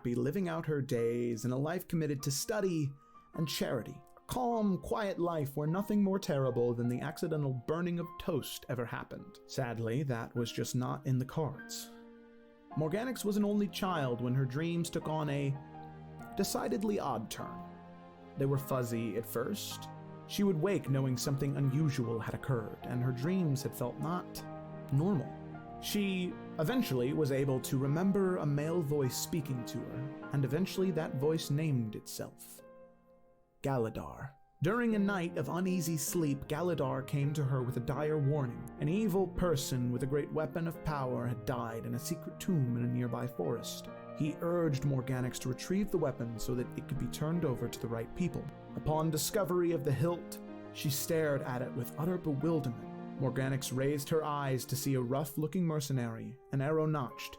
happy, living out her days in a life committed to study and charity. A calm, quiet life where nothing more terrible than the accidental burning of toast ever happened. Sadly, that was just not in the cards. Morganix was an only child when her dreams took on a decidedly odd turn. They were fuzzy at first. She would wake knowing something unusual had occurred, and her dreams had felt not normal. She eventually was able to remember a male voice speaking to her, and eventually that voice named itself Galadar. During a night of uneasy sleep, Galadar came to her with a dire warning. An evil person with a great weapon of power had died in a secret tomb in a nearby forest. He urged Morganix to retrieve the weapon so that it could be turned over to the right people. Upon discovery of the hilt, she stared at it with utter bewilderment. Morganix raised her eyes to see a rough-looking mercenary, an arrow notched,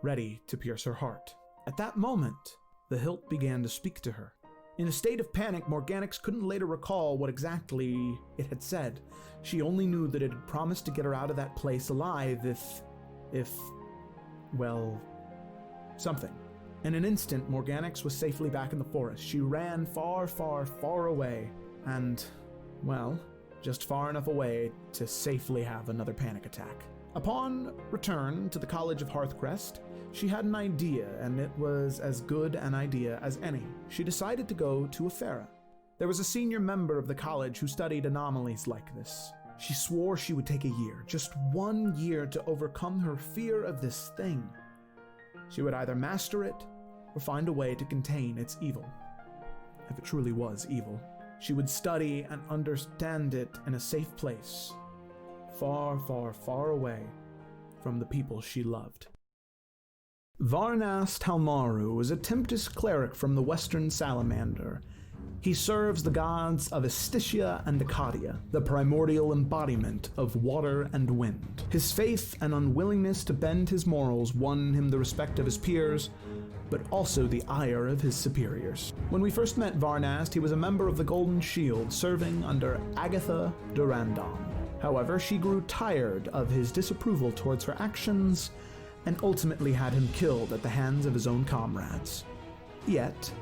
ready to pierce her heart. At that moment, the hilt began to speak to her. In a state of panic, Morganix couldn't later recall what exactly it had said. She only knew that it had promised to get her out of that place alive well, something. In an instant, Morganix was safely back in the forest. She ran far, far, far away, and, well, just far enough away to safely have another panic attack. Upon return to the College of Hearthcrest, she had an idea, and it was as good an idea as any. She decided to go to Efera. There was a senior member of the college who studied anomalies like this. She swore she would take a year, just 1 year, to overcome her fear of this thing. She would either master it or find a way to contain its evil, if it truly was evil. She would study and understand it in a safe place, far, far, far away from the people she loved. Varnast Halmaru is a Tempest cleric from the Western Salamander. He serves the gods of Estitia and Acadia, the primordial embodiment of water and wind. His faith and unwillingness to bend his morals won him the respect of his peers, but also the ire of his superiors. When we first met Varnast, he was a member of the Golden Shield, serving under Agatha Durandon. However, she grew tired of his disapproval towards her actions and ultimately had him killed at the hands of his own comrades. Yet,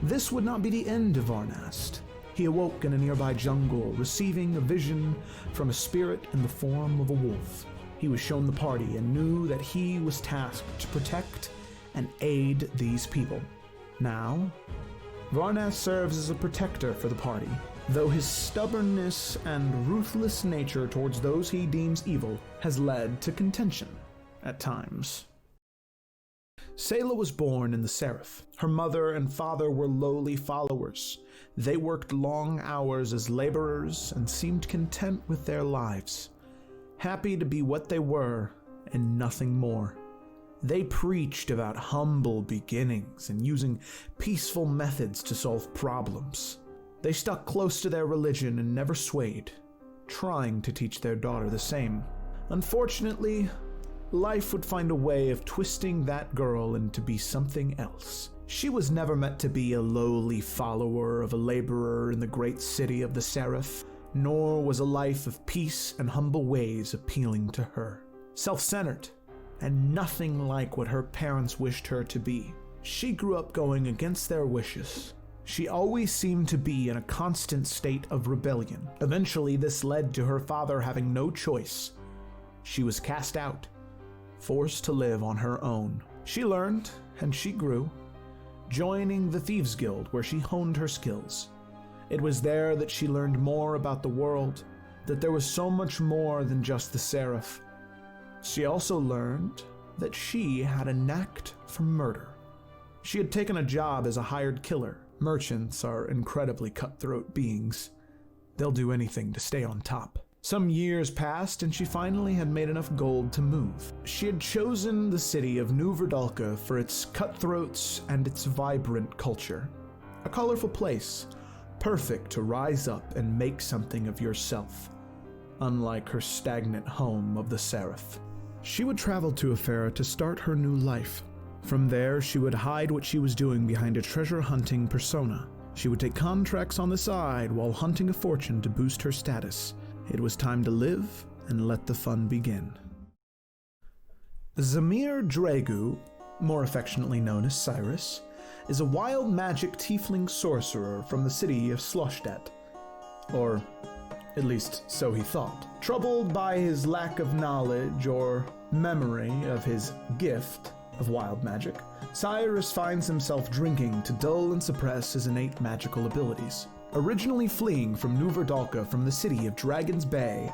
this would not be the end of Varnast. He awoke in a nearby jungle, receiving a vision from a spirit in the form of a wolf. He was shown the party and knew that he was tasked to protect and aid these people. Now, Varnast serves as a protector for the party, though his stubbornness and ruthless nature towards those he deems evil has led to contention at times. Sayla was born in the Seraph. Her mother and father were lowly followers. They worked long hours as laborers and seemed content with their lives, happy to be what they were and nothing more. They preached about humble beginnings and using peaceful methods to solve problems. They stuck close to their religion and never swayed, trying to teach their daughter the same. Unfortunately, life would find a way of twisting that girl into be something else. She was never meant to be a lowly follower of a laborer in the great city of the Seraph, nor was a life of peace and humble ways appealing to her. Self-centered, and nothing like what her parents wished her to be. She grew up going against their wishes. She always seemed to be in a constant state of rebellion. Eventually, this led to her father having no choice. She was cast out, forced to live on her own. She learned, and she grew, joining the Thieves Guild, where she honed her skills. It was there that she learned more about the world, that there was so much more than just the Seraph. She also learned that she had a knack for murder. She had taken a job as a hired killer. Merchants are incredibly cutthroat beings. They'll do anything to stay on top. Some years passed, and she finally had made enough gold to move. She had chosen the city of New Verdalka for its cutthroats and its vibrant culture. A colorful place, perfect to rise up and make something of yourself, unlike her stagnant home of the Seraph. She would travel to Efera to start her new life. From there, she would hide what she was doing behind a treasure-hunting persona. She would take contracts on the side while hunting a fortune to boost her status. It was time to live and let the fun begin. Zamir Dragu more affectionately known as Cyrus, is a wild magic tiefling sorcerer from the city of Sloshdet. Or, at least so he thought. Troubled by his lack of knowledge or memory of his gift of wild magic, Cyrus finds himself drinking to dull and suppress his innate magical abilities. Originally fleeing from Nuverdalka from the city of Dragon's Bay,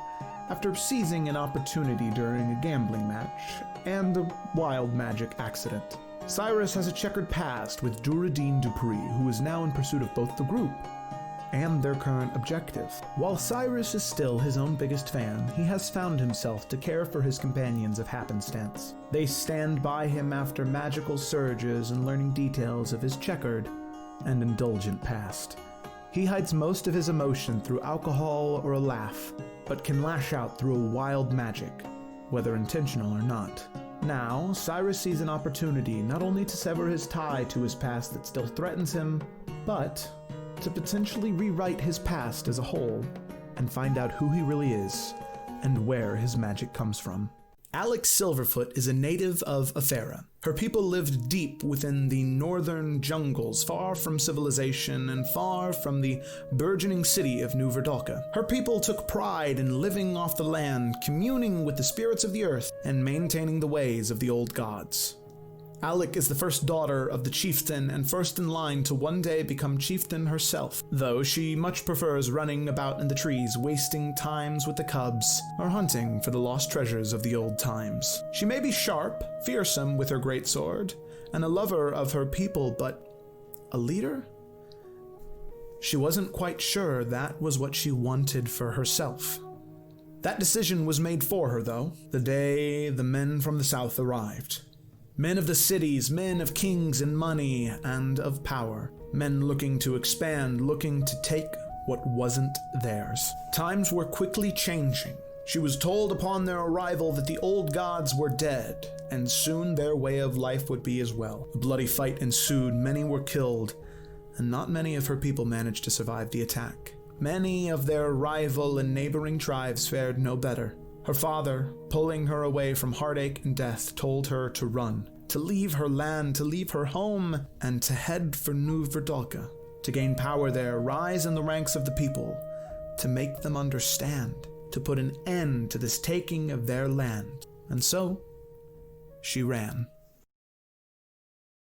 after seizing an opportunity during a gambling match and a wild magic accident. Cyrus has a checkered past with Duradine Dupree, who is now in pursuit of both the group and their current objective. While Cyrus is still his own biggest fan, he has found himself to care for his companions of happenstance. They stand by him after magical surges and learning details of his checkered and indulgent past. He hides most of his emotion through alcohol or a laugh, but can lash out through a wild magic, whether intentional or not. Now, Cyrus sees an opportunity not only to sever his tie to his past that still threatens him, but to potentially rewrite his past as a whole and find out who he really is and where his magic comes from. Alex Silverfoot is a native of Efera. Her people lived deep within the northern jungles, far from civilization and far from the burgeoning city of New Verdalka. Her people took pride in living off the land, communing with the spirits of the earth, and maintaining the ways of the old gods. Alec is the first daughter of the chieftain and first in line to one day become chieftain herself, though she much prefers running about in the trees, wasting times with the cubs, or hunting for the lost treasures of the old times. She may be sharp, fearsome with her greatsword, and a lover of her people, but a leader? She wasn't quite sure that was what she wanted for herself. That decision was made for her, though, the day the men from the south arrived. Men of the cities, men of kings and money and of power. Men looking to expand, looking to take what wasn't theirs. Times were quickly changing. She was told upon their arrival that the old gods were dead, and soon their way of life would be as well. A bloody fight ensued, many were killed, and not many of her people managed to survive the attack. Many of their rival and neighboring tribes fared no better. Her father, pulling her away from heartache and death, told her to run, to leave her land, to leave her home, and to head for New Verdalka, to gain power there, rise in the ranks of the people, to make them understand, to put an end to this taking of their land. And so, she ran.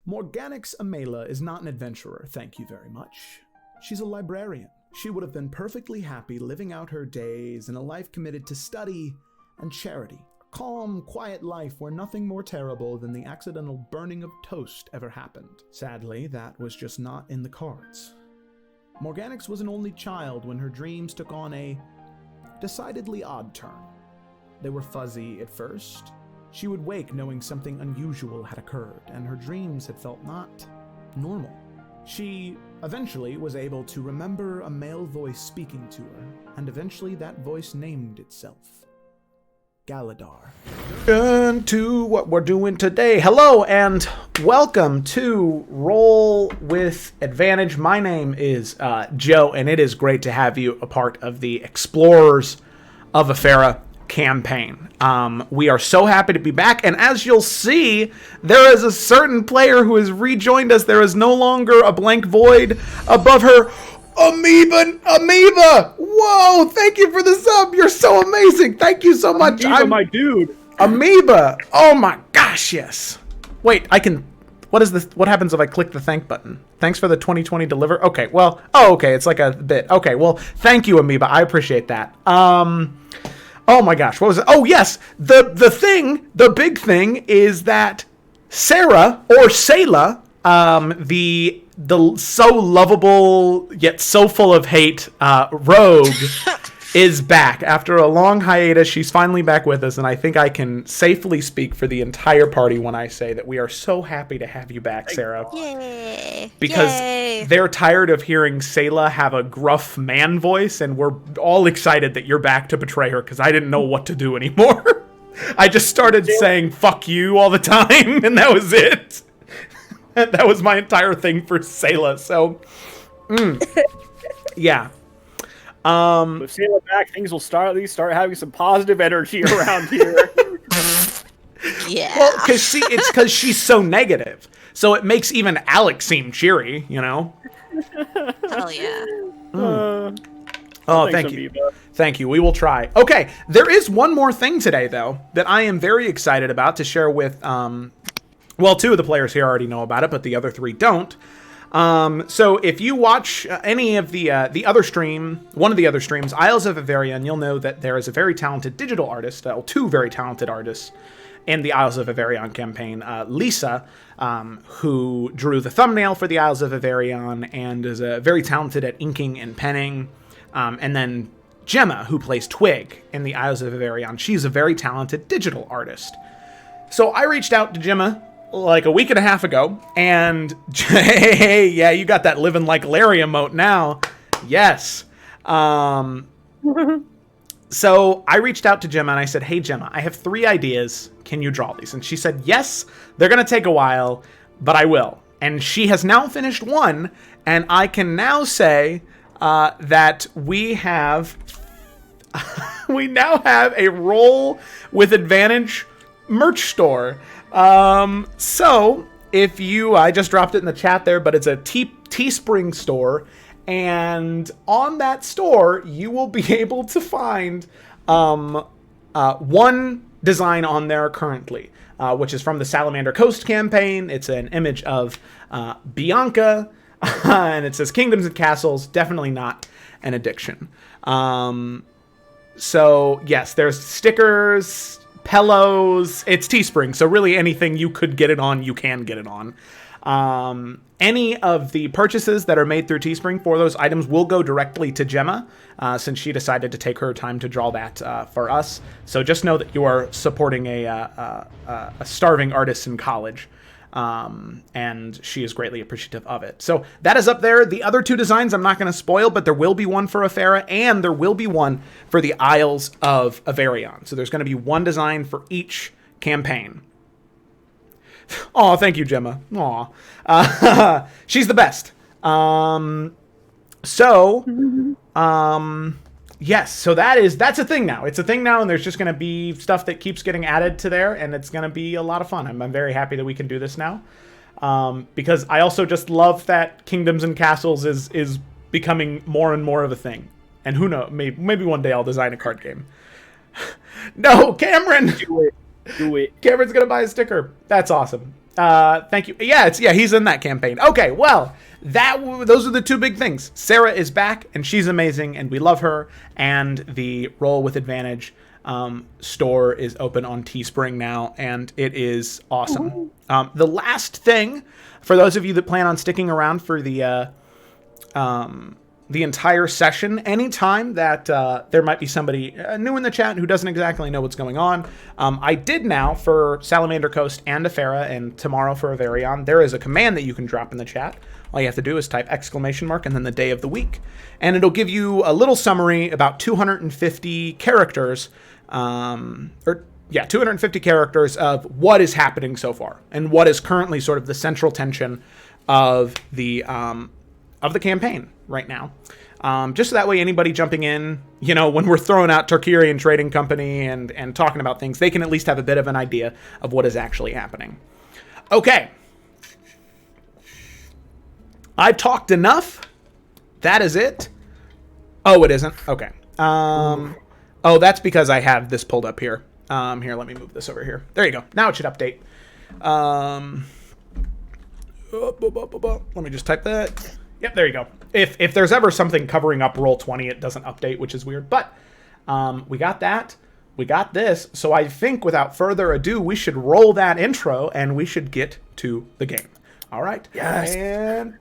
Morganix Amela is not an adventurer, thank you very much. She's a librarian. She would have been perfectly happy living out her days in a life committed to study and charity. A calm, quiet life where nothing more terrible than the accidental burning of toast ever happened. Sadly, that was just not in the cards. Morganix was an only child when her dreams took on a decidedly odd turn. They were fuzzy at first. She would wake knowing something unusual had occurred, and her dreams had felt not normal. She eventually was able to remember a male voice speaking to her, and eventually that voice named itself Galadar. To what we're doing today. Hello and welcome to Roll with Advantage. My name is Joe, and it is great to have you a part of the Explorers of Efera campaign. We are so happy to be back, and as you'll see, there is a certain player who has rejoined us. There is no longer a blank void above her. Amoeba! Whoa, thank you for the sub. You're so amazing. Thank you so much. I'm my dude. Amoeba. Oh my gosh, yes. Wait, I can... What is this? What happens if I click the thank button? Thanks for the 2020 deliver. Okay, well... Oh, okay, it's like a bit. Okay, well, thank you, Amoeba. I appreciate that. Oh my gosh, what was it? Oh, yes. The big thing is that Sarah, or Sayla, the so lovable yet so full of hate rogue is back. After a long hiatus, she's finally back with us, and I think I can safely speak for the entire party when I say that we are so happy to have you back, Sarah. Yay! Because Yay. They're tired of hearing Sayla have a gruff man voice, and we're all excited that you're back to betray her, because I didn't know what to do anymore. I just started saying fuck you all the time, and that was it. That was my entire thing for Sayla, so... Yeah. With Sailor back, things will start having some positive energy around here. Yeah. Well, it's because she's so negative. So it makes even Alex seem cheery, you know? Hell yeah. Oh, thank you. Thank you. We will try. Okay, there is one more thing today, though, that I am very excited about to share with, well, 2 of the players here already know about it, but the other 3 don't. So if you watch any of the other stream, one of the other streams, Isles of Averion, you'll know that there is a very talented digital artist, 2 very talented artists in the Isles of Averion campaign, Lisa, who drew the thumbnail for the Isles of Averion and is very talented at inking and penning, and then Gemma, who plays Twig in the Isles of Averion. She's a very talented digital artist. So I reached out to Gemma like a week and a half ago, and hey, yeah, you got that living like Larry emote now. Yes. So I reached out to Gemma and I said, hey, Gemma, I have 3 ideas. Can you draw these? And she said, yes, they're going to take a while, but I will. And she has now finished 1, and I can now say that we have... we now have a Roll with Advantage merch store. So if you, I just dropped it in the chat there, but it's a Teespring store, and on that store you will be able to find 1 design on there currently, which is from the Salamander Coast campaign. It's an image of Bianca, and it says Kingdoms and Castles, definitely not an addiction. So yes, there's stickers, pillows. It's Teespring, so really anything you could get it on, you can get it on. Any of the purchases that are made through Teespring for those items will go directly to Gemma, since she decided to take her time to draw that for us. So just know that you are supporting a starving artist in college. And she is greatly appreciative of it. So that is up there. The other 2 designs I'm not going to spoil, but there will be one for Efera, and there will be one for the Isles of Averion. So there's going to be 1 design for each campaign. Oh, thank you, Gemma. Aw. She's the best. Yes, so that's a thing now. It's a thing now, and there's just going to be stuff that keeps getting added to there, and it's going to be a lot of fun. I'm very happy that we can do this now, because I also just love that Kingdoms and Castles is becoming more and more of a thing. And who knows, maybe one day I'll design a card game. No, Cameron! Do it. Cameron's going to buy a sticker. That's awesome. Thank you. Yeah, he's in that campaign. Okay, well, those are the 2 big things. Sarah is back, and she's amazing, and we love her. And the Roll with Advantage store is open on Teespring now, and it is awesome. The last thing, for those of you that plan on sticking around for the entire session, anytime that there might be somebody new in the chat who doesn't exactly know what's going on, I did now for Salamander Coast and Efera, and tomorrow for Averion, there is a command that you can drop in the chat. All you have to do is type ! And then the day of the week, and it'll give you a little summary about 250 characters, 250 characters of what is happening so far, and what is currently sort of the central tension of the campaign right now. Just so that way anybody jumping in, when we're throwing out Tarkirian Trading Company and talking about things, they can at least have a bit of an idea of what is actually happening. Okay. I've talked enough. That is it. Oh, it isn't? Okay. Oh, that's because I have this pulled up here. Here, let me move this over here. There you go. Now it should update. Let me just type that. Yep, there you go. If there's ever something covering up Roll20, it doesn't update, which is weird. But we got that. We got this. So I think without further ado, we should roll that intro and we should get to the game. All right. Yes. And...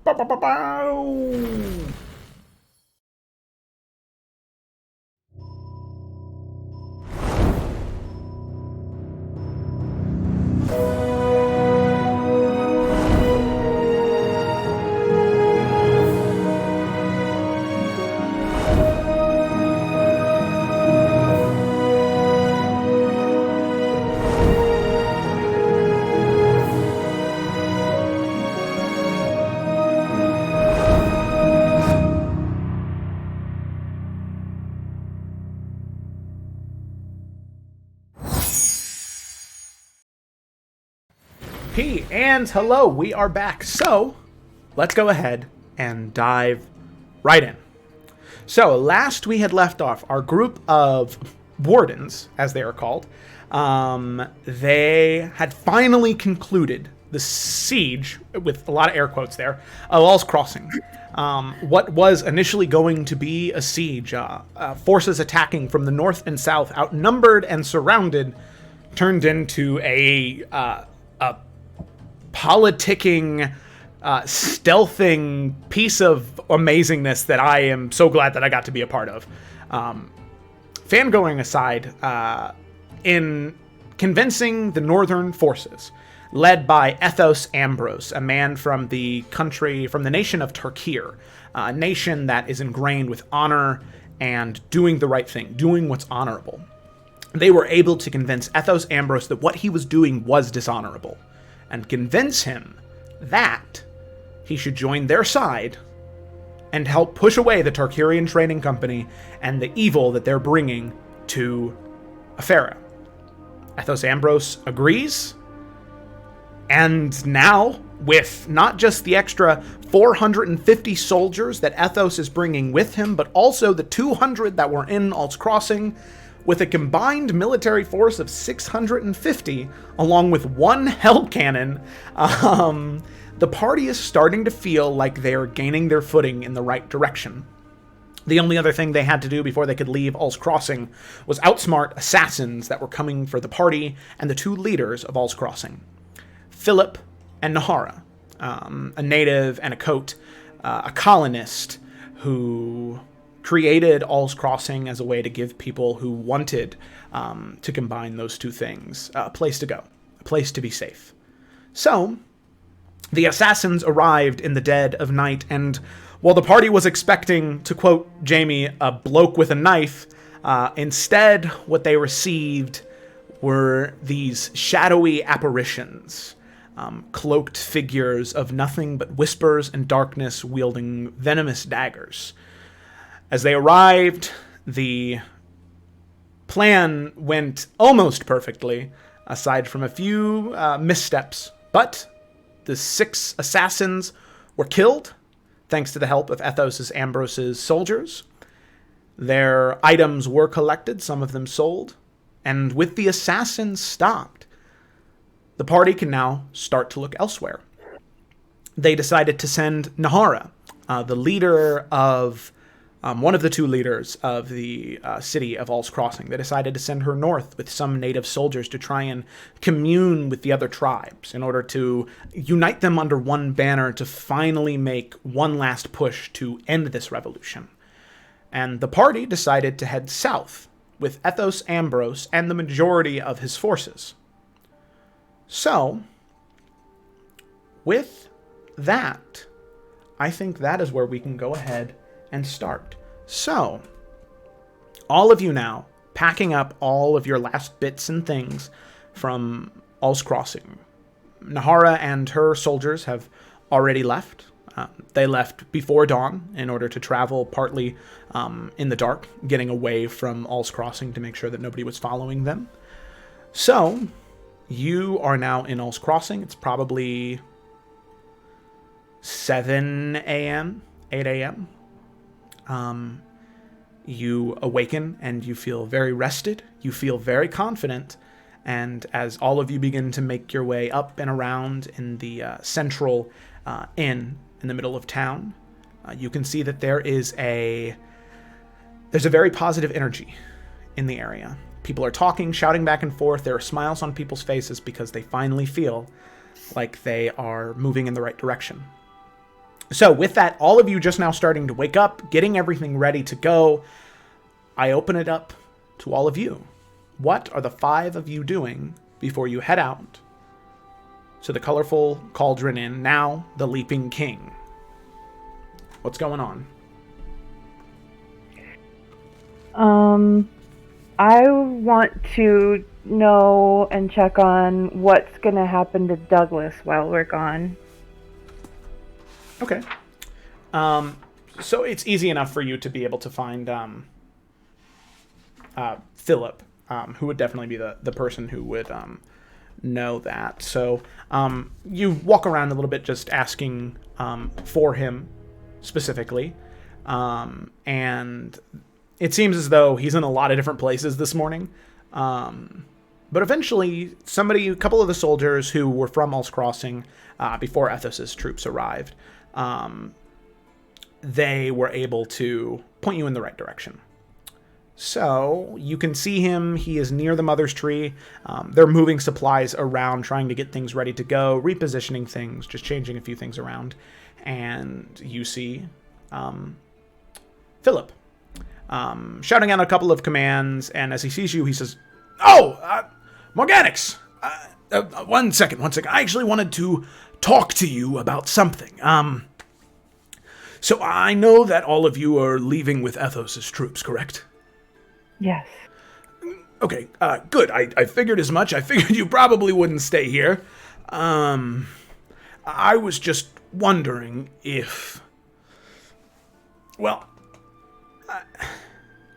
RP, and hello, we are back. So, let's go ahead and dive right in. So, last we had left off, our group of wardens, as they are called, they had finally concluded the siege, with a lot of air quotes there, of All's Crossing. What was initially going to be a siege, forces attacking from the north and south, outnumbered and surrounded, turned into a politicking, stealthing piece of amazingness that I am so glad that I got to be a part of. Fangirling aside, in convincing the northern forces, led by Ethos Ambrose, a man from the nation of Turkir, a nation that is ingrained with honor and doing the right thing, doing what's honorable. They were able to convince Ethos Ambrose that what he was doing was dishonorable, and convince him that he should join their side and help push away the Tarkirian Trading Company and the evil that they're bringing to Efera. Ethos Ambrose agrees, and now, with not just the extra 450 soldiers that Ethos is bringing with him, but also the 200 that were in All's Crossing, with a combined military force of 650, along with one hell cannon, the party is starting to feel like they are gaining their footing in the right direction. The only other thing they had to do before they could leave All's Crossing was outsmart assassins that were coming for the party and the two leaders of All's Crossing, Philip and Nahara, a native and a Coat, a colonist who created All's Crossing as a way to give people who wanted to combine those two things a place to go, a place to be safe. So, the assassins arrived in the dead of night, and while the party was expecting, to quote Jamie, a bloke with a knife, instead what they received were these shadowy apparitions, cloaked figures of nothing but whispers and darkness wielding venomous daggers. As they arrived, the plan went almost perfectly, aside from a few missteps, but the 6 assassins were killed, thanks to the help of Ethos Ambrose's soldiers. Their items were collected, some of them sold, and with the assassins stopped, the party can now start to look elsewhere. They decided to send Nahara, the leader of one of the two leaders of the city of All's Crossing. They decided to send her north with some native soldiers to try and commune with the other tribes in order to unite them under one banner to finally make one last push to end this revolution. And the party decided to head south with Ethos Ambrose and the majority of his forces. So, with that, I think that is where we can go ahead and start. So, all of you now, packing up all of your last bits and things from All's Crossing. Nahara and her soldiers have already left. They left before dawn in order to travel partly in the dark, getting away from All's Crossing to make sure that nobody was following them. So, you are now in All's Crossing. It's probably 7 a.m., 8 a.m. You awaken and you feel very rested. You feel very confident. And as all of you begin to make your way up and around in the central inn in the middle of town, you can see that there's a very positive energy in the area. People are talking, shouting back and forth. There are smiles on people's faces because they finally feel like they are moving in the right direction. So with that, all of you just now starting to wake up, getting everything ready to go, I open it up to all of you. What are the 5 of you doing before you head out to the colorful Cauldron Inn, now the Leaping King? What's going on? I want to know and check on what's going to happen to Douglas while we're gone. Okay. So it's easy enough for you to be able to find Philip, who would definitely be the person who would know that. So you walk around a little bit just asking for him specifically. And it seems as though he's in a lot of different places this morning. But eventually, a couple of the soldiers who were from Ul's Crossing before Ethos's troops arrived, they were able to point you in the right direction. So you can see him. He is near the Mother's Tree. They're moving supplies around, trying to get things ready to go, repositioning things, just changing a few things around. And you see Philip shouting out a couple of commands. And as he sees you, he says, Morganix! 1 second. I actually wanted to talk to you about something. So I know that all of you are leaving with Ethos's troops, correct? Yes. Okay, good. I figured as much. I figured you probably wouldn't stay here. I was just wondering if... Well,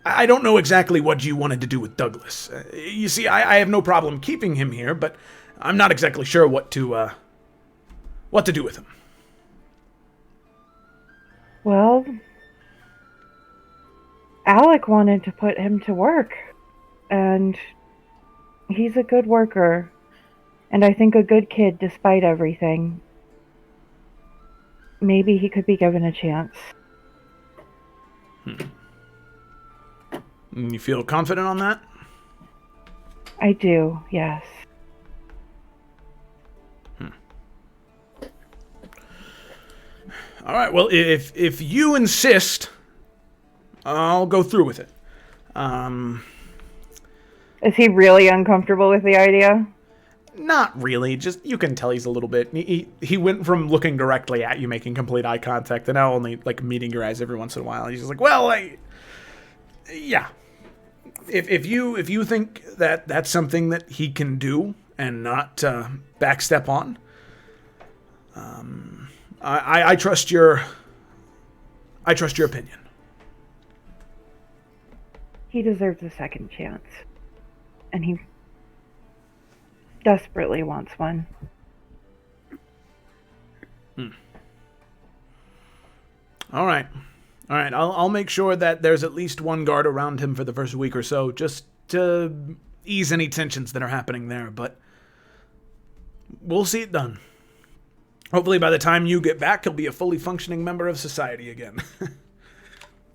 I don't know exactly what you wanted to do with Douglas. You see, I have no problem keeping him here, but I'm not exactly sure what to do with him. Well, Alec wanted to put him to work, and he's a good worker, and I think a good kid despite everything. Maybe he could be given a chance. You feel confident on that? I do, yes. All right, well, if you insist, I'll go through with it. Is he really uncomfortable with the idea? Not really. Just, you can tell he's a little bit... He went from looking directly at you, making complete eye contact, to now only, meeting your eyes every once in a while. He's just like, well, yeah. If you think that that's something that he can do and not backstep on, I trust your opinion. He deserves a second chance. And he desperately wants one. All right. I'll make sure that there's at least one guard around him for the first week or so, just to ease any tensions that are happening there. But we'll see it done. Hopefully by the time you get back, he'll be a fully functioning member of society again.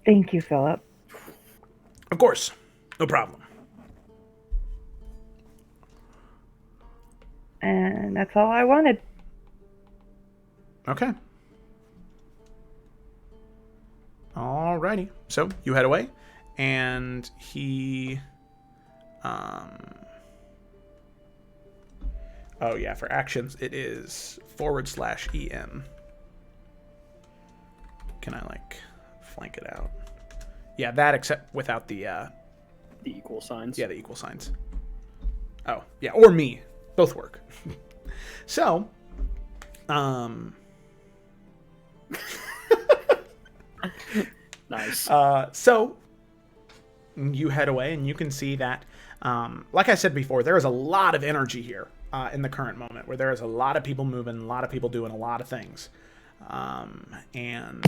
Thank you, Philip. Of course. No problem. And that's all I wanted. Okay. Alrighty. So you head away, and he... Oh yeah, for actions it is /EM. Can I flank it out? Yeah, that except without the equal signs. Yeah, the equal signs. Oh, yeah, or me. Both work. So, Nice. So you head away, and you can see that, like I said before, there is a lot of energy here in the current moment, where there is a lot of people moving, a lot of people doing a lot of things. And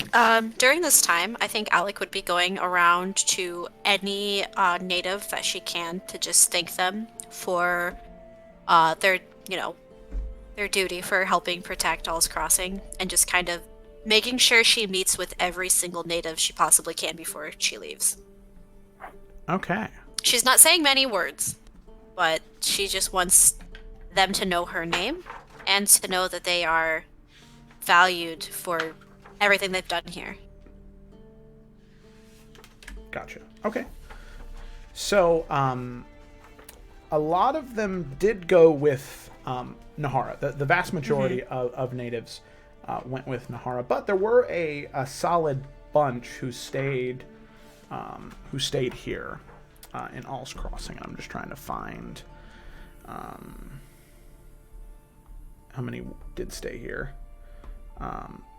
during this time, I think Alec would be going around to any native that she can to just thank them for their duty for helping protect All's Crossing, and just kind of making sure she meets with every single native she possibly can before she leaves. Okay. She's not saying many words, but she just wants them to know her name and to know that they are valued for everything they've done here. Gotcha. Okay. So, a lot of them did go with Nahara. The vast majority of natives went with Nahara, but there were a solid bunch who stayed here in All's Crossing. I'm just trying to find how many did stay here.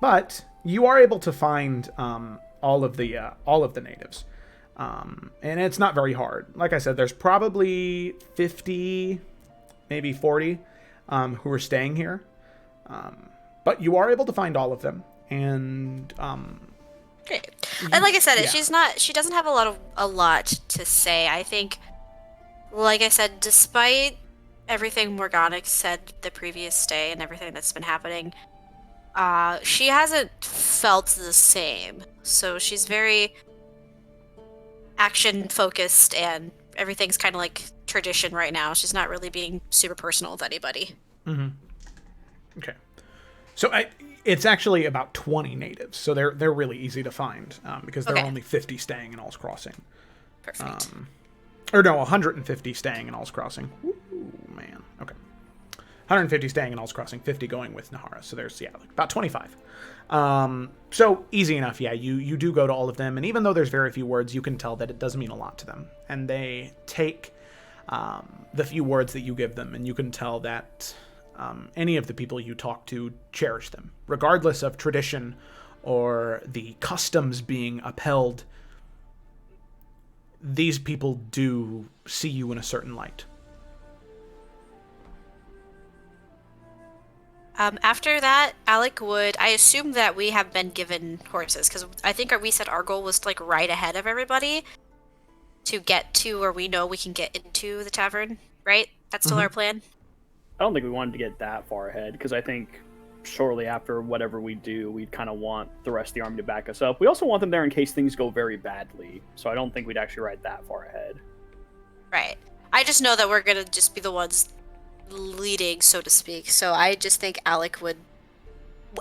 But you are able to find all of the natives, and it's not very hard. Like I said, there's probably 50, maybe 40, who are staying here. But you are able to find all of them. And great. And like I said, yeah. she doesn't have a lot to say. I think, like I said, despite everything Morgana said the previous day and everything that's been happening, she hasn't felt the same. So she's very action focused, and everything's kind of like tradition right now. She's not really being super personal with anybody. Mm-hmm. Okay. So it's actually about 20 natives, so they're really easy to find because there are only 50 staying in All's Crossing. Perfect. Or no, 150 staying in All's Crossing. Ooh, man. Okay. 150 staying in All's Crossing, 50 going with Nahara. So there's, like about 25. So easy enough, yeah. You do go to all of them, and even though there's very few words, you can tell that it does mean a lot to them. And they take the few words that you give them, and you can tell that any of the people you talk to cherish them. Regardless of tradition or the customs being upheld, these people do see you in a certain light. After that, Alec would... I assume that we have been given horses, because I think we said our goal was to, like, right ahead of everybody to get to where we know we can get into the tavern, right? That's still our plan? I don't think we wanted to get that far ahead, because I think shortly after whatever we do, we'd kind of want the rest of the army to back us up. We also want them there in case things go very badly, so I don't think we'd actually ride that far ahead. Right. I just know that we're going to just be the ones leading, so to speak. So I just think Alec would,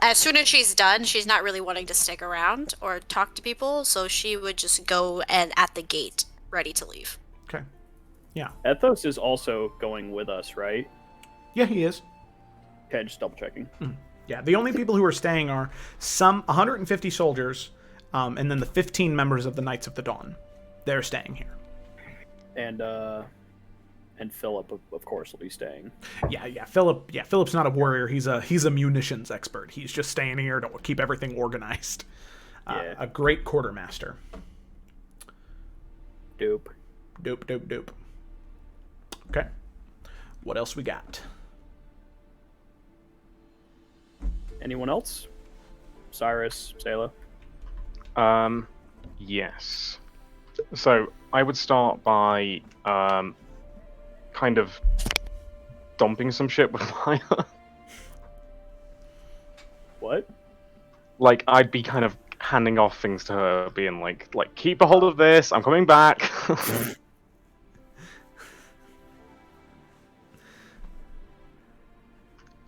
as soon as she's done, she's not really wanting to stick around or talk to people, so she would just go and at the gate, ready to leave. Okay. Yeah. Ethos is also going with us, right? Yeah, he is. Okay, just double checking. Yeah, the only people who are staying are some 150 soldiers, and then the 15 members of the Knights of the Dawn. They're staying here. And Philip, of course, will be staying. Yeah. Philip's not a warrior. He's a munitions expert. He's just staying here to keep everything organized. A great quartermaster. Dope. Okay. What else we got? Anyone else? Cyrus, Sayla? Yes. So I would start by kind of dumping some shit with Maya. What? Like, I'd be kind of handing off things to her, being like keep a hold of this, I'm coming back.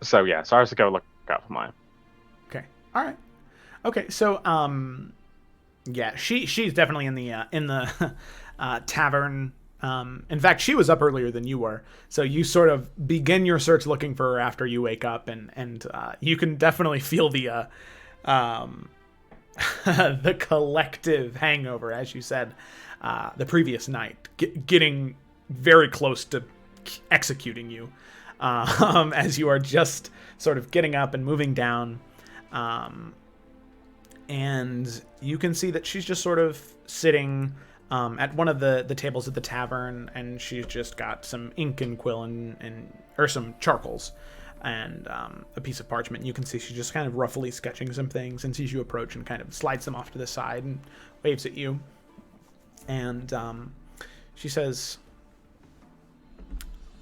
So yeah, Cyrus would go look out for Maya. Okay. All right. Okay. So yeah, she's definitely in the tavern. In fact, she was up earlier than you were, so you sort of begin your search looking for her after you wake up, and you can definitely feel the the collective hangover, as you said, the previous night, getting very close to executing you, as you are just sort of getting up and moving down, and you can see that she's just sort of sitting at one of the tables at the tavern, and she's just got some ink and quill and or some charcoals and a piece of parchment. You can see she's just kind of roughly sketching some things, and sees you approach and kind of slides them off to the side and waves at you. And she says,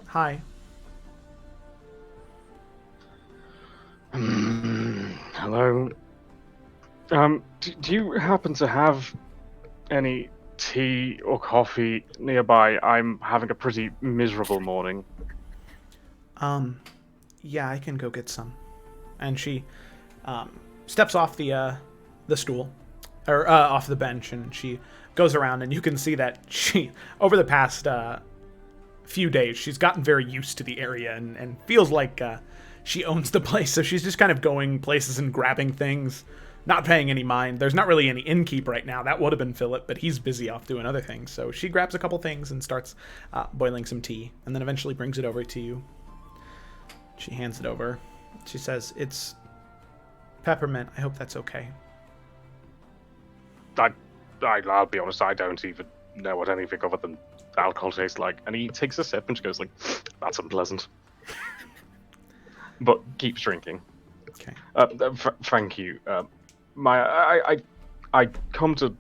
"Hi." Hello. Do you happen to have any tea or coffee nearby? I'm having a pretty miserable morning. Yeah, I can go get some. And she steps off the stool, or off the bench, and she goes around, and you can see that she, over the past few days, she's gotten very used to the area and feels like she owns the place. So she's just kind of going places and grabbing things, not paying any mind. There's not really any innkeep right now. That would have been Philip, but he's busy off doing other things. So she grabs a couple things and starts boiling some tea, and then eventually brings it over to you. She hands it over. She says, "It's peppermint. I hope that's okay." I'll be honest, I don't even know what anything other than alcohol tastes like. And he takes a sip and she goes like, "That's unpleasant." but keeps drinking. Okay. Thank you. I come to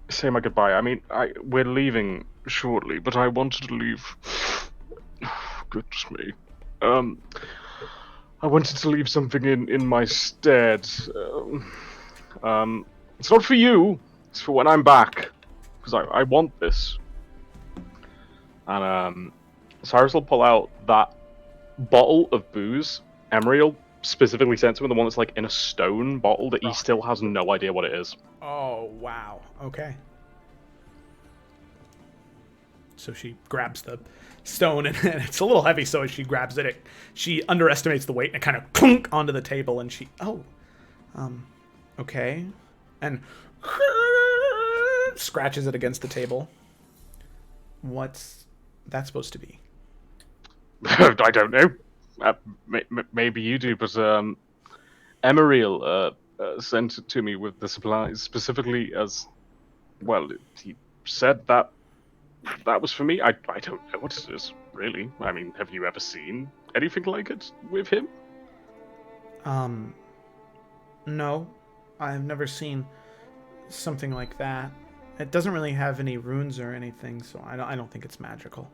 say my goodbye. I mean, we're leaving shortly, but I wanted to leave. Goodness me. I wanted to leave something in my stead. It's not for you. It's for when I'm back, because I want this. And Cyrus will pull out that bottle of booze Emriel specifically sent to him, the one that's like in a stone bottle that he still has no idea what it is. Oh, wow. Okay. So she grabs the stone, and it's a little heavy, so as she grabs it, she underestimates the weight, and it kind of clunk onto the table, and okay. And scratches it against the table. What's that supposed to be? I don't know. Maybe you do, but Emriel sent it to me with the supplies specifically as well. He said that was for me. I don't know what it is really. I mean, have you ever seen anything like it with him? No, I've never seen something like that. It doesn't really have any runes or anything, so I don't think it's magical.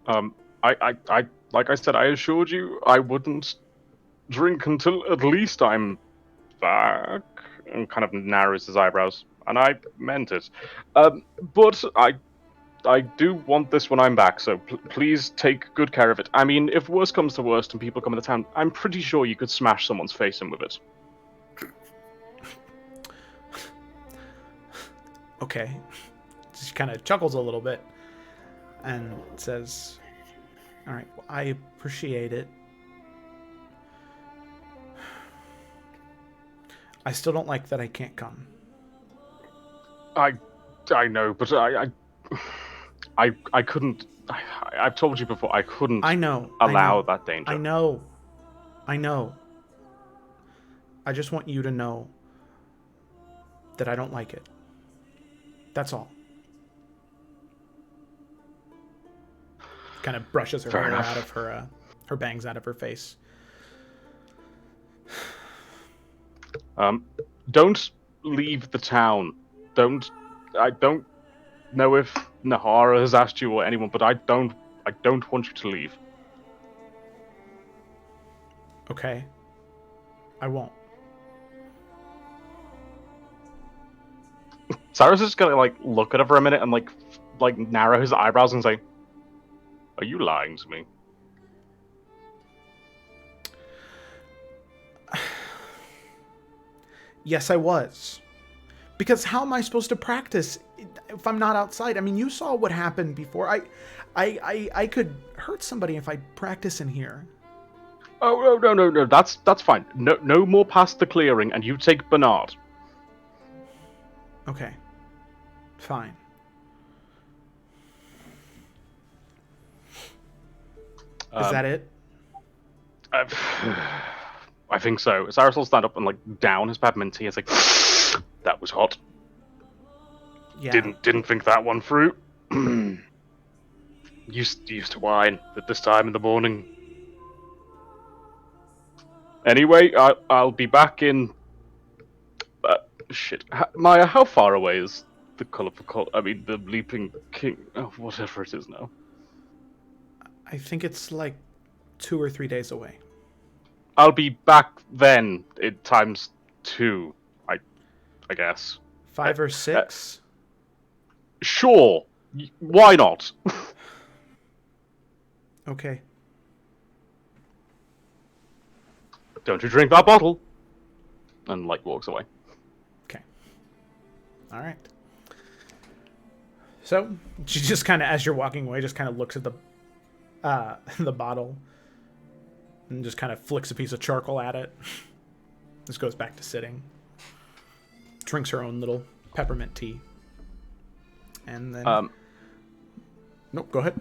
I like I said, I assured you I wouldn't drink until at least I'm back. And kind of narrows his eyebrows, and I meant it. But I do want this when I'm back, so please take good care of it. I mean, if worse comes to worst and people come into town, I'm pretty sure you could smash someone's face in with it. Okay. She kind of chuckles a little bit and says, all right, well, I appreciate it. I still don't like that I can't come. I know, but I couldn't. I've told you before. I couldn't. Allow that danger. I know. I just want you to know that I don't like it. That's all. Kind of brushes her hair out of her bangs out of her face. Don't leave the town. I don't know if Nahara has asked you or anyone, but I don't want you to leave. Okay. I won't. Cyrus is gonna like look at her for a minute and like narrow his eyebrows and say, "Are you lying to me?" Yes, I was. Because how am I supposed to practice if I'm not outside? I mean, you saw what happened before. I could hurt somebody if I practice in here. Oh no. That's fine. No more past the clearing, and you take Bernard. Okay. Fine. Is that it? I think so. Cyrus will stand up and like down his peppermint tea. It's like, that was hot. Yeah. Didn't think that one through. used to wine at this time in the morning. Anyway, I'll be back in. Shit, Maya, how far away is the the Leaping King? Oh, whatever it is now. I think it's like 2 or 3 days away. I'll be back then. It times 2, I guess. 5 or 6. Sure. Why not? Okay. Don't you drink that bottle? And like walks away. Okay. All right. So she just kind of, as you're walking away, just kind of looks at the bottle and just kind of flicks a piece of charcoal at it. Just goes back to sitting. Drinks her own little peppermint tea. And then... Nope, go ahead.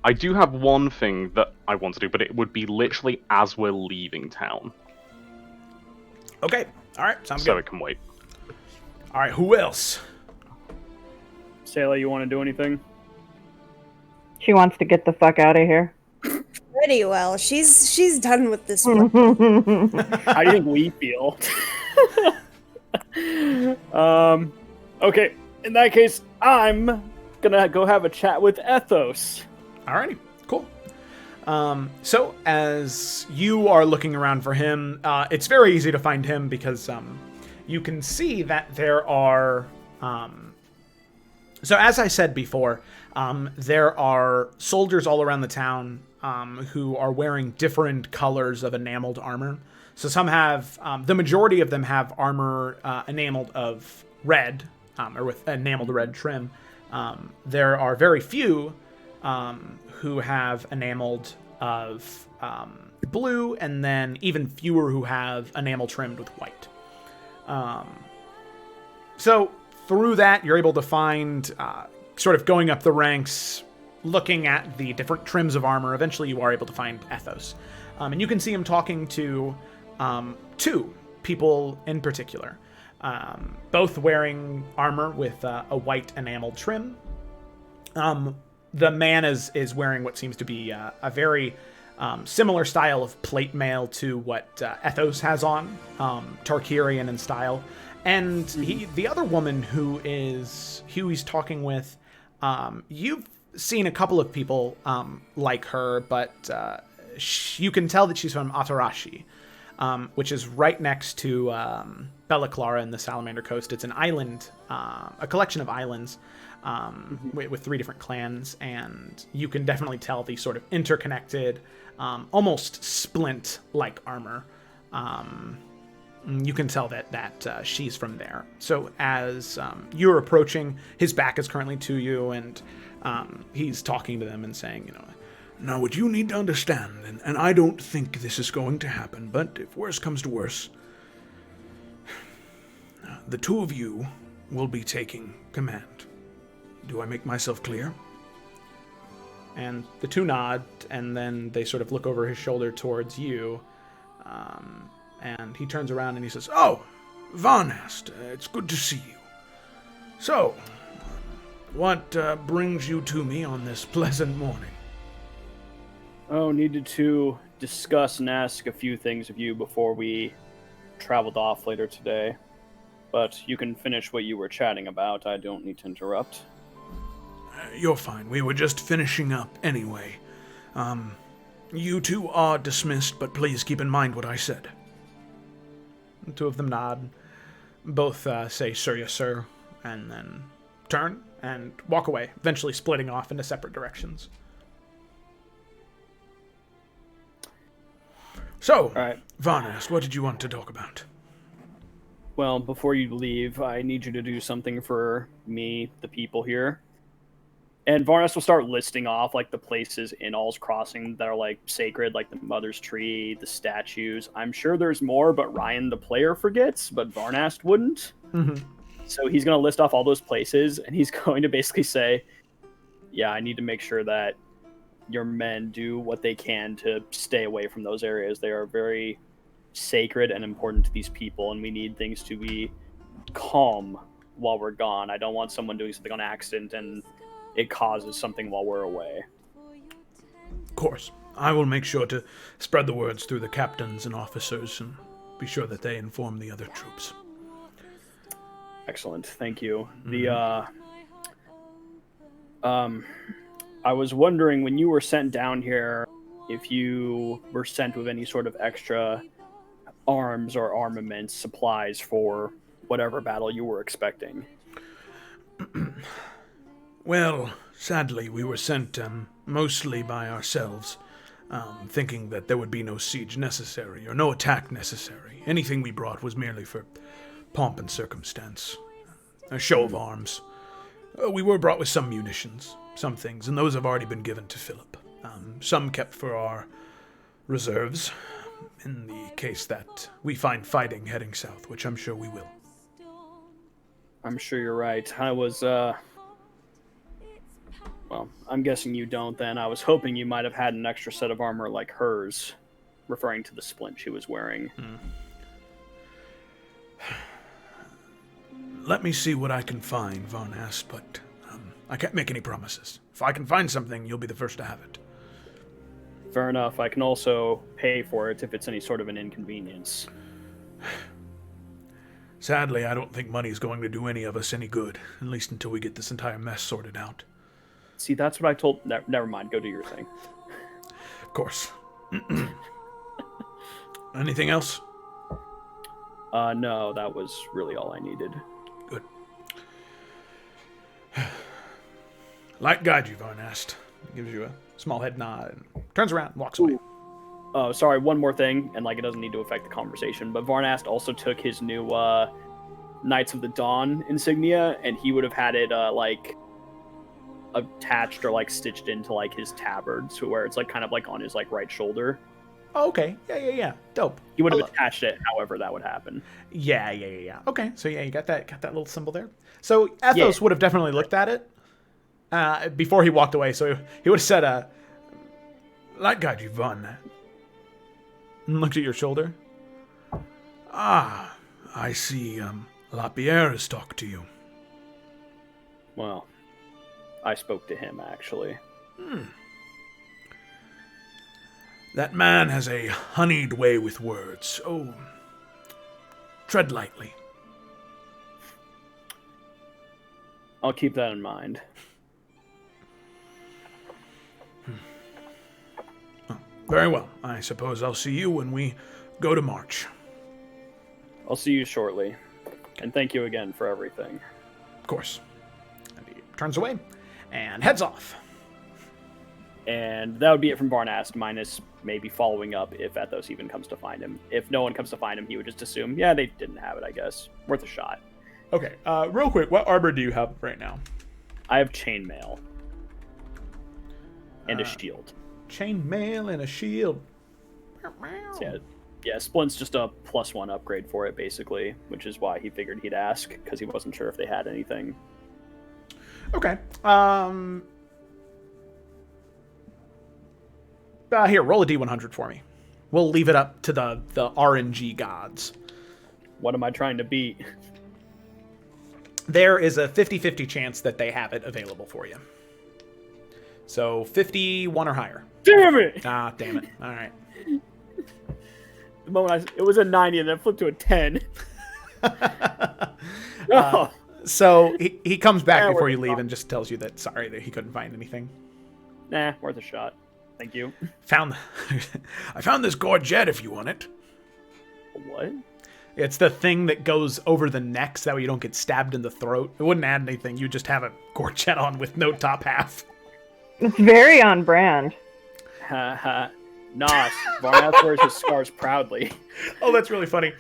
I do have one thing that I want to do, but it would be literally as we're leaving town. Okay. All right. Sounds so good. it can wait. All right. Who else? Sayla, you want to do anything? She wants to get the fuck out of here. Pretty well. She's done with this one. How do you think we feel? Okay. In that case, I'm gonna go have a chat with Ethos. Alrighty, cool. So as you are looking around for him, it's very easy to find him because you can see that there are. So as I said before, there are soldiers all around the town who are wearing different colors of enameled armor. So some have, the majority of them have armor enameled of red, or with enameled red trim. There are very few who have enameled of blue, and then even fewer who have enamel trimmed with white. So through that, you're able to find, sort of going up the ranks, looking at the different trims of armor. Eventually, you are able to find Ethos. And you can see him talking to two people in particular, both wearing armor with a white enameled trim. The man is wearing what seems to be a very similar style of plate mail to what Ethos has on, Tarkirian in style. And the other woman who he's talking with, you've seen a couple of people like her, but you can tell that she's from Atarashi, which is right next to Bella Clara in the Salamander Coast. It's an island, a collection of islands with three different clans, and you can definitely tell the sort of interconnected, almost splint-like armor. You can tell that she's from there. So as you're approaching, his back is currently to you, and he's talking to them and saying, now what you need to understand, and I don't think this is going to happen, but if worse comes to worse, the two of you will be taking command. Do I make myself clear? And the two nod, and then they sort of look over his shoulder towards you. And he turns around and he says, "Oh, Varnast, it's good to see you. So, what brings you to me on this pleasant morning?" Oh, needed to discuss and ask a few things of you before we traveled off later today. But you can finish what you were chatting about. I don't need to interrupt. You're fine. We were just finishing up anyway. You two are dismissed, but please keep in mind what I said. The two of them nod. Both say, "Sir, yes, sir," and then turn and walk away, eventually splitting off into separate directions. So, all right. Varnast, what did you want to talk about? Well, before you leave, I need you to do something for me, the people here. And Varnast will start listing off like the places in All's Crossing that are like sacred, like the Mother's Tree, the statues. I'm sure there's more, but Ryan the player forgets, but Varnast wouldn't. Mm-hmm. So he's going to list off all those places, and he's going to basically say, yeah, I need to make sure that your men do what they can to stay away from those areas. They are very sacred and important to these people, and we need things to be calm while we're gone. I don't want someone doing something on accident and it causes something while we're away. Of course. I will make sure to spread the words through the captains and officers and be sure that they inform the other troops. Excellent. Thank you. Mm-hmm. I was wondering, when you were sent down here, if you were sent with any sort of extra arms or armaments, supplies for whatever battle you were expecting. Well, sadly, we were sent mostly by ourselves, thinking that there would be no siege necessary or no attack necessary. Anything we brought was merely for pomp and circumstance, a show of arms. We were brought with some munitions, some things, and those have already been given to Philip. Some kept for our reserves, in the case that we find fighting heading south, which I'm sure we will. I'm sure you're right. I was, well, I'm guessing you don't then. I was hoping you might have had an extra set of armor like hers, referring to the splint she was wearing. Let me see what I can find, Varnast, but I can't make any promises. If I can find something, you'll be the first to have it. Fair enough. I can also pay for it if it's any sort of an inconvenience. Sadly, I don't think money's going to do any of us any good, at least until we get this entire mess sorted out. See, that's what I told... Never mind. Go do your thing. Of course. Anything else? No, that was really all I needed. Good. Light guide you, Varnast. Gives you a small head nod and turns around and walks away. Oh, sorry, one more thing, and it doesn't need to affect the conversation, but Varnast also took his new Knights of the Dawn insignia, and he would have had it attached or stitched into his tabard, so where it's kind of on his right shoulder. Oh, okay. Yeah. Dope. He would have attached it however that would happen. Yeah. Okay, so yeah, you got that little symbol there. So Ethos would have definitely looked at it before he walked away, so he would have said, Light guide you, Varnast. And looked at your shoulder. Ah, I see, Lapierre has talked to you. Well, I spoke to him, actually. That man has a honeyed way with words. Oh, tread lightly. I'll keep that in mind. Very well. I suppose I'll see you when we go to march. I'll see you shortly. And thank you again for everything. Of course. And he turns away and heads off. And that would be it from Varnast, minus maybe following up if Ethos even comes to find him. If no one comes to find him, he would just assume, yeah, they didn't have it, I guess. Worth a shot. Okay, real quick, what armor do you have right now? I have chainmail. And a shield. Chainmail and a shield. Yeah, Splint's just a +1 upgrade for it, basically, which is why he figured he'd ask, because he wasn't sure if they had anything. Okay. Here, roll a D100 for me. We'll leave it up to the RNG gods. What am I trying to beat? There is a 50-50 chance that they have it available for you. So 51 or higher. Damn it! Ah, damn it. All right. The moment it was a 90 and then it flipped to a 10. So he comes back before you leave and just tells you that sorry that he couldn't find anything. Nah, worth a shot. Thank you. I found this gorget if you want it. What? It's the thing that goes over the neck so that way you don't get stabbed in the throat. It wouldn't add anything. You just have a gorget on with no top half. It's very on brand. Haha. Nos. Varnast wears his scars proudly. Oh, that's really funny.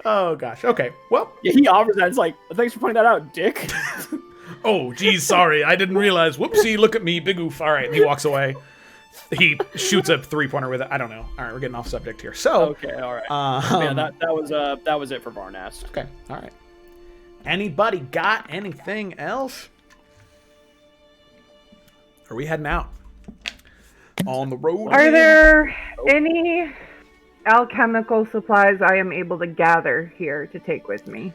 Oh, gosh. Okay. Well. Yeah, he offers that. It's like, thanks for pointing that out, dick. Oh, geez, sorry. I didn't realize. Whoopsie, look at me, big oof. All right. And he walks away. He shoots a 3-pointer with it. I don't know. All right. We're getting off subject here. So. Okay. All right. Yeah, that was it for Varnast. Okay. All right. Anybody got anything else? Are we heading out? On the road? Are there any alchemical supplies I am able to gather here to take with me?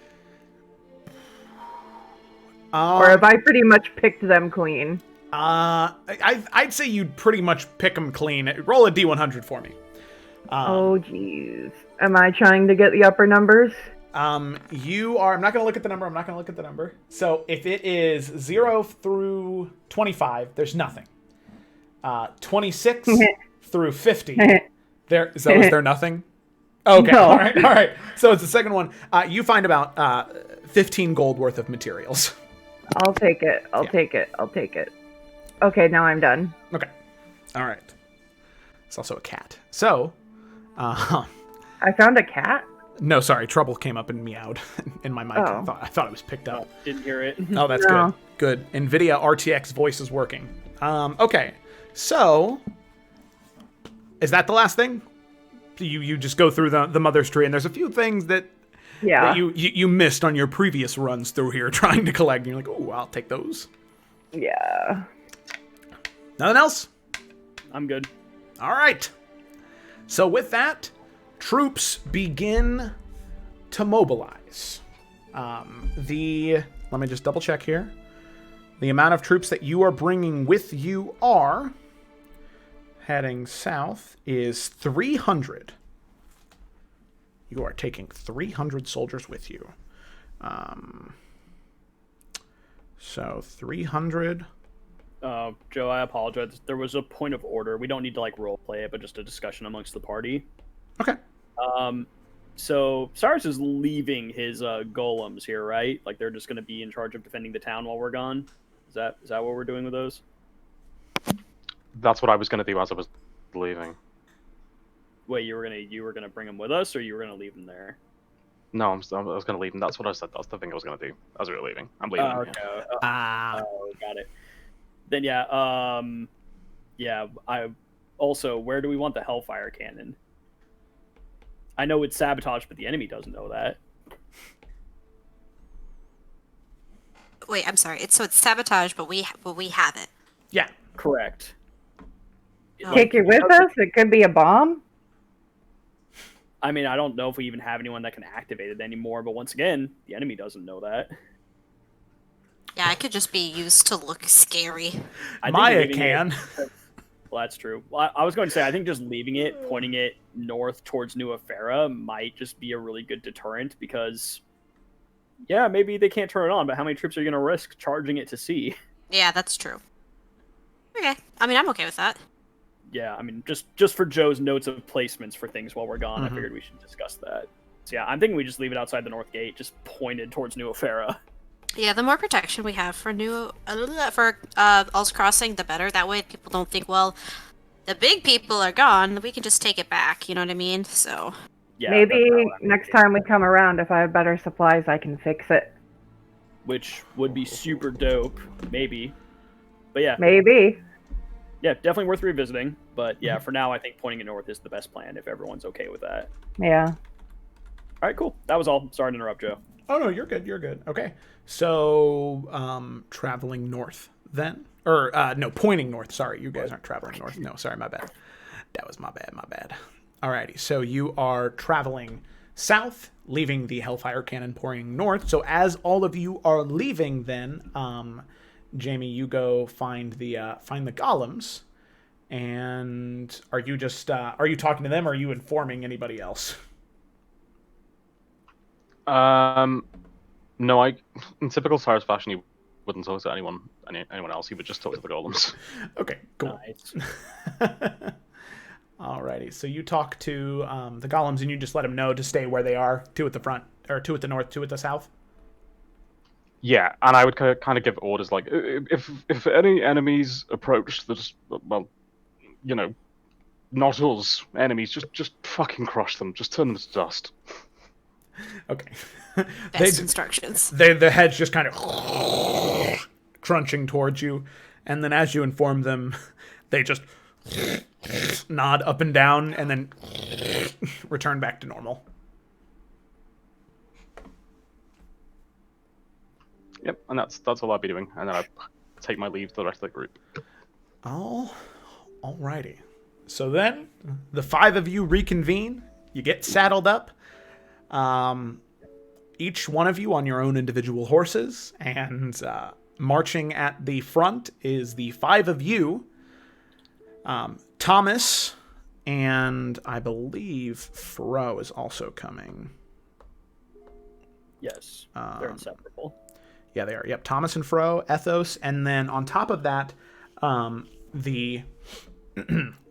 Or have I pretty much picked them clean? I'd say you'd pretty much pick them clean. Roll a D100 for me. Oh, jeez. Am I trying to get the upper numbers? You are. I'm not going to look at the number. So if it is 0 through 25, there's nothing. 26 through 50. Is there nothing? Okay. No. All right. So it's the second one. You find about 15 gold worth of materials. I'll take it. I'll take it. Okay, now I'm done. Okay. All right. It's also a cat. So, I found a cat? No, sorry. Trouble came up and meowed in my mic. Oh. I thought it was picked up. Didn't hear it. Oh, that's No. good. NVIDIA RTX voice is working. Okay. So, is that the last thing? You just go through the mother's tree, and there's a few things that you missed on your previous runs through here trying to collect. And you're like, oh, I'll take those. Yeah. Nothing else? I'm good. All right. So with that, troops begin to mobilize. Let me just double check here. The amount of troops that you are bringing with you are, heading south, is 300. You are taking 300 soldiers with you. So 300. Joe, I apologize. There was a point of order. We don't need to like role play it, but just a discussion amongst the party. Okay. So Cyrus is leaving his golems here, right? Like they're just going to be in charge of defending the town while we're gone. Is that what we're doing with those? That's what I was going to do as I was leaving. Wait, you were gonna bring them with us, or you were gonna leave them there? No, I was going to leave them. That's what I said. That's the thing I was going to do as we were leaving. I'm leaving. Oh, okay. Got it. Then I also, where do we want the Hellfire Cannon? I know it's sabotage, but the enemy doesn't know that. Wait, I'm sorry. It's sabotage, but we have it. Yeah. Correct. Take it with us? It could be a bomb? I mean, I don't know if we even have anyone that can activate it anymore, but once again, the enemy doesn't know that. Yeah, it could just be used to look scary. Maya can. Well, that's true. Well, I was going to say, I think just leaving it, pointing it north towards New Efera might just be a really good deterrent because, yeah, maybe they can't turn it on, but how many troops are you going to risk charging it to sea? Yeah, that's true. Okay. I mean, I'm okay with that. Yeah, I mean, just for Joe's notes of placements for things while we're gone, I figured we should discuss that. So yeah, I'm thinking we just leave it outside the north gate, just pointed towards New Efera. Yeah, the more protection we have for All's Crossing, the better. That way people don't think, well, the big people are gone, we can just take it back, you know what I mean? So Yeah, maybe next time we come around, if I have better supplies, I can fix it. Which would be super dope, maybe. But yeah. Maybe. Yeah, definitely worth revisiting. But yeah, for now, I think pointing it north is the best plan if everyone's okay with that. Yeah. All right, cool. That was all. Sorry to interrupt, Joe. Oh, no, you're good. You're good. Okay. So, traveling north then? Or, no, pointing north. Sorry, you guys aren't traveling north. No, sorry, my bad. That was my bad. Alrighty, so you are traveling south, leaving the Hellfire Cannon pouring north. So as all of you are leaving then, Jamie, you go find the golems. And are you just, are you talking to them or are you informing anybody else? No, in typical Cyrus fashion, he wouldn't talk to anyone else. He would just talk to the golems. Okay, cool. Nice. Alrighty, so you talk to the golems and you just let them know to stay where they are, 2 at the front, or 2 at the north, 2 at the south? Yeah, and I would kind of give orders like, if any enemies approach, just, well, you know, not us, enemies, just fucking crush them. Just turn them to dust. Okay. Best instructions. The heads just kind of crunching towards you, and then as you inform them, they just nod up and down, and then return back to normal. Yep, and that's all I'd be doing, and then I take my leave to the rest of the group. Alrighty. So then, the 5 of you reconvene. You get saddled up. Each one of you on your own individual horses, and marching at the front is the 5 of you. Thomas, and I believe Fro is also coming. Yes, they're inseparable. Yeah, they are. Yep, Thomas and Fro, Ethos, and then on top of that, the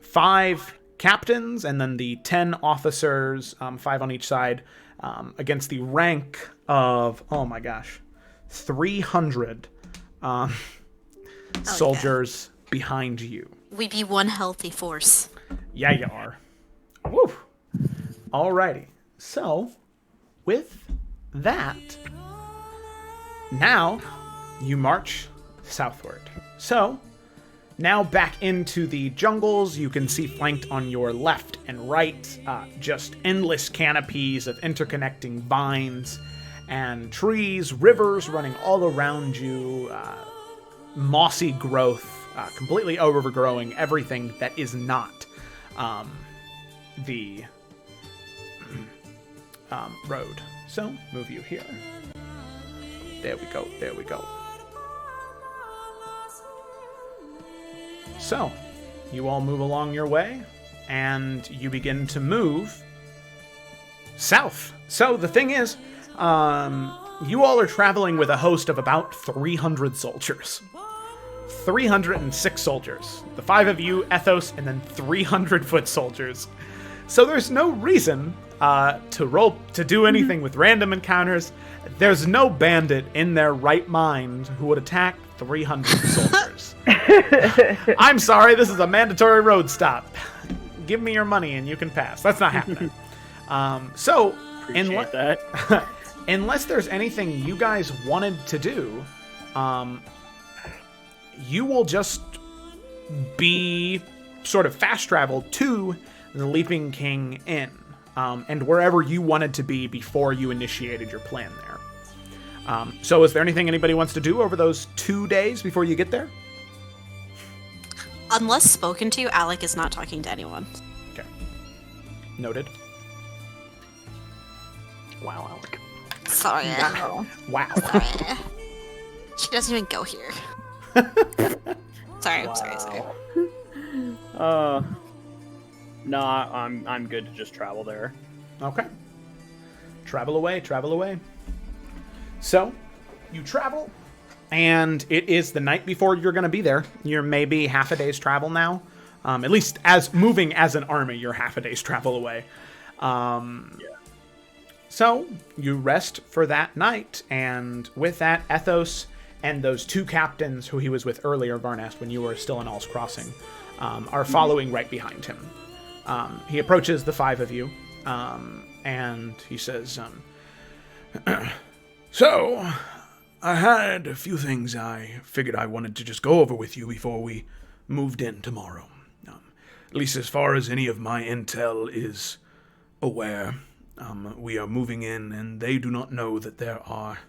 5 captains, and then the 10 officers, 5 on each side, against the rank of, 300 soldiers behind you. We be one healthy force. Yeah, you are. Woo! Alrighty. So, with that, now you march southward. So, now back into the jungles, you can see flanked on your left and right, just endless canopies of interconnecting vines and trees, rivers running all around you, mossy growth, completely overgrowing everything that is not the road. So, move you here. There we go. So, you all move along your way, and you begin to move south. So, the thing is, you all are traveling with a host of about 300 soldiers. 306 soldiers. The 5 of you, Ethos, and then 300 foot soldiers. So there's no reason to do anything with random encounters. There's no bandit in their right mind who would attack 300 soldiers. I'm sorry, this is a mandatory road stop. Give me your money and you can pass. That's not happening. Appreciate that. Unless there's anything you guys wanted to do, you will just be sort of fast traveled to the Leaping King Inn, and wherever you wanted to be before you initiated your plan there. So is there anything anybody wants to do over those 2 days before you get there? Unless spoken to, Alec is not talking to anyone. Okay. Noted. Wow, Alec. Sorry. Wow. Sorry. She doesn't even go here. Sorry. No, I'm good to just travel there. Okay. Travel away. So, you travel, and it is the night before you're going to be there. You're maybe half a day's travel now. At least as moving as an army, you're half a day's travel away. So, you rest for that night, and with that, Ethos and those 2 captains who he was with earlier, Varnast, when you were still in All's Crossing, are following right behind him. He approaches the 5 of you, and he says, So, I had a few things I figured I wanted to just go over with you before we moved in tomorrow. At least as far as any of my intel is aware, we are moving in, and they do not know that there are...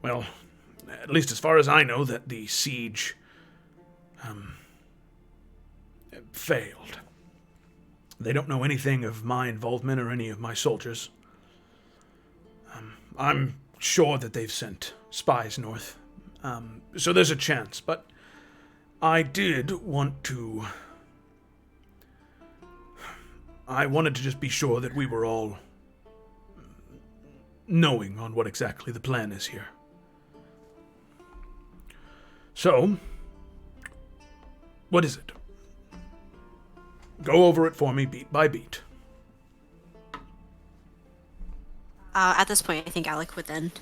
Well, at least as far as I know, that the siege failed. They don't know anything of my involvement or any of my soldiers. I'm sure that they've sent spies north, so there's a chance, but I wanted to just be sure that we were all knowing on what exactly the plan is here. So, what is it? Go over it for me beat by beat. At this point, I think Alec would then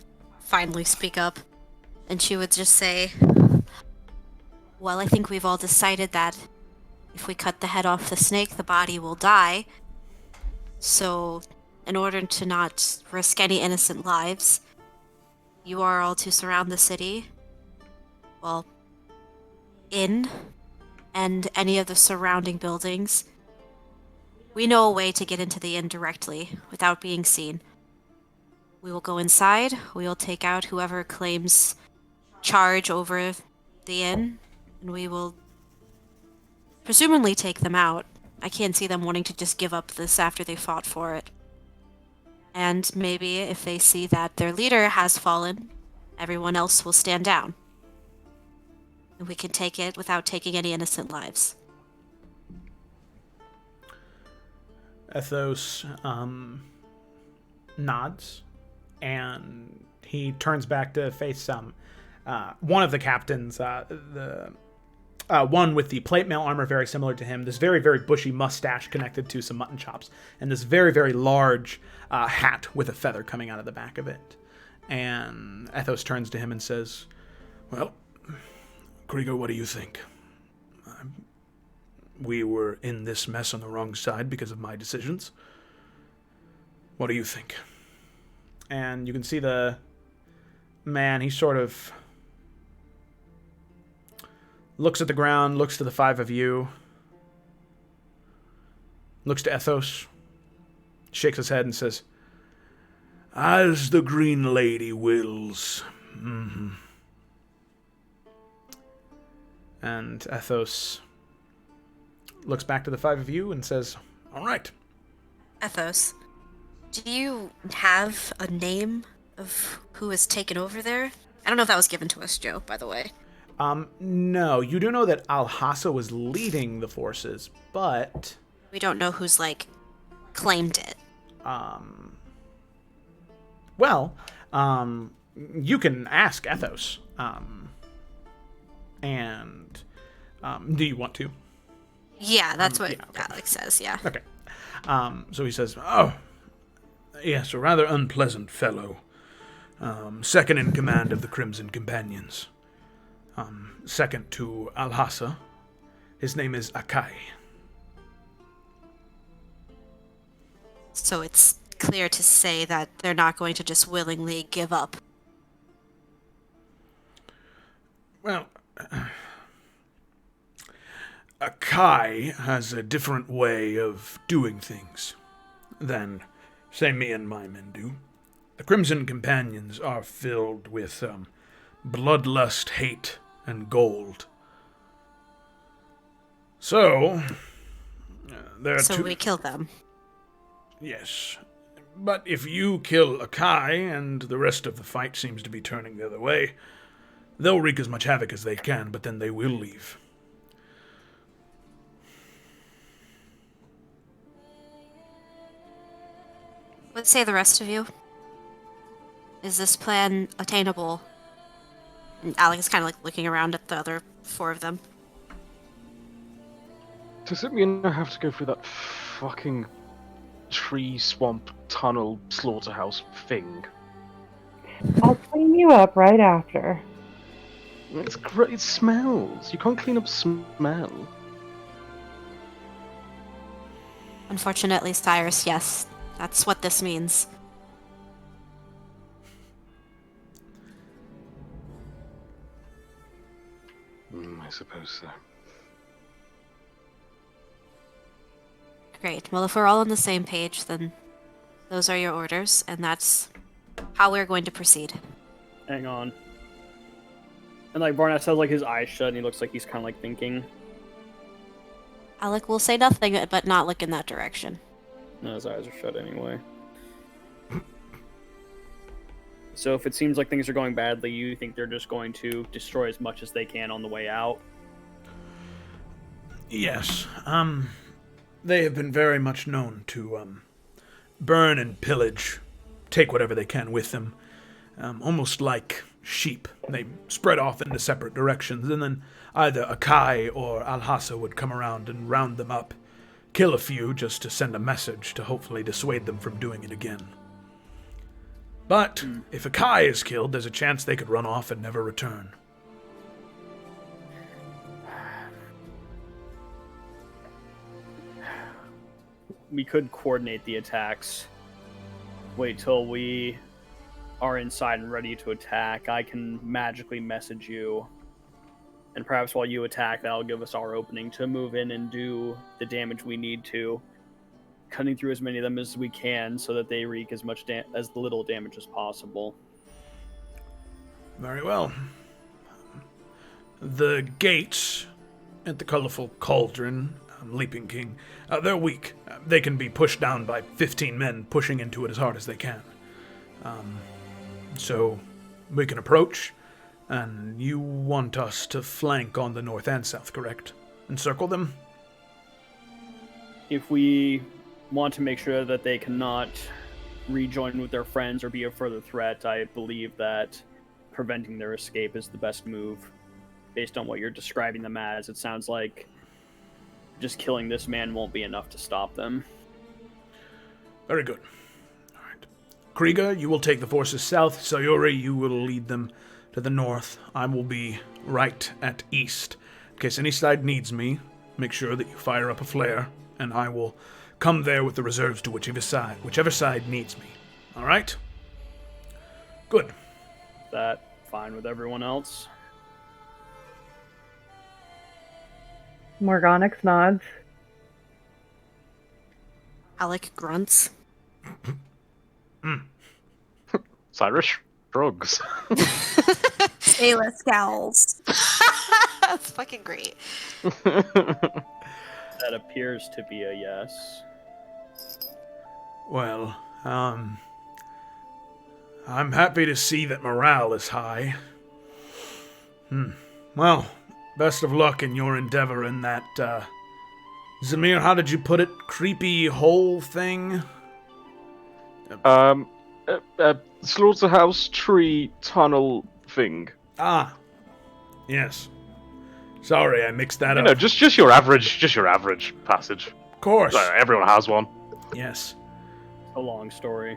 finally speak up, and she would just say, well, I think we've all decided that if we cut the head off the snake, the body will die. So, in order to not risk any innocent lives, you are all to surround the city, well, inn, and any of the surrounding buildings. We know a way to get into the inn directly, without being seen. We will go inside, we will take out whoever claims charge over the inn, and we will presumably take them out. I can't see them wanting to just give up this after they fought for it. And maybe if they see that their leader has fallen, everyone else will stand down. And we can take it without taking any innocent lives. Ethos nods, and he turns back to face one of the captains, the one with the plate mail armor very similar to him, this very, very bushy mustache connected to some mutton chops, and this very, very large hat with a feather coming out of the back of it. And Ethos turns to him and says, well, Krieger, what do you think? We were in this mess on the wrong side because of my decisions. What do you think? And you can see the man, he sort of looks at the ground, looks to the 5 of you, looks to Ethos, shakes his head and says, as the Green Lady wills. And Ethos looks back to the 5 of you and says, all right. Ethos, do you have a name of who has taken over there? I don't know if that was given to us, Joe, by the way. No, you do know that Al-Hassa was leading the forces, but We don't know who's, like, claimed it. Well, you can ask Ethos. Do you want to? Yeah, that's what yeah, okay. Alex says, yeah. Okay. So he says, Oh, yes, a rather unpleasant fellow. Second in command of the Crimson Companions. Second to Al-Hassa. His name is Akai. So it's clear to say that they're not going to just willingly give up. Well, Akai has a different way of doing things than, say, me and my men do. The Crimson Companions are filled with bloodlust, hate, and gold. So, So we kill them. Yes. But if you kill Akai and the rest of the fight seems to be turning the other way, they'll wreak as much havoc as they can, but then they will leave. What say the rest of you? Is this plan attainable? And Alex is kind of like looking around at the other 4 of them. Does it mean I have to go through that fucking tree swamp tunnel slaughterhouse thing? I'll clean you up right after. It's great. It smells. You can't clean up smell. Unfortunately, Cyrus, yes. That's what this means. I suppose so. Great. Well, if we're all on the same page, then those are your orders, and that's how we're going to proceed. Hang on. And like Barnett has like his eyes shut and he looks like he's kind of like thinking. Alec will say nothing, but not look in that direction. No, his eyes are shut anyway. So if it seems like things are going badly, you think they're just going to destroy as much as they can on the way out? Yes. They have been very much known to burn and pillage, take whatever they can with them, almost like sheep. They spread off into separate directions, and then either Akai or Al-Hassa would come around and round them up, kill a few just to send a message to hopefully dissuade them from doing it again. But if Akai is killed, there's a chance they could run off and never return. We could coordinate the attacks. Wait till we are inside and ready to attack. I can magically message you. And perhaps while you attack, that'll give us our opening to move in and do the damage we need to. Cutting through as many of them as we can so that they wreak as much as little damage as possible. Very well. The gates at the colorful cauldron, Leaping King, they're weak. They can be pushed down by 15 men pushing into it as hard as they can. So we can approach, and you want us to flank on the north and south, correct? Encircle them? If we want to make sure that they cannot rejoin with their friends or be a further threat, I believe that preventing their escape is the best move. Based on what you're describing them as, it sounds like just killing this man won't be enough to stop them. Very good. All right. Krieger, you will take the forces south. Sayuri, you will lead them to the north. I will be right at east. In case any side needs me, make sure that you fire up a flare, and I will come there with the reserves to whichever side needs me. All right? Good. That fine with everyone else? Morgonix nods. Alec grunts. Cyrus shrugs. Ayla scowls. That's fucking great. That appears to be a yes. Well, I'm happy to see that morale is high. Well, best of luck in your endeavor in that, Zamir, how did you put it? Creepy hole thing? Slaughterhouse tree tunnel thing. Ah, yes. Sorry, I mixed that up. Just your average passage. Of course. Everyone has one. Yes. A long story.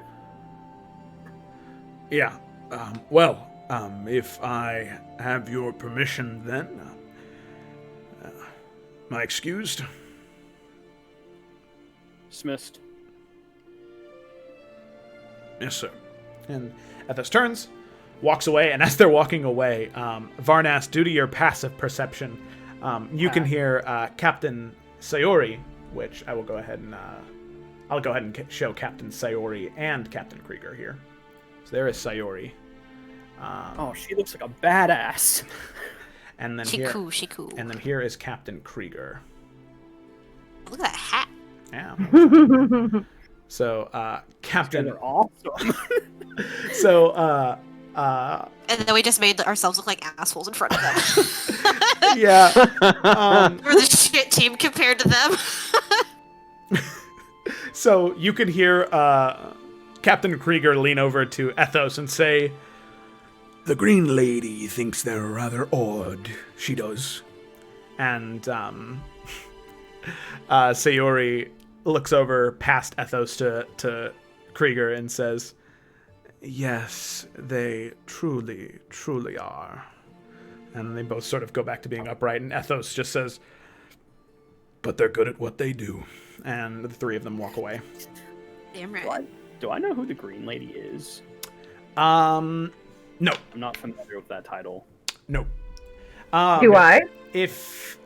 Yeah. If I have your permission, then, am I excused? Dismissed. Yes, sir. And Ethos turns, walks away, and as they're walking away, Varnas, due to your passive perception, you can hear Captain Sayori, which I will go ahead and show Captain Sayori and Captain Krieger here. So there is Sayori. She looks like a badass. And then She here, cool. And then here is Captain Krieger. Look at that hat. Yeah. So, Captain. They're awesome. So, And then we just made ourselves look like assholes in front of them. yeah. We're the shit team compared to them. So you could hear Captain Krieger lean over to Ethos and say, The Green Lady thinks they're rather odd. She does. And Sayori looks over past Ethos to Krieger and says, Yes, they truly, truly are. And they both sort of go back to being upright, and Ethos just says, But they're good at what they do. And the three of them walk away. Damn right. Do I know who the Green Lady is? No. I'm not familiar with that title. No. Do I? If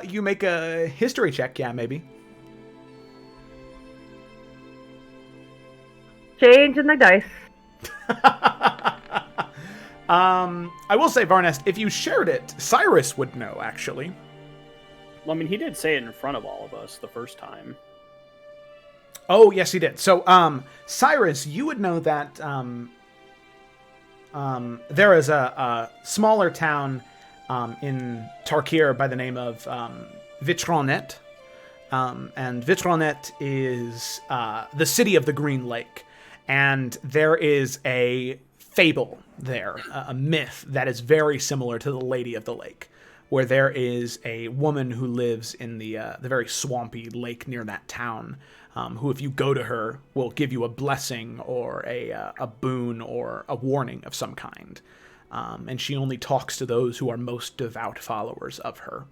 you make a history check, yeah, maybe. Changing the dice. I will say, Varnest, if you shared it, Cyrus would know, actually. Well, I mean, he did say it in front of all of us the first time. Oh, yes, he did. So, Cyrus, you would know that there is a smaller town in Tarkir by the name of Vitronet. And Vitronet is the city of the Green Lake. And there is a fable there, a myth that is very similar to the Lady of the Lake, where there is a woman who lives in the very swampy lake near that town, who, if you go to her, will give you a blessing or a boon or a warning of some kind. And she only talks to those who are most devout followers of her.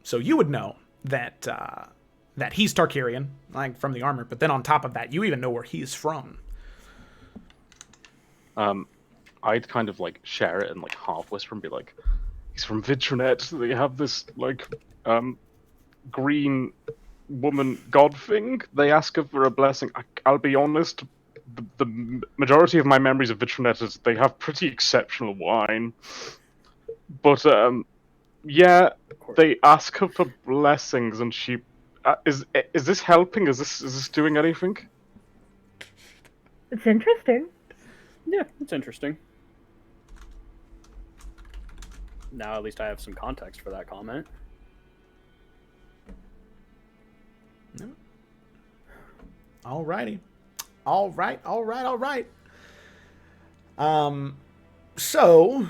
So you would know that that he's Tarkarian, like from the armor, but then on top of that, you even know where he's from. I'd kind of like share it and like half whisper and be like, he's from Vitronet. They have this like green woman god thing. They ask her for a blessing. I'll be honest, the majority of my memories of Vitronet is they have pretty exceptional wine. But yeah, they ask her for blessings, and she is this helping? Is this doing anything? It's interesting. Yeah, it's interesting. Now at least I have some context for that comment. Alrighty. Alright. So,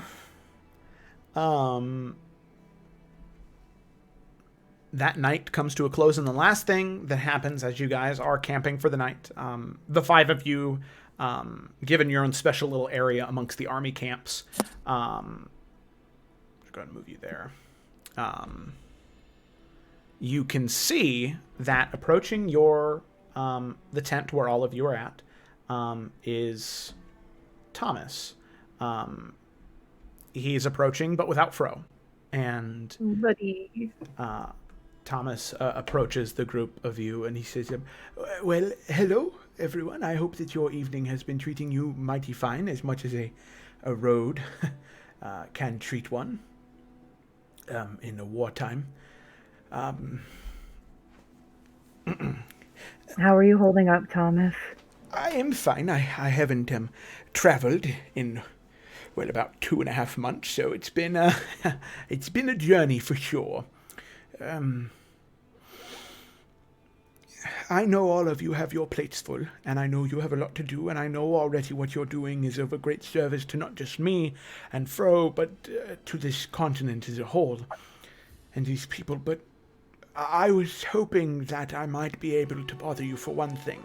that night comes to a close, and the last thing that happens as you guys are camping for the night, the five of you, given your own special little area amongst the army camps, I'm going to move you there. You can see that approaching your the tent where all of you are at is Thomas. He's approaching, but without Fro. And Buddy. Thomas approaches the group of you, and he says, well, hello, everyone. I hope that your evening has been treating you mighty fine, as much as a road can treat one in a wartime. How are you holding up, Thomas? I am fine. I haven't traveled in, well, about 2.5 months, so it's been it's been a journey for sure. I know all of you have your plates full, and I know you have a lot to do, and I know already what you're doing is of a great service to not just me and Fro, but to this continent as a whole, and these people. But I was hoping that I might be able to bother you for one thing.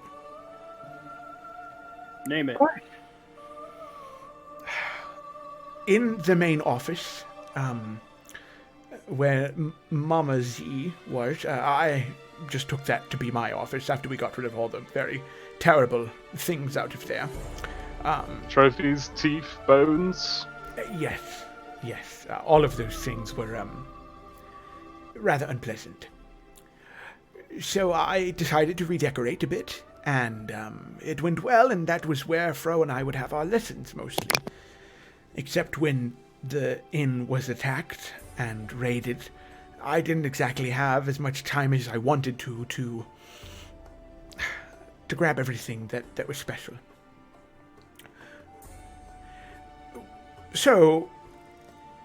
Name it. In the main office, where Mama Z was, I just took that to be my office after we got rid of all the very terrible things out of there. Trophies, teeth, bones? Yes. All of those things were rather unpleasant. So I decided to redecorate a bit, and it went well, and that was where Fro and I would have our lessons mostly. Except when the inn was attacked and raided, I didn't exactly have as much time as I wanted to grab everything that was special. So,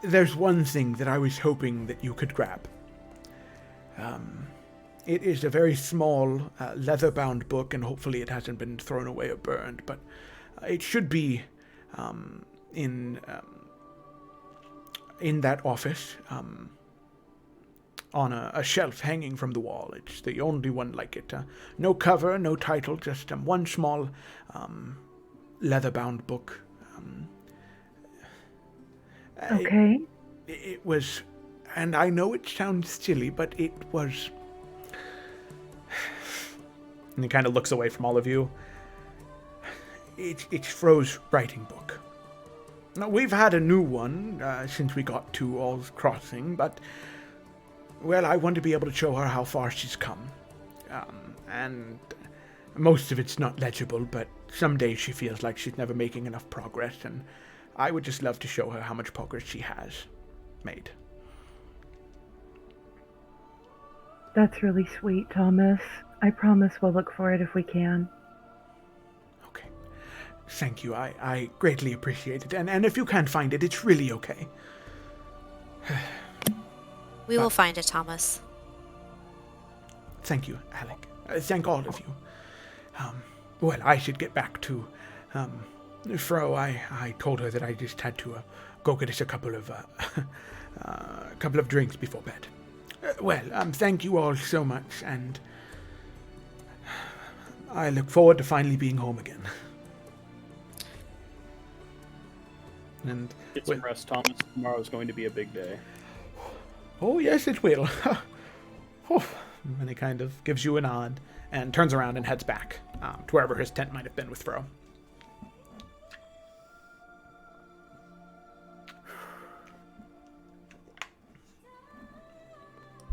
there's one thing that I was hoping that you could grab. It is a very small, leather-bound book, and hopefully it hasn't been thrown away or burned, but it should be in that office, on a shelf hanging from the wall. It's the only one like it. No cover, no title, just one small leather-bound book. Okay. It was, and I know it sounds silly, but it was... And he kind of looks away from all of you. It's Fro's writing book. Now, we've had a new one since we got to All's Crossing, but, well, I want to be able to show her how far she's come. And most of it's not legible, but some days she feels like she's never making enough progress, and I would just love to show her how much progress she has made. That's really sweet, Thomas. I promise we'll look for it if we can. Okay. Thank you. I greatly appreciate it. And if you can't find it, it's really okay. We will find it, Thomas. Thank you, Alec. Thank all of you. Well, I should get back to Fro. I told her that I just had to go get us a couple of drinks before bed. Thank you all so much, and I look forward to finally being home again. And get some rest, Thomas. Tomorrow's going to be a big day. Oh, yes, it will. And he kind of gives you a nod and turns around and heads back to wherever his tent might have been with Fro.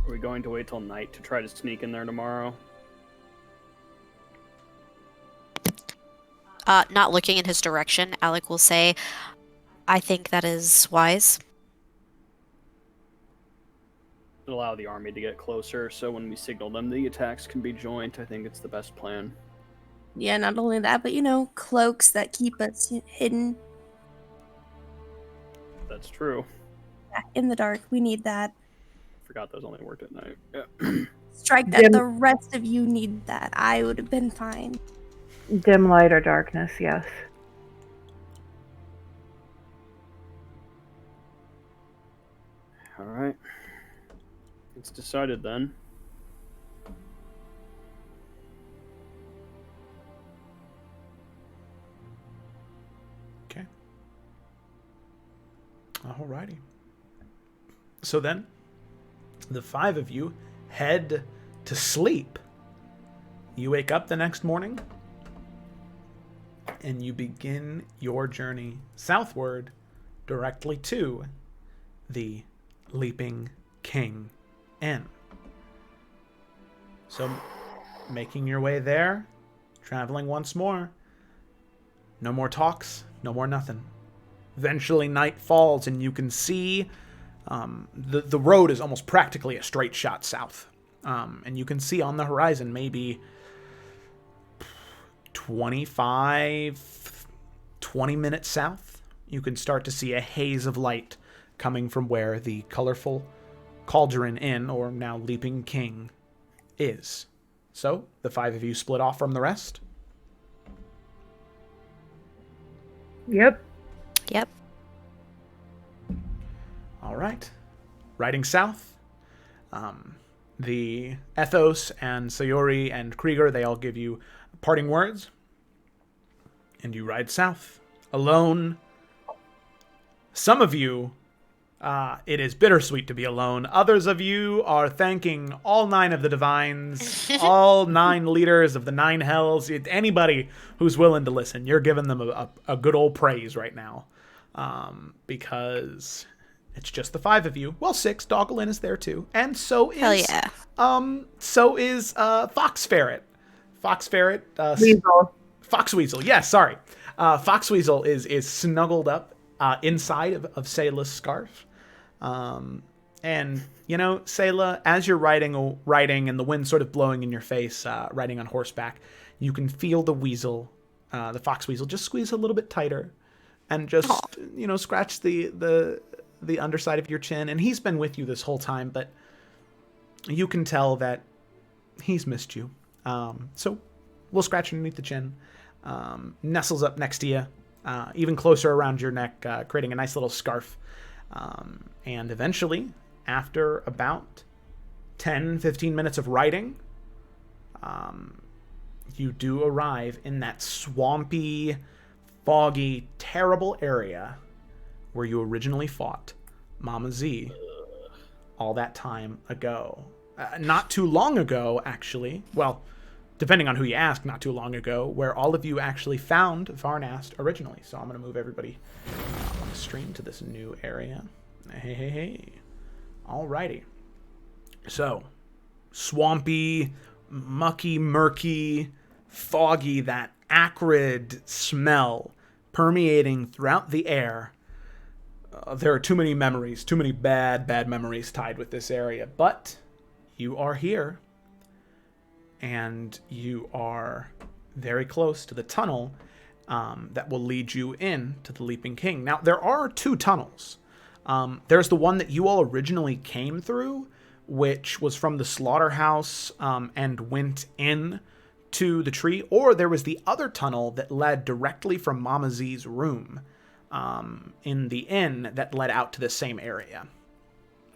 Are we going to wait till night to try to sneak in there tomorrow? Not looking in his direction, Alec will say, I think that is wise. Allow the army to get closer, so when we signal them, the attacks can be joint. I think it's the best plan. Yeah, not only that, but cloaks that keep us hidden. That's true. In the dark, we need that. Forgot those only worked at night. Yeah. Strike that. The rest of you need that. I would have been fine. Dim light or darkness, yes. All right. It's decided then. Okay. Alrighty. So then, the 5 of you head to sleep. You wake up the next morning, and you begin your journey southward directly to the Leaping King Inn. So, making your way there, traveling once more. No more talks, no more nothing. Eventually night falls and you can see the road is almost practically a straight shot south. And you can see on the horizon maybe 25, 20 minutes south, you can start to see a haze of light coming from where the colorful Cauldron Inn, or now Leaping King, is. So, the 5 of you split off from the rest. Yep. Yep. All right. Riding south, the Ethos and Sayori and Krieger, they all give you parting words. And you ride south. Alone. Some of you, it is bittersweet to be alone. Others of you are thanking all 9 of the divines, all 9 leaders of the 9 hells, anybody who's willing to listen. You're giving them a good old praise right now. Because it's just the 5 of you. Well, 6. Doggelin is there too. And so is... Hell yeah. Fox Ferret. Fox Ferret... Weasel. Fox Weasel, yes, sorry. Fox Weasel is snuggled up inside of Sayla's scarf. And, you know, Sayla, as you're riding and the wind sort of blowing in your face, riding on horseback, you can feel the weasel, the Fox Weasel, just squeeze a little bit tighter and just, you know, scratch the underside of your chin. And he's been with you this whole time, but you can tell that he's missed you. So we'll scratch underneath the chin. Nestles up next to you, even closer around your neck, creating a nice little scarf. And eventually, after about 10-15 minutes of riding, you do arrive in that swampy, foggy, terrible area where you originally fought Mama Z all that time ago. Not too long ago, actually. Well, depending on who you ask, not too long ago, where all of you actually found Varnast originally. So I'm going to move everybody on the stream to this new area. Hey. Alrighty. So, swampy, mucky, murky, foggy, that acrid smell permeating throughout the air. There are too many memories, too many bad memories tied with this area. But you are here. And you are very close to the tunnel that will lead you in to the Leaping King. Now, there are 2 tunnels. There's the one that you all originally came through, which was from the slaughterhouse and went in to the tree. Or there was the other tunnel that led directly from Mama Z's room in the inn that led out to the same area.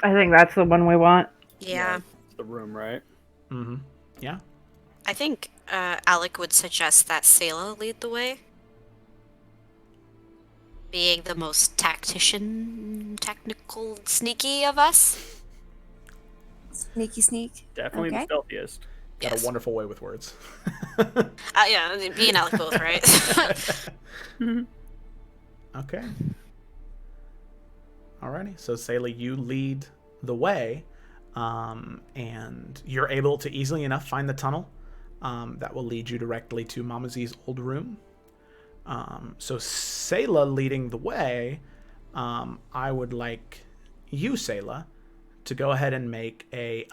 I think that's the one we want. Yeah. It's the room, right? Mm-hmm. Yeah. I think Alec would suggest that Sayla lead the way. Being the most technical, sneaky of us. Sneaky sneak. Definitely Okay. the stealthiest. Got Yes. a wonderful way with words. Yeah, me and Alec both, right? Okay. Alrighty. So, Sayla, you lead the way, and you're able to easily enough find the tunnel that will lead you directly to Mama Z's old room. So, Sayla leading the way, I would like you, Sayla, to go ahead and make a...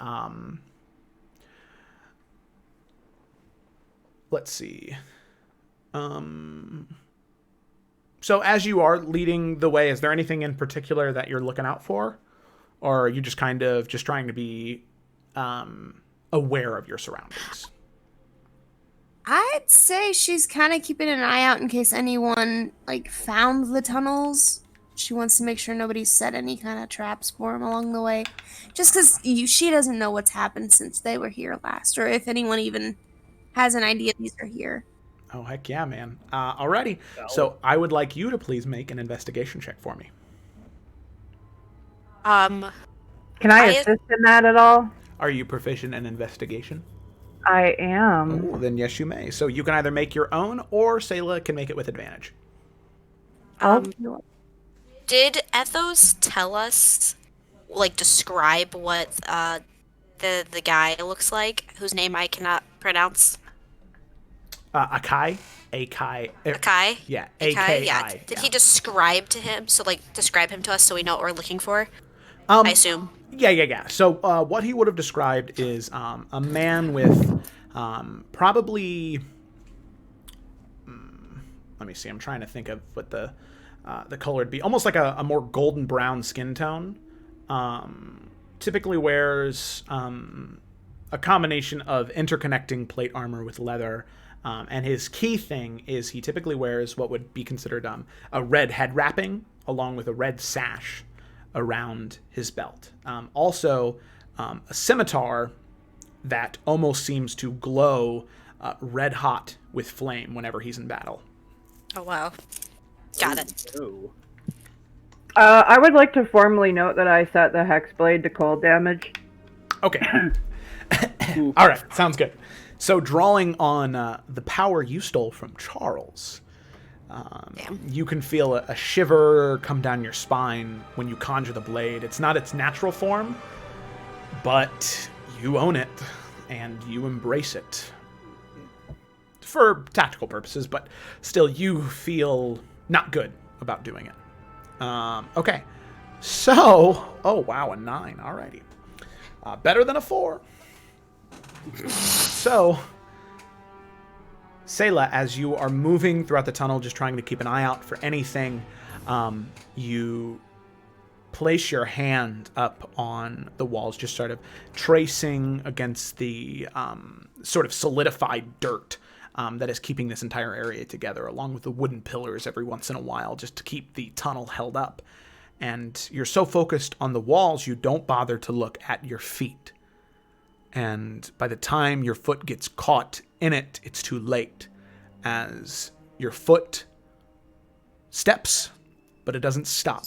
let's see. So as you are leading the way, is there anything in particular that you're looking out for? Or are you just kind of just trying to be aware of your surroundings? I'd say she's kind of keeping an eye out in case anyone found the tunnels. She wants to make sure nobody set any kind of traps for him along the way. Just because she doesn't know what's happened since they were here last, or if anyone even has an idea these are here. Oh, heck yeah, man. Alrighty. So I would like you to please make an investigation check for me. Can I assist in that at all? Are you proficient in investigation? I am. Oh, then yes, you may. So you can either make your own, or Sayla can make it with advantage. Did Ethos tell us, describe what the guy looks like, whose name I cannot pronounce? Akai? Akai. Akai? Yeah, Akai, A-K-I. yeah. Did he describe to him, describe him to us so we know what we're looking for? I assume. Yeah. So what he would have described is a man with probably let me see. I'm trying to think of what the color would be. Almost like a more golden brown skin tone. Typically wears a combination of interconnecting plate armor with leather. And his key thing is he typically wears what would be considered a red head wrapping along with a red sash around his belt. Also, a scimitar that almost seems to glow red hot with flame whenever he's in battle. Oh, wow. Got it. Ooh. I would like to formally note that I set the hex blade to cold damage. Okay. All right, sounds good. So drawing on the power you stole from Charles, you can feel a shiver come down your spine when you conjure the blade. It's not its natural form, but you own it, and you embrace it. For tactical purposes, but still you feel not good about doing it. Okay, so, oh wow, a 9, alrighty. Better than a 4. So, Selah, as you are moving throughout the tunnel, just trying to keep an eye out for anything, you place your hand up on the walls, just sort of tracing against the sort of solidified dirt that is keeping this entire area together, along with the wooden pillars every once in a while, just to keep the tunnel held up. And you're so focused on the walls, you don't bother to look at your feet. And by the time your foot gets caught in it, it's too late, as your foot steps, but it doesn't stop.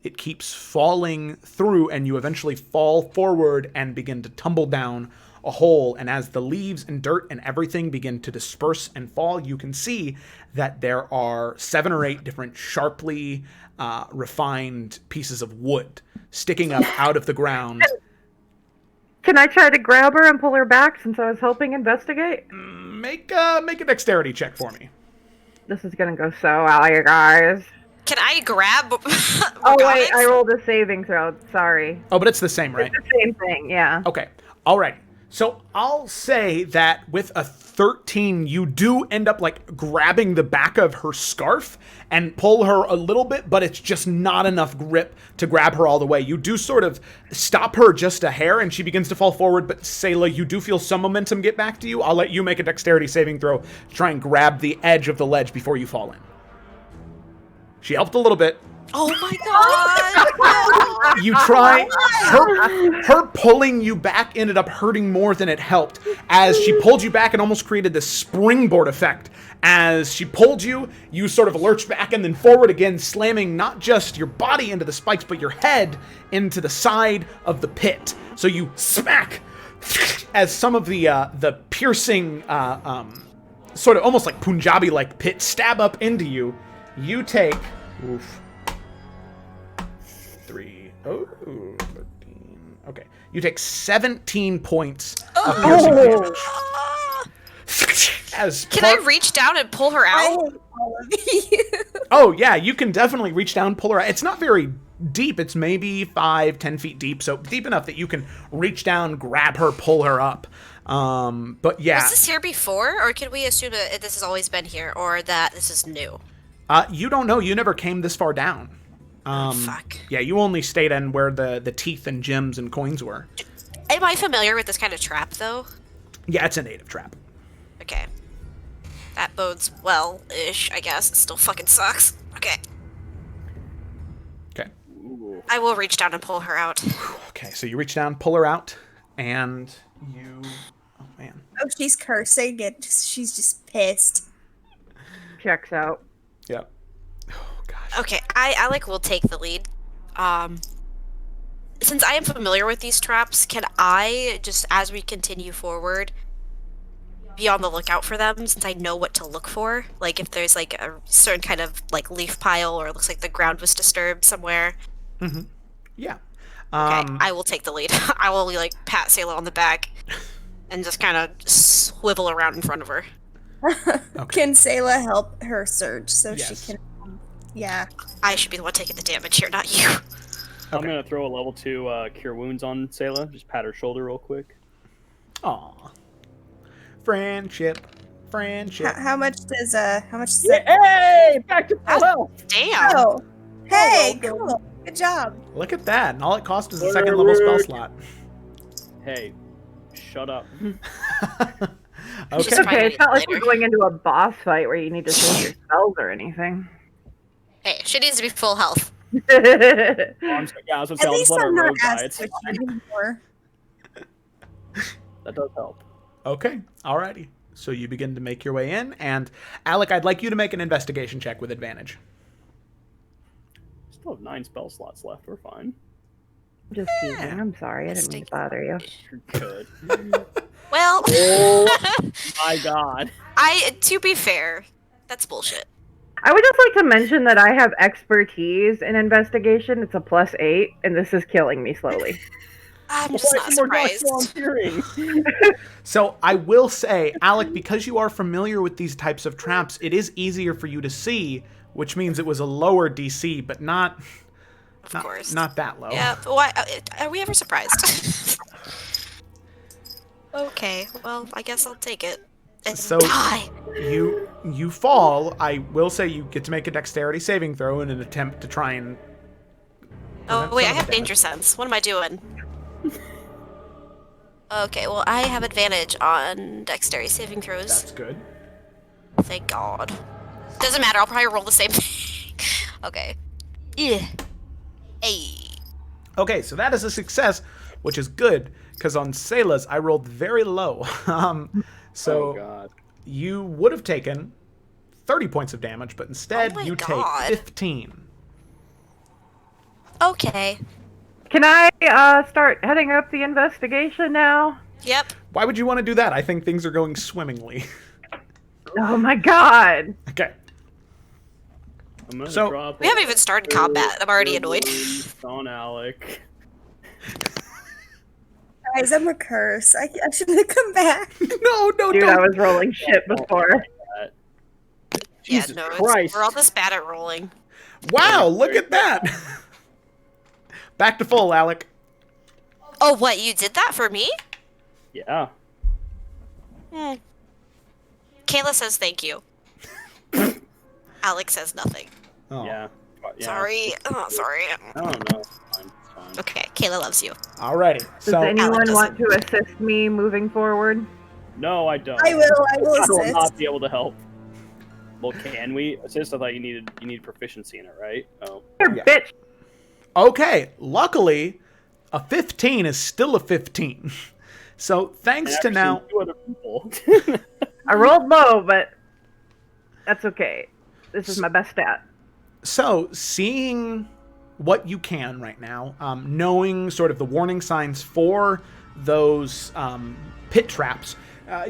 It keeps falling through, and you eventually fall forward and begin to tumble down a hole. And as the leaves and dirt and everything begin to disperse and fall, you can see that there are 7 or 8 different sharply refined pieces of wood sticking up out of the ground. Can I try to grab her and pull her back since I was helping investigate? Make a dexterity check for me. This is gonna go so well, you guys. Can I grab? Oh wait, I rolled a saving throw. Sorry. Oh, but it's the same, right? It's the same thing, yeah. Okay. All right. So I'll say that with a 13, you do end up like grabbing the back of her scarf and pull her a little bit, but it's just not enough grip to grab her all the way. You do sort of stop her just a hair, and she begins to fall forward, but Selah, you do feel some momentum get back to you. I'll let you make a dexterity saving throw to try and grab the edge of the ledge before you fall in. She helped a little bit. Oh my god! You try. Her pulling you back ended up hurting more than it helped. As she pulled you back, it almost created this springboard effect. As she pulled you, you sort of lurched back and then forward again, slamming not just your body into the spikes, but your head into the side of the pit. So you smack as some of the piercing, sort of almost like Punjabi-like pit stab up into you. You take... Oof. 3. Oh, 13. Okay. You take 17 points of piercing damage. Can I reach down and pull her out? Oh, yeah. You can definitely reach down and pull her out. It's not very deep. It's maybe 5-10 feet deep. So deep enough that you can reach down, grab her, pull her up. But yeah. Was this here before? Or can we assume that this has always been here? Or that this is new? You don't know. You never came this far down. Fuck. Yeah, you only stayed in where the teeth and gems and coins were. Am I familiar with this kind of trap, though? Yeah, it's a native trap. Okay. That bodes well-ish, I guess. It still fucking sucks. Okay. Okay. I will reach down and pull her out. Okay, so you reach down, pull her out, and you... Oh, man. Oh, she's cursing and she's just pissed. Checks out. Yep. Oh, gosh. Okay, I will take the lead. Since I am familiar with these traps, can I, just as we continue forward, be on the lookout for them, since I know what to look for? Like, if there's, like, a certain kind of, like, leaf pile, or it looks like the ground was disturbed somewhere. Mm-hmm. Yeah. Okay, I will take the lead. I will, like, pat Selah on the back, and just kind of swivel around in front of her. Okay. Can Selah help her surge so Yes. she can... Yeah. I should be the one taking the damage here, not you. I'm going to throw a level 2 Cure Wounds on Selah. Just pat her shoulder real quick. Aw. Friendship. Friendship. How much does Hey, back to full health. Damn. Oh, hey, welcome. cool. Good job. Look at that. And all it costs is a second level spell slot. Hey, shut up. Okay. She's Okay, it's not like later. we're going into a boss fight where you need to save your spells or anything. Hey, she needs to be full health. Oh, I'm sorry. Yeah, I was gonna say, At I'll least just let her I'm not rogue die. as It's picky fine. anymore. That does help. Okay. Alrighty. So you begin to make your way in, and Alec, I'd like you to make an investigation check with advantage. Still have 9 spell slots left. We're fine. Just teasing. I'm sorry. I didn't mean to bother you. You're good. Well, Oh my god. to be fair, that's bullshit. I would just like to mention that I have expertise in investigation. It's a +8, and this is killing me slowly. I'm just not surprised. Volunteering. So I will say, Alec, because you are familiar with these types of traps, it is easier for you to see, which means it was a lower DC, but not that low. Yeah, but why are we ever surprised? Okay, well, I guess I'll take it. And So die. you fall. I will say you get to make a dexterity saving throw in an attempt to try and. Oh wait, I some have damage. danger sense. What am I doing? Okay, well, I have advantage on dexterity saving throws. That's good. Thank God. Doesn't matter. I'll probably roll the same thing. Okay. Yeah. Hey. Okay, so that is a success, which is good because on Sayla's I rolled very low. So Oh god. you would have taken 30 points of damage, but instead Oh my you God. take 15. Okay. Can I start heading up the investigation now? Yep. Why would you want to do that? I think things are going swimmingly. Oh my god. Okay. I'm gonna So- drop We haven't even started combat. I'm already annoyed. on Alec. Guys, I'm a curse. I shouldn't have come back. No, Dude, I was rolling shit before. Jesus yeah, no, Christ. we're all just bad at rolling. Wow, look at that. Back to full, Alec. Oh, what? You did that for me? Yeah. Kayla says thank you. Alex says nothing. Oh. Yeah. Sorry. Oh, sorry. I don't know. It's fine. It's fine. Okay, Kayla loves you. Alrighty. Does So anyone doesn't. want to assist me moving forward? No, I don't. I will I will assist. not be able to help. Well, can we assist? I thought you need proficiency in it, right? Oh. Here, Yeah. bitch. okay, luckily, a 15 is still a 15. So thanks to I've now. seen 2 other people. I rolled low, but that's okay. This is my best stat. So, seeing what you can right now, knowing sort of the warning signs for those pit traps,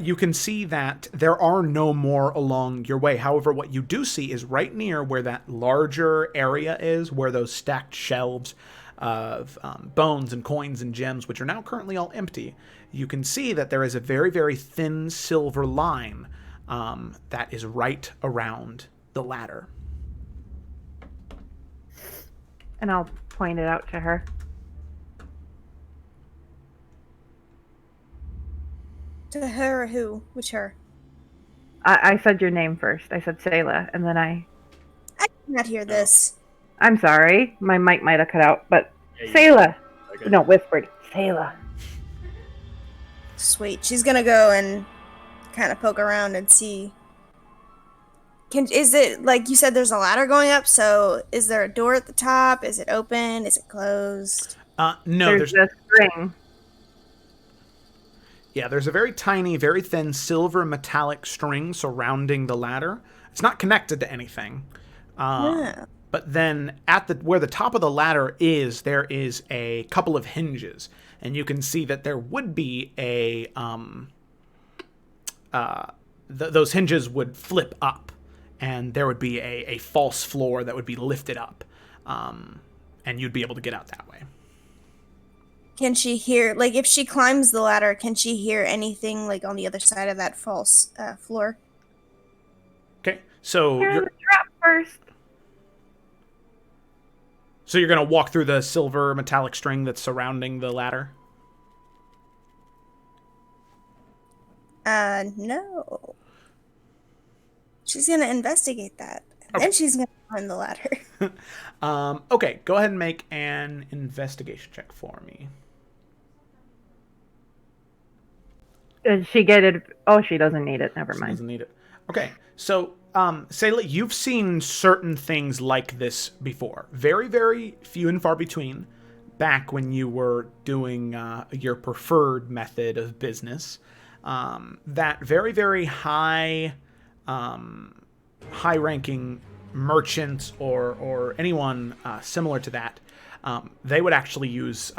you can see that there are no more along your way. However, what you do see is right near where that larger area is, where those stacked shelves of bones and coins and gems, which are now currently all empty, you can see that there is a very, very thin silver line that is right around the ladder. And I'll point it out to her. To her or who? Which her? I said your name first. I said Sayla, and then I cannot hear this. I'm sorry. My mic might have cut out, but Yeah, you- Sayla. Okay. No, whispered. Sayla. Sweet. She's gonna go and kind of poke around and see. Is it like you said? There's a ladder going up. So is there a door at the top? Is it open? Is it closed? No, There's a string. Yeah, there's a very tiny, very thin silver metallic string surrounding the ladder. It's not connected to anything. Yeah. But then at where the top of the ladder is, there is a couple of hinges, and you can see that there would be a those hinges would flip up, and there would be a false floor that would be lifted up, and you'd be able to get out that way. Can she hear, like, if she climbs the ladder, can she hear anything, like, on the other side of that false floor? Okay, so Here's you're the trap first. gonna walk through the silver metallic string that's surrounding the ladder. No. She's gonna investigate that. And Okay. then she's gonna climb the ladder. Okay, go ahead and make an investigation check for me. Did she get it? Oh, she doesn't need it. Never She mind. doesn't need it. Okay, so Sayla, you've seen certain things like this before. Very, very few and far between. Back when you were doing your preferred method of business, that very, very high, high-ranking merchants or anyone similar to that, they would actually use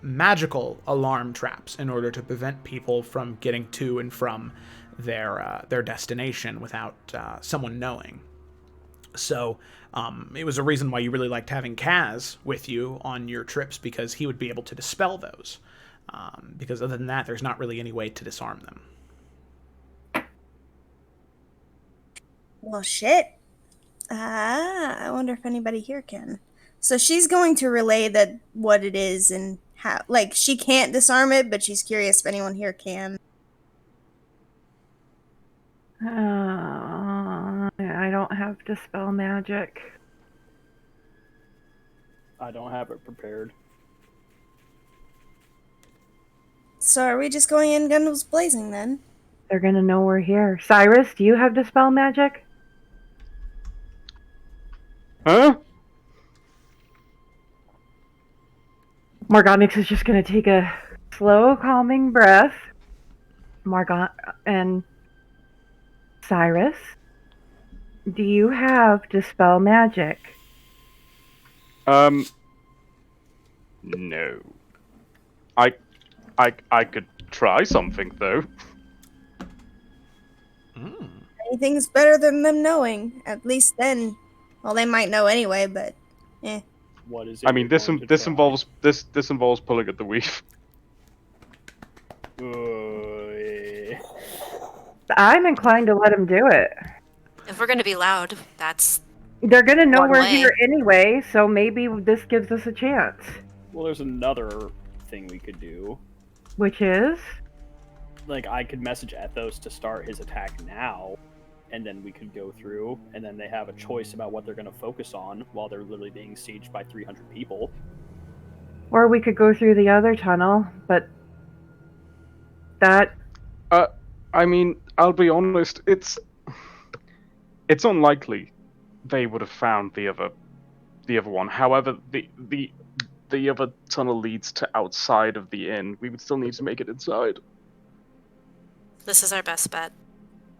magical alarm traps in order to prevent people from getting to and from their destination without someone knowing. So it was a reason why you really liked having Kaz with you on your trips, because he would be able to dispel those. Because other than that, there's not really any way to disarm them. Well, shit. I wonder if anybody here can. So she's going to relay what it is and how. Like, she can't disarm it, but she's curious if anyone here can. I don't have dispel magic. I don't have it prepared. So are we just going in guns blazing then? They're gonna know we're here. Cyrus, do you have dispel magic? Huh? Morganix is just gonna take a slow, calming breath. And Cyrus, do you have dispel magic? No. I could try something though. Anything's better than them knowing. At least then, well, they might know anyway. But, What is it? I mean, this involves pulling at the weave. Yeah. I'm inclined to let him do it. If we're gonna be loud, They're gonna know One we're way. here anyway, so maybe this gives us a chance. Well, there's another thing we could do. Which is? Like, I could message Ethos to start his attack now, and then we could go through, and then they have a choice about what they're going to focus on while they're literally being sieged by 300 people. Or we could go through the other tunnel, but that... I mean, I'll be honest, it's unlikely they would have found the other one. However, the other tunnel leads to outside of the inn. We would still need to make it inside. this is our best bet.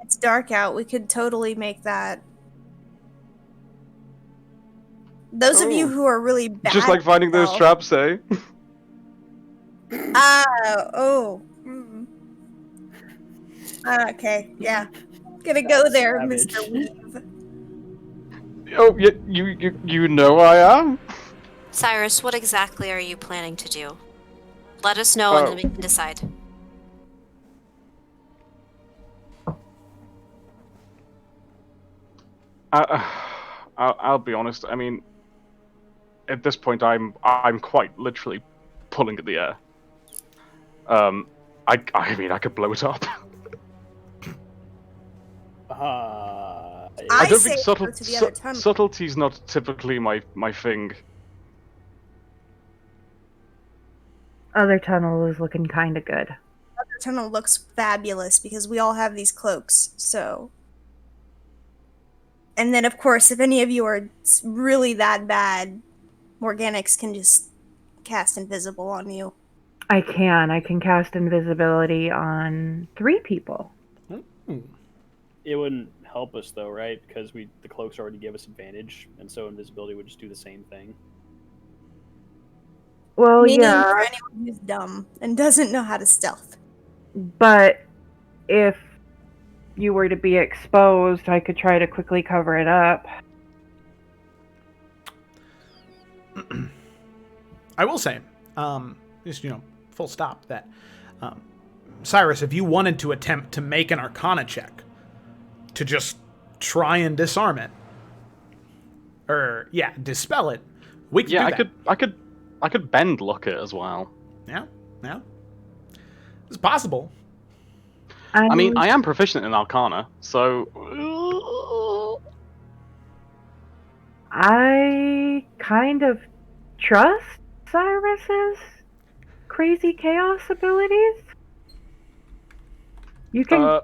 it's dark out. We could totally make that. Those of you who are really bad. Just like finding those traps, eh? Oh. Okay, yeah. Gonna go there, Savage. Mr. Weave. Oh, yeah, you know I am? Cyrus, what exactly are you planning to do? Let us know and then we can decide. I'll be honest. I mean, at this point, I'm quite literally pulling at the air. I mean, I could blow it up. I don't think subtlety's not typically my thing. Other tunnel is looking kind of good. Other tunnel looks fabulous because we all have these cloaks, so. And then, of course, if any of you are really that bad, Morganix can just cast invisible on you. I can cast invisibility on 3 people. It wouldn't help us though, right? Because the cloaks already give us advantage, and so invisibility would just do the same thing. Well, Meaning yeah, for anyone who's dumb and doesn't know how to stealth. but if you were to be exposed, I could try to quickly cover it up. I will say, just, full stop, that Cyrus, if you wanted to attempt to make an Arcana check to just try and disarm it, or dispel it, we could do that. I could bend look it as well. Yeah, it's possible. I mean, I am proficient in Arcana, so kind of trust Cyrus's crazy chaos abilities? You can.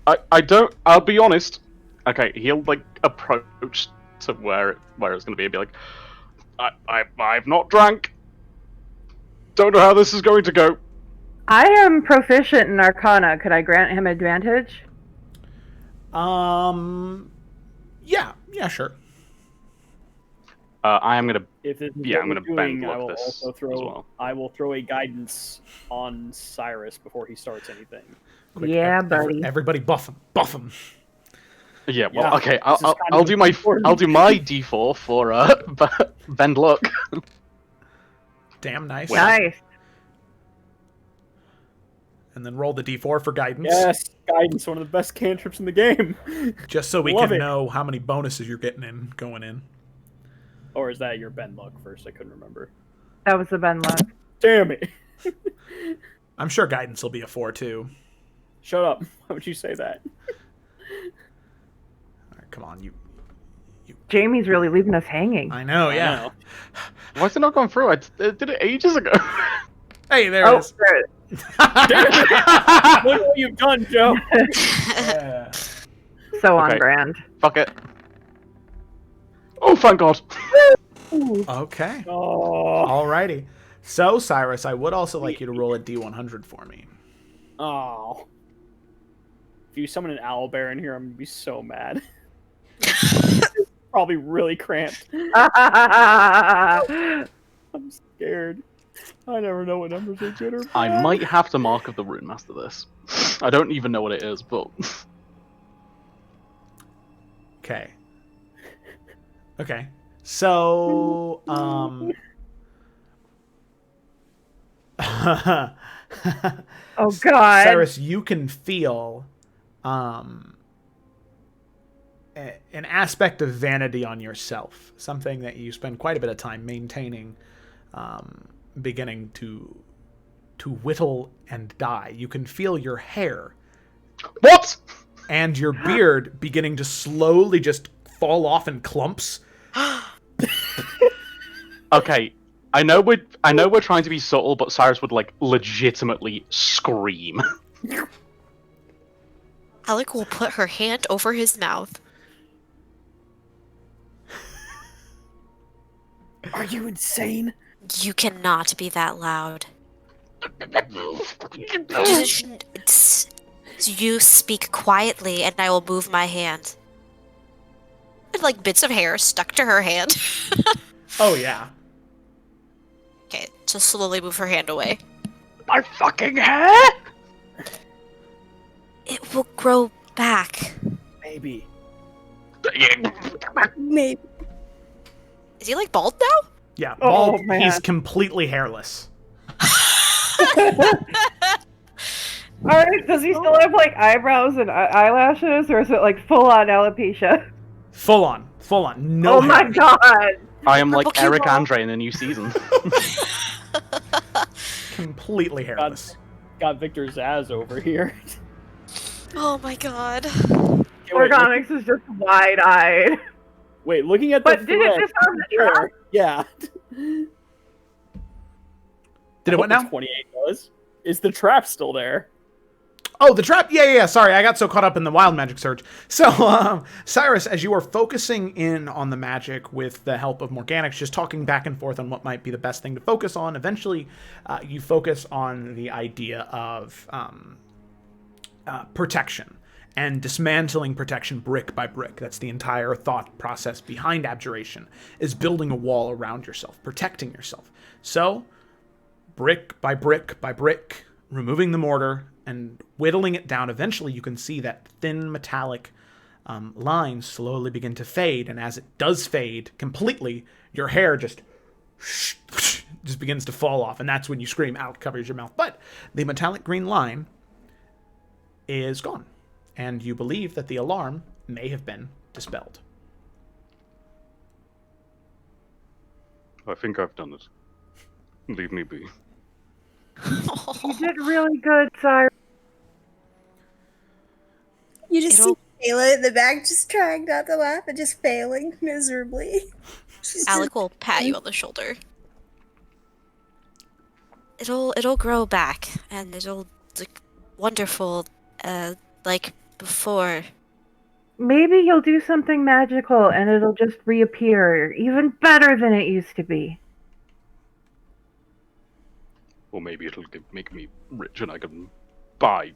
I don't. I'll be honest. Okay, he'll like approach to where it's gonna be and be like, I've not drank. Don't know how this is going to go. I am proficient in Arcana. Could I grant him advantage? Yeah, sure. I am gonna. If this is I'm gonna bend I will look this also throw. as well. I will throw a guidance on Cyrus before he starts anything. Quick, Yeah, buddy. Everybody buff him. Yeah, well, Yeah, okay. this is kind I'll of do my important. D4 for bend luck. Damn nice. Nice. And then roll the d4 for guidance. Yes, guidance, one of the best cantrips in the game. Just so we Love can it. know how many bonuses you're getting going in. Or is that your bend luck first? I couldn't remember. That was the Ben luck. Damn it! I'm sure guidance will be a 4 too. Shut up! Why would you say that? All right, come on, you. Jamie's really leaving us hanging. I know, I yeah. know. Why is it not going through? I did it ages ago. Hey, there it is. There it is. Look what you've done, Joe. Yeah. So on Okay. brand. Fuck it. Oh, thank God. Okay. Oh. Alrighty. So, Cyrus, I would also like you to roll a d100 for me. Oh. If you summon an owlbear in here, I'm gonna be so mad. Probably really cramped. I'm scared. I never know what numbers are good or bad. I might have to Mark of the Rune Master this. I don't even know what it is, but Okay. Okay. So, Oh God. Cyrus, you can feel an aspect of vanity on yourself, something that you spend quite a bit of time maintaining, beginning to whittle and die. You can feel your hair what? and your beard beginning to slowly just fall off in clumps. Okay, I know we're trying to be subtle, but Cyrus would like legitimately scream. Alec will put her hand over his mouth. Are you insane? You cannot be that loud. You speak quietly, and I will move my hand. And like bits of hair stuck to her hand. Oh yeah. Okay, just slowly move her hand away. My fucking hair! It will grow back. Maybe. Maybe. Is he like bald now? Yeah, Oh, bald. man. He's completely hairless. Alright, does he still have like eyebrows and eyelashes, or is it like full on alopecia? Full on. No Oh my hair. God. I am like Purple Eric Cube. Andre in the new season. Completely hairless. Got Victor Zaz over here. Oh my god. Okay, wait, Orgonix is just wide eyed. wait, looking at But the did it thread disarm the trap? there- Yeah. Did it what now? 28 was. Is the trap still there? Oh, the trap. Yeah. Sorry, I got so caught up in the wild magic search. So, Cyrus, as you are focusing in on the magic with the help of Morganix, just talking back and forth on what might be the best thing to focus on, eventually you focus on the idea of protection and dismantling protection brick by brick. That's the entire thought process behind abjuration, is building a wall around yourself, protecting yourself. So, brick by brick by brick, removing the mortar and whittling it down. Eventually you can see that thin metallic lines slowly begin to fade, and as it does fade completely, your hair just begins to fall off, and that's when you scream out, covers your mouth. But the metallic green line is gone, and you believe that the alarm may have been dispelled. I think I've done it. Leave me be. You did really good, Cyrus. You just It'll- see Kayla in the back just trying not to laugh and just failing miserably. Alec will pat you on the shoulder. It'll grow back, and it'll look wonderful, like before. Maybe you'll do something magical and it'll just reappear, even better than it used to be. Or maybe it'll make me rich and I can buy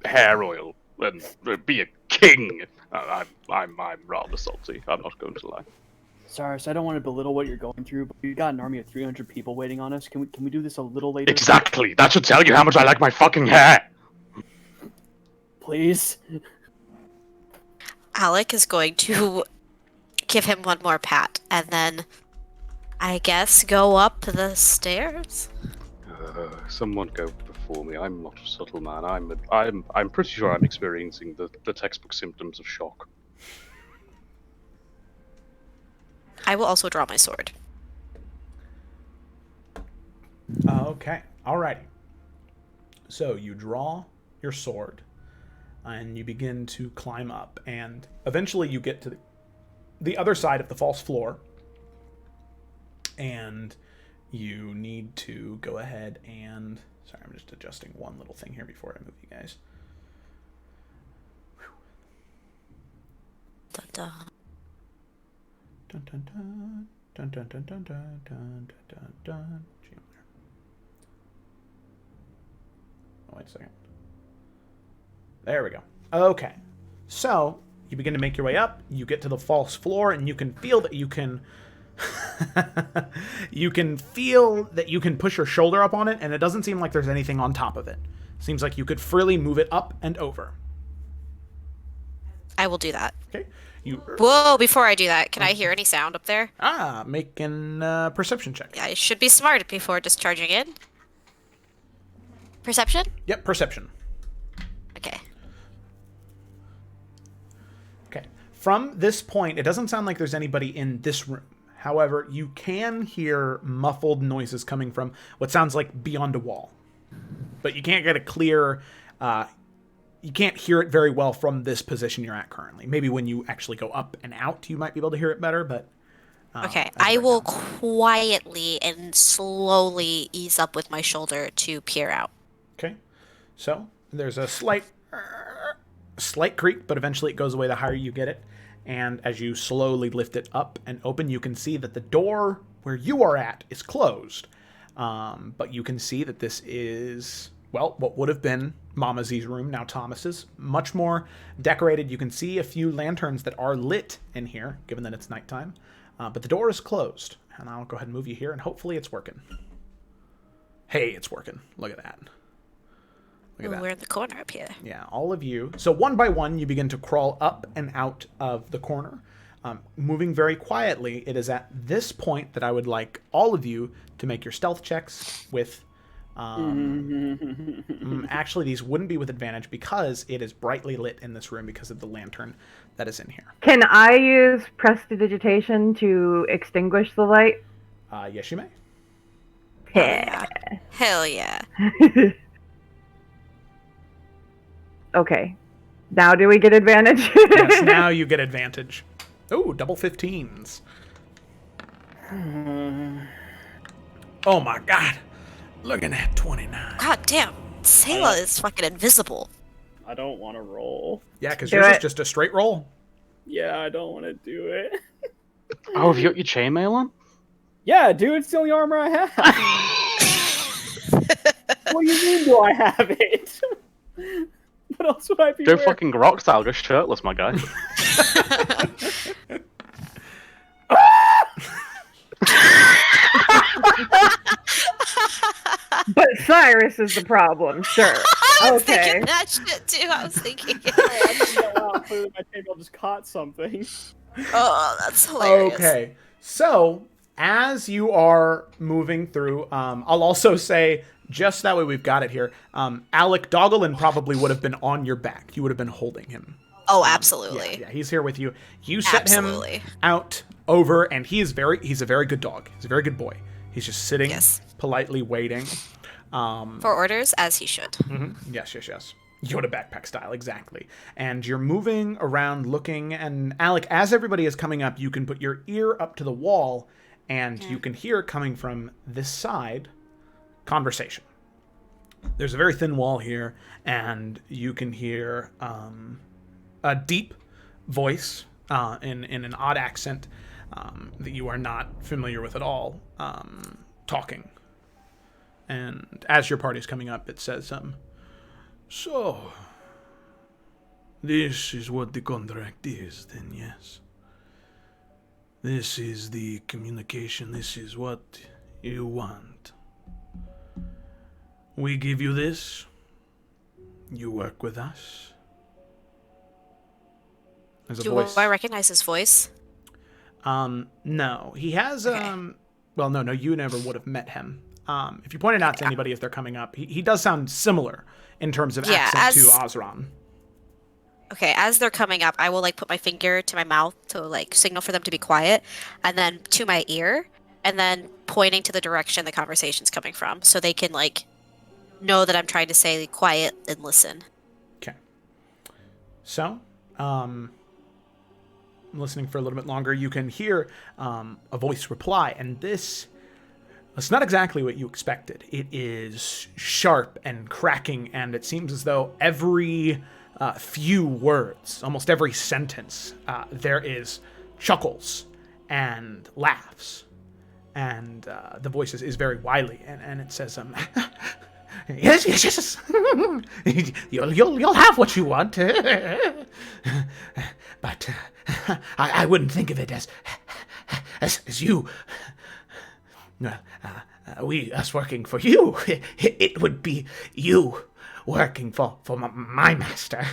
hair oil and be a king. I'm rather salty. I'm not going to lie. Cyrus, I don't want to belittle what you're going through, but we've got an army of 300 people waiting on us. Can we do this a little later? Exactly. That should tell you how much I like my fucking hair. Please. Alec is going to give him one more pat, and then, I guess, go up the stairs. Someone go before me. I'm not a subtle man. I'm pretty sure I'm experiencing the textbook symptoms of shock. I will also draw my sword. Okay. Alrighty. So you draw your sword, and you begin to climb up, and eventually you get to the other side of the false floor, and you need to go ahead and... Sorry, I'm just adjusting one little thing here before I move you guys. Dun, dun. Dun dun dun dun dun dun dun dun dun dun dun. Oh, wait a second. There we go. Okay. So, you begin to make your way up, you get to the false floor, and you can feel that you can... you can feel that you can push your shoulder up on it, and it doesn't seem like there's anything on top of it. Seems like you could freely move it up and over. I will do that. Okay. Whoa, before I do that, can I hear any sound up there? Make an perception check. I should be smart before discharging in. Perception? Yep, perception. Okay. Okay. From this point, it doesn't sound like there's anybody in this room. However, you can hear muffled noises coming from what sounds like beyond a wall. But you can't get a clear... you can't hear it very well from this position you're at currently. Maybe when you actually go up and out, you might be able to hear it better, but... Okay, I will quietly and slowly ease up with my shoulder to peer out. Okay. So, there's a slight creak, but eventually it goes away the higher you get it. And as you slowly lift it up and open, you can see that the door where you are at is closed. But you can see that this is, well, what would have been Mama Z's room, now Thomas's. Much more decorated. You can see a few lanterns that are lit in here, given that it's nighttime. But the door is closed. And I'll go ahead and move you here, and hopefully it's working. Hey, it's working. Look at that. We're in the corner up here. Yeah, all of you. So one by one, you begin to crawl up and out of the corner. Moving very quietly, it is at this point that I would like all of you to make your stealth checks with... actually, these wouldn't be with advantage because it is brightly lit in this room because of the lantern that is in here. Can I use prestidigitation to extinguish the light? Yes, you may. Yeah. Hell yeah. Okay. Now do we get advantage? Yes, now you get advantage. Ooh, double 15s. Oh my god. Looking at 29. God damn. Sayla is fucking invisible. I don't want to roll. Yeah, because yours is just a straight roll. Yeah, I don't want to do it. Oh, have you got your chainmail on? Yeah, dude, it's the only armor I have. What do you mean do I have it? What else would I be Go wearing? fucking rock style, go shirtless, my guy. But Cyrus is the problem, sure. I was Okay. thinking that shit too. I was thinking. I didn't yell out, clearly my chainmail just caught something. Oh, that's hilarious. Okay, so as you are moving through, I'll also say, just that way we've got it here, Alec Doggelin probably would have been on your back. You would have been holding him. Oh, absolutely. Yeah, he's here with you. You set him out over, and he's a very good dog. He's a very good boy. He's just sitting politely waiting. For orders, as he should. Yes. Yoda backpack style, exactly. And you're moving around looking, and Alec, as everybody is coming up, you can put your ear up to the wall, and you can hear coming from this side, conversation. There's a very thin wall here, and you can hear a deep voice in an odd accent that you are not familiar with at all, talking. And as your party's coming up, it says, So, this is what the contract is, then, yes? This is the communication, this is what you want. We give you this, you work with us. There's a Do voice. I recognize his voice? No. He has, well, no, you never would have met him. If you point it out to anybody as they're coming up, he does sound similar in terms of accent to Osran. Okay, as they're coming up, I will like put my finger to my mouth to like signal for them to be quiet, and then to my ear, and then pointing to the direction the conversation's coming from, so they can like know that I'm trying to say quiet and listen. Okay. So, I'm listening for a little bit longer. You can hear a voice reply, and it's not exactly what you expected. It is sharp and cracking, and it seems as though every few words, almost every sentence, there is chuckles and laughs, and the voice is very wily, and it says, yes, you'll have what you want, but I wouldn't think of it as you. Us working for you, it would be you working for my master.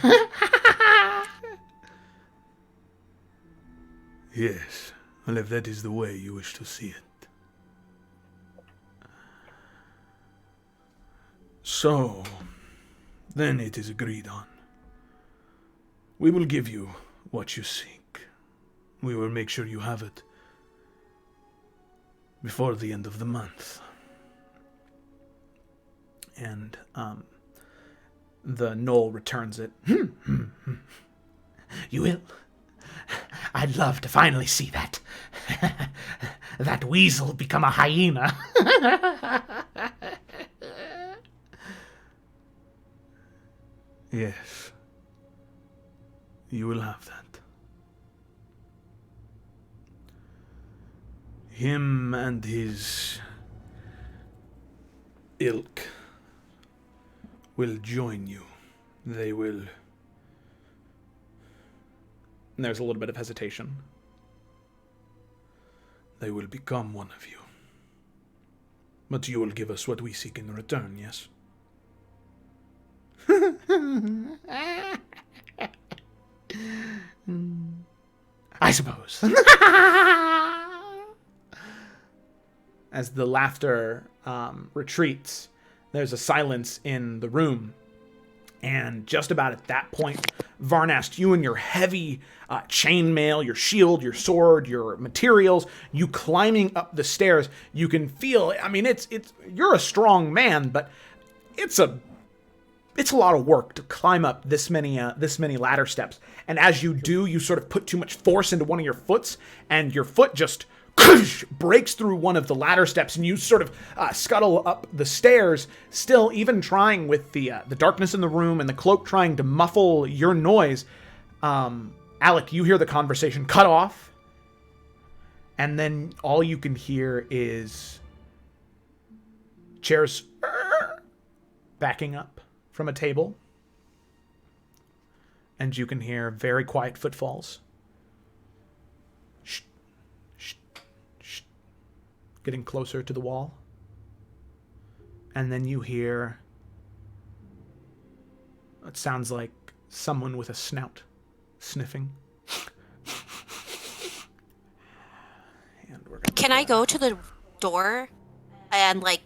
Yes, well, if that is the way you wish to see it. So, then it is agreed on. We will give you what you seek. We will make sure you have it before the end of the month. And the gnoll returns it. You will? I'd love to finally see that. That weasel become a hyena. Yes. You will have that. Him and his ilk will join you. They will... And there's a little bit of hesitation. They will become one of you. But you will give us what we seek in return, yes? I suppose. As the laughter retreats, there's a silence in the room. And just about at that point, Varnast, you and your heavy chainmail, your shield, your sword, your materials, you climbing up the stairs, you can feel, I mean, it's you're a strong man, but it's a lot of work to climb up this many ladder steps. And as you do, you sort of put too much force into one of your foots, and your foot just breaks through one of the ladder steps, and you sort of scuttle up the stairs, still even trying with the darkness in the room and the cloak trying to muffle your noise. Alec, you hear the conversation cut off, and then all you can hear is chairs backing up from a table, and you can hear very quiet footfalls. Getting closer to the wall. And then you hear... It sounds like someone with a snout sniffing. And we're Can I go to the door and, like,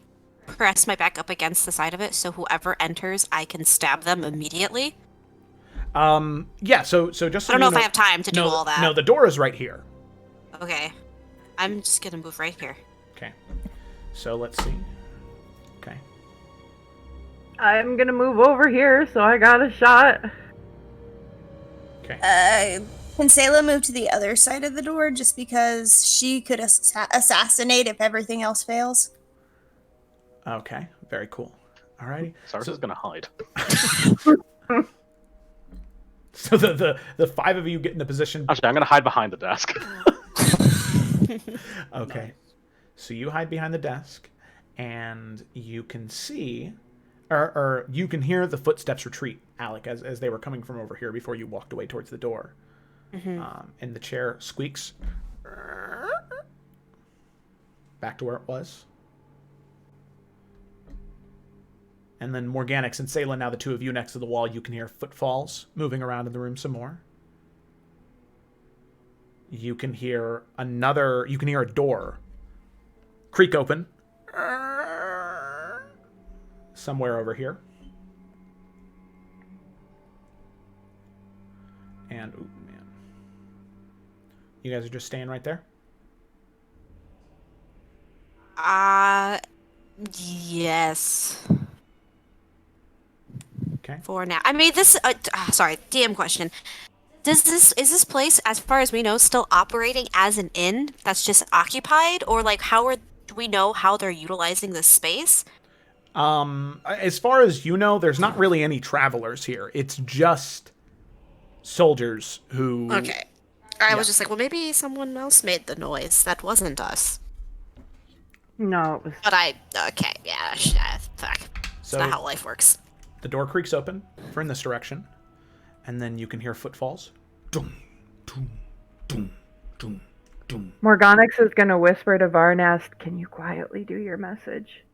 press my back up against the side of it so whoever enters, I can stab them immediately? Yeah, so just so I don't know you if I have time to do all that. No, the door is right here. Okay. I'm just gonna move right here. Okay. So let's see. Okay. I'm gonna move over here, so I got a shot. Okay. Can Sayla move to the other side of the door just because she could assassinate if everything else fails? Okay, very cool. Alrighty. Cyrus is gonna hide. So the five of you get in a position. Actually, I'm gonna hide behind the desk. Okay. So you hide behind the desk, and you can see, or you can hear the footsteps retreat, Alec, as they were coming from over here before you walked away towards the door. And the chair squeaks back to where it was. And then Morganix and Sayla, now the two of you next to the wall, you can hear footfalls moving around in the room some more. You can hear a door creak open somewhere over here. And, ooh, man. You guys are just staying right there? Yes. Okay. For now. I mean, this, sorry, DM question. Is this place, as far as we know, still operating as an inn that's just occupied? Or, like, do we know how they're utilizing this space? As far as you know, there's not really any travelers here. It's just soldiers who... Okay. I was just like, well, maybe someone else made the noise. That wasn't us. No, it was... But okay, yeah, fuck. So That's not how life works. the door creaks open for in this direction, and then you can hear footfalls. Dum, dum, dum, dum, dum. Morganix is gonna whisper to Varnast, "Can you quietly do your message?"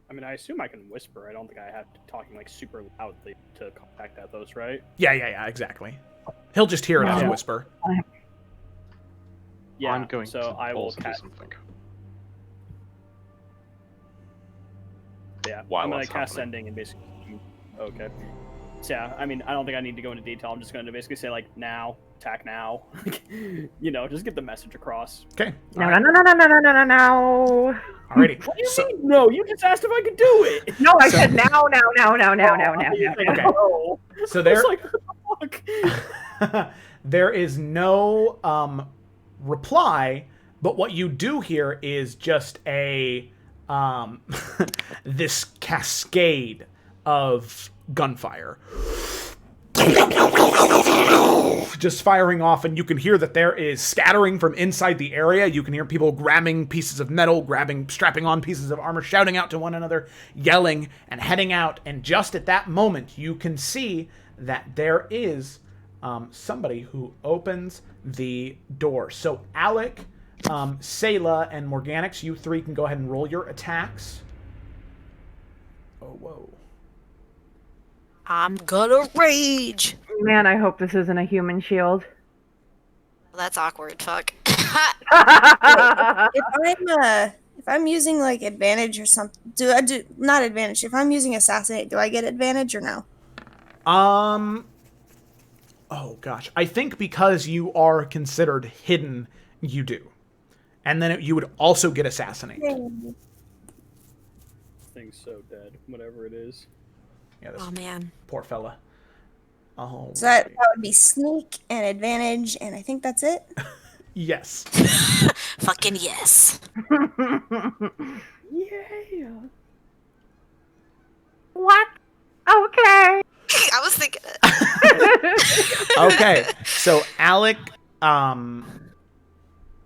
I mean, I assume I can whisper. I don't think I have to talking like super loudly to contact Athos, right? Yeah, exactly. He'll just hear it as a whisper. Yeah, I'm going so to I will also do cast. something. Yeah, While I'm gonna that's cast happening. sending and basically. Okay. So yeah, I mean, I don't think I need to go into detail. I'm just going to basically say like now, attack now. You know, just get the message across. Okay. No. Alrighty. What do you mean? No, you just asked if I could do it. No, I said now. Okay. No. So there, Like, what the fuck? there is no reply, but what you do hear is just a this cascade of gunfire just firing off, and you can hear that there is scattering from inside the area. You can hear people grabbing pieces of metal, strapping on pieces of armor, shouting out to one another, yelling, and heading out. And just at that moment, you can see that there is somebody who opens the door. So Alec, Sayla, and Morganix, you three can go ahead and roll your attacks. Oh, whoa. I'm gonna rage. Man, I hope this isn't a human shield. That's awkward. Fuck. If I'm using like advantage or something, do I do not advantage? If I'm using assassinate, do I get advantage or no? Oh gosh, I think because you are considered hidden, you do, and then you would also get assassinate. This thing's so dead. Whatever it is. Yeah, this Oh man. poor fella. Oh. So that would be sneak and advantage, and I think that's it. Yes. Fucking yes. Yeah. What? Okay. I was thinking it. Okay, so Alec,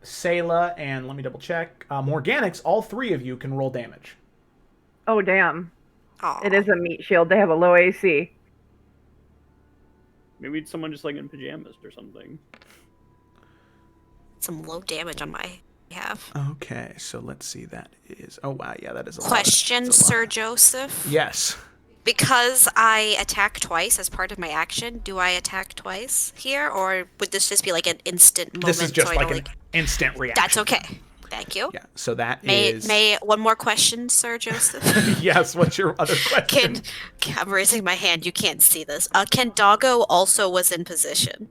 Sayla, and let me double check. Morganix, all three of you can roll damage. Oh, damn. Aw. It is a meat shield. They have a low AC. Maybe it's someone just like in pajamas or something. Some low damage on my behalf. Okay, so let's see. That is. Oh wow, yeah, that is a Question, lot. That's a Sir lot. Joseph. Yes. Because I attack twice as part of my action, do I attack twice here, or would this just be like an instant moment? This is just so I like don't, an instant reaction. That's okay. Thank you. Yeah. So that is. May one more question, Sir Joseph? Yes. What's your other question? I'm raising my hand. You can't see this. Can Doggo also was in position?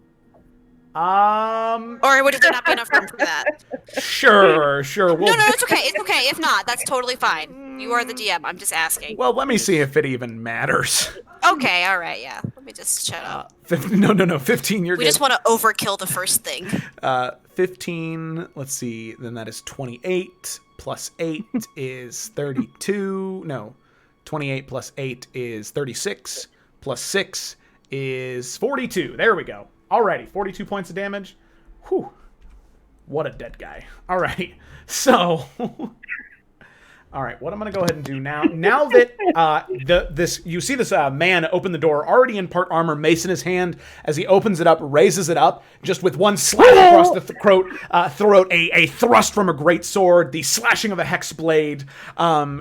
Or would there not be enough room for that? Sure. No, it's okay. It's okay. If not, that's totally fine. You are the DM. I'm just asking. Well, let me see if it even matters. Okay, all right, yeah. Let me just shut up. No. 15. You're We good. just want to overkill the first thing. 15. Let's see. Then that is 28 plus 8 is 32. No, 28 plus 8 is 36. Plus 6 is 42. There we go. Alrighty, 42 points of damage. Whew. What a dead guy. Alrighty. So, alright, what I'm going to go ahead and do now that you see this man open the door, already in part armor, mace in his hand. As he opens it up, raises it up, just with one slash across the throat, a thrust from a great sword, the slashing of a hex blade.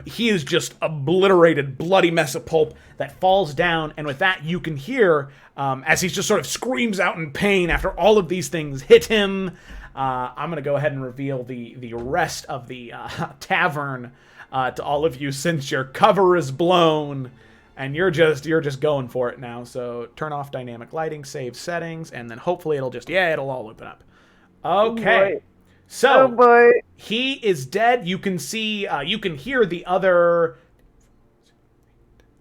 He is just obliterated, bloody mess of pulp that falls down, and with that you can hear, as he just sort of screams out in pain after all of these things hit him. I'm going to go ahead and reveal the rest of the tavern to all of you, since your cover is blown and you're just going for it now. So turn off dynamic lighting, save settings, and then hopefully it'll all open up. Okay. So he is dead. You can see, you can hear the other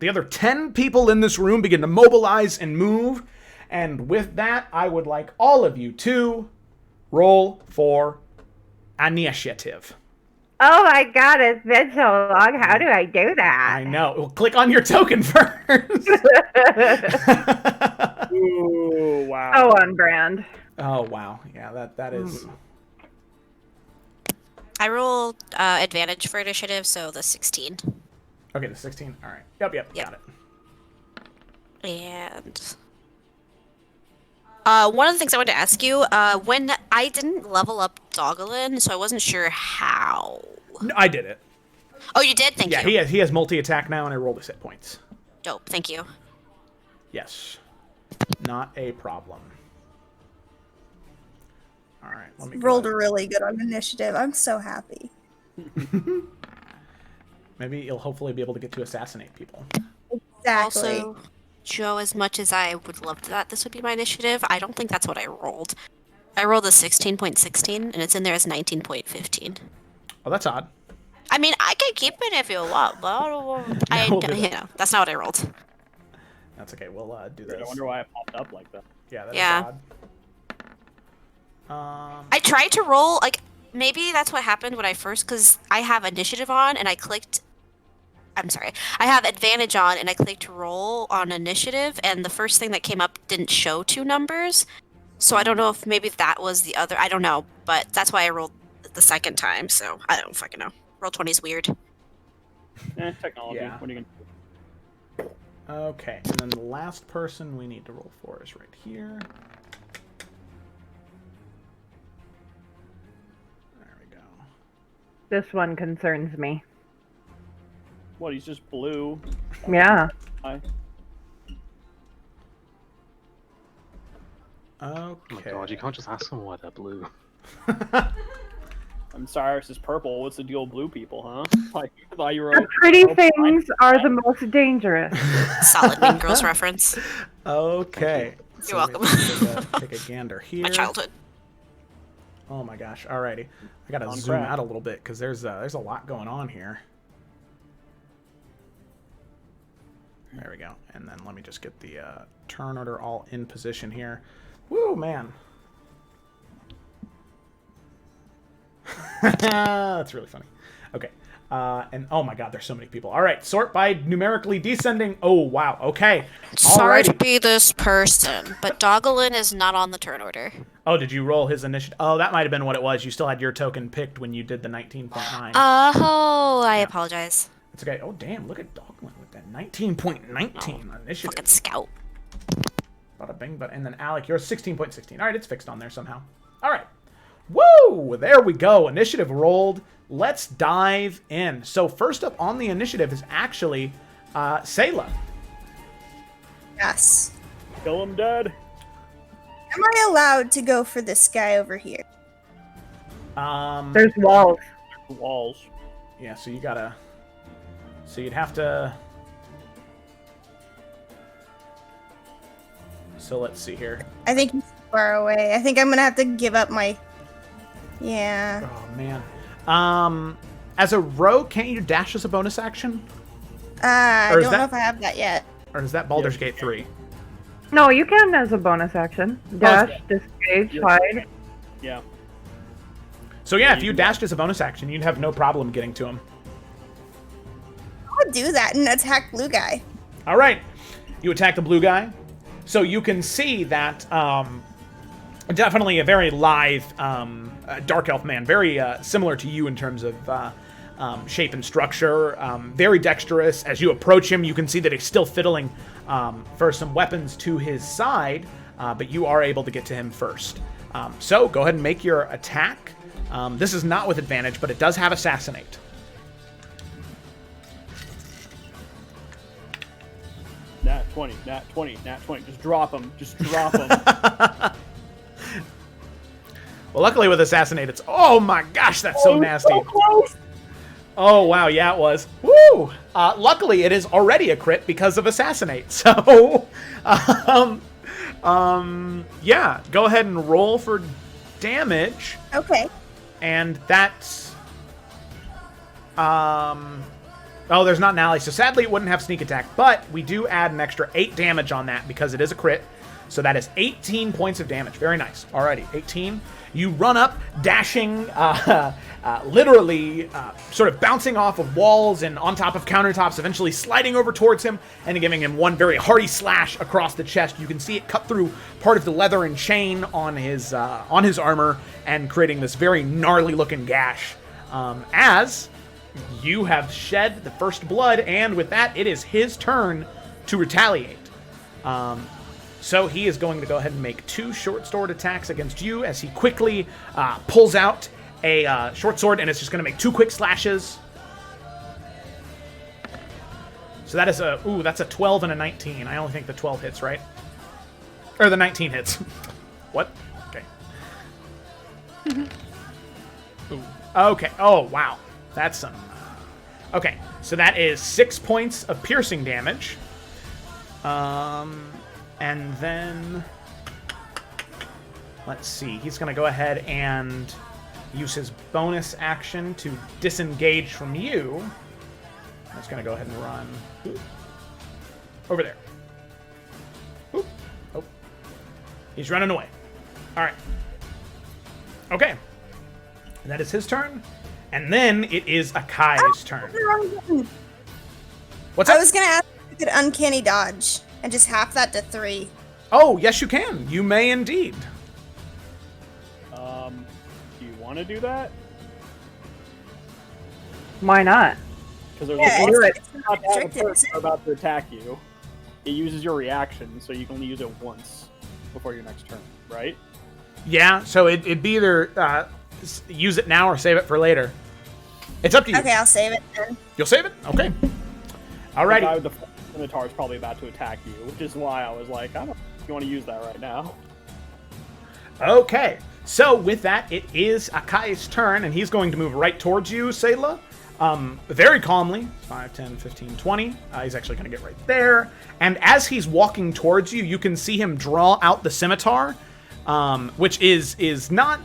10 people in this room begin to mobilize and move. And with that, I would like all of you to roll for initiative. Oh my god, it's been so long. How do I do that? I know. Well, click on your token first. Ooh, wow. Oh, on brand. Oh, wow. Yeah, that is... I rolled advantage for initiative, so the 16. Okay, the 16. All right. Yep. Got it. And one of the things I wanted to ask you, when I didn't level up Dogalin, so I wasn't sure how. No, I did it. Oh, you did? Thank you. Yeah, he has multi-attack now, and I rolled his hit points. Dope. Thank you. Yes. Not a problem. All right. Let me rolled really good on initiative. I'm so happy. Maybe you'll hopefully be able to get to assassinate people. Exactly. Also, Joe, as much as I would love that this would be my initiative, I don't think that's what I rolled. I rolled a 16.16, and it's in there as 19.15. Oh, that's odd. I mean, I can keep it if you want, but that's not what I rolled. That's okay. We'll do this. I wonder why it popped up like that. Yeah, that's odd. I tried to roll, maybe that's what happened when I first, because I have initiative on, and I have advantage on, and I clicked roll on initiative, and the first thing that came up didn't show 2 numbers. So I don't know if maybe that was the other, I don't know, but that's why I rolled the second time, so I don't fucking know. Roll 20 is weird. Technology. Yeah. What are you gonna do? Okay, and then the last person we need to roll for is right here. There we go. This one concerns me. What, he's just blue? Yeah. Hi. Okay. Oh my god, you can't just ask them why they're blue. I'm Cyrus is purple. What's the deal with blue people, huh? Like, I thought you were The pretty things are the most dangerous. Solid Mean Girls reference. Okay. You're welcome. Take a gander here. My childhood. Oh my gosh. Alrighty. I gotta zoom out a little bit because there's a lot going on here. There we go. And then let me just get the turn order all in position here. Woo, man. That's really funny. Okay. And oh my god, there's so many people. All right, sort by numerically descending. Oh, wow. Okay. Sorry to be this person, but Dogalin is not on the turn order. Oh, did you roll his initiative? Oh, that might have been what it was. You still had your token picked when you did the 19.9. Oh, I apologize. It's okay. Oh, damn. Look at Dogalin with that 19.19 initiative. Fucking scout. Bada bing, and then Alec, you're 16.16. All right, it's fixed on there somehow. All right. Woo! There we go. Initiative rolled. Let's dive in. So first up on the initiative is actually Sayla. Yes. Kill him dead. Am I allowed to go for this guy over here? There's walls. Walls. Yeah, so you gotta... So you'd have to... So let's see here. I think he's far away. I think I'm gonna have to give up my. Yeah. Oh man. As a rogue, can't you dash as a bonus action? I don't know if I have that yet. Or is that Baldur's Gate 3? No, you can as a bonus action. Dash, disengage, hide. Yeah. So yeah, if you dashed as a bonus action, you'd have no problem getting to him. I'll do that and attack blue guy. All right, you attack the blue guy. So you can see that definitely a very lithe dark elf man, very similar to you in terms of shape and structure. Very dexterous. As you approach him, you can see that he's still fiddling for some weapons to his side, but you are able to get to him first. So go ahead and make your attack. This is not with advantage, but it does have Assassinate. Nat 20, nat 20, nat 20. Just drop him. Just drop him. Well, luckily with Assassinate, it's... Oh my gosh, that's so nasty. So close. Oh, wow, yeah, it was. Woo! Luckily, it is already a crit because of Assassinate. So, yeah, go ahead and roll for damage. Okay. And that's... Oh, there's not an ally, so sadly it wouldn't have sneak attack, but we do add an extra 8 damage on that because it is a crit. So that is 18 points of damage. Very nice. Alrighty, 18. You run up, dashing, literally sort of bouncing off of walls and on top of countertops, eventually sliding over towards him and giving him one very hearty slash across the chest. You can see it cut through part of the leather and chain on his armor and creating this very gnarly looking gash. As you have shed the first blood, and with that, it is his turn to retaliate. So he is going to go ahead and make 2 short sword attacks against you as he quickly pulls out a short sword, and it's just going to make 2 quick slashes. So that is that's a 12 and a 19. I only think the 12 hits, right? Or the 19 hits. What? Okay. Ooh. Okay. Oh, wow. That's some... Okay, so that is 6 points of piercing damage. And then... Let's see. He's going to go ahead and use his bonus action to disengage from you. He's going to go ahead and run over there. Oop. Oh. He's running away. All right. Okay. That is his turn. And then it is Akai's turn. What's that? I was going to ask if you could uncanny dodge and just half that to 3. Oh, yes, you can. You may indeed. Do you want to do that? Why not? Because there's it's not not restricted, about to attack you. It uses your reaction, so you can only use it once before your next turn, right? Yeah, so it'd be either use it now or save it for later. It's up to you. Okay, I'll save it then. You'll save it? Okay. Alrighty. The guy with the Scimitar is probably about to attack you, which is why I was like, I don't know if you want to use that right now. Okay. So with that, it is Akai's turn, and he's going to move right towards you, Sayla. Very calmly. 5, 10, 15, 20. He's actually going to get right there. And as he's walking towards you, you can see him draw out the scimitar, which is not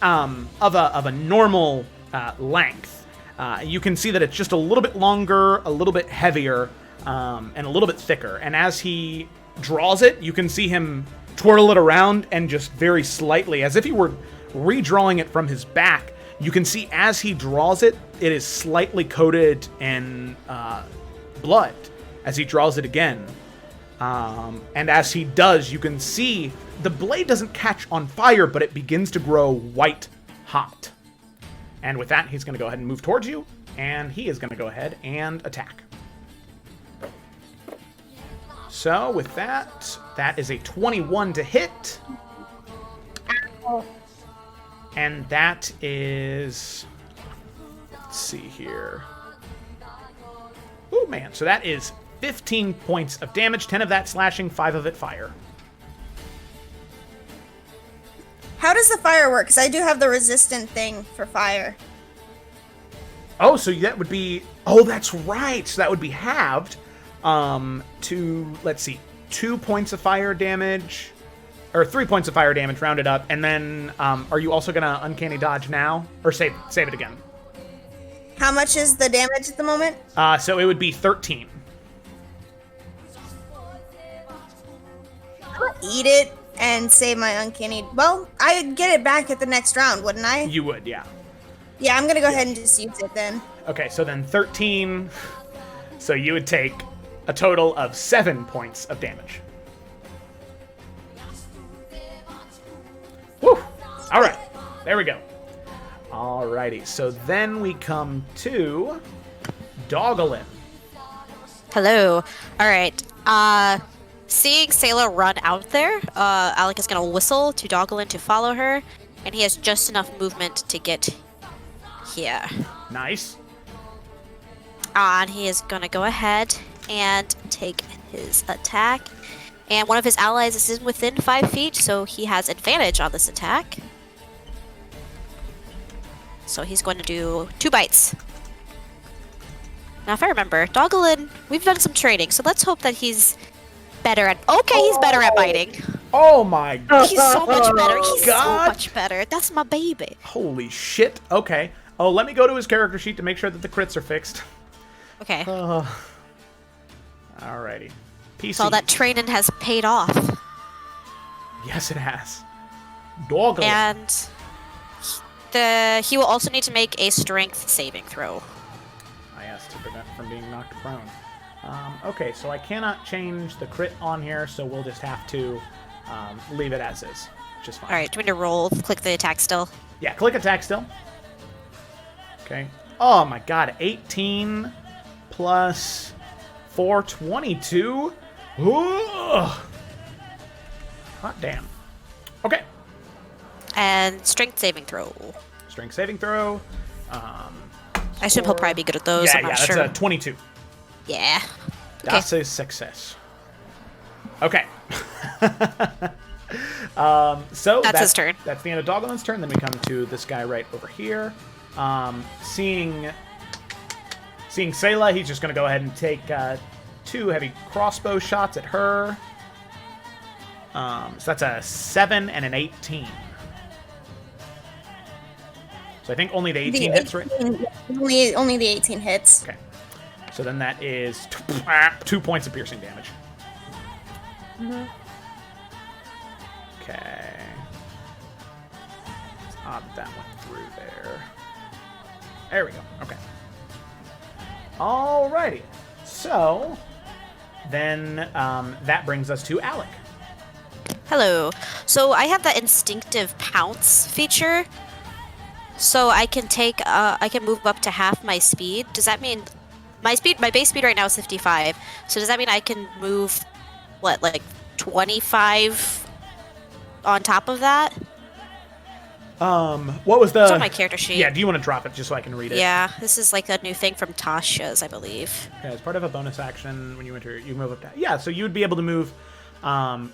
of a normal length. You can see that it's just a little bit longer, a little bit heavier, and a little bit thicker. And as he draws it, you can see him twirl it around and just very slightly, as if he were redrawing it from his back, you can see as he draws it, it is slightly coated in blood as he draws it again. And as he does, you can see the blade doesn't catch on fire, but it begins to grow white hot. And with that, he's going to go ahead and move towards you, and he is going to go ahead and attack. So with that, that is a 21 to hit. And that is... Let's see here. Oh, man. So that is 15 points of damage, 10 of that slashing, 5 of it fire. How does the fire work? Because I do have the resistant thing for fire. Oh, so that would be... Oh, that's right. So that would be halved to, let's see, 2 points of fire damage or 3 points of fire damage, rounded up. And then, are you also gonna uncanny dodge now, or save it again? How much is the damage at the moment? So it would be 13. I'm gonna eat it and save my uncanny. Well, I'd get it back at the next round, wouldn't I? You would, yeah. Yeah, I'm gonna go ahead and just use it then. Okay, so then 13. So you would take a total of 7 points of damage. Woo! All right, there we go. Alrighty, so then we come to Dogalin. Hello. All right. Seeing Sayla run out there, Alec is gonna whistle to Dogalin to follow her, and he has just enough movement to get here. Nice. And he is gonna go ahead and take his attack. And one of his allies is within 5 feet, so he has advantage on this attack. So he's going to do 2 bites. Now, if I remember, Dogalin, we've done some training, so let's hope that he's better at. Okay, he's better at biting. Oh my god. He's so much better. He's God. so much better. That's my baby. Holy shit. Okay. Oh, let me go to his character sheet to make sure that the crits are fixed. Okay. Alrighty. PC. So that training has paid off. Yes, it has. Dogalin. And he will also need to make a strength saving throw. Yes, to prevent from being knocked prone. Okay, so I cannot change the crit on here, so we'll just have to leave it as is, which is fine. All right, do we need to roll? Click the attack still. Yeah, click attack still. Okay. Oh my god, 18 plus 4, 22? Ugh. Hot damn. Okay. And strength saving throw. Strength saving throw. I assume he'll probably be good at those. Yeah, I'm not that's sure. a 22. Yeah. That's a success. Okay. So that's his turn. That's the end of Dogalin's turn. Then we come to this guy right over here. Seeing Sayla, he's just going to go ahead and take 2 heavy crossbow shots at her. So that's a 7 and an 18. So I think only the 18 hits, right? Only the 18 hits. Okay. So then that is 2 points of piercing damage. Mm-hmm. Okay. It's odd that went through there. There we go. Okay. Alrighty. So then that brings us to Alec. Hello. So I have that instinctive pounce feature. So I can move up to half my speed. Does that mean my base speed right now is 55. So does that mean I can move like 25 on top of that? What was the... It's on my character sheet. Yeah, do you want to drop it just so I can read it? Yeah, this is like a new thing from Tasha's, I believe. Okay, as part of a bonus action, when you enter, you move up to... Yeah, so you would be able to move...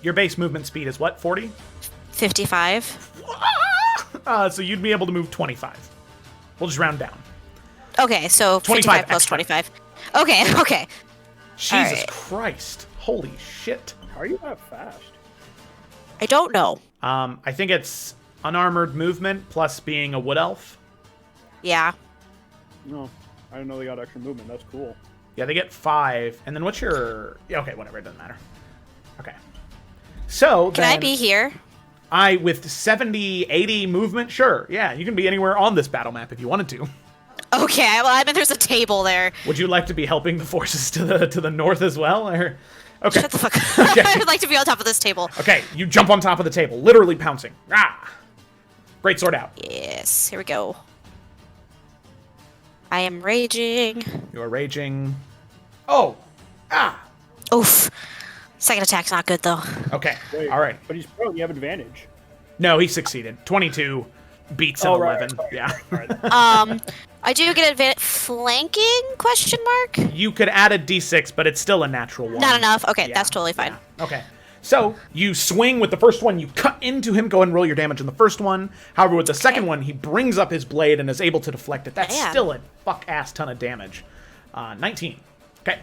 your base movement speed is what, 40? 55. So you'd be able to move 25. We'll just round down. Okay, so 55 plus extra. 25. Okay. Jesus right. Christ. Holy shit. How are you that fast? I don't know. I think it's unarmored movement plus being a wood elf. Yeah. No, I didn't know they got extra movement. That's cool. Yeah, they get 5. And then what's your... Yeah, okay, whatever. It doesn't matter. Okay. So Can I be here? With 70, 80 movement, sure. Yeah, you can be anywhere on this battle map if you wanted to. Okay, well, I mean, there's a table there. Would you like to be helping the forces to the north as well? Or... Okay. Shut the fuck up. Okay. I'd like to be on top of this table. Okay, you jump on top of the table, literally pouncing. Ah! Great sword out. Yes, here we go. I am raging. You are raging. Oh! Ah! Oof. Second attack's not good, though. Okay, Wait, all right. But he's pro. You have advantage. No, he succeeded. 22 beats an 11. Right. Yeah. Right. I do get advantage. Flanking? Question mark? You could add a d6, but it's still a natural one. Not enough. Okay, Yeah, that's totally fine. yeah. Okay. So, you swing with the first one, you cut into him, go and roll your damage on the first one. However, with the second one, he brings up his blade and is able to deflect it. That's Man. still a fuck-ass ton of damage. 19. Okay.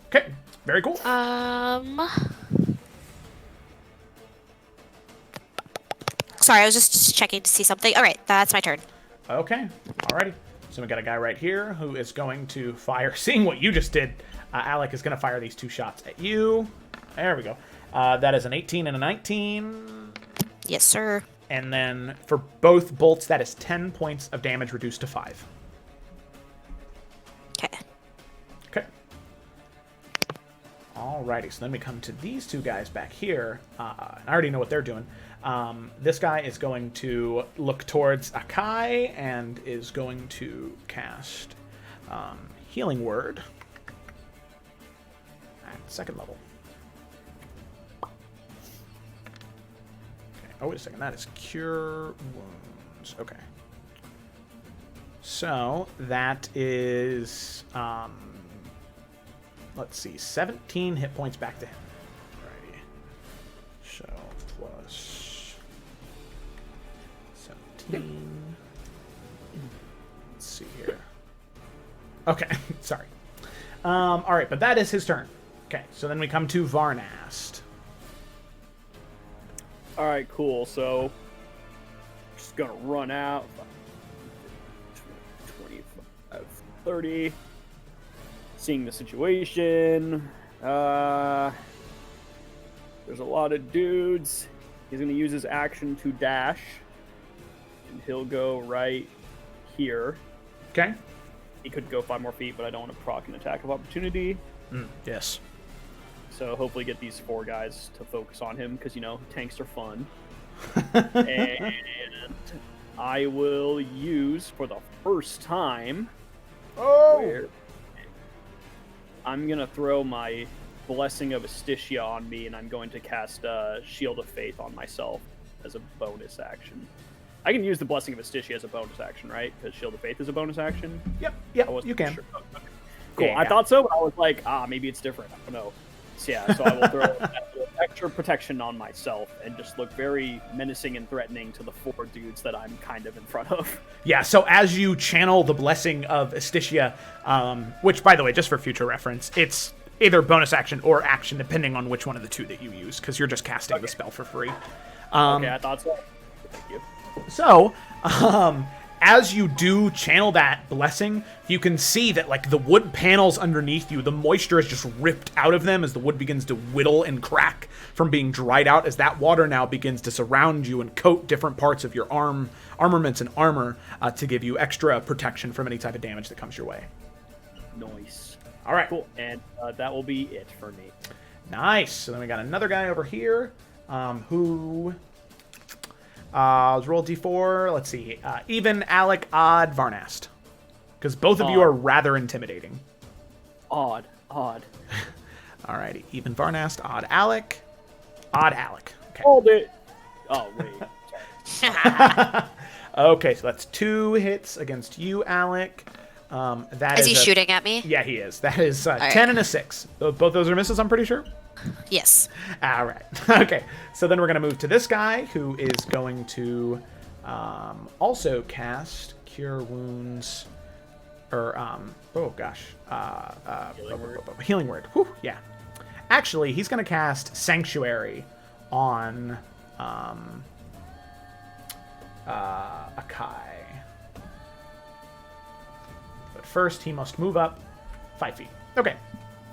Okay. Very cool. sorry, I was just checking to see something. All right, that's my turn. Okay, alrighty. So we got a guy right here who is going to fire. Seeing what you just did, Alec is going to fire these 2 shots at you. There we go. That is an 18 and a 19. Yes, sir. And then for both bolts, that is 10 points of damage reduced to 5. Okay. Okay. Alrighty, so then we come to these 2 guys back here. I already know what they're doing. This guy is going to look towards Akai and is going to cast Healing Word at 2nd level. Okay. Oh, wait a second. That is Cure Wounds. Okay. So that is, let's see, 17 hit points back to him. Alrighty. So plus 17. Let's see here. Okay, sorry. All right, but that is his turn. Okay, so then we come to Varnast. All right, cool. So just gonna run out. 25, 30. Seeing the situation. There's a lot of dudes. He's gonna use his action to dash. And he'll go right here. Okay. He could go 5 more feet, but I don't want to proc an attack of opportunity. Yes. So hopefully get these 4 guys to focus on him, because, tanks are fun. And I will use, for the first time... I'm going to throw my Blessing of Astitia on me, and I'm going to cast Shield of Faith on myself as a bonus action. I can use the Blessing of Astitia as a bonus action, right? Because Shield of Faith is a bonus action? Yep, you can. Sure. Okay. Cool, yeah. I thought so, but I was like, maybe it's different. I don't know. So yeah, so I will throw extra protection on myself and just look very menacing and threatening to the 4 dudes that I'm kind of in front of. Yeah, so as you channel the Blessing of Astitia, which, by the way, just for future reference, it's either bonus action or action, depending on which one of the 2 that you use, because you're just casting the spell for free. Okay, I thought so. Thank you. So, as you do channel that blessing, you can see that, like, the wood panels underneath you, the moisture is just ripped out of them as the wood begins to whittle and crack from being dried out, as that water now begins to surround you and coat different parts of your armaments and armor to give you extra protection from any type of damage that comes your way. Nice. All right. Cool, and that will be it for me. Nice. So then we got another guy over here who... let's roll D4. Let's see. Even, Alec, odd, Varnast. Because both of you are rather intimidating. Odd. Alrighty. Even Varnast, odd, Alec. Odd, Alec. Okay. Hold it. Oh, wait. Okay, so that's 2 hits against you, Alec. Is he shooting at me? Yeah, he is. That is 10 right. and a 6. Both those are misses, I'm pretty sure. Yes. All right. Okay. So then we're going to move to this guy who is going to also cast Cure Wounds. Or, Healing Word. Whew, yeah. Actually, he's going to cast Sanctuary on Akai. But first, he must move up 5 feet. Okay.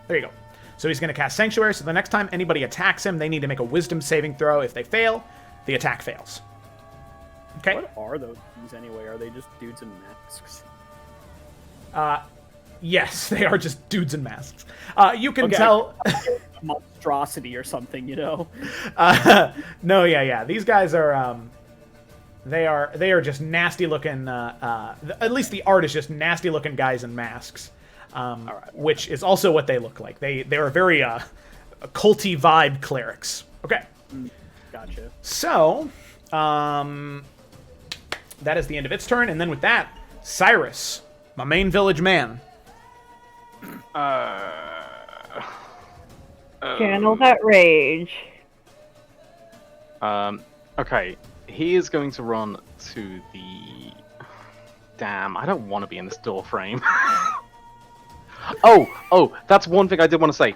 There you go. So he's going to cast Sanctuary, so the next time anybody attacks him, they need to make a Wisdom saving throw. If they fail, the attack fails. Okay? What are those things anyway? Are they just dudes in masks? Yes, they are just dudes in masks. You can tell... A monstrosity or something, No, yeah. These guys are... They are just nasty-looking... at least the art is just nasty-looking guys in masks. Which is also what they look like. They are very culty vibe clerics. Okay. Gotcha. So, that is the end of its turn, and then with that, Cyrus, my main village man. Channel that rage. Okay. He is going to run to the... Damn, I don't want to be in this door frame. Oh, that's one thing I did want to say.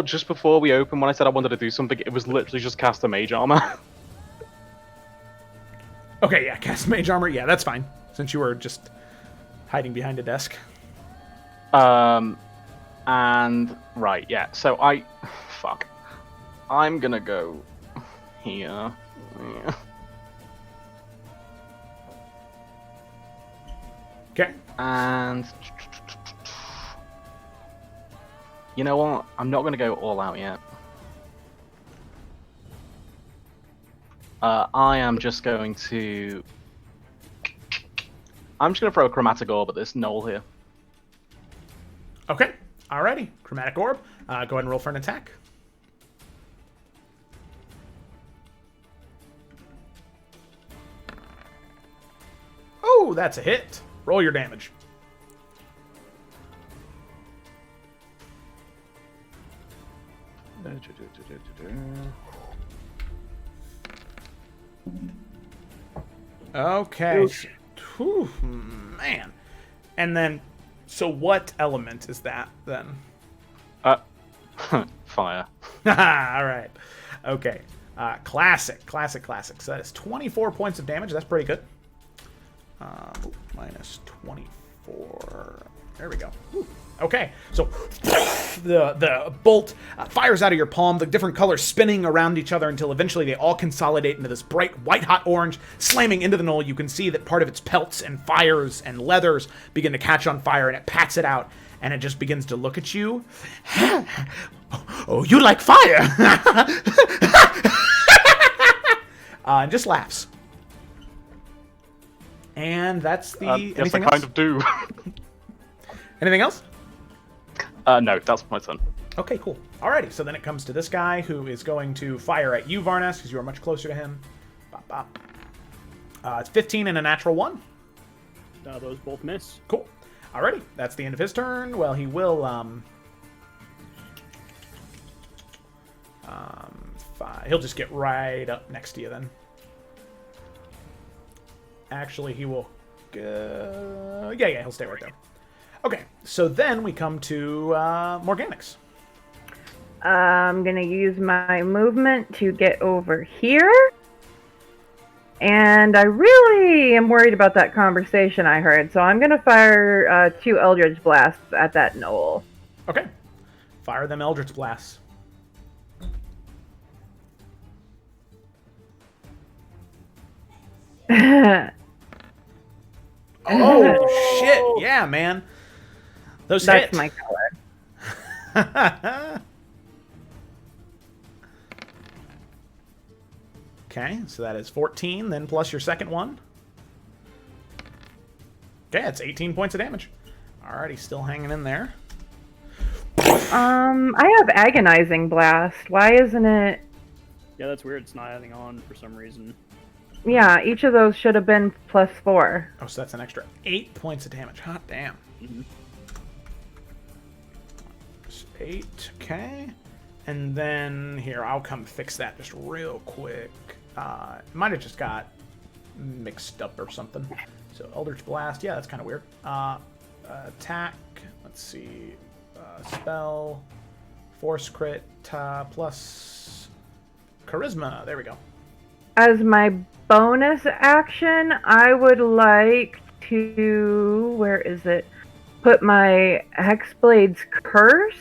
Just before we opened, when I said I wanted to do something, it was literally just cast a mage armor. Okay, yeah, cast mage armor. Yeah, that's fine. Since you were just hiding behind a desk. And right, yeah. So fuck. I'm gonna go here. Yeah. Okay. And you know what? I'm not gonna go all out yet. I am just going to. I'm just gonna throw a chromatic orb at this knoll here. Okay. Alrighty. Chromatic orb. Go ahead and roll for an attack. Oh, that's a hit. Roll your damage. Okay. Whew, man. And then, so what element is that then? Fire. All right. Okay. Classic. So that is 24 points of damage. That's pretty good. Minus 24. There we go. Okay, so the bolt fires out of your palm, the different colors spinning around each other until eventually they all consolidate into this bright white-hot orange, slamming into the knoll. You can see that part of its pelts and fires and leathers begin to catch on fire, and it pats it out, and it just begins to look at you. Oh, you like fire! And just laughs. And that's the... Yes, I kind of do. Anything else? No, that's my turn. Okay, cool. Alrighty, so then it comes to this guy who is going to fire at you, Varnas, because you are much closer to him. Bop, bop. It's 15 and a natural 1. Those both miss. Cool. Alrighty, that's the end of his turn. Well, he will, he'll just get right up next to you then. Actually, he will, yeah, he'll stay right there. Okay, so then we come to Morganix. I'm going to use my movement to get over here. And I really am worried about that conversation I heard, so I'm going to fire 2 Eldritch Blasts at that knoll. Okay. Fire them Eldritch Blasts. Oh, shit. Yeah, man. Those That's hit. my color. Okay, so that is 14, then plus your second one. Okay, that's 18 points of damage. Alrighty, still hanging in there. I have Agonizing Blast. Why isn't it... Yeah, that's weird. It's not adding on for some reason. Yeah, each of those should have been +4. Oh, so that's an extra 8 points of damage. Hot damn. Mm-hmm. 8, okay. And then, here, I'll come fix that just real quick. Might have just got mixed up or something. So, Eldritch Blast, yeah, that's kind of weird. Attack, let's see. Spell, Force Crit, plus Charisma. There we go. As my bonus action, I would like to... Where is it? Put my Hexblade's Curse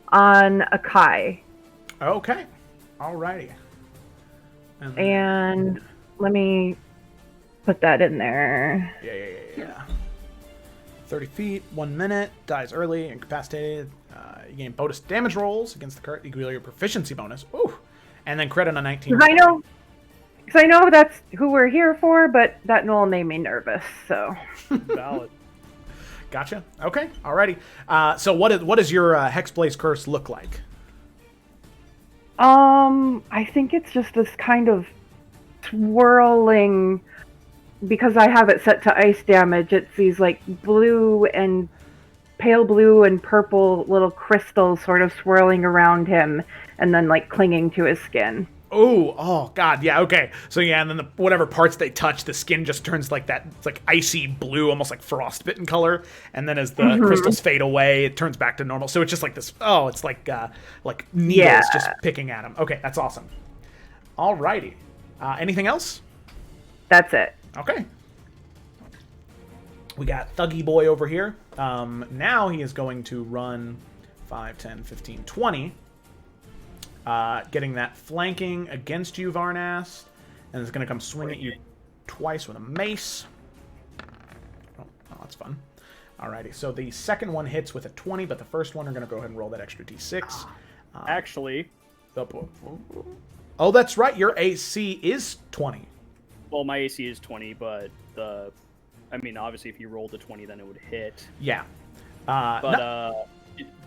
on Akai. Okay. Alrighty. And let me put that in there. Yeah. 30 feet, 1 minute, dies early, incapacitated. You gain bonus damage rolls against the current equal your proficiency bonus. Ooh. And then crit on a 19. Because I know that's who we're here for, but that knoll made me nervous, so. Valid. Gotcha. Okay. Alrighty. So what does your Hexblade's Curse look like? I think it's just this kind of swirling, because I have it set to ice damage, it's these like blue and pale blue and purple little crystals sort of swirling around him and then like clinging to his skin. Oh, God, yeah, okay. So yeah, and then whatever parts they touch, the skin just turns like that, it's like icy blue, almost like frostbitten color. And then as the crystals fade away, it turns back to normal. So it's just like this, it's like needles just picking at him. Okay, that's awesome. Alrighty. Anything else? That's it. Okay. We got Thuggy Boy over here. Now he is going to run 5, 10, 15, 20. Getting that flanking against you, Varnast. And it's going to come swing at you twice with a mace. Oh, that's fun. Alrighty, so the second one hits with a 20, but the first one are going to go ahead and roll that extra d6. Actually... Oh, that's right. Your AC is 20. Well, my AC is 20, but I mean, obviously, if you rolled a 20, then it would hit. Yeah.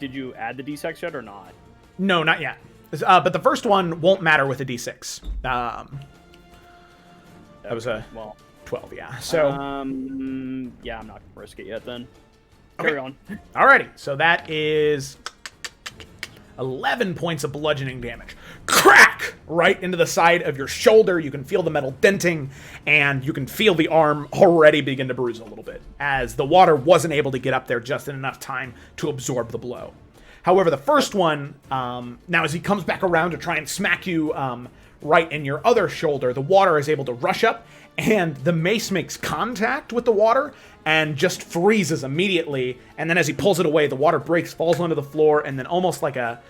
Did you add the d6 yet or not? No, not yet. But the first one won't matter with a d6. That was a 12, yeah. So. Yeah, I'm not gonna risk it yet. Then. Carry on. Alrighty. So that is 11 points of bludgeoning damage. Crack! Right into the side of your shoulder. You can feel the metal denting, and you can feel the arm already begin to bruise a little bit, as the water wasn't able to get up there just in enough time to absorb the blow. However, the first one, now as he comes back around to try and smack you right in your other shoulder, the water is able to rush up, and the mace makes contact with the water and just freezes immediately. And then as he pulls it away, the water breaks, falls onto the floor, and then almost like a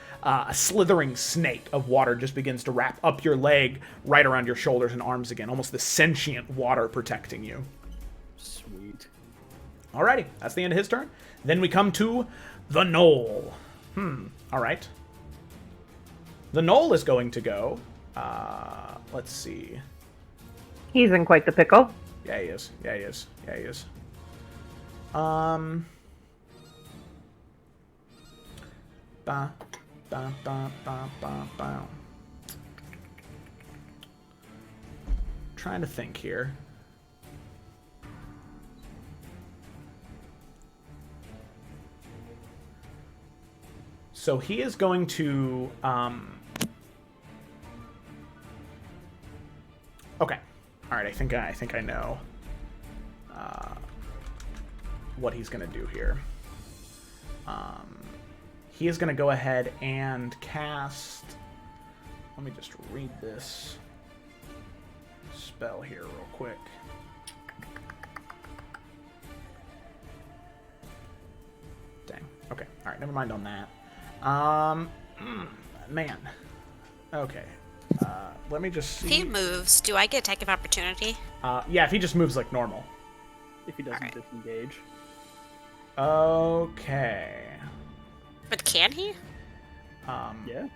slithering snake of water just begins to wrap up your leg right around your shoulders and arms again. Almost the sentient water protecting you. Sweet. Alrighty, that's the end of his turn. Then we come to the Gnoll. Alright. The Gnoll is going to go... let's see. He's in quite the pickle. Yeah, he is. Yeah, he is. Yeah, he is. Ba, ba, ba, ba, ba, ba. Trying to think here. So he is going to, okay. All right, I think I know what he's going to do here. He is going to go ahead and cast... Let me just read this spell here real quick. Dang. Okay. All right, never mind on that. Man. Okay. Let me just see. If he moves, do I get attack of opportunity? Yeah, if he just moves like normal. If he doesn't disengage. Okay. But can he? Yeah.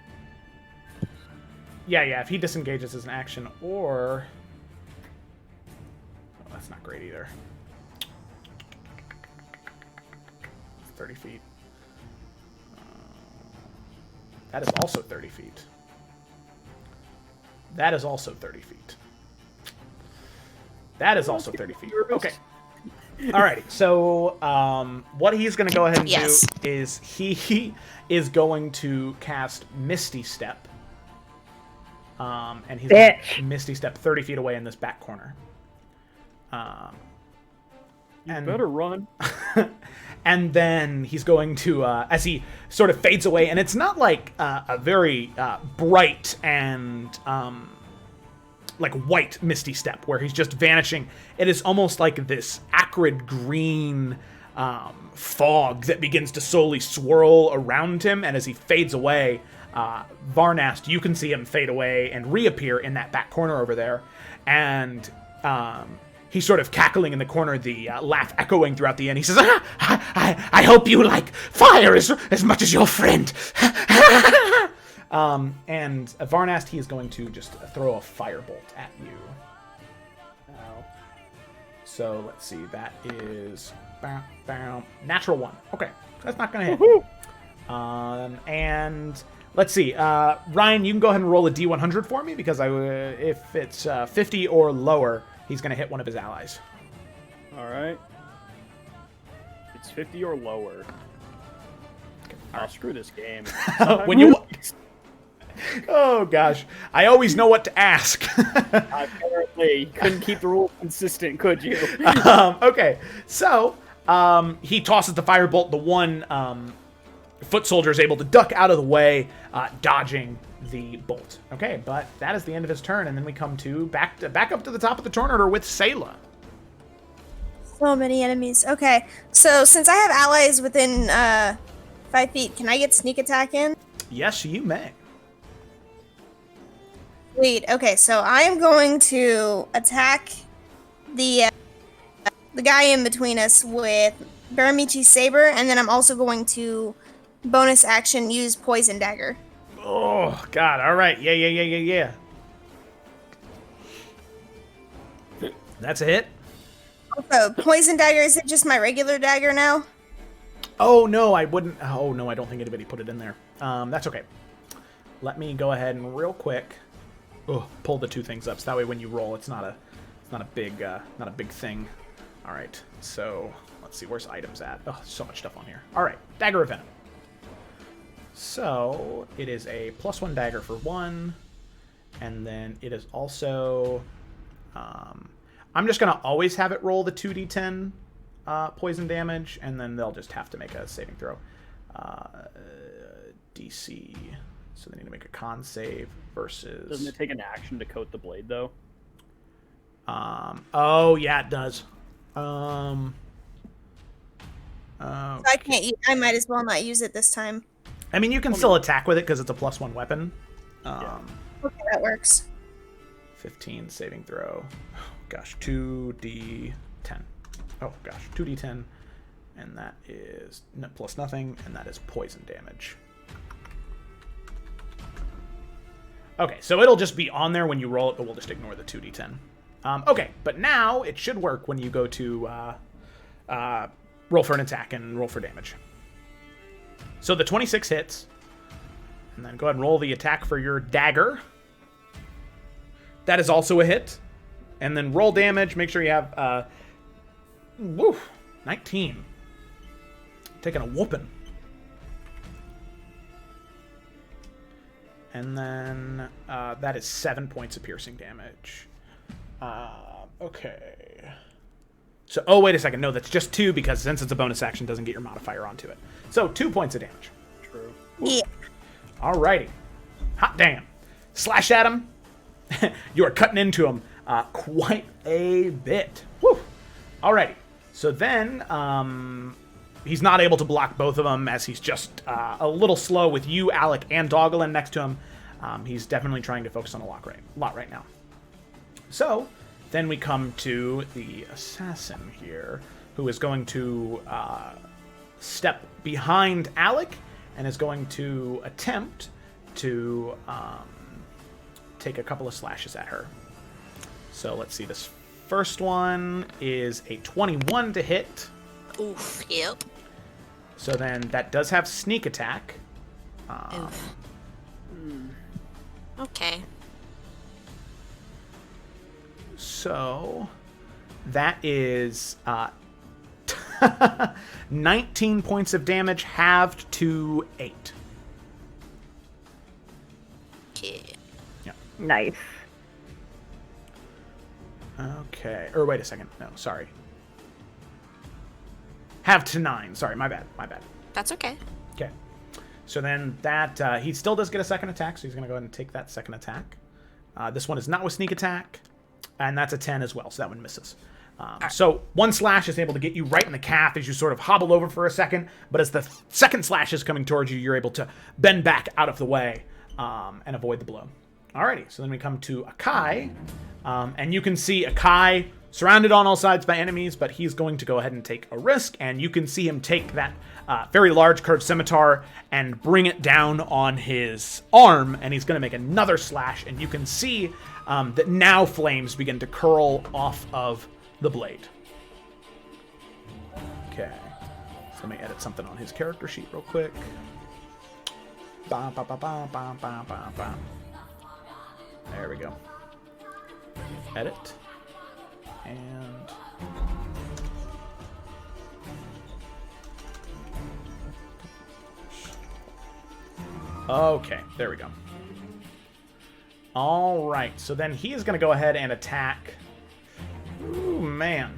Yeah, if he disengages as an action, or... Oh, that's not great either. 30 feet. That is also 30 feet. That is also 30 feet. That is also 30 feet. Okay. Alrighty, so what he's going to go ahead and do is he is going to cast Misty Step. And he's going to Misty Step 30 feet away in this back corner. You better run. And then he's going to, as he sort of fades away, and it's not like a very bright and like white Misty Step where he's just vanishing. It is almost like this acrid green fog that begins to slowly swirl around him, and as he fades away, Varnast, you can see him fade away and reappear in that back corner over there, and he's sort of cackling in the corner, the laugh echoing throughout the inn. He says, I hope you like fire as much as your friend. And Varnast, he is going to just throw a firebolt at you. So let's see, that is natural 1. Okay, that's not going to hit. And let's see, Ryan, you can go ahead and roll a D100 for me, because if it's 50 or lower, he's going to hit one of his allies. All right. It's 50 or lower. Oh, screw this game. When you... Oh, gosh. I always know what to ask. Apparently, you couldn't keep the rules consistent, could you? Okay, so he tosses the firebolt. The one foot soldier is able to duck out of the way, dodging the bolt. Okay, but that is the end of his turn, and then we come to back up to the top of the turn order with Sayla. So many enemies. Okay, so since I have allies within 5 feet, can I get sneak attack in? Yes, you may. Sweet. Okay, so I am going to attack the guy in between us with Baramichi's Saber, and then I'm also going to bonus action use Poison Dagger. Oh, God. All right. Yeah. That's a hit. Also, Poison Dagger, is it just my regular dagger now? Oh, no, I wouldn't. Oh, no, I don't think anybody put it in there. That's okay. Let me go ahead and real quick pull the 2 things up. So that way when you roll, it's not a big thing. All right. So let's see. Where's items at? Oh, so much stuff on here. All right. Dagger of Venom. So it is a +1 dagger for 1. And then it is also... I'm just going to always have it roll the 2d10 poison damage, and then they'll just have to make a saving throw. DC. So they need to make a con save versus... Doesn't it take an action to coat the blade, though? Oh, yeah, it does. So I might as well not use it this time. I mean, you can still attack with it because it's a +1 weapon. Okay, that works. 15 saving throw. Oh, gosh, 2d10. Oh, gosh, 2d10. And that is plus nothing, and that is poison damage. Okay, so it'll just be on there when you roll it, but we'll just ignore the 2d10. Okay, but now it should work when you go to roll for an attack and roll for damage. So the 26 hits. And then go ahead and roll the attack for your dagger. That is also a hit. And then roll damage. Make sure you have 19. Taking a whooping. And then that is 7 points of piercing damage. Okay. So, oh, wait a second. No, that's just 2 because since it's a bonus action, it doesn't get your modifier onto it. So, 2 points of damage. True. Yeah. Alrighty. Hot damn. Slash at him. You are cutting into him quite a bit. Woo. Alrighty. So then, he's not able to block both of them as he's just a little slow with you, Alec, and Doggelin next to him. He's definitely trying to focus on a lot right now. So, then we come to the assassin here, who is going to step behind Alec and is going to attempt to take a couple of slashes at her. So let's see. This first one is a 21 to hit. Oof, yep. So then that does have sneak attack. Oof. Okay. So that is 19 points of damage halved to 8. Okay. Yeah. Nice. Okay. Or wait a second. No, sorry. Halved to 9. Sorry, my bad. That's okay. Okay. So then that he still does get a second attack, so he's going to go ahead and take that second attack. This one is not with sneak attack, and that's a 10 as well, so that one misses. So one slash is able to get you right in the calf as you sort of hobble over for a second, but as the second slash is coming towards you, you're able to bend back out of the way and avoid the blow. Alrighty, so then we come to Akai, and you can see Akai surrounded on all sides by enemies, but he's going to go ahead and take a risk, and you can see him take that very large curved scimitar and bring it down on his arm, and he's going to make another slash, and you can see that now flames begin to curl off of the blade. Okay, so let me edit something on his character sheet real quick. Ba, ba, ba, ba, ba, ba, ba, ba. There we go. Edit. And okay, there we go. All right, so then he is going to go ahead and attack. Ooh, man.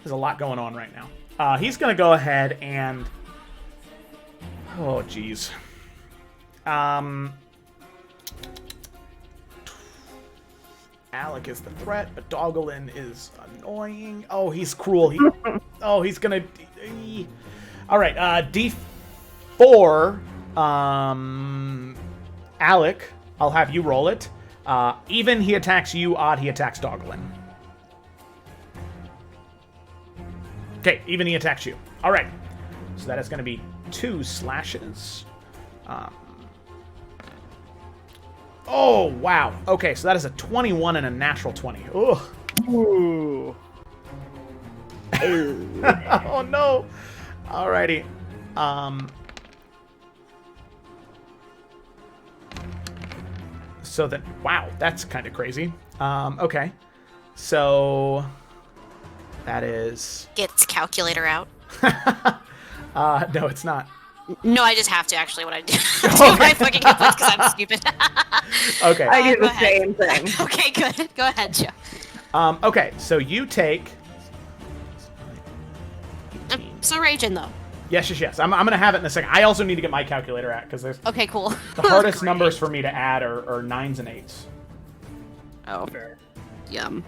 There's a lot going on right now. He's going to go ahead and Oh, jeez. Alec is the threat, but Dogalin is annoying. Oh, he's cruel. He's gonna... All right, D4. Alec, I'll have you roll it. Even, he attacks you. Odd, he attacks Dogalin. Okay, even he attacks you. All right. So that is going to be 2 slashes. Oh, wow. Okay, so that is a 21 and a natural 20. Ugh. Ooh. Oh, no. Alrighty. So then, wow, that's kind of crazy. Okay. So that is... Gets calculator out. No, it's not. No, I just have to actually when I do my fucking hit points because I'm stupid. Okay. I do go the same thing. Okay, good. Go ahead, Joe. Okay, so you take... I'm still raging though. Yes. I'm going to have it in a second. I also need to get my calculator out because there's... Okay, cool. The hardest numbers for me to add are 9s and 8s. Oh, yum.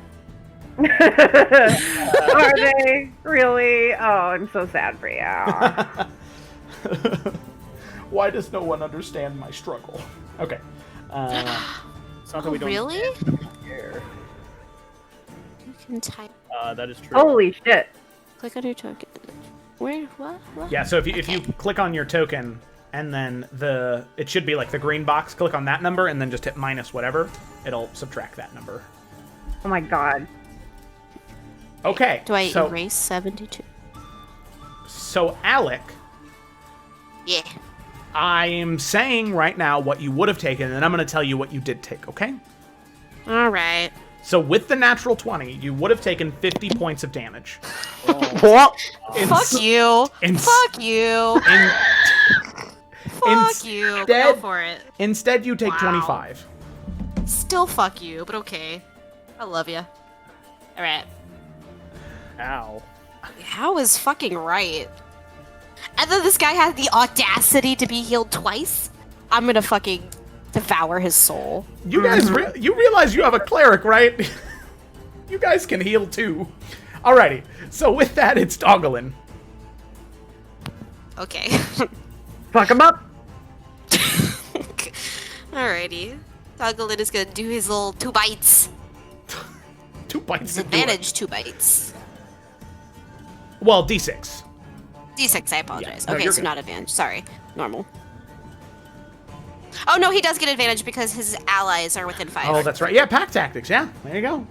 Are they really? Oh, I'm so sad for you. Why does no one understand my struggle? Okay. It's not that we don't really? care. You can type. That is true. Holy shit. Click on your token. Where? What? Yeah, so if you click on your token and then it should be like the green box, click on that number and then just hit minus whatever, it'll subtract that number. Oh my god. Okay. Do I erase 72? So Alec, Yeah. I'm saying right now what you would have taken, and then I'm going to tell you what you did take, okay? All right. So with the natural 20, you would have taken 50 points of damage. Fuck you. Fuck you. Fuck you. Go for it. Instead, you take 25. Still fuck you, but okay. I love you. All right. Ow. How is fucking right? And then this guy has the audacity to be healed twice? I'm gonna fucking devour his soul. You guys, you realize you have a cleric, right? You guys can heal too. Alrighty, so with that, it's Dogalin. Okay. Fuck him up. Alrighty. Dogalin is gonna do his little 2 bites. 2 bites. Disadvantage 2 bites. Well, D6. D6, I apologize. Yeah, no, okay, you're so good. not advantage. Sorry. Normal. Oh, no, he does get advantage because his allies are within 5. Oh, that's right. Yeah, pack tactics. Yeah, there you go.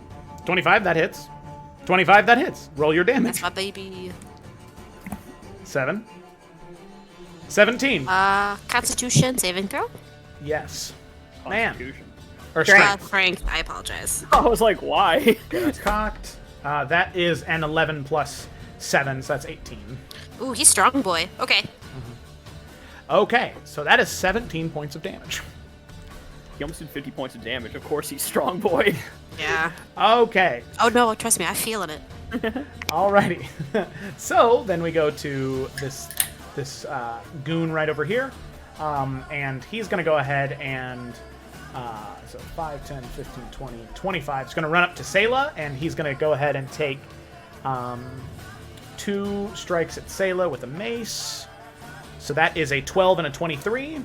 25, that hits. 25, that hits. Roll your damage. That's my baby. 7. 17. Constitution saving throw? Yes. Man. Constitution. Or strength. Frank, I apologize. I was like, why? That's cocked. That is an 11 plus 7, so that's 18. Ooh, he's strong boy. Okay. Okay, so that is 17 points of damage. He almost did 50 points of damage. Of course, he's strong boy. Yeah. Okay. Oh no, trust me, I'm feeling it. Alrighty. So then we go to this goon right over here, and he's going to go ahead and so 5, 10, 15, 20, 25. He's going to run up to Sayla, and he's going to go ahead and take 2 strikes at Sayla with a mace. So that is a 12 and a 23.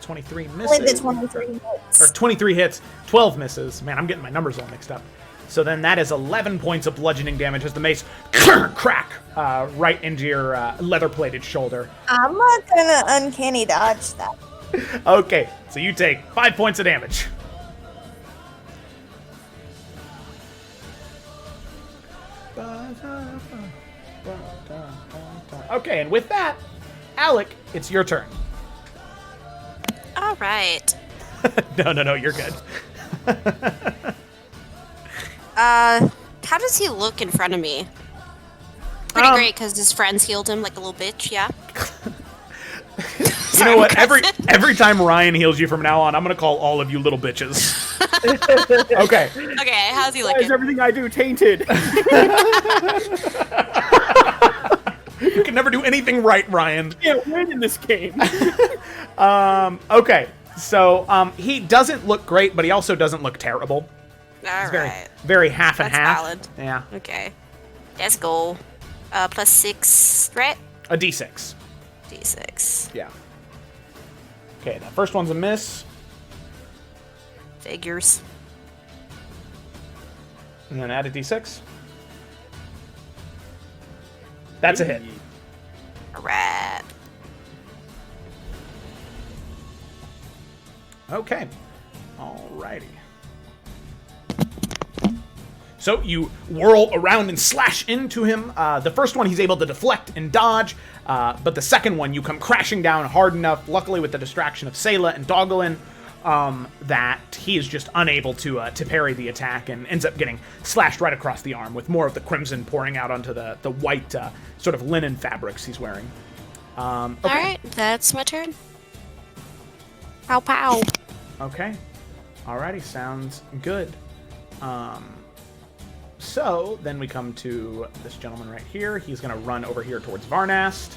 23 misses. With the 23 hits. Or 23 hits, 12 misses. Man, I'm getting my numbers all mixed up. So then that is 11 points of bludgeoning damage as the mace crack right into your leather-plated shoulder. I'm not gonna uncanny dodge that. Okay, so you take 5 points of damage. Okay, and with that, Alec, it's your turn. All right. No, you're good. How does he look in front of me? Pretty great, because his friends healed him like a little bitch, yeah? You know what? Every time Ryan heals you from now on, I'm going to call all of you little bitches. Okay. Okay, how's he Why looking? is everything I do tainted? You can never do anything right, Ryan. Can't win in this game. Okay, so he doesn't look great, but he also doesn't look terrible. All right. Very half and That's half. valid. Yeah. Okay. Let's go. +6 threat. A D6. D6. Yeah. Okay, that first one's a miss. Figures. And then add a D6. That's a hit. Alright. Okay. Alrighty. So you whirl around and slash into him. The first one he's able to deflect and dodge, but the second one you come crashing down hard enough, luckily with the distraction of Sayla and Doggelin, that he is just unable to parry the attack and ends up getting slashed right across the arm with more of the crimson pouring out onto the white sort of linen fabrics he's wearing. Okay. Alright, that's my turn. Pow pow. Okay. Alrighty, sounds good. So then we come to this gentleman right here. He's going to run over here towards Varnast.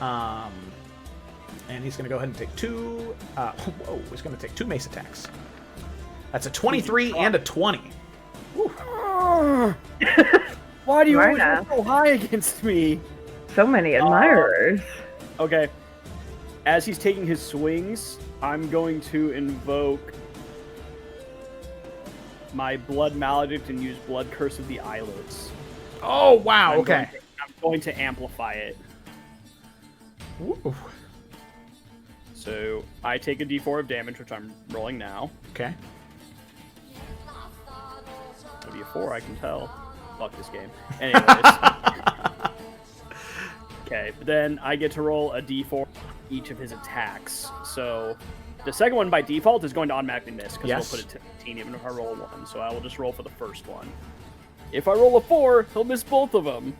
And he's going to go ahead and take two. Whoa, he's going to take 2 mace attacks. That's a 23 and a 20. Why do you always Varnast. roll so high against me? So many admirers. Okay. As he's taking his swings, I'm going to invoke my Blood Maledict and use Blood Curse of the Islets. Oh, wow, okay. I'm going to amplify it. Ooh. So I take a d4 of damage, which I'm rolling now. Okay. What do you 4? I can tell. Fuck this game. Anyways. Okay, but then I get to roll a d4 each of his attacks. So the second one by default is going to automatically miss because Yes. we'll put it to 15 even if I roll a 1. So I will just roll for the first one. If I roll a 4, he'll miss both of them.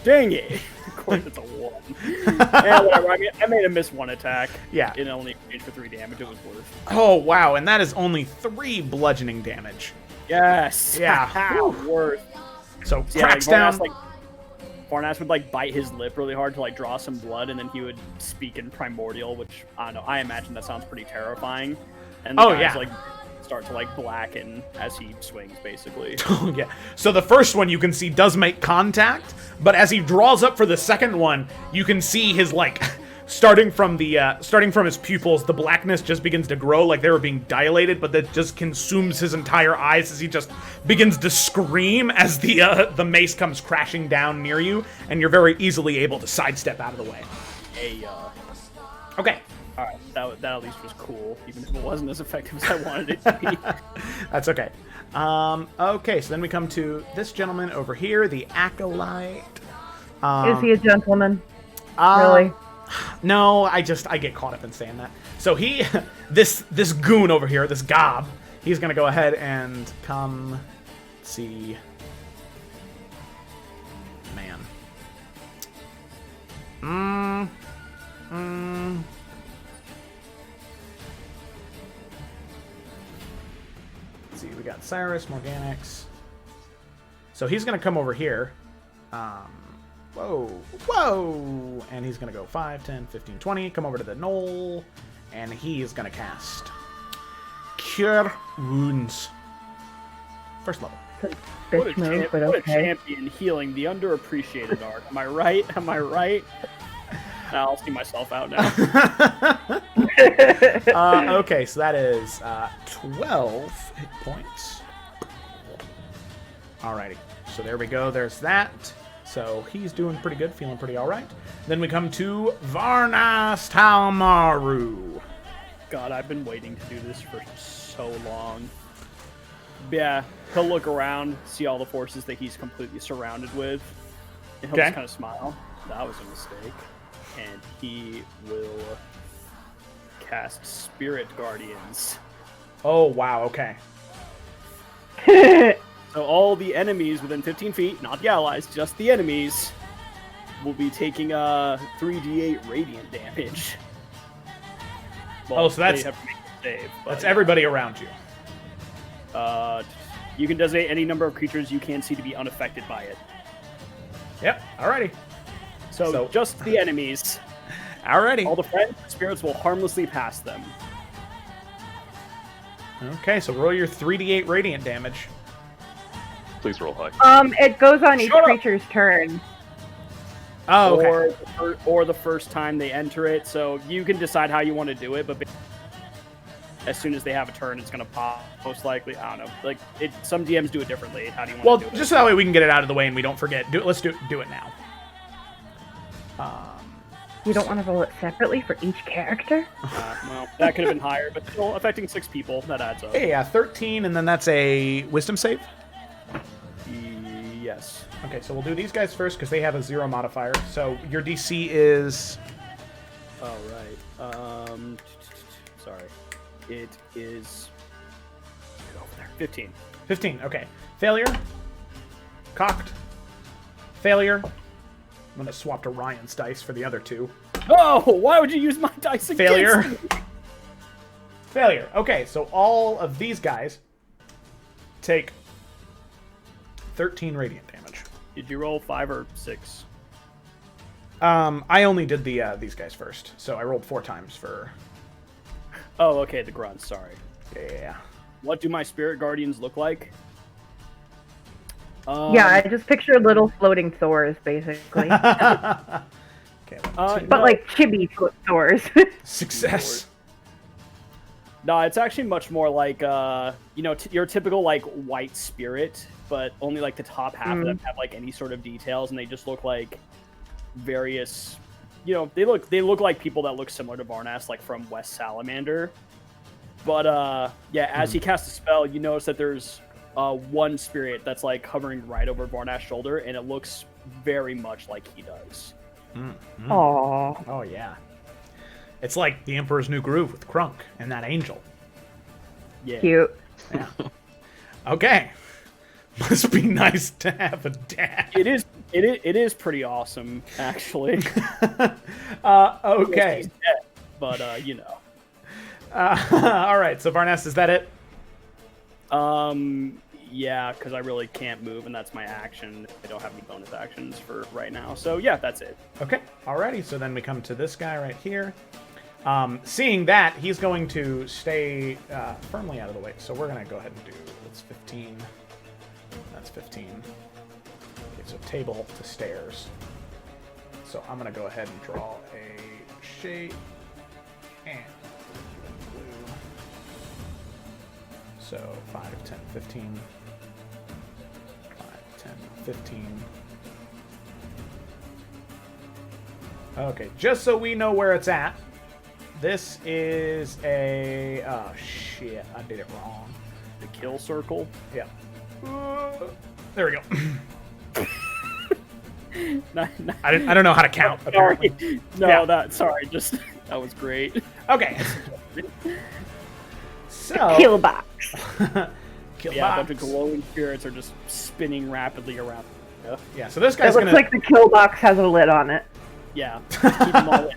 Dang it! Of course it's a 1. Yeah, whatever. I mean, I made him miss 1 attack. Yeah. It only exchanged for 3 damage. It was worth. Oh, wow, and that is only 3 bludgeoning damage. Yes. Yeah. Worth. So Yeah, cracks Varnas, down. Varnas would bite his lip really hard to draw some blood, and then he would speak in Primordial, which I don't know. I imagine that sounds pretty terrifying. And the guys, start to blacken as he swings, basically. Oh, yeah. So the first one you can see does make contact, but as he draws up for the second one, you can see his starting from his pupils, the blackness just begins to grow like they were being dilated, but that just consumes his entire eyes as he just begins to scream as the mace comes crashing down near you, and you're very easily able to sidestep out of the way. Okay. All right, that at least was cool, even if it wasn't as effective as I wanted it to be. That's okay. Okay, so then we come to this gentleman over here, the Acolyte. Is he a gentleman? Really? Really? No, I get caught up in saying that. So he, this goon over here, this gob, he's gonna go ahead and come. Let's see. Man. Let's see, we got Cyrus, Morganix. So he's gonna come over here. Whoa! And he's going to go 5, 10, 15, 20. Come over to the knoll. And he is going to cast Cure Wounds. First level. What a okay. champion healing the underappreciated art. Am I right? Am I right? I'll see myself out now. Okay, so that is 12 hit points. Alrighty. So there we go. There's that. So he's doing pretty good, feeling pretty alright. Then we come to Varnas Talmaru. God, I've been waiting to do this for so long. Yeah, he'll look around, see all the forces that he's completely surrounded with, and he'll just kind of smile. That was a mistake. And he will cast Spirit Guardians. Oh, wow, okay. So all the enemies within 15 feet, not the allies, just the enemies, will be taking 3d8 radiant damage. Well, so that's they have to make a save, but that's everybody around you. You can designate any number of creatures you can see to be unaffected by it. Yep. Alrighty. So just the enemies. Alrighty. All the friends and spirits will harmlessly pass them. Okay, so roll your 3d8 radiant damage. Please roll high. It goes on each Shut up. creature's turn. Oh, okay. Or the first time they enter it. So you can decide how you want to do it, but as soon as they have a turn, it's going to pop, most likely. I don't know. Like, some DMs do it differently. How do you want to do it? Just so that way we can get it out of the way and we don't forget. Let's do it now. You don't want to roll it separately for each character? Well, that could have been higher, but still affecting 6 people. That adds up. Yeah, 13, and then that's a wisdom save? Yes. Okay, so we'll do these guys first because they have a 0 modifier. So your DC is... Oh, right. Sorry. It is... Get over there. 15. 15, okay. Failure. Cocked. Failure. I'm going to swap to Ryan's dice for the other 2. Oh, why would you use my dice against Failure. me? Failure. Okay, so all of these guys take 13 radiant damage. Did you roll 5 or 6? I only did these guys first, so I rolled 4 times for... Oh, okay, the grunts, sorry. Yeah. What do my spirit guardians look like? Yeah, I just picture little floating Thors, basically. Okay, but like chibi Thors. Success. No, it's actually much more like, your typical, like, white spirit, but only, like, the top half of them have, like, any sort of details, and they just look like various... they look like people that look similar to Varnas, like, from West Salamander. But, as he casts a spell, you notice that there's one spirit that's, like, hovering right over Varnas' shoulder, and it looks very much like he does. Aww. Oh, yeah. It's like the Emperor's New Groove with Krunk and that angel. Yeah. Cute. Yeah. Okay. Must be nice to have a dad. It is pretty awesome, actually. Okay. He's dead, but, all right, so Varnas, is that it? Yeah, because I really can't move, and that's my action. I don't have any bonus actions for right now. So, yeah, that's it. Okay, alrighty, so then we come to this guy right here. Seeing that, he's going to stay firmly out of the way. So we're going to go ahead and do, that's 15. That's 15. Okay, so table to stairs. So I'm going to go ahead and draw a shape and blue. So 5, 10, 15. 5, 10, 15. Okay, just so we know where it's at. This is a... Oh, shit. I did it wrong. The kill circle? Yeah. There we go. I don't know how to count, apparently. Sorry. No, that was great. Okay. So... Kill box. Kill yeah, box. a bunch of glowing spirits are just spinning rapidly around. Yeah, so this It guy's looks gonna... like the kill box has a lid on it. Yeah. Keep them all in.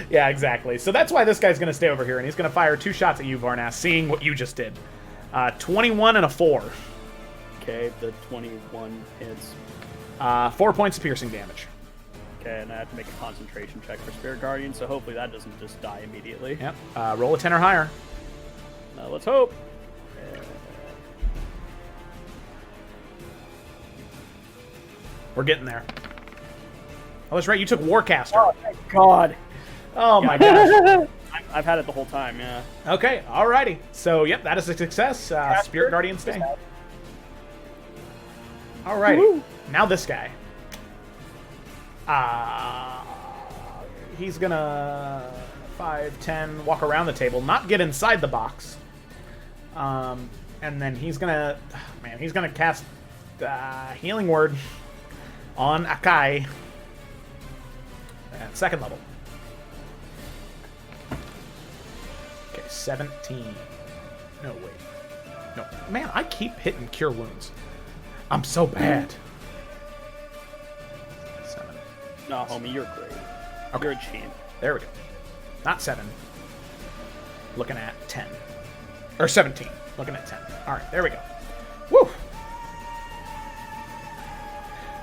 Yeah, exactly. So that's why this guy's going to stay over here, and he's going to fire 2 shots at you, Varnas, seeing what you just did. 21 and a 4. Okay, the 21 hits. 4 points of piercing damage. Okay, and I have to make a concentration check for Spirit Guardian, so hopefully that doesn't just die immediately. Yep. Roll a 10 or higher. Let's hope. We're getting there. Oh, that's right. You took Warcaster. Oh, thank God. Oh, my gosh. I've had it the whole time, yeah. Okay, alrighty. So, yep, that is a success. Spirit Guardian stay. Alrighty. Woo. Now this guy. He's gonna 5, 10, walk around the table, not get inside the box. And then he's gonna, he's gonna cast Healing Word on Akai at 2nd level. Okay, 17. No, wait. No, man, I keep hitting Cure Wounds. I'm so bad. 7. No, homie, you're great. Okay. You're a champ. There we go. Not 7. Looking at 10. Or 17. Looking at 10. Alright, there we go.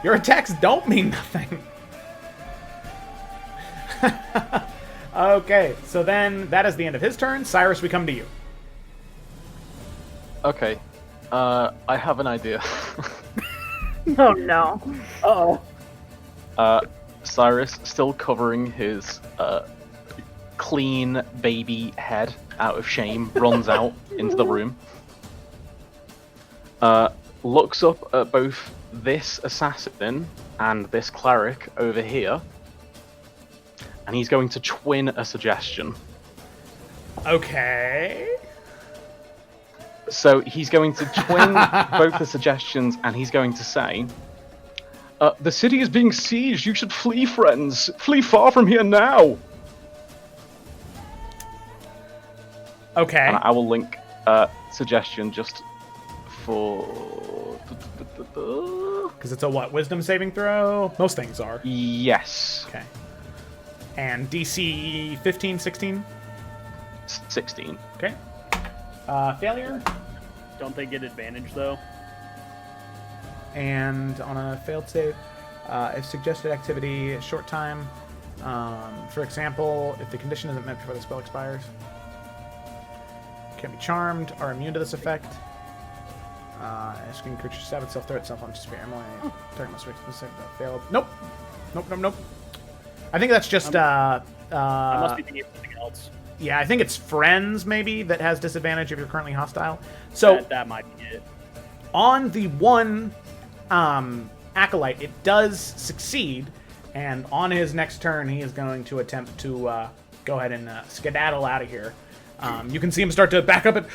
Your attacks don't mean nothing. Okay, so then that is the end of his turn. Cyrus, we come to you. Okay. I have an idea. Oh no. Uh-oh. Cyrus, still covering his clean baby head out of shame, runs out into the room. Looks up at both this assassin and this cleric over here. And he's going to twin a suggestion. Okay. So he's going to twin both the suggestions, and he's going to say, the city is being sieged. You should flee, friends. Flee far from here now. Okay. And I will link suggestion just for... Because it's a what? Wisdom saving throw? Most things are. Yes. Okay. And DC 15, 16? 16. Okay. Failure. Don't they get advantage, though? And on a failed save, if suggested activity, short time. For example, if the condition isn't met before the spell expires. Can be charmed, are immune to this effect. Asking creature to stab itself, throw itself onto spirit. Target must make specific failed. Nope. Nope. I think that's just I must be thinking of something else. Yeah, I think it's friends maybe that has disadvantage if you're currently hostile. So that might be it. On the one acolyte, it does succeed, and on his next turn, he is going to attempt to go ahead and skedaddle out of here. You can see him start to back up and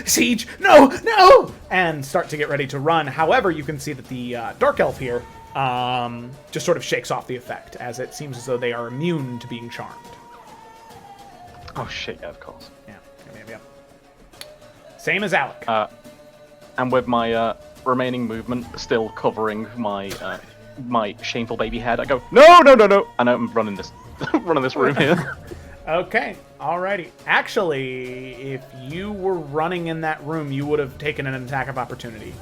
siege, no, and start to get ready to run. However, you can see that the dark elf here just sort of shakes off the effect, as it seems as though they are immune to being charmed. Oh shit! Yeah, of course. Yeah. Same as Alec. And with my remaining movement still covering my my shameful baby head, I go no! I know I'm running this room here. Okay, alrighty. Actually, if you were running in that room, you would have taken an attack of opportunity.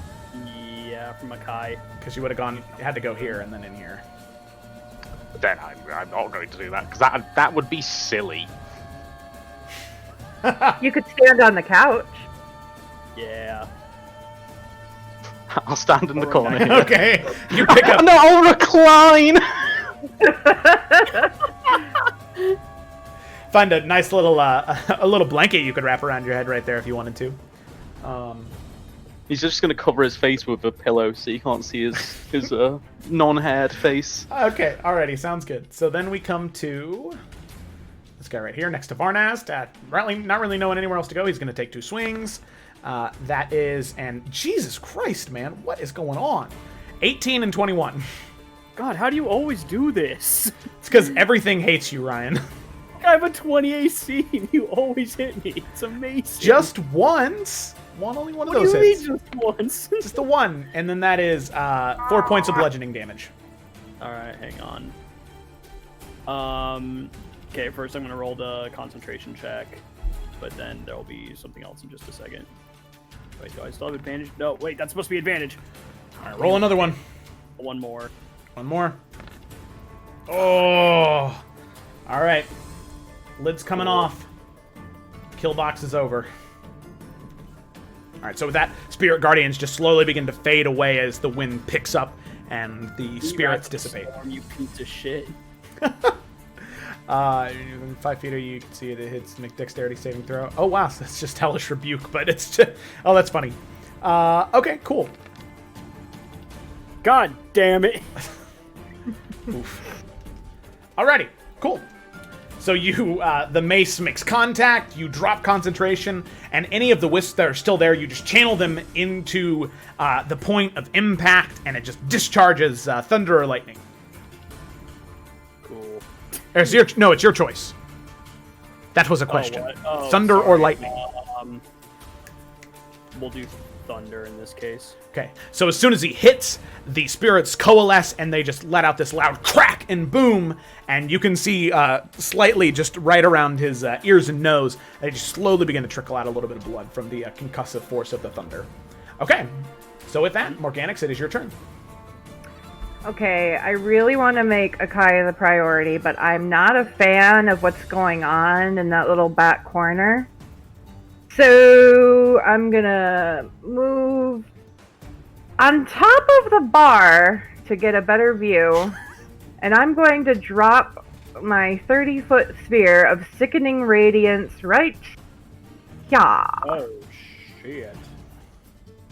Yeah, from Makai. Because you would have had to go here and then in here. Then I'm not going to do that, because that would be silly. You could stand on the couch. Yeah. I'll stand in the corner here. Okay, you pick up. No, I'll recline! Find a nice little a little blanket you could wrap around your head right there if you wanted to. He's just going to cover his face with a pillow so you can't see his non-haired face. Okay, alrighty, sounds good. So then we come to this guy right here next to Varnast. Not really knowing anywhere else to go, he's going to take 2 swings. That is, and Jesus Christ, man, what is going on? 18 and 21. God, how do you always do this? It's because everything hates you, Ryan. I have a 20 AC and you always hit me. It's amazing. Just once. Only one of those hits. What do you mean just once? Just the one. And then that is 4 points of bludgeoning damage. Alright, hang on. Okay, first I'm going to roll the concentration check. But then there'll be something else in just a second. Wait, do I still have advantage? No, wait, that's supposed to be advantage. Alright, roll another one. One more. One more. Oh. Alright. Lid's coming off. Kill box is over. Alright, so with that, spirit guardians just slowly begin to fade away as the wind picks up and the spirits dissipate. Storm, you piece of shit. 5 feet, you can see it hits dexterity saving throw. Oh wow, so that's just hellish rebuke, but it's just, oh, that's funny. Okay, cool. God damn it. Oof. Alrighty, cool. So you, the mace makes contact, you drop concentration, and any of the wisps that are still there, you just channel them into the point of impact, and it just discharges thunder or lightning. Cool. It's your choice. That was a question. Thunder sorry. or lightning? We'll do thunder in this case. Okay, so as soon as he hits, the spirits coalesce and they just let out this loud crack and boom, and you can see slightly just right around his ears and nose, they just slowly begin to trickle out a little bit of blood from the concussive force of the thunder. Okay, so with that, Morganix, it is your turn. Okay, I really want to make Akai the priority, but I'm not a fan of what's going on in that little back corner. So I'm gonna move on top of the bar to get a better view, and I'm going to drop my 30-foot sphere of sickening radiance right here. Oh, shit.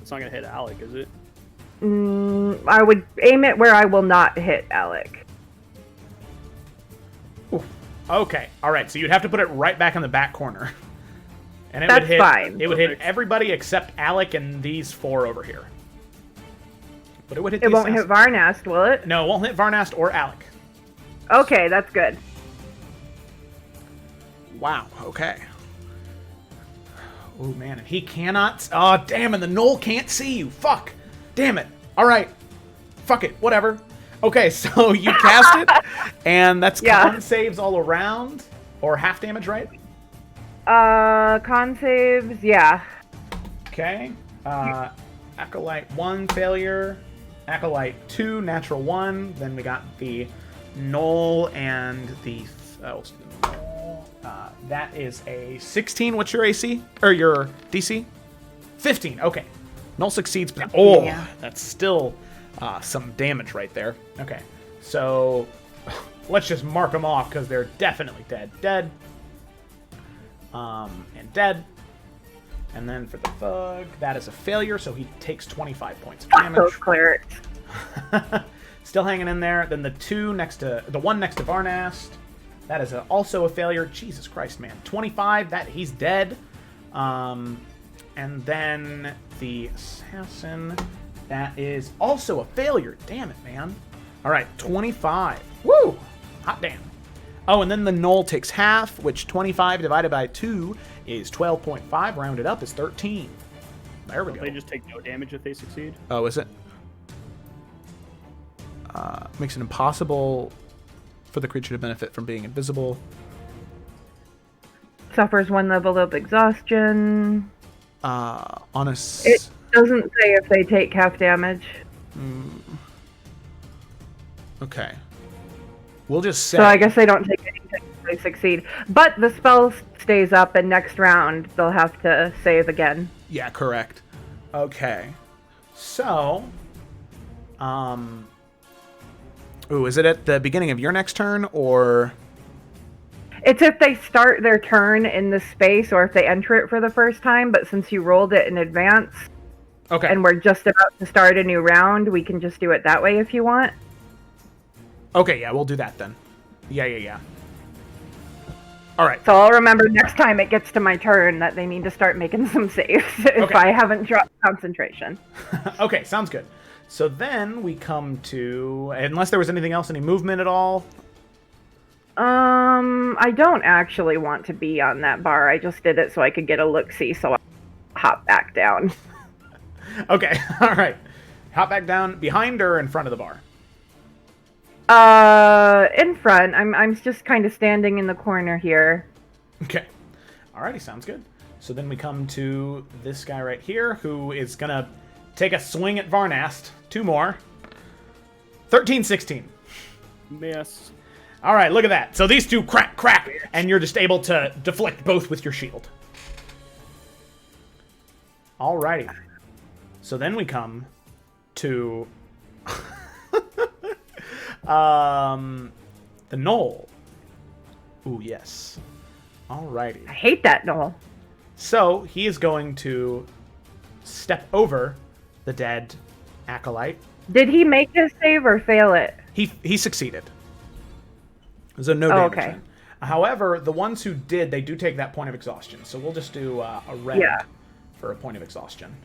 It's not gonna hit Alec, is it? I would aim it where I will not hit Alec. Ooh. Okay, all right. So you'd have to put it right back in the back corner, and it That's would hit. fine. It would hit everybody except Alec and these 4 over here. But it would hit. It won't hit Varnast, will it? No, it won't hit Varnast or Alec. Okay, that's good. Wow. Okay. Oh man, and he cannot. Oh damn! And the Knoll can't see you. Fuck. Damn it. All right. Fuck it. Whatever. Okay, so you cast it, and that's con saves all around, or half damage, right? Con saves, yeah. Okay. Acolyte 1 failure. Acolyte 2 natural 1. Then we got the Knoll and the that is a 16. What's your AC or your DC? 15. Okay. Knoll succeeds, but that's still some damage right there. Okay, so let's just mark them off because they're definitely dead. Dead. And dead. And then for the thug, that is a failure, so he takes 25 points of damage. Those clerics. Still hanging in there. Then the one next to Varnast, that is also a failure. Jesus Christ, man. 25. That he's dead. And then the assassin, that is also a failure. Damn it, man. All right, 25. Woo! Hot damn. Oh, and then the Knoll takes half, which 25 divided by 2 is 12.5. Rounded up is 13. There we go. They just take no damage if they succeed? Oh, is it? Makes it impossible for the creature to benefit from being invisible. Suffers 1 level of exhaustion. It doesn't say if they take half damage. Okay. We'll just say. So I guess they don't take anything if they succeed. But the spell stays up, and next round they'll have to save again. Yeah, correct. Okay. So, is it at the beginning of your next turn, or? It's if they start their turn in the space, or if they enter it for the first time, but since you rolled it in advance, okay, and we're just about to start a new round, we can just do it that way if you want. Okay, yeah, we'll do that then. Yeah. All right. So I'll remember next time it gets to my turn that they need to start making some saves if I haven't dropped concentration. Okay, sounds good. So then we come to, unless there was anything else, any movement at all? I don't actually want to be on that bar. I just did it so I could get a look-see, so I'll hop back down. Okay, all right. Hop back down behind or in front of the bar? In front. I'm just kind of standing in the corner here. Okay. Alrighty, sounds good. So then we come to this guy right here, who is gonna take a swing at Varnast. 2 more. 13, 16. Yes. All right, look at that. So these two crack, and you're just able to deflect both with your shield. Alrighty. So then we come to the Knoll. Ooh, yes. Alrighty. I hate that Knoll. So he is going to step over the dead acolyte. Did he make his save or fail it? He succeeded. There's no damage. Okay. Then. However, the ones who did, they do take that point of exhaustion. So we'll just do a red for a point of exhaustion.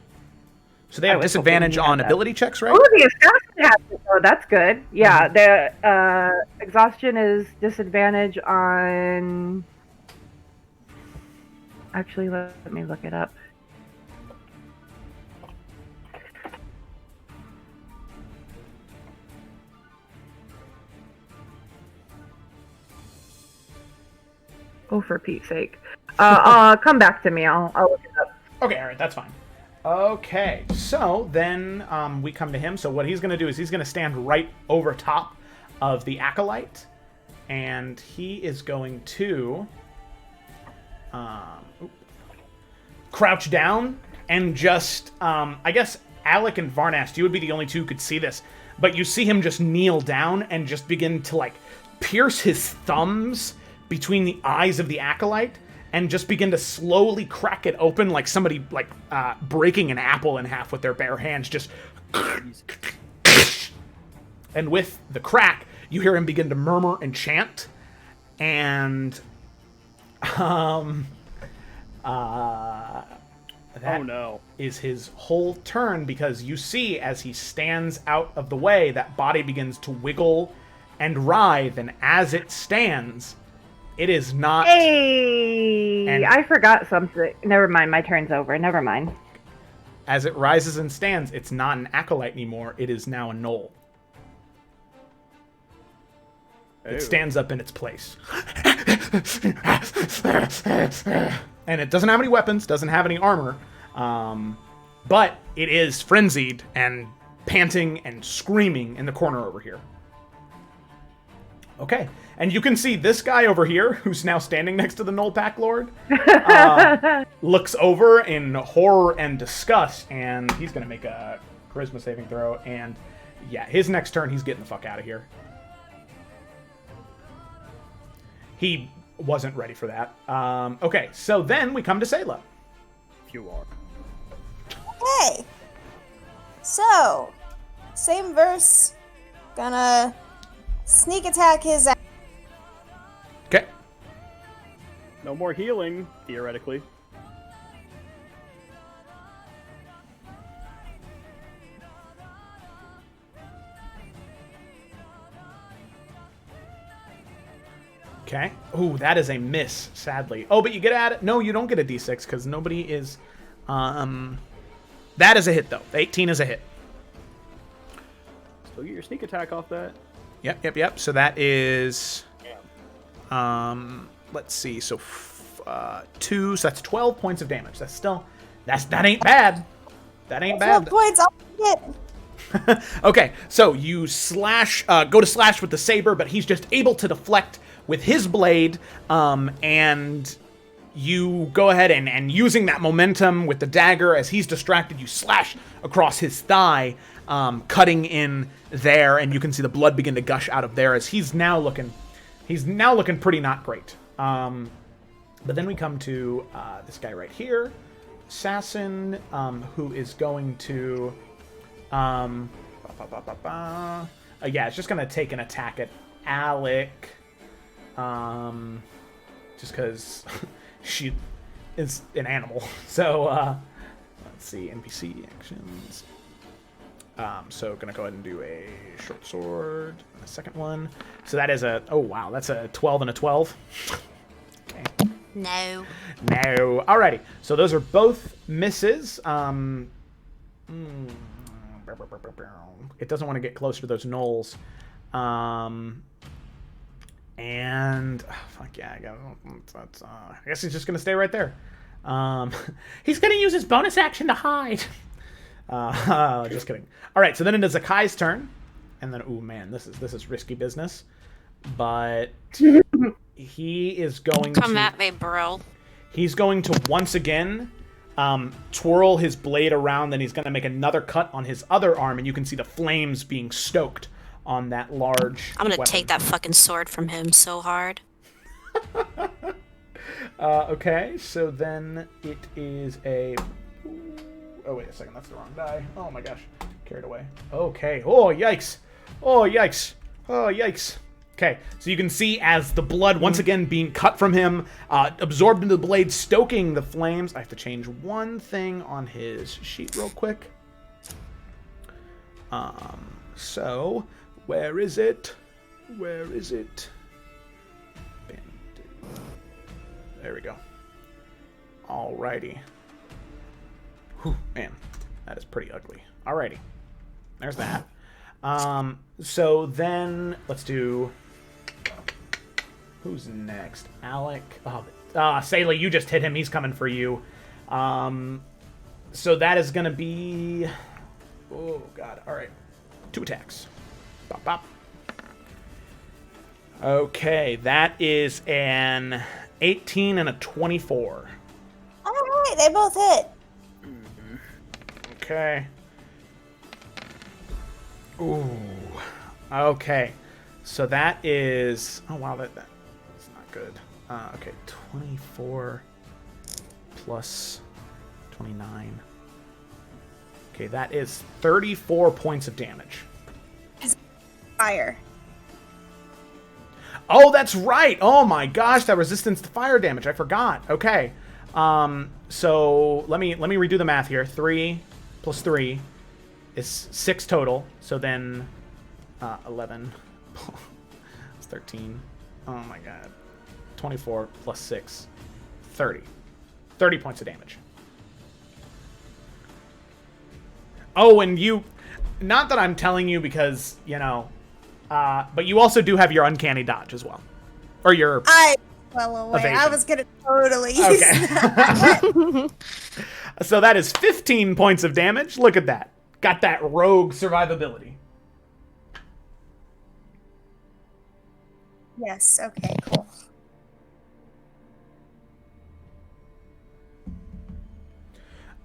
So they have disadvantage on ability checks, right? Oh, the assassin has it. Oh, that's good. Yeah, the exhaustion is disadvantage on... Actually, let me look it up. Oh, for Pete's sake. Come back to me. I'll look it up. Okay, all right, that's fine. Okay, so then we come to him. So what he's going to do is he's going to stand right over top of the acolyte, and he is going to crouch down and just, I guess Alec and Varnast, you would be the only two who could see this, but you see him just kneel down and just begin to, like, pierce his thumbs between the eyes of the acolyte and just begin to slowly crack it open like somebody, like, breaking an apple in half with their bare hands, just... And with the crack, you hear him begin to murmur and chant, and... That oh no. is his whole turn, because you see as he stands out of the way, that body begins to wiggle and writhe, and as it stands, it is not... Hey! I forgot something. Never mind, my turn's over. Never mind. As it rises and stands, it's not an acolyte anymore. It is now a gnoll. It stands up in its place. And it doesn't have any weapons, doesn't have any armor, but it is frenzied and panting and screaming in the corner over here. Okay, and you can see this guy over here, who's now standing next to the Gnoll Pack Lord, looks over in horror and disgust, and he's going to make a charisma saving throw, and yeah, his next turn, he's getting the fuck out of here. He wasn't ready for that. Okay, so then we come to Sayla. If you are. Okay. So, same verse. Gonna sneak attack his... Okay. No more healing, theoretically. Okay. Ooh, that is a miss, sadly. Oh, but you get at it. No, you don't get a d6 because nobody is... That is a hit, though. 18 is a hit. Still get your sneak attack off that. Yep. So that is... let's see. So 2, so that's 12 points of damage. That's still... That ain't bad. That ain't bad. 12 points, I'll get. Okay, so you slash, go to slash with the saber, but he's just able to deflect with his blade, and you go ahead and using that momentum with the dagger as he's distracted, you slash across his thigh, cutting in there, and you can see the blood begin to gush out of there as he's now looking pretty not great. But then we come to this guy right here, Assassin, who is going to, yeah, it's just gonna take an attack at Alec. Just because she is an animal. So, let's see, NPC actions. So gonna go ahead and do a short sword, a second one. So that is a, oh wow, that's a 12 and a 12. Okay. No. Alrighty. So those are both misses. It doesn't want to get closer to those gnolls. And fuck yeah, I guess he's just gonna stay right there. He's gonna use his bonus action to hide. Just kidding. All right, so then it is Zakai's turn, and then, ooh man, this is risky business, but he is going Come at me, bro. He's going to once again twirl his blade around, then he's going to make another cut on his other arm, and you can see the flames being stoked on that large I'm going to weapon. take that fucking sword from him so hard. Okay, so then it is a... Oh, wait a second, that's the wrong die. Oh my gosh, carried away. Okay, oh yikes. Okay, so you can see as the blood once again being cut from him, absorbed into the blade, stoking the flames. I have to change one thing on his sheet real quick. So, where is it? There we go. Alrighty. Whew, man, that is pretty ugly. Alrighty. There's that. So then, let's do... Who's next? Alec. Oh, Sayla, you just hit him. He's coming for you. So that is going to be... Oh, God. All right. 2 attacks. Bop, bop. Okay, that is an 18 and a 24. All right, they both hit. Okay. Ooh. Okay. So that is... Oh, wow, that's not good. Okay, 24 plus 29. Okay, that is 34 points of damage. Fire. Oh, that's right. Oh my gosh, that resistance to fire damage. I forgot. Okay. So let me redo the math here. 3 plus 3 is 6 total. So then 11 it's 13. Oh my god. 24 plus 6. 30. 30 points of damage. Oh, and you... Not that I'm telling you because, you know... but you also do have your uncanny dodge as well. Or your... Well aware. Evasion. I was gonna totally use that. So that is 15 points of damage. Look at that. Got that rogue survivability. Yes, okay, cool.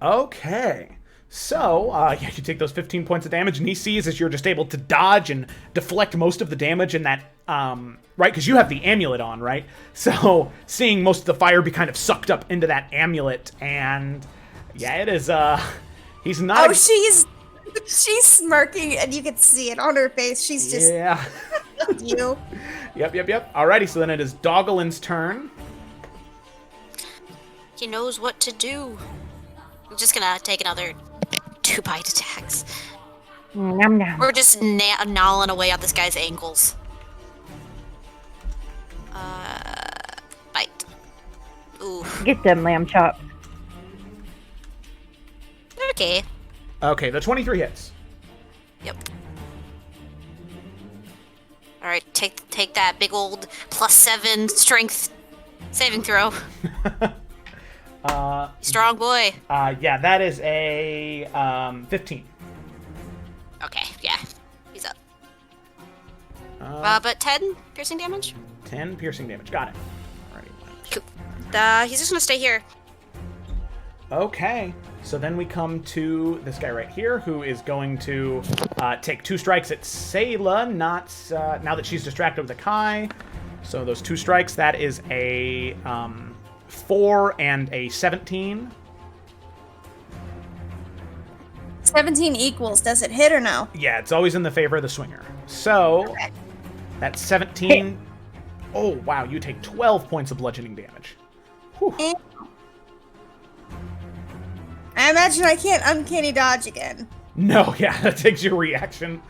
Okay. So, yeah, you take those 15 points of damage, and he sees as you're just able to dodge and deflect most of the damage in that, right? Because you have the amulet on, right? So, seeing most of the fire be kind of sucked up into that amulet, and yeah, it is, he's not... Oh, she's smirking, and you can see it on her face. She's just... Yeah. you. Yep. Alrighty, so then it is Doggelin's turn. He knows what to do. I'm just gonna take another 2 bite attacks. Nom nom. We're just gnawing away at this guy's ankles. Bite. Ooh. Get them lamb chops. Okay. Okay, the 23 hits. Yep. All right, take that big old +7 strength saving throw. Strong boy. Yeah, that is a 15. Okay, yeah, he's up. Uh, But 10 piercing damage. 10 piercing damage. Got it. Alrighty. Cool. He's just gonna stay here. Okay, so then we come to this guy right here, who is going to take 2 strikes at Sayla, not now that she's distracted with a Kai. So those 2 strikes, that is a 4 and a 17. 17 equals. Does it hit or no? Yeah, it's always in the favor of the swinger. So that's 17. Oh, wow, you take 12 points of bludgeoning damage. Whew. I imagine I can't uncanny dodge again. No, yeah, that takes your reaction.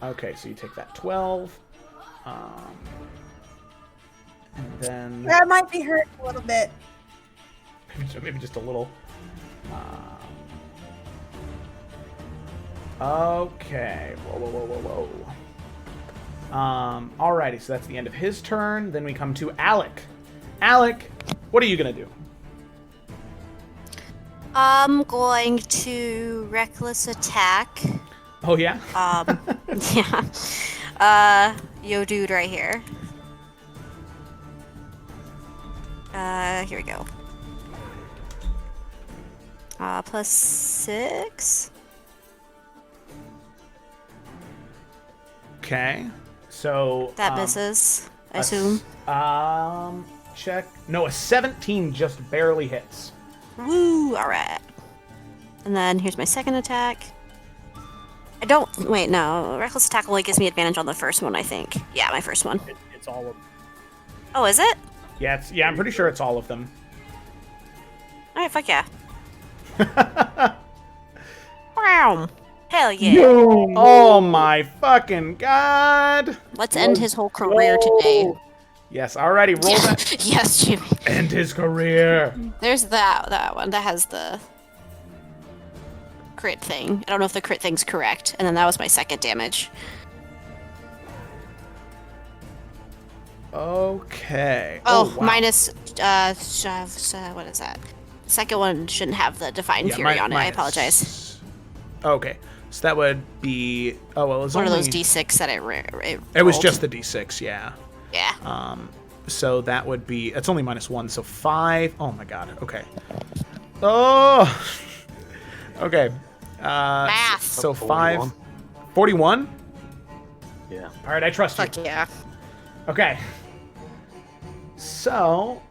Okay, so you take that 12. And then... That might be hurt a little bit. Maybe just a little. Okay. Whoa. Alrighty, so that's the end of his turn. Then we come to Alec. Alec, what are you gonna do? I'm going to reckless attack. Oh yeah? Yeah. Yo dude right here. Here we go. +6. Okay. So That misses, I assume. Check. No, a 17 just barely hits. Woo! Alright. And then here's my second attack. Wait, no. Reckless attack only gives me advantage on the first one, I think. Yeah, my first one. It's all of... Oh, is it? Yeah, I'm pretty sure it's all of them. Alright, fuck yeah. Wow. Hell yeah. Oh my fucking god. Let's end his whole career today. Yes, alrighty, roll that. Yes, Jimmy. End his career. There's that one. That has the crit thing. I don't know if the crit thing's correct. And then that was my second damage. Okay. Oh, wow. minus what is that? Second one shouldn't have the Divine Fury on it. I apologize. Okay, so that would be. Oh well, it's one only of those D6 that it was just the D6, yeah. Yeah. So that would be. It's only -1, so 5. Oh my god. Okay. Oh. Okay. Math. So 5. 41. Yeah. All right, I trust you. Fuck yeah. Okay. So,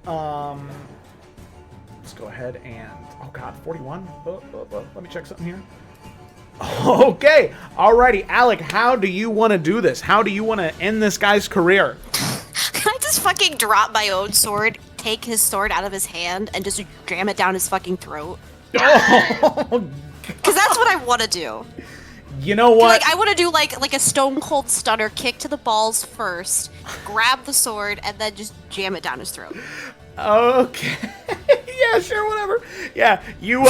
let's go ahead and... Oh, God, 41? Let me check something here. Okay. Alrighty, Alec, how do you want to do this? How do you want to end this guy's career? Can I just fucking drop my own sword, take his sword out of his hand, and just jam it down his fucking throat? Oh, because that's what I want to do. You know what? Like I want to do like a stone cold stunner kick to the balls first, grab the sword, and then just jam it down his throat. Okay. Yeah, sure, whatever. Yeah, you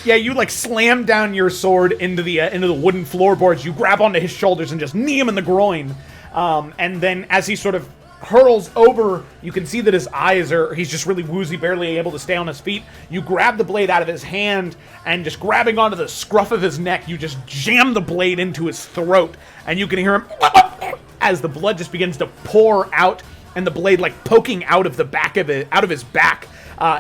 you like slam down your sword into the wooden floorboards. You grab onto his shoulders and just knee him in the groin. And then as he sort of hurls over, you can see that his eyes he's just really woozy, barely able to stay on his feet. You grab the blade out of his hand, and just grabbing onto the scruff of his neck, you just jam the blade into his throat, and you can hear him as the blood just begins to pour out, and the blade like poking out of the back of it, out of his back.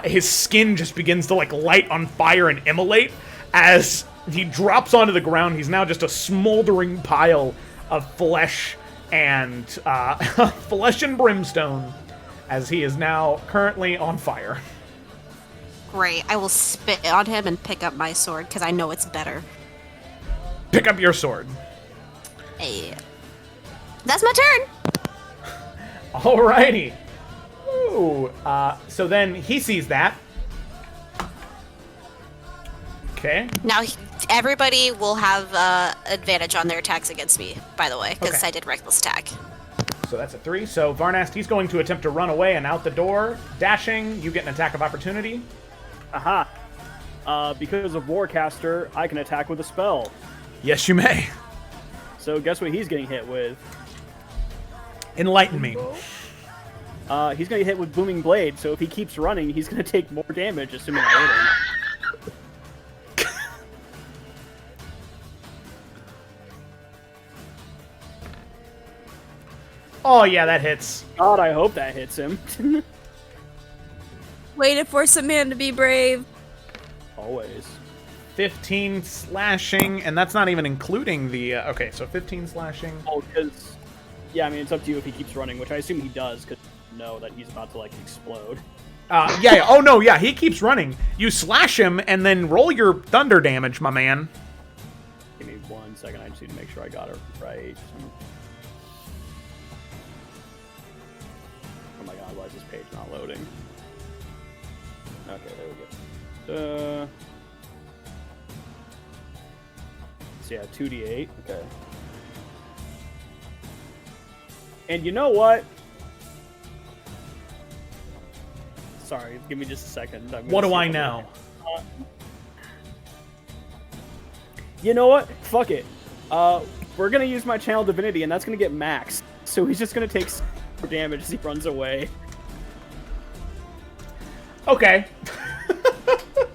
His skin just begins to like light on fire and immolate as he drops onto the ground. He's now just a smoldering pile of flesh and flesh and brimstone, as he is now currently on fire. Great. I will spit on him and pick up my sword, because I know it's better. Pick up your sword. Hey. That's my turn! Alrighty. Ooh. So then he sees that. Okay. Now, everybody will have advantage on their attacks against me, by the way, because Okay. I did reckless attack. So that's a 3. So Varnast, he's going to attempt to run away and out the door. Dashing, you get an attack of opportunity. Aha. Because of Warcaster, I can attack with a spell. Yes, you may. So guess what he's getting hit with? Enlighten me. He's going to get hit with Booming Blade, so if he keeps running, he's going to take more damage, assuming I hit him. Oh, yeah, that hits. God, I hope that hits him. Way to force a man to be brave. Always. 15 slashing, and that's not even including the... okay, so 15 slashing. Oh, because... Yeah, I mean, it's up to you if he keeps running, which I assume he does, because you know that he's about to, like, explode. Yeah. Oh, no, yeah, he keeps running. You slash him, and then roll your thunder damage, my man. Give me 1 second, I just need to make sure I got it right. Oh my god, why is this page not loading? Okay, there we go. So yeah, 2d8. Okay. And you know what? Sorry, give me just a second. What do I know? You know what? Fuck it. We're gonna use my Channel Divinity, and that's gonna get maxed. So he's just gonna take more damage as he runs away. Okay.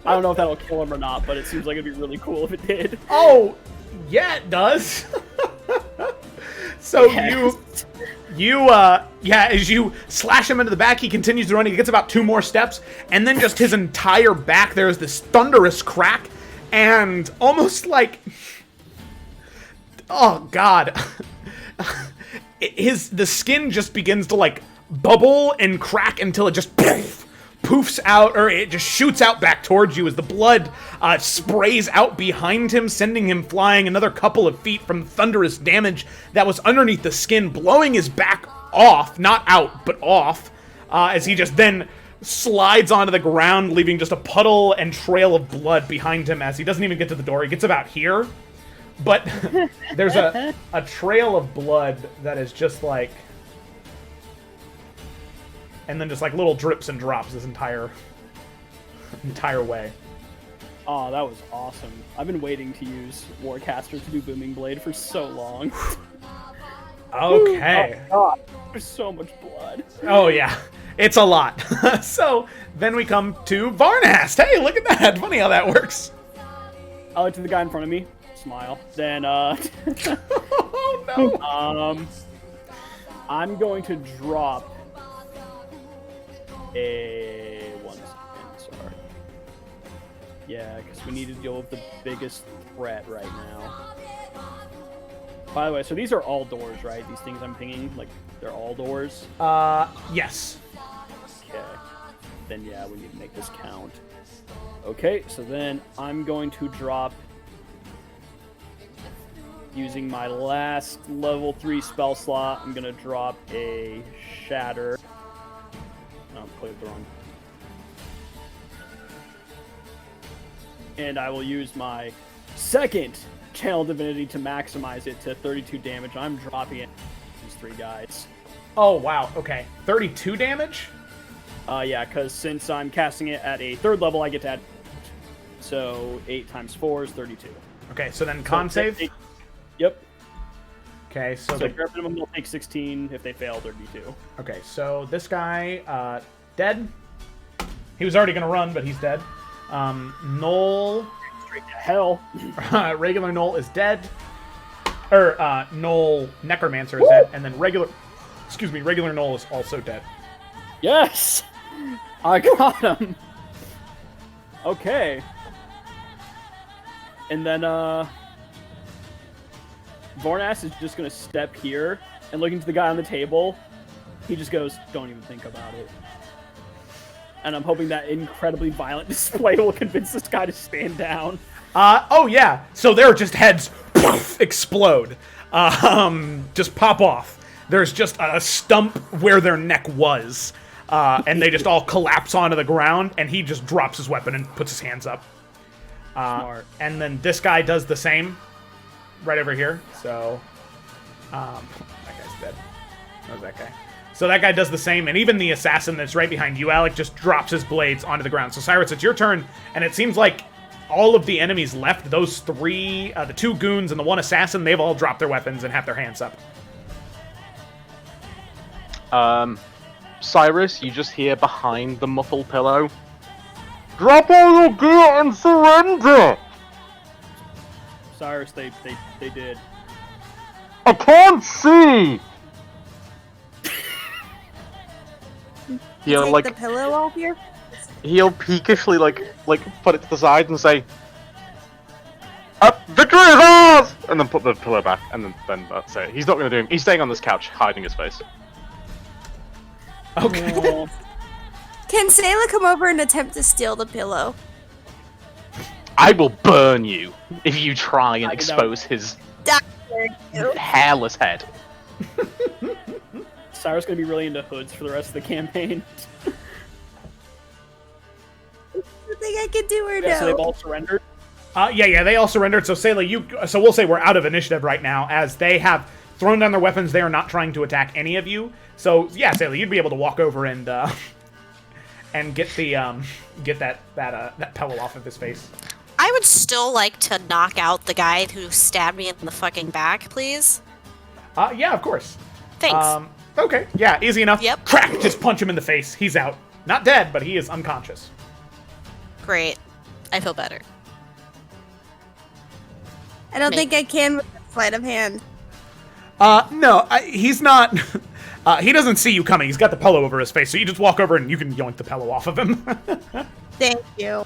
I don't know if that'll kill him or not, but it seems like it'd be really cool if it did. Oh, yeah, it does. So Yes. as you slash him into the back, he continues to run. He gets about 2 more steps, and then just his entire back, there's this thunderous crack, and almost like... Oh, God. The skin just begins to, like, bubble and crack until it just poofs out, or it just shoots out back towards you as the blood sprays out behind him, sending him flying another couple of feet from the thunderous damage that was underneath the skin, blowing his back off, not out, but off, as he just then slides onto the ground, leaving just a puddle and trail of blood behind him as he doesn't even get to the door. He gets about here, but there's a trail of blood that is just like... And then just like little drips and drops this entire way. Oh, that was awesome. I've been waiting to use Warcaster to do Booming Blade for so long. Okay. Oh, God. There's so much blood. Oh, yeah. It's a lot. So then we come to Varnast. Hey, look at that. Funny how that works. I look to the guy in front of me, smile. Then, Oh, no. I'm going to drop a... 1 second, sorry. Yeah, because we need to deal with the biggest threat right now. By the way, so these are all doors, right? These things I'm pinging, like, they're all doors? Yes. Okay. Then, yeah, we need to make this count. Okay, so then I'm going to drop... Using my last level 3 spell slot, I'm going to drop a Shatter. Oh, played the wrong. And I will use my second Channel Divinity to maximize it to 32 damage. I'm dropping it these 3 guys. Oh, wow. Okay. 32 damage? Yeah, because since I'm casting it at a 3rd level, I get to add... So 8 times 4 is 32. Okay, so then con save? Yep. Okay, so bare minimum will take 16. If they fail, 32. Okay, so this guy, dead. He was already going to run, but he's dead. Knoll... Straight to hell. Regular Knoll is dead. Knoll Necromancer is dead. And then regular Knoll is also dead. Yes! I got him! Okay. And then, Vornas is just gonna step here and looking to the guy on the table. He just goes, "Don't even think about it." And I'm hoping that incredibly violent display will convince this guy to stand down. Oh yeah. So their just heads explode. Just pop off. There's just a stump where their neck was. And they just all collapse onto the ground, and he just drops his weapon and puts his hands up. Smart. And then this guy does the same. Right over here. So, that guy's dead. That was that guy. So that guy does the same, and even the assassin that's right behind you, Alec, just drops his blades onto the ground. So Cyrus, it's your turn, and it seems like all of the enemies left, those 3, the 2 goons and the 1 assassin, they've all dropped their weapons and have their hands up. Cyrus, you just hear behind the muffled pillow, "Drop all your gear and surrender!" Cyrus, they did. I can't see! He'll, Take like, the pillow off here? he'll peakishly, like put it to the side and say, "Victory is ours!" And then put the pillow back, and then that's it. He's not going to do anything. He's staying on this couch, hiding his face. Okay. Can Sayla come over and attempt to steal the pillow? I will burn you if you try and expose his hairless head. Cyrus gonna be really into hoods for the rest of the campaign. I think I can do her now. So they've all surrendered? Yeah, they all surrendered. So Sayla, so we'll say we're out of initiative right now, as they have thrown down their weapons. They are not trying to attack any of you. So yeah, Sayla, you'd be able to walk over and get the get that pillow off of his face. I would still like to knock out the guy who stabbed me in the fucking back, please. Yeah, of course. Thanks. Okay, yeah, easy enough. Yep. Crack! Just punch him in the face. He's out. Not dead, but he is unconscious. Great. I feel better. I don't think I can with the sleight of hand. No, he's not. He doesn't see you coming. He's got the pillow over his face, so you just walk over and you can yoink the pillow off of him. Thank you.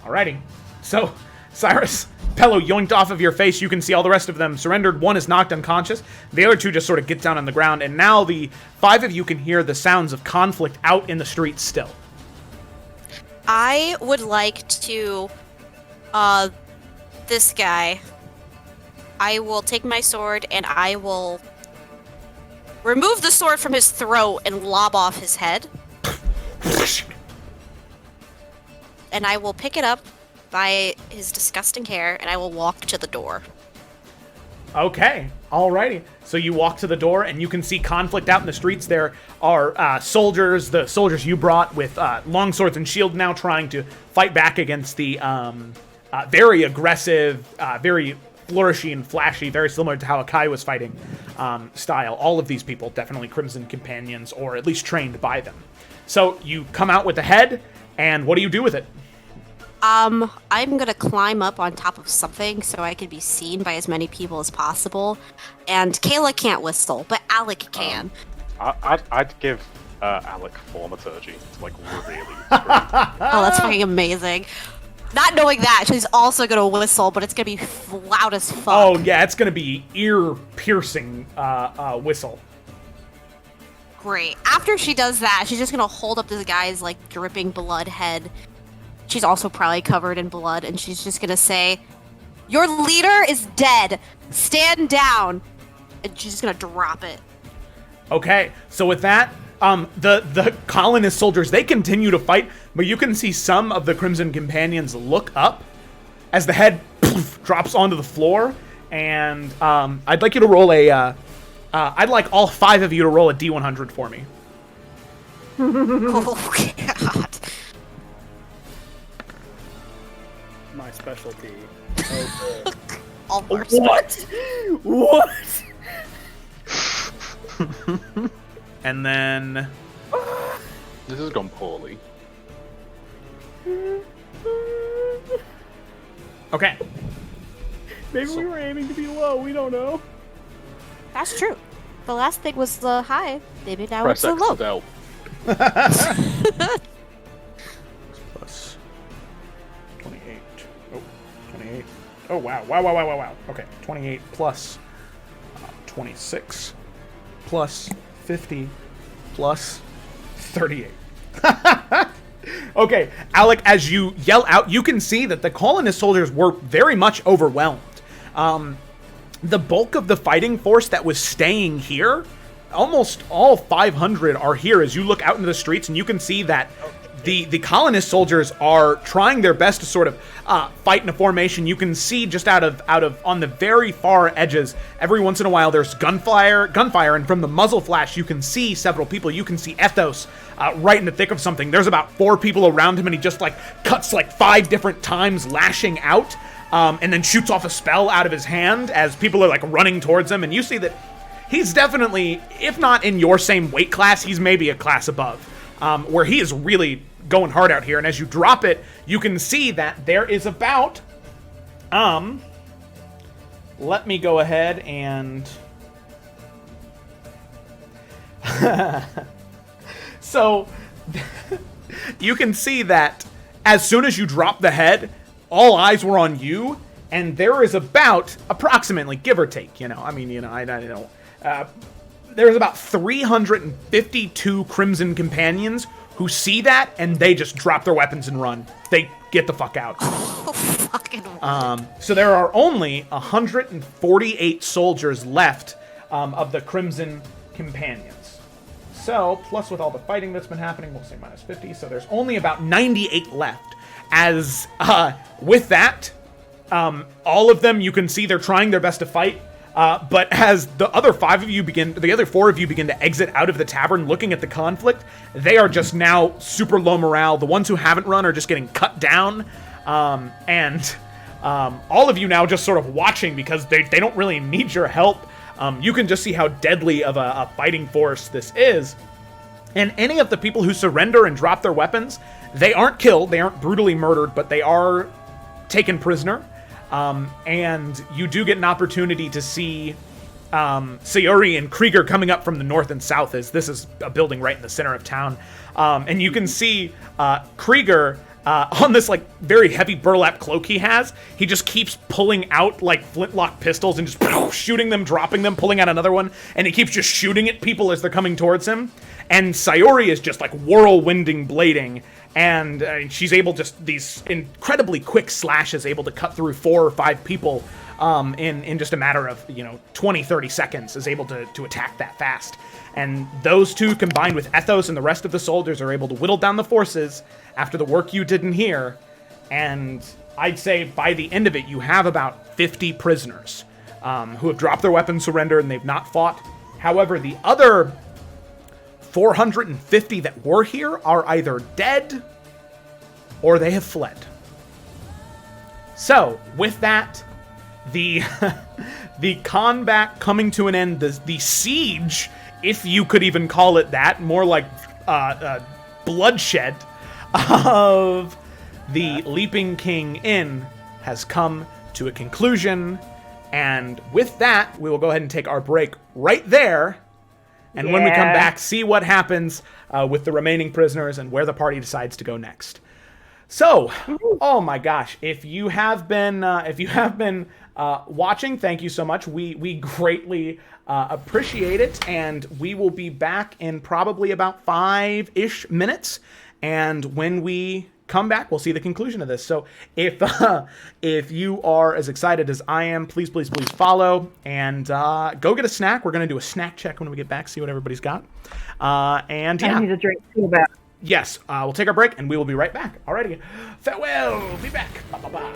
Alrighty. So, Cyrus, pillow yoinked off of your face. You can see all the rest of them surrendered. 1 is knocked unconscious. The other 2 just sort of get down on the ground. And now the 5 of you can hear the sounds of conflict out in the streets still. I would like to, this guy, I will take my sword and I will remove the sword from his throat and lob off his head. And I will pick it up by his disgusting hair and I will walk to the door. Okay, alrighty. So you walk to the door and you can see conflict out in the streets. There are soldiers, the soldiers you brought with long swords and shield now trying to fight back against the very aggressive, very flourishy and flashy, very similar to how Akai was fighting style. All of these people, definitely Crimson Companions, or at least trained by them. So you come out with the head, and what do you do with it? I'm gonna climb up on top of something so I can be seen by as many people as possible. And Kayla can't whistle, but Alec can. I'd give Alec Thaumaturgy to like really scream. Oh, that's fucking amazing. Not knowing that, she's also gonna whistle, but it's gonna be loud as fuck. Oh yeah, it's gonna be ear-piercing whistle. Great. After she does that, she's just gonna hold up this guy's like dripping blood head. She's also probably covered in blood, and she's just gonna say, "Your leader is dead. Stand down." And she's just gonna drop it. Okay, so with that, the colonist soldiers, they continue to fight, but you can see some of the Crimson Companions look up as the head drops onto the floor, and I'd like you to roll I'd like all 5 of you to roll a D100 for me. Oh, God. My specialty. All of our What? And then... This has gone poorly. Okay. Maybe we were aiming to be low. We don't know. That's true. The last thing was the high. Maybe now Press it's the X low. to delve. Plus 28. Oh, 28. Oh, wow. Okay, 28 plus 26 plus 50 plus 38. Okay, Alec, as you yell out, you can see that the colonist soldiers were very much overwhelmed. The bulk of the fighting force that was staying here, almost all 500 are here as you look out into the streets, and you can see that the colonist soldiers are trying their best to sort of fight in a formation. You can see just out of on the very far edges, every once in a while there's gunfire, and from the muzzle flash you can see several people. You can see Ethos right in the thick of something. There's about 4 people around him, and he just like cuts like 5 different times, lashing out, and then shoots off a spell out of his hand as people are like running towards him. And you see that he's definitely, if not in your same weight class, he's maybe a class above, where he is really going hard out here. And as you drop it, you can see that there is about, let me go ahead and, so, you can see that as soon as you drop the head, all eyes were on you, and there is about, approximately, give or take, I don't know, there's about 352 Crimson Companions who see that, and they just drop their weapons and run. They get the fuck out. Oh, fucking so there are only 148 soldiers left of the Crimson Companions. So, plus with all the fighting that's been happening, we'll say minus 50, so there's only about 98 left. As, with that, all of them, you can see they're trying their best to fight. But as the other 4 of you begin to exit out of the tavern looking at the conflict, they are just now super low morale. The ones who haven't run are just getting cut down. And all of you now just sort of watching because they don't really need your help. You can just see how deadly of a fighting force this is. And any of the people who surrender and drop their weapons, they aren't killed, they aren't brutally murdered, but they are taken prisoner. And you do get an opportunity to see Sayuri and Krieger coming up from the north and south, as this is a building right in the center of town. And you can see Krieger on this like very heavy burlap cloak he has. He just keeps pulling out like flintlock pistols and just shooting them, dropping them, pulling out another one, and he keeps just shooting at people as they're coming towards him. And Sayuri is just like whirlwinding blading, and she's able just these incredibly quick slashes, able to cut through 4 or 5 people in just a matter of 20, 30 seconds, is able to attack that fast. And those two combined with Ethos and the rest of the soldiers are able to whittle down the forces after the work you did in here. And I'd say by the end of it, you have about 50 prisoners who have dropped their weapons, surrendered, and they've not fought. However, the other 450 that were here are either dead or they have fled. So, with that, the the combat coming to an end, the siege, if you could even call it that, more like bloodshed of the Leaping King Inn has come to a conclusion. And with that, we will go ahead and take our break right there. And when we come back, see what happens with the remaining prisoners and where the party decides to go next. So, oh my gosh, if you have been watching, thank you so much. We greatly appreciate it, and we will be back in probably about 5-ish minutes. And when we come back, we'll see the conclusion of this. So if you are as excited as I am, please follow and go get a snack. We're gonna do a snack check when we get back, see what everybody's got. And yeah, I need a drink too bad. Yes, we'll take our break and we will be right back. Alrighty, farewell. Be back. Bye.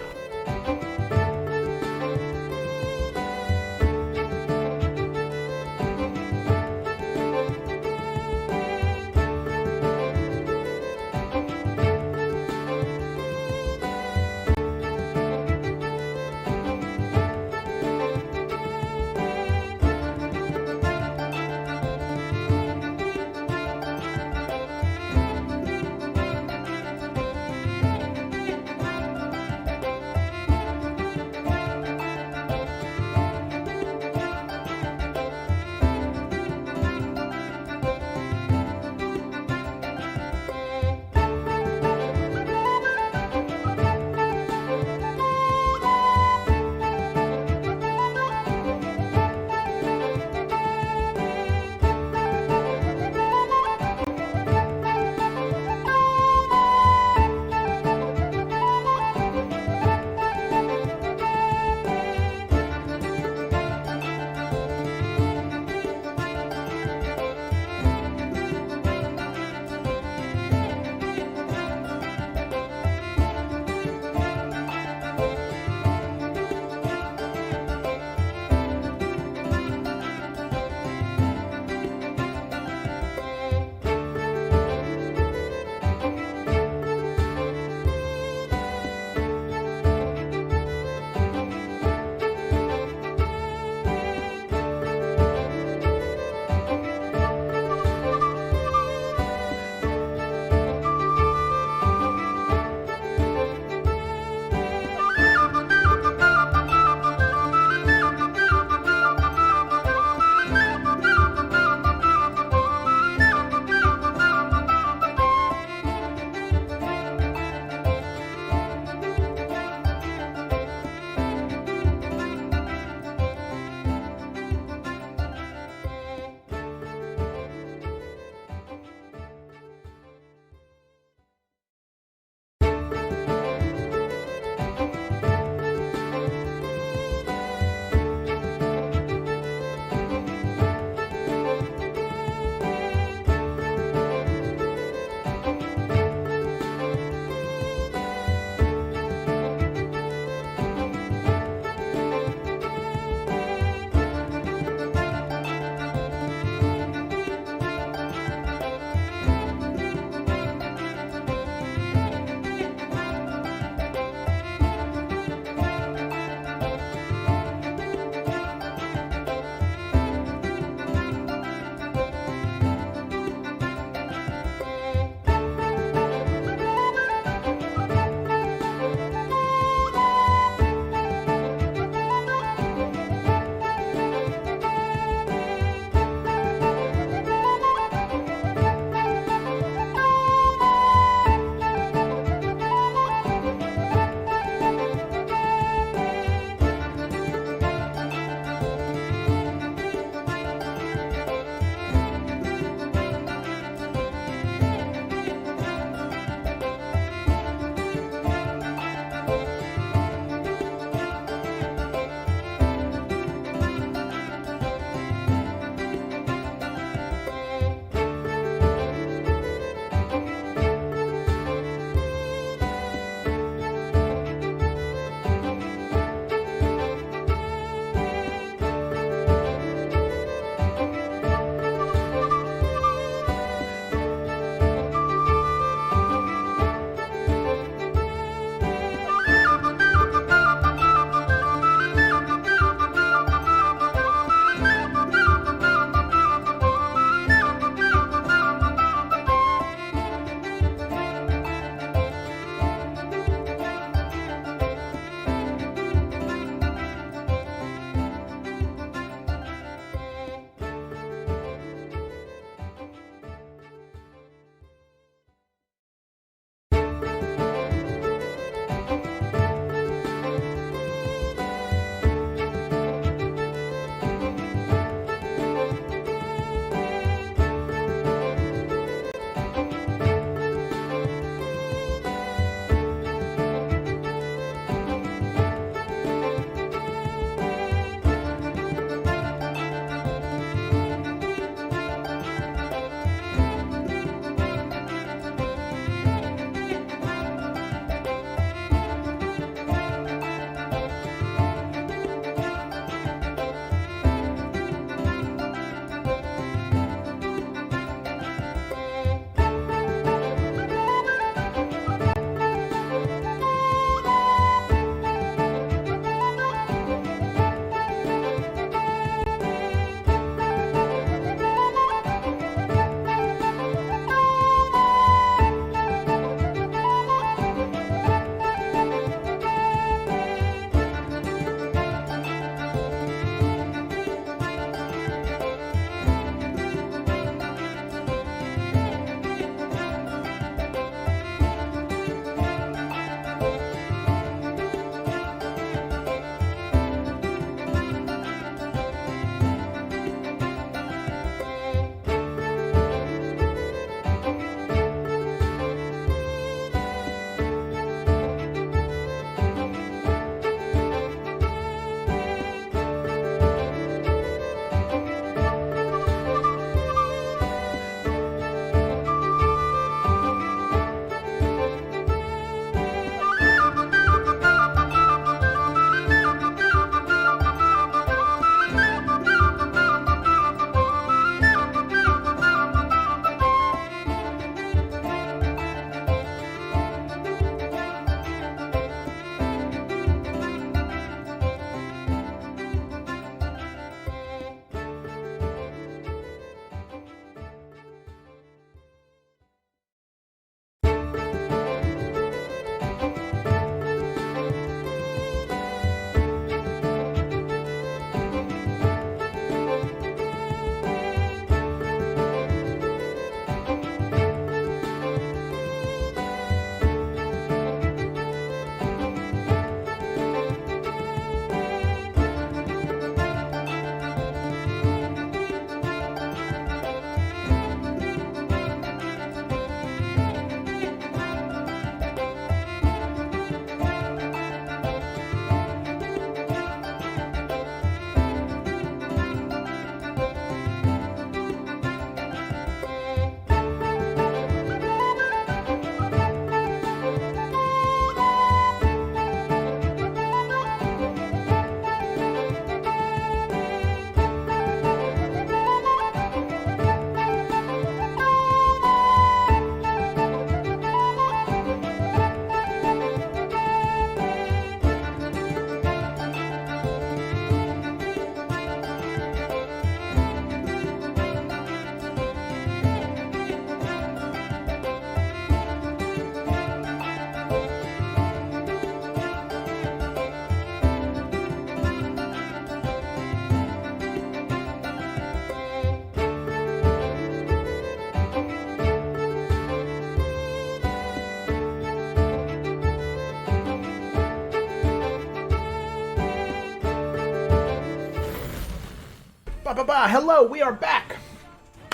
Hello, we are back.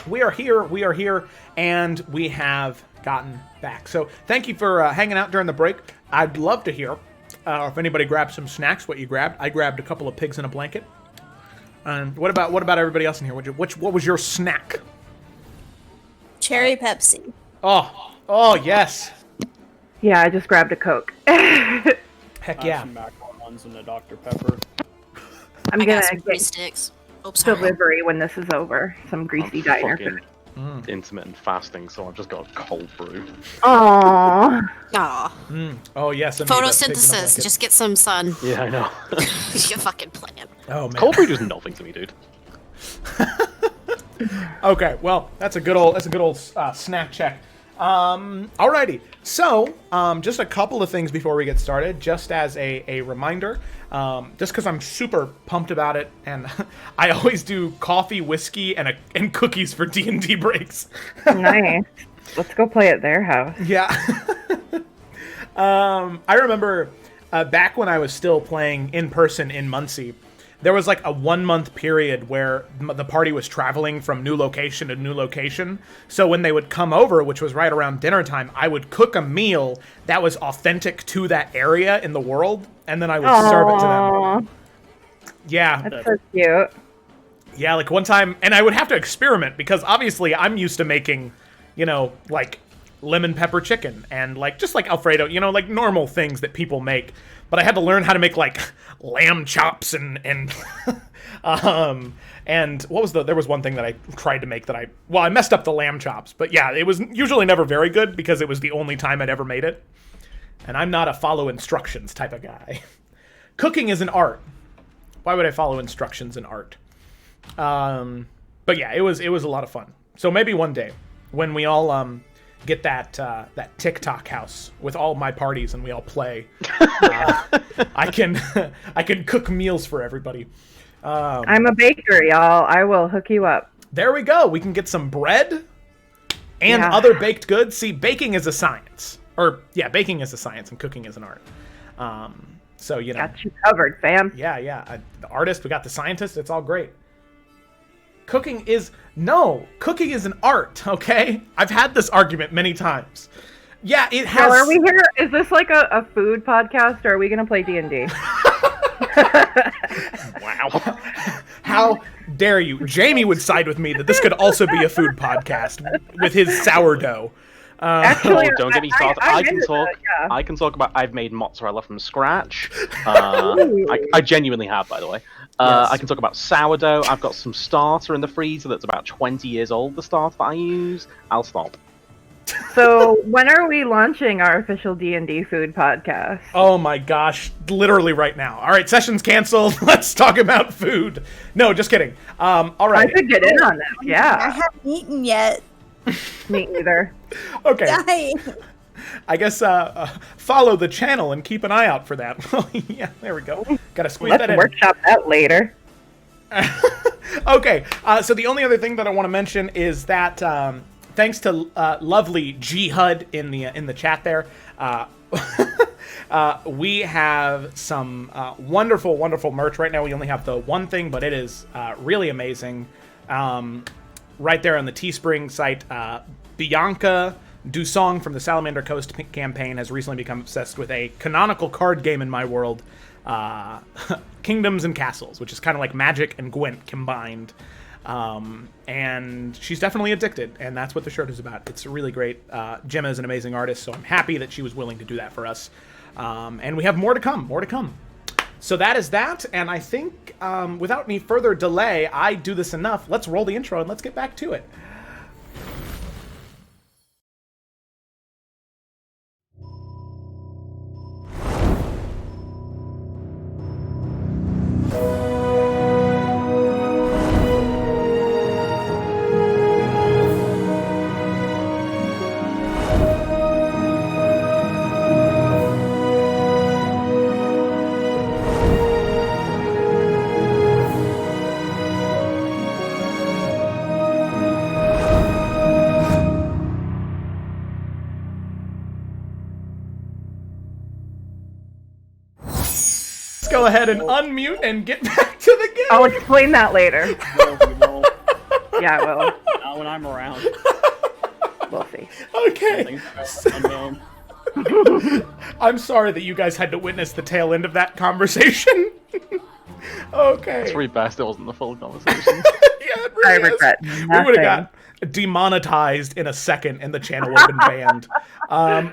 We are here, and we have gotten back. So thank you for hanging out during the break. I'd love to hear if anybody grabbed some snacks, what you grabbed. I grabbed a couple of pigs in a blanket. And what about everybody else in here? What was your snack? Cherry Pepsi. Oh, yes. Yeah, I just grabbed a Coke. Heck yeah. Some macarons and a Dr. Pepper. I'm I gonna got some get grease sticks. Oops, sorry. delivery when this is over. Some greasy diner. Fucking intermittent fasting, so I've just got a cold brew. Aww. Aw. Oh, yes. Photosynthesis. Just get some sun. Yeah, I know. You fucking plant. Oh, man. Cold brew does nothing to me, dude. Okay, well, that's a good old snack check. Alrighty. So, just a couple of things before we get started, just as a reminder, just because I'm super pumped about it, and I always do coffee, whiskey, and cookies for D&D breaks. Nice. Let's go play at their house. Yeah. I remember back when I was still playing in person in Muncie, there was like a 1 month period where the party was traveling from new location to new location. So when they would come over, which was right around dinner time, I would cook a meal that was authentic to that area in the world, and then I would serve it to them. Yeah. That's so cute. Yeah, like one time, and I would have to experiment because obviously I'm used to making, like lemon pepper chicken and just like Alfredo, like normal things that people make. But I had to learn how to make like lamb chops and what was there was one thing that I tried to make that I messed up the lamb chops, but yeah, it was usually never very good because it was the only time I'd ever made it. And I'm not a follow instructions type of guy. Cooking is an art. Why would I follow instructions in art? But yeah, it was a lot of fun. So maybe one day when we all get that TikTok house with all my parties and we all play, I can cook meals for everybody. I'm a baker, y'all. I will hook you up. There we go. We can get some bread and other baked goods. See, baking is a science. Baking is a science and cooking is an art. So, Got you covered, fam. Yeah. The artist, we got the scientist. It's all great. Cooking is an art, okay? I've had this argument many times. Yeah, it has... So are we here? Is this like a food podcast, or are we going to play D&D? Wow. How dare you? Jamie would side with me that this could also be a food podcast with his sourdough. Actually, don't get me started. I can talk about I've made mozzarella from scratch. I genuinely have, by the way. Yes. I can talk about sourdough. I've got some starter in the freezer that's about 20 years old, the starter that I use. I'll stop. So when are we launching our official D&D food podcast? Oh my gosh, literally right now. All right, session's canceled. Let's talk about food. No, just kidding. All right. I could get in on this, yeah. I haven't eaten yet. Me either. Okay. Dying. I guess follow the channel and keep an eye out for that. Yeah, there we go. Gotta squeeze that in. Let's workshop that later. Okay, so the only other thing that I want to mention is that thanks to lovely G HUD in the chat there, we have some wonderful merch right now. We only have the one thing, but it is really amazing. Right there on the Teespring site, Bianca Dusong from the Salamander Coast campaign has recently become obsessed with a canonical card game in my world, Kingdoms and Castles, which is kind of like Magic and Gwent combined. And she's definitely addicted, and that's what the shirt is about. It's really great. Gemma is an amazing artist, so I'm happy that she was willing to do that for us. And we have more to come. So that is that, and I think without any further delay, I do this enough. Let's roll the intro and let's get back to it. Let's go ahead and unmute and get back to the game. I'll explain that later. No. Yeah, I will. Not when I'm around. We'll see. Okay. I'm sorry that you guys had to witness the tail end of that conversation. Okay. It's really best it wasn't the full conversation. Yeah, it really I is. regret We would nothing. have got demonetized in a second and the channel would have been banned.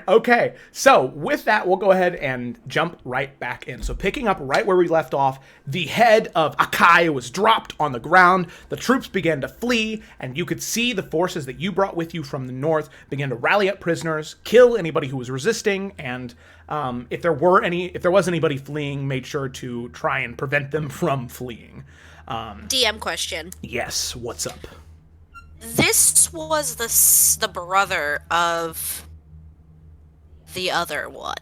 Okay, so with that, we'll go ahead and jump right back in. So picking up right where we left off, the head of Akai was dropped on the ground. The troops began to flee, and you could see the forces that you brought with you from the north begin to rally up prisoners, kill anybody who was resisting, and if there was anybody fleeing, made sure to try and prevent them from fleeing. DM question. Yes, what's up? This was the brother of the other one.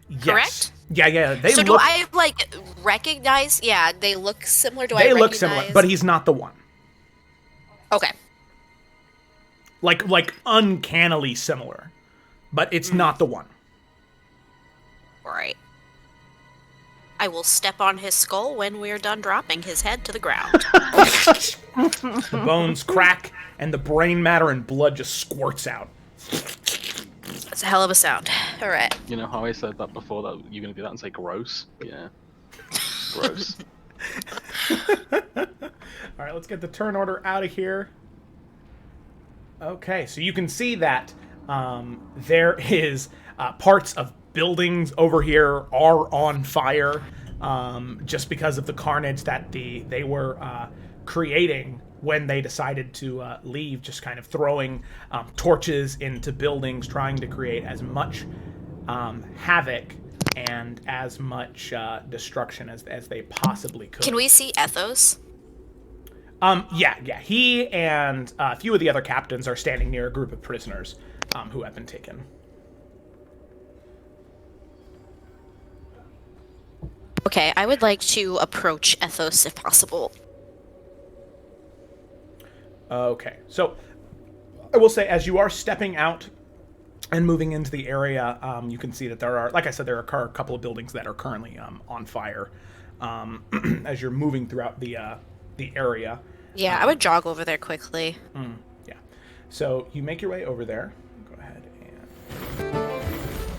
Yes. Correct? Yeah. They so look, do I recognize? Yeah, they look similar. Do I they recognize? look similar, but he's not the one. Okay. Like uncannily similar, but it's not the one. All right. I will step on his skull when we're done dropping his head to the ground. The bones crack, and the brain matter and blood just squirts out. That's a hell of a sound. All right. You know how I said that before, that you're going to do that and say gross? Yeah. Gross. All right, let's get the turn order out of here. Okay, so you can see that there is parts of buildings over here are on fire just because of the carnage that they were creating when they decided to leave, just kind of throwing torches into buildings, trying to create as much havoc and as much destruction as they possibly could. Can we see Ethos? Yeah. He and a few of the other captains are standing near a group of prisoners who have been taken. Okay, I would like to approach Ethos if possible. Okay, so I will say, as you are stepping out and moving into the area, you can see that there are, like I said, there are a couple of buildings that are currently on fire as you're moving throughout the area. Yeah, I would jog over there quickly. Yeah, so you make your way over there. Go ahead and...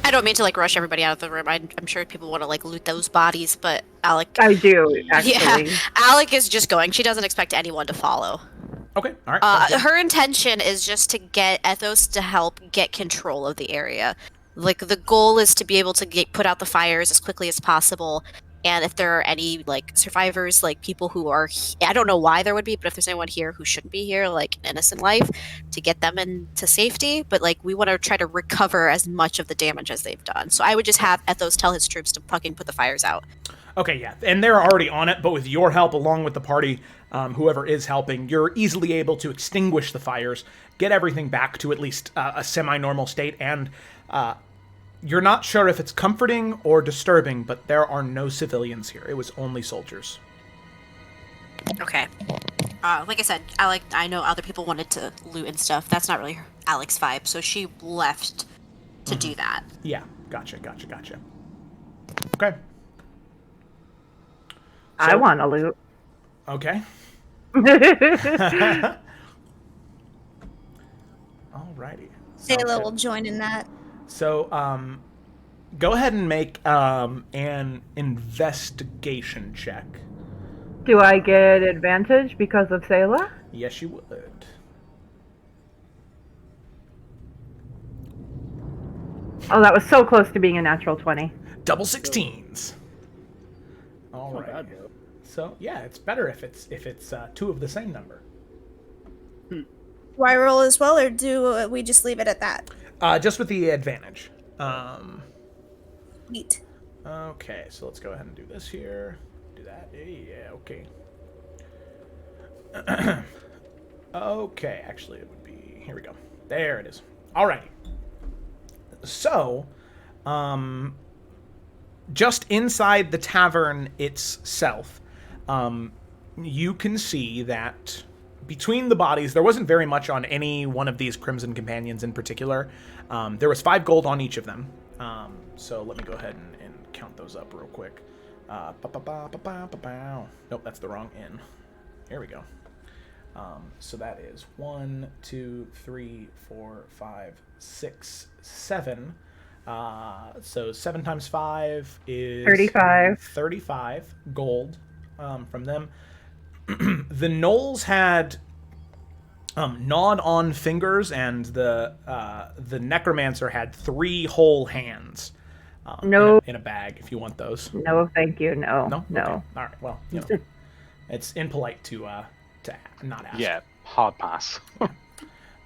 I don't mean to rush everybody out of the room. I'm sure people want to loot those bodies, but Alec. I do, actually. Yeah, Alec is just going. She doesn't expect anyone to follow. Okay, all right. Her intention is just to get Ethos to help get control of the area. The goal is to be able to put out the fires as quickly as possible. And if there are any survivors, people who are, I don't know why there would be, but if there's anyone here who shouldn't be here, an innocent life, to get them into safety. But we want to try to recover as much of the damage as they've done. So I would just have Ethos tell his troops to fucking put the fires out. Okay, yeah, and they're already on it, but with your help, along with the party, whoever is helping, you're easily able to extinguish the fires, get everything back to at least a semi-normal state, and you're not sure if it's comforting or disturbing, but there are no civilians here. It was only soldiers. Okay. Like I said, Alec, I know other people wanted to loot and stuff. That's not really Alec's vibe, so she left to do that. Yeah, gotcha. Okay. I want to loot. Okay. Alrighty. Sayla will join in that. So, go ahead and make an investigation check. Do I get advantage because of Sayla? Yes, you would. Oh, that was so close to being a natural 20. Double 16s. All right. bad, So yeah, it's better if it's two of the same number. Do I roll as well, or do we just leave it at that? Just with the advantage. Neat. Okay, so let's go ahead and do this here. Do that. Yeah, okay. Okay, actually it would be... Here we go. There it is. Alrighty. So, just inside the tavern itself, you can see that between the bodies, there wasn't very much on any one of these Crimson Companions in particular. There was 5 gold on each of them. So let me go ahead and count those up real quick. Nope, that's the wrong inn. Here we go. So that is 1, 2, 3, 4, 5, 6, 7. So 7 times 5 is 35. 35 gold from them. The gnolls had gnawed-on fingers, and the necromancer had 3 whole hands. No. In a bag, if you want those. No, thank you. No. No. No. Okay. All right. Well, you know, it's impolite to not ask. Yeah, hard pass.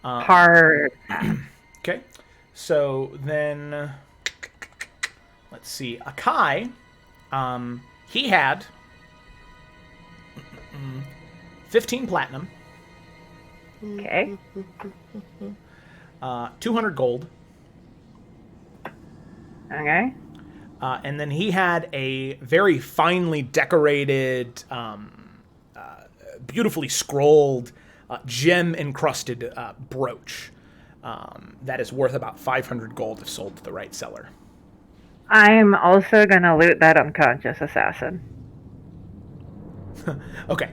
Hard. Okay. So then, let's see. Akai, he had 15 platinum. Okay. 200 gold. Okay. And then he had a very finely decorated, beautifully scrolled, gem-encrusted brooch that is worth about 500 gold if sold to the right seller. I'm also gonna loot that unconscious assassin. Okay.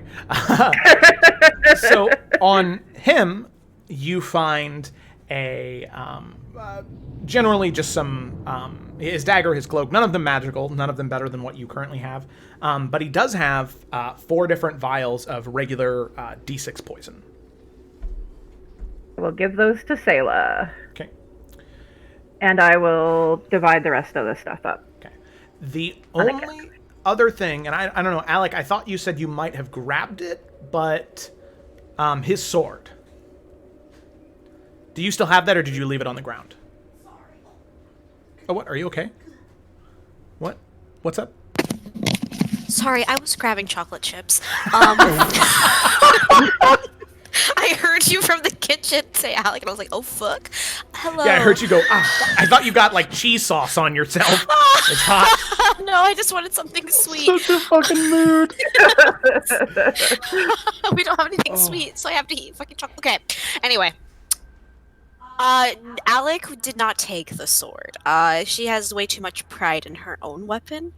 So on him, you find a generally just some his dagger, his cloak. None of them magical. None of them better than what you currently have. But he does have 4 different vials of regular D6 poison. We'll give those to Sayla. Okay. And I will divide the rest of the stuff up. Okay. The only other thing, and I don't know, Alec, I thought you said you might have grabbed it, but his sword. Do you still have that, or did you leave it on the ground? Oh, what? Are you okay? What? What's up? Sorry, I was grabbing chocolate chips. I heard you from the kitchen say Alec, and I was like, oh, fuck. Hello. Yeah, I heard you go, I thought you got, like, cheese sauce on yourself. It's hot. No, I just wanted something sweet. Such a fucking mood. We don't have anything sweet, so I have to eat fucking chocolate. Okay, anyway. Alec did not take the sword. She has way too much pride in her own weapon,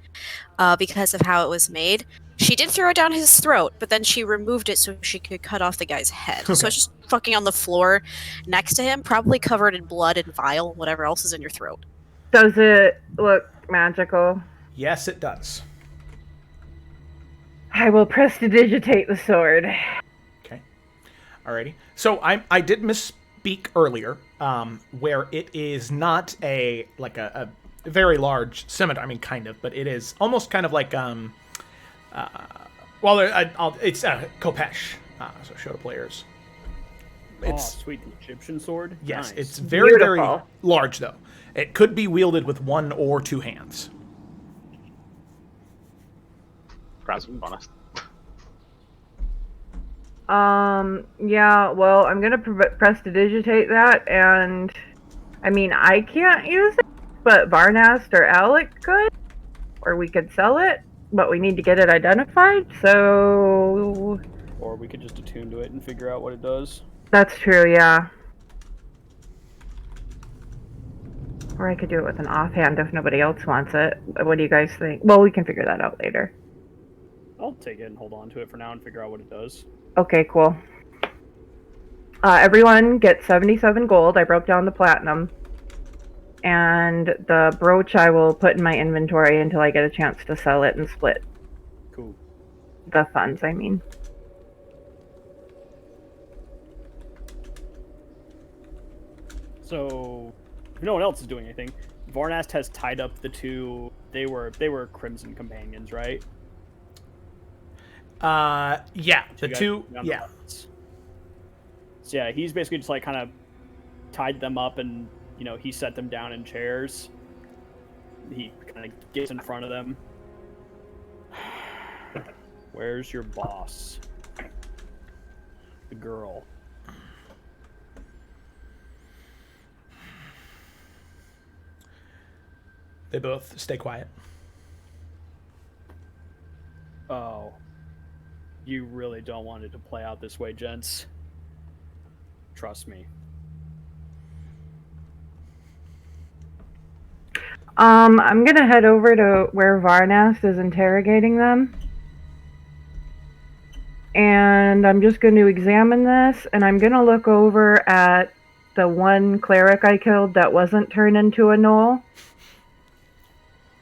because of how it was made. She did throw it down his throat, but then she removed it so she could cut off the guy's head. Okay. So it's just fucking on the floor next to him, probably covered in blood and vile, whatever else is in your throat. Does it look magical? Yes, it does. I will prestidigitate the sword. Okay. Alrighty. So I did misspeak earlier, where it is not a very large scimitar. I mean, kind of, but it is almost kind of like it's Kopesh. So show to players. It's sweet, the Egyptian sword. Yes, nice. it's very very large though. It could be wielded with 1 or 2 hands. Perhaps honest. Yeah, well, I'm gonna prestidigitate that, and I mean, I can't use it, but Varnast or Alec could, or we could sell it, but we need to get it identified, so... Or we could just attune to it and figure out what it does. That's true, yeah. Or I could do it with an offhand if nobody else wants it. What do you guys think? Well, we can figure that out later. I'll take it and hold on to it for now and figure out what it does. Okay, cool. Everyone gets 77 gold. I broke down the platinum. And the brooch I will put in my inventory until I get a chance to sell it and split. Cool. The funds, I mean. So, if no one else is doing anything, Varnast has tied up the 2. They were Crimson companions, right? Yeah, the 2. Yeah. So yeah, he's basically just like kind of tied them up, and he set them down in chairs. He kind of gets in front of them. Where's your boss? The girl. They both stay quiet. Oh. You really don't want it to play out this way, gents. Trust me. I'm gonna head over to where Varnast is interrogating them. And I'm just going to examine this, and I'm going to look over at the one cleric I killed that wasn't turned into a gnoll.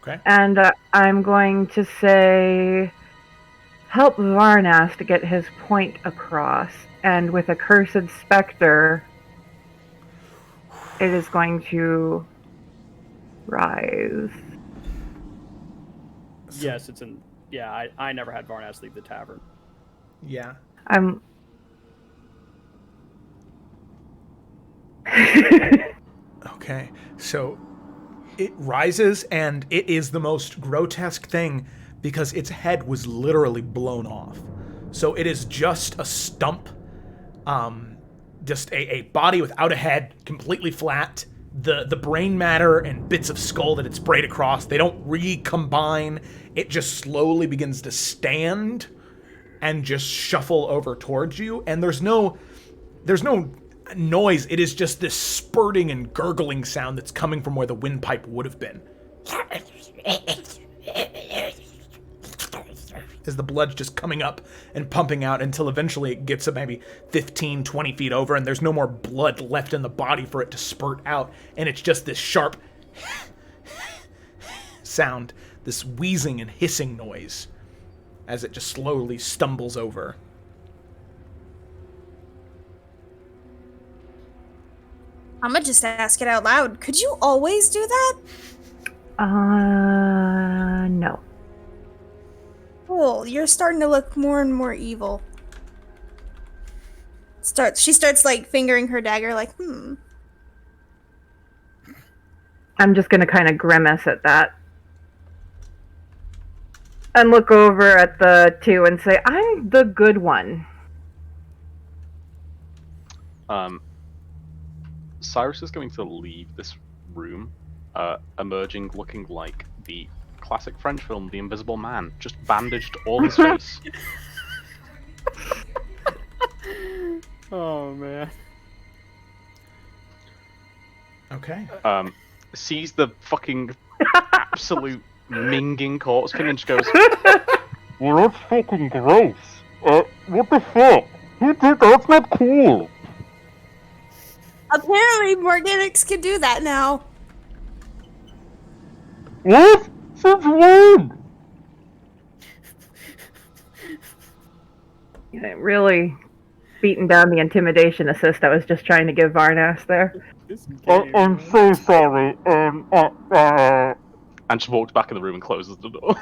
Okay. And I'm going to say, help Varnas to get his point across. And with a cursed specter, it is going to rise. Yes, it's in. Yeah, I never had Varnas leave the tavern. Yeah. I'm. Okay, so it rises, and it is the most grotesque thing because its head was literally blown off. So it is just a stump, just a body without a head, completely flat. The brain matter and bits of skull that it sprayed across, they don't recombine. It just slowly begins to stand and just shuffle over towards you, and there's no noise. It is just this spurting and gurgling sound that's coming from where the windpipe would have been. As the blood's just coming up and pumping out until eventually it gets up maybe 15, 20 feet over, and there's no more blood left in the body for it to spurt out, and it's just this sharp sound, this wheezing and hissing noise as it just slowly stumbles over. I'm gonna just ask it out loud. Could you always do that? No. Cool. You're starting to look more and more evil. She starts like fingering her dagger, like, I'm just gonna kind of grimace at that. And look over at the two and say, I'm the good one. Cyrus is going to leave this room, emerging looking like the classic French film, The Invisible Man, just bandaged all his face. Oh, man. Okay. Sees the fucking absolute minging corpse thing and just goes, Well, that's fucking gross. What the fuck? Who did that? That's not cool. apparently Morganics can do that now. What? Since when? Really beating down the intimidation assist I was just trying to give Varnas there. I'm so sorry. and just walks back in the room and closes the door.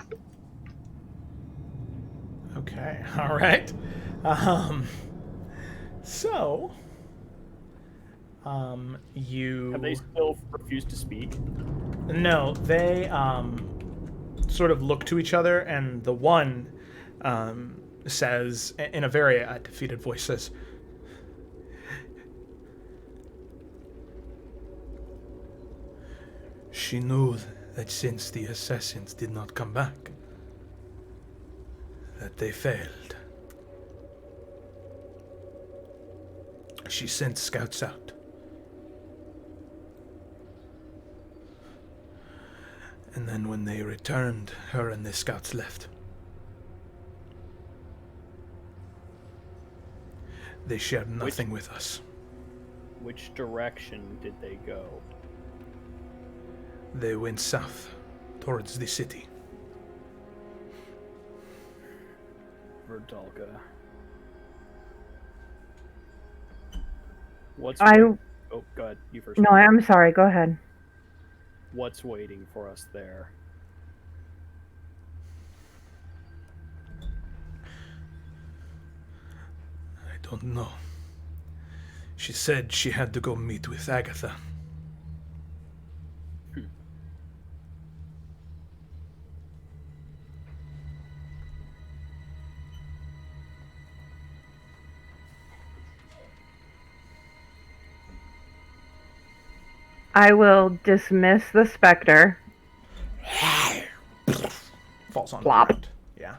Okay, all right. So, you... Have they still refused to speak? No, they, sort of look to each other, and the one, says, in a very defeated voice, says, She knew that since the assassins did not come back, that they failed. She sent scouts out. And then when they returned, her and the scouts left. They shared nothing with us. Which direction did they go? They went south, towards the city. Verdalga. Oh, go ahead. You first. No, I'm sorry. Go ahead. What's waiting for us there? I don't know. She said she had to go meet with Agatha. I will dismiss the specter. falls on Plop. the ground. Yeah.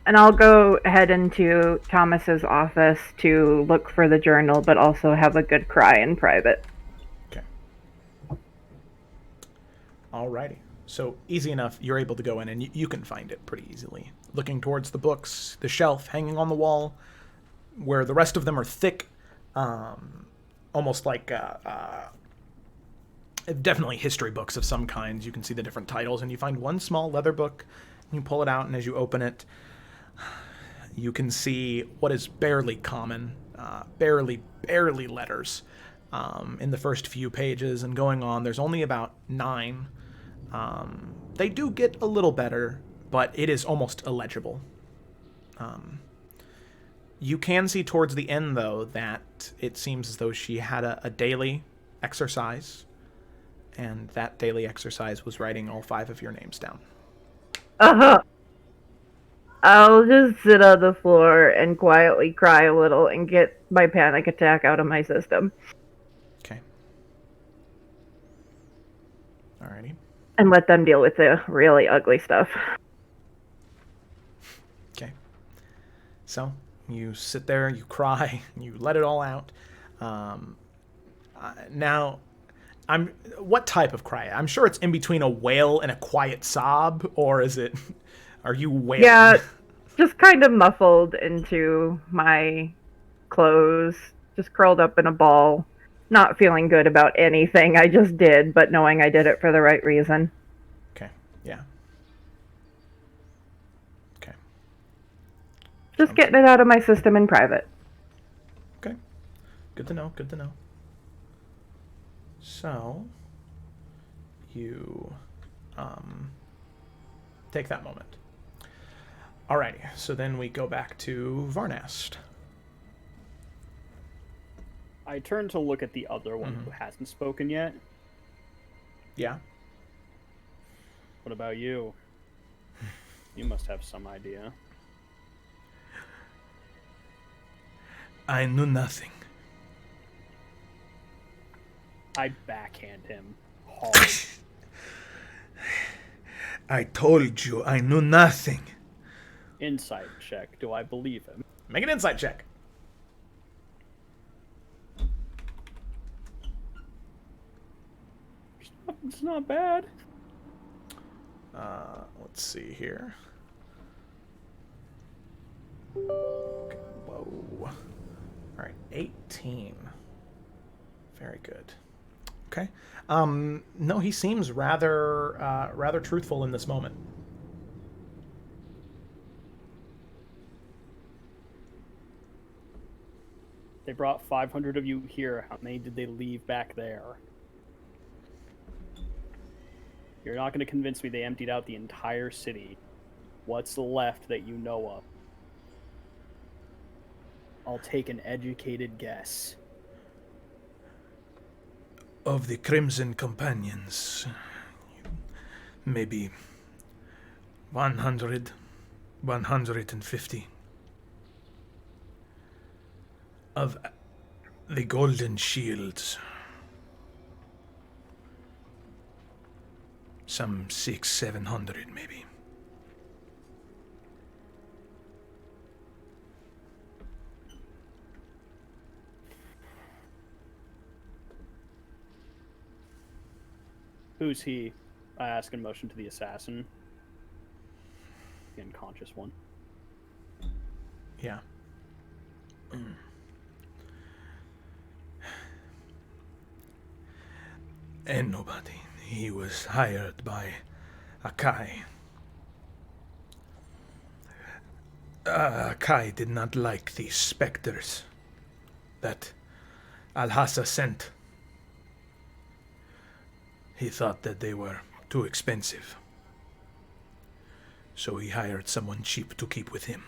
And I'll go head into Thomas's office to look for the journal, but also have a good cry in private. Alrighty. So easy enough, you're able to go in and you can find it pretty easily. Looking towards the books, the shelf hanging on the wall, where the rest of them are thick, almost like definitely history books of some kinds. You can see the different titles, and you find one small leather book, and you pull it out, and as you open it, you can see what is barely common, barely letters in the first few pages, and going on, there's only about 9. They do get a little better, but it is almost illegible. You can see towards the end, though, that it seems as though she had a daily exercise, and that daily exercise was writing all 5 of your names down. I'll just sit on the floor and quietly cry a little and get my panic attack out of my system. Okay. Alrighty. And let them deal with the really ugly stuff. Okay. So, you sit there, you cry, you let it all out. Now, what type of cry? I'm sure it's in between a wail and a quiet sob, or is it... Are you wailing? Yeah, just kind of muffled into my clothes, just curled up in a ball, not feeling good about anything I just did, but knowing I did it for the right reason. Okay, yeah. Okay. Just getting it out of my system in private. Okay. Good to know, good to know. So, you take that moment. Alrighty, so then we go back to Varnast. I turn to look at the other one who hasn't spoken yet. Yeah? What about you? You must have some idea. I knew nothing. I backhand him hard. I told you I knew nothing. Insight check. Do I believe him? Make an insight check. It's not bad. Let's see here. Okay, whoa. Alright, 18. Very good. Okay. No, he seems rather truthful in this moment. They brought 500 of you here. How many did they leave back there? You're not going to convince me they emptied out the entire city. What's left that you know of? I'll take an educated guess. Of the Crimson Companions, maybe 100, 150. Of the Golden Shields, some 600-700 maybe. Who's he? I ask in motion to the assassin. The unconscious one. Yeah. And nobody. He was hired by Akai. Akai did not like the specters that Alhassa sent. He thought that they were too expensive. So he hired someone cheap to keep with him.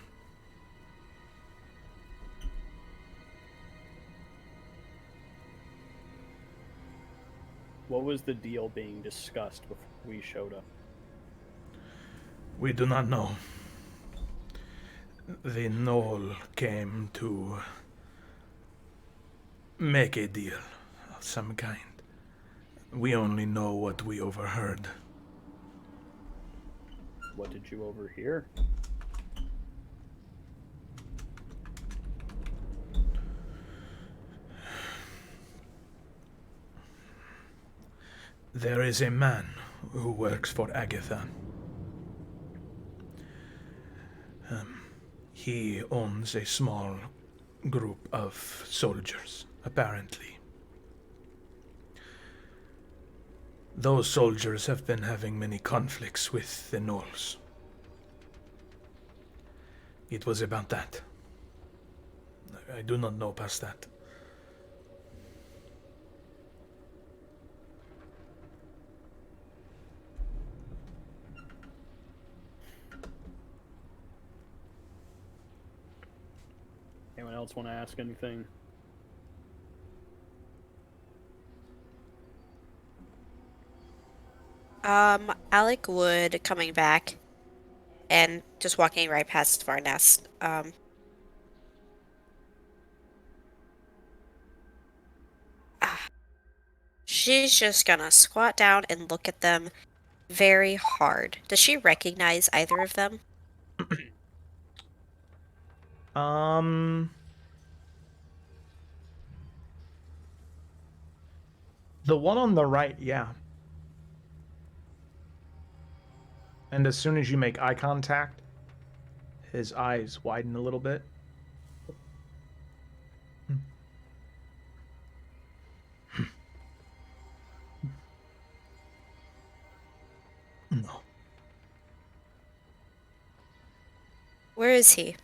What was the deal being discussed before we showed up? We do not know. The Knoll came to make a deal of some kind. We only know what we overheard. What did you overhear? There is a man who works for Agatha. He owns a small group of soldiers, apparently. Those soldiers have been having many conflicts with the Knolls. It was about that. I do not know past that. Anyone else want to ask anything? Alec would coming back and just walking right past Varnest. She's just gonna squat down and look at them very hard. Does she recognize either of them? The one on the right, yeah. And as soon as you make eye contact, his eyes widen a little bit. No. Where is he?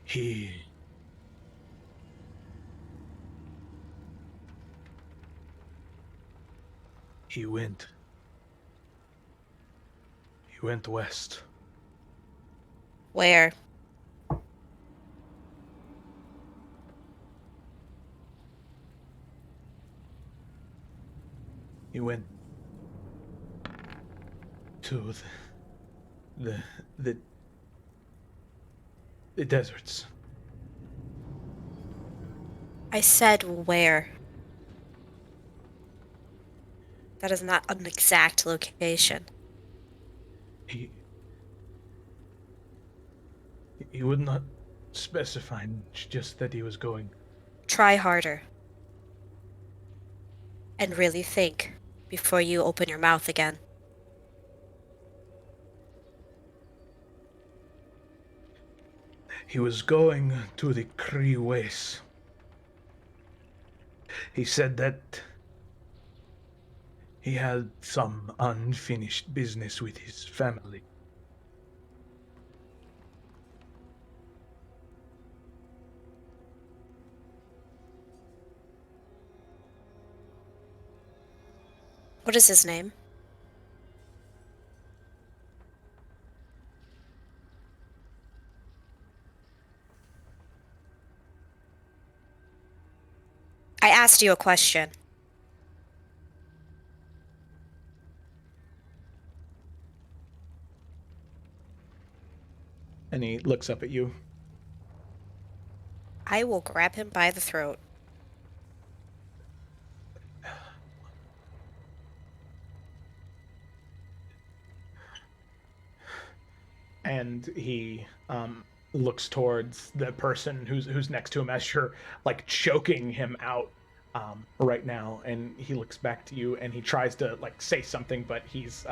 He went west. Where? He went to the deserts. I said where. That is not an exact location. He would not specify, just that he was going. Try harder. And really think before you open your mouth again. He was going to the Cree Waste. He said that he had some unfinished business with his family. What is his name? I asked you a question. And he looks up at you. I will grab him by the throat. And he looks towards the person who's next to him as you're like choking him out right now, and he looks back to you and he tries to like say something, but he's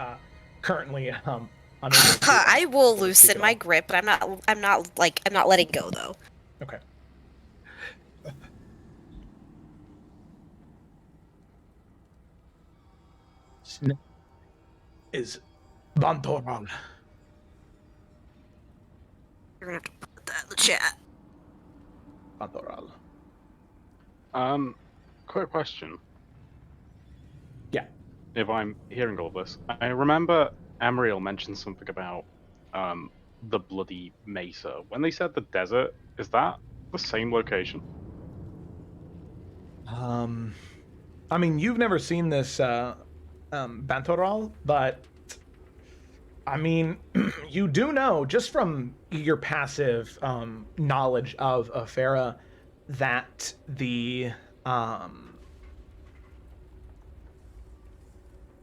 currently unable to, I will loosen my grip, but I'm not letting go though. Okay. Is Bantoral. You're gonna have to put that in the chat. Bantoral. Quick question. Yeah. If I'm hearing all this, I remember Amriel mentioned something about the bloody mesa. When they said the desert, is that the same location? I mean, you've never seen this Bantoral, but I mean, you do know just from your passive knowledge of Efera that the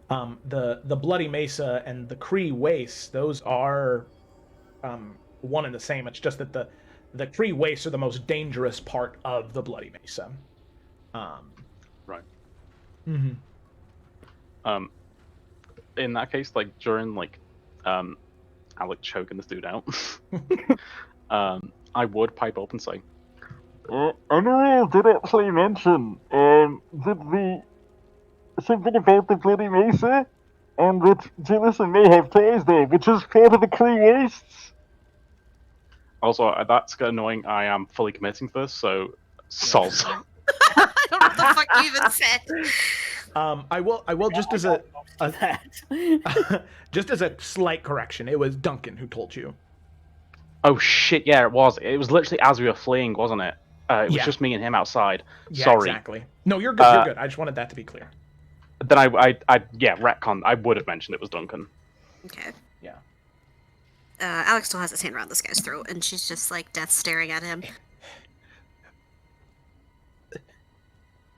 Bloody Mesa and the Cree Waste, those are one and the same. It's just that the Kree wastes are the most dangerous part of the Bloody Mesa. Right. Mm-hmm. In that case, like during Alec choking this dude out, I would pipe up and say, Anyone did actually mention something about the Bloody Mesa, and that Jellison may have ties there, which is part of the Kree wastes. Also, that's annoying. I am fully committing to this, so soz. I don't know what the fuck you even said. I will just as a just as a slight correction. It was Duncan who told you. Oh shit! Yeah, it was. It was literally as we were fleeing, wasn't it? It was just me and him outside. Yeah, Sorry. Exactly. No, you're good. You're good. I just wanted that to be clear. Then retcon. I would have mentioned it was Duncan. Okay. Yeah. Alex still has his hand around this guy's throat, and she's just like death staring at him.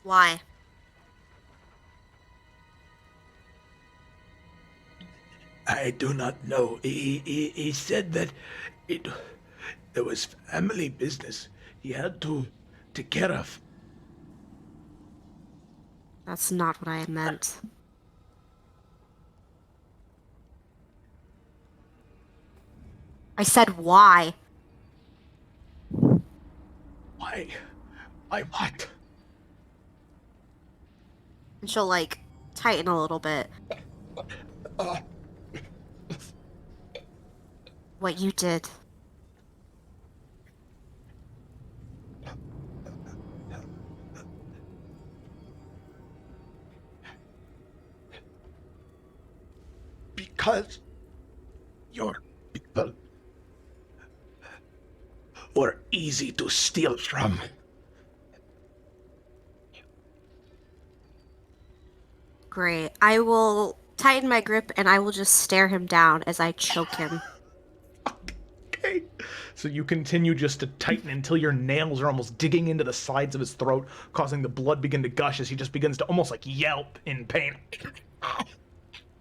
Why? I do not know. He said that there was family business he had to take care of. That's not what I meant. I said why. Why? Why what? And she'll like tighten a little bit. What you did. Because your people were easy to steal from. Great. I will tighten my grip and I will just stare him down as I choke him. Okay. So you continue just to tighten until your nails are almost digging into the sides of his throat, causing the blood begin to gush as he just begins to almost like yelp in pain.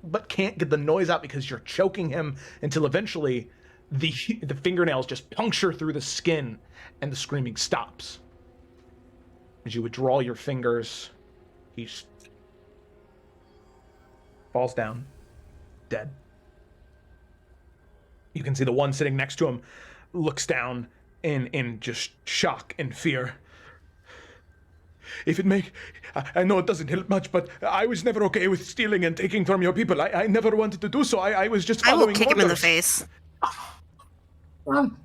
But can't get the noise out because you're choking him until eventually the fingernails just puncture through the skin and the screaming stops. As you withdraw your fingers, he falls down, dead. You can see the one sitting next to him looks down in just shock and fear. I know it doesn't help much, but I was never okay with stealing and taking from your people. I never wanted to do so. I was just following orders. I will kick him in the face.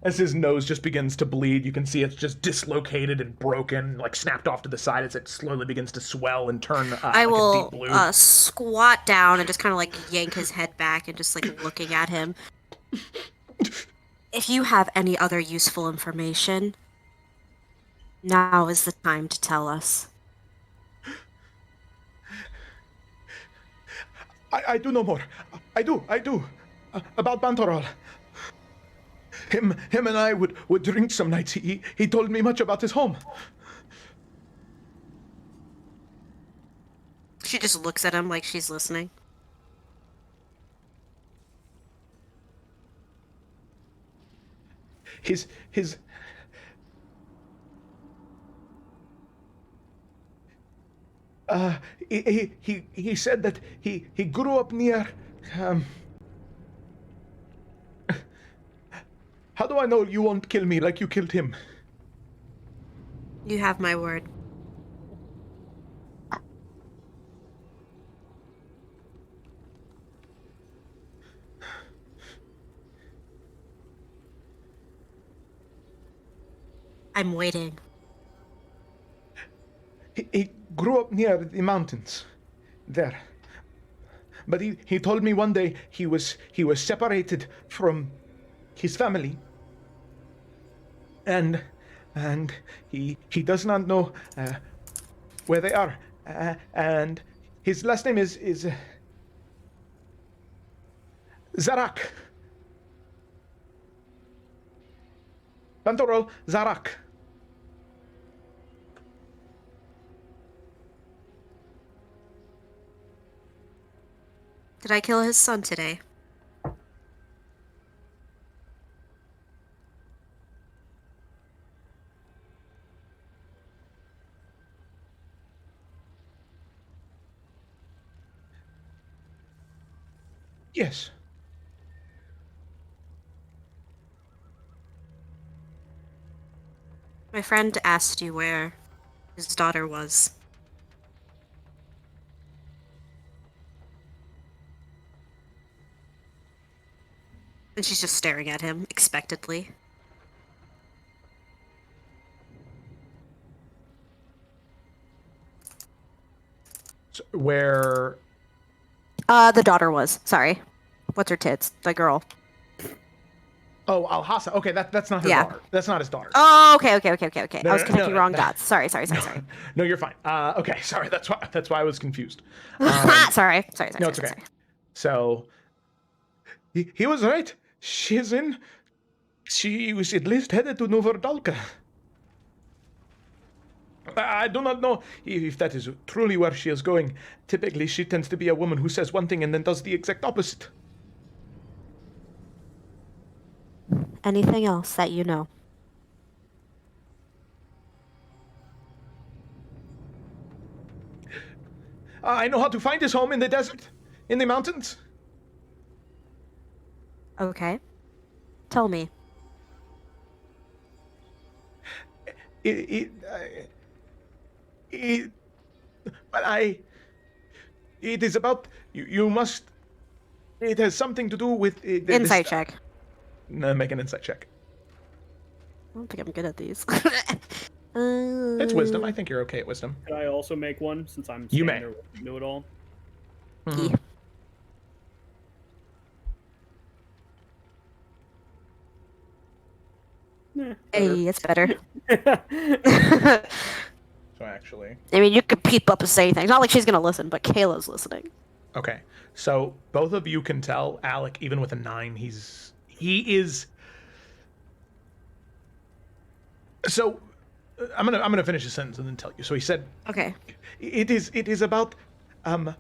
As his nose just begins to bleed, you can see it's just dislocated and broken, like snapped off to the side as it slowly begins to swell and turn I will like a deep blue. Squat down and just kind of like yank his head back and just like looking at him. If you have any other useful information, now is the time to tell us. I do know more. I do. About Bantorol. Him and I would drink some nights. He told me much about his home. She just looks at him like she's listening. His he said that he grew up near how do I know you won't kill me like you killed him? You have my word. I'm waiting. He grew up near the mountains, there. But he told me one day he was separated from his family, and he does not know where they are, and his last name is Zarak. Bantorol Zarak. Did I kill his son today? 'Cause Yes. My friend asked you where his daughter was. And she's just staring at him expectantly. So where? The daughter was. Sorry. What's her tits? The girl. Oh, Alhassa. Okay, that's not her daughter. That's not his daughter. Oh, okay. No, I was connecting wrong dots. Sorry. No, you're fine. Okay, sorry. That's why I was confused. Sorry. No, it's okay. Sorry. So, he was right. She was at least headed to Novardalka. I do not know if that is truly where she is going. Typically, she tends to be a woman who says one thing and then does the exact opposite. Anything else that you know? I know how to find his home in the desert, in the mountains. Okay. Tell me. It is about you must. It has something to do with Insight check. No, make an insight check. I don't think I'm good at these. It's wisdom. I think you're okay at wisdom. Could I also make one since I'm You may. Know it all? Yeah. Hey, it's better. So actually, I mean, you could peep up and say things. Not like she's gonna listen, but Kayla's listening. okay. So both of you can tell Alec, even with a 9, he is. So I'm gonna finish the sentence and then tell you. So he said, Okay. It is about the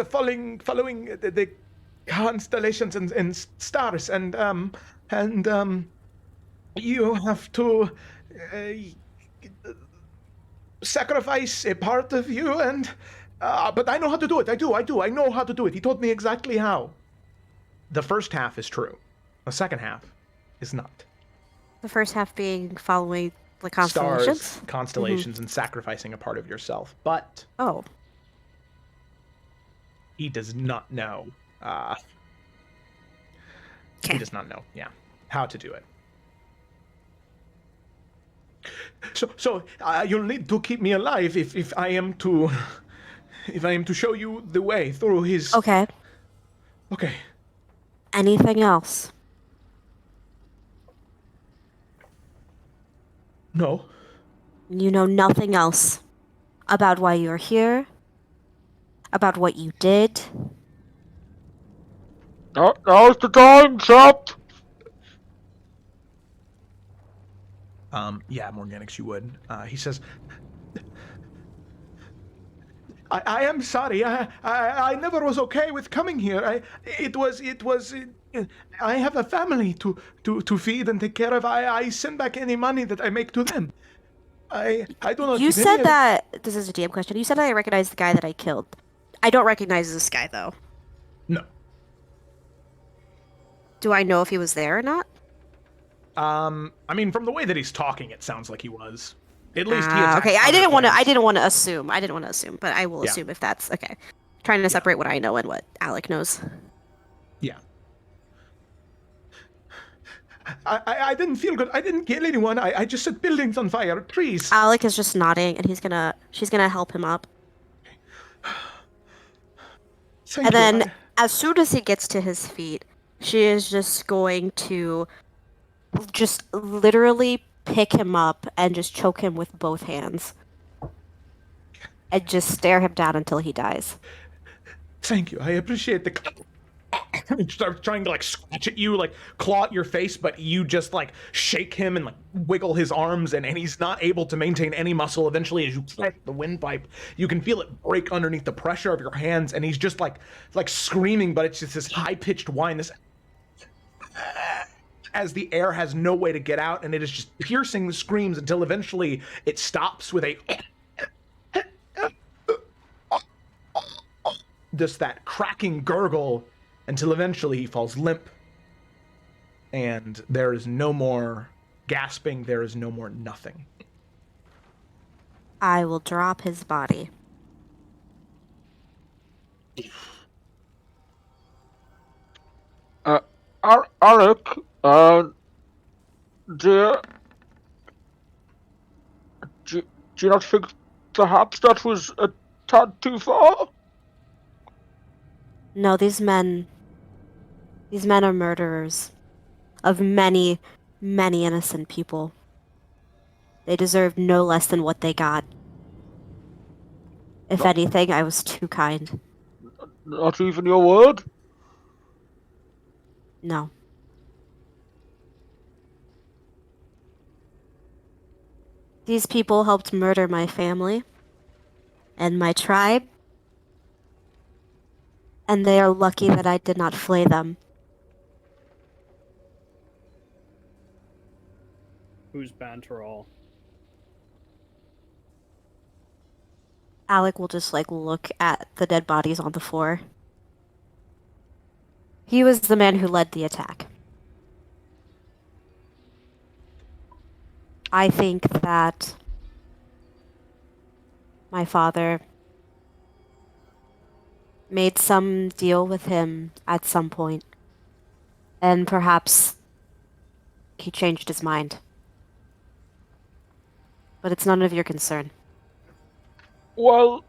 following the constellations and stars and you have to sacrifice a part of you and but I know how to do it. I know how to do it. He told me exactly how. The first half is true. The second half is not. The first half being following the constellations? Stars, constellations, and sacrificing a part of yourself. But Oh. he does not know. He does not know, how to do it. So you'll need to keep me alive if I am to show you the way through his. Okay. Okay. Anything else? No. You know nothing else about why you're here? About what you did? Now's the time, chap! Yeah, Morganix, you would. He says, I am sorry. I never was okay with coming here. I have a family to feed and take care of. I send back any money that I make to them. I do not. You said that. This is a DM question. You said I recognize the guy that I killed. I don't recognize this guy though. No. Do I know if he was there or not? I mean, from the way that he's talking, it sounds like he was. At least he attacked okay. I other didn't want to players. assume, but I will assume if that's okay. Trying to separate what I know and what Alec knows. Yeah. I didn't feel good. I didn't kill anyone. I just set buildings on fire, trees. Alec is just nodding, and she's gonna help him up. Thank and you. then, as soon as he gets to his feet, she is just going to just literally pick him up and just choke him with both hands. And just stare him down until he dies. Thank you. I appreciate the. He starts trying to like scratch at you, like claw at your face, but you just like shake him and like wiggle his arms, and he's not able to maintain any muscle. Eventually, as you crack the windpipe, you can feel it break underneath the pressure of your hands, and he's just like screaming, but it's just this high-pitched whine, this as the air has no way to get out, and it is just piercing the screams until eventually it stops with a just that cracking gurgle until eventually he falls limp. And there is no more gasping, there is no more nothing. I will drop his body. Alec, dear, do you not think perhaps that was a tad too far? No, these men are murderers of many, many innocent people. They deserve no less than what they got. If anything, I was too kind. Not even your word? No. These people helped murder my family and my tribe, and they are lucky that I did not flay them. Who's Banterol? Alec will just, look at the dead bodies on the floor. He was the man who led the attack. I think that my father made some deal with him at some point, and perhaps he changed his mind. But it's none of your concern. Well,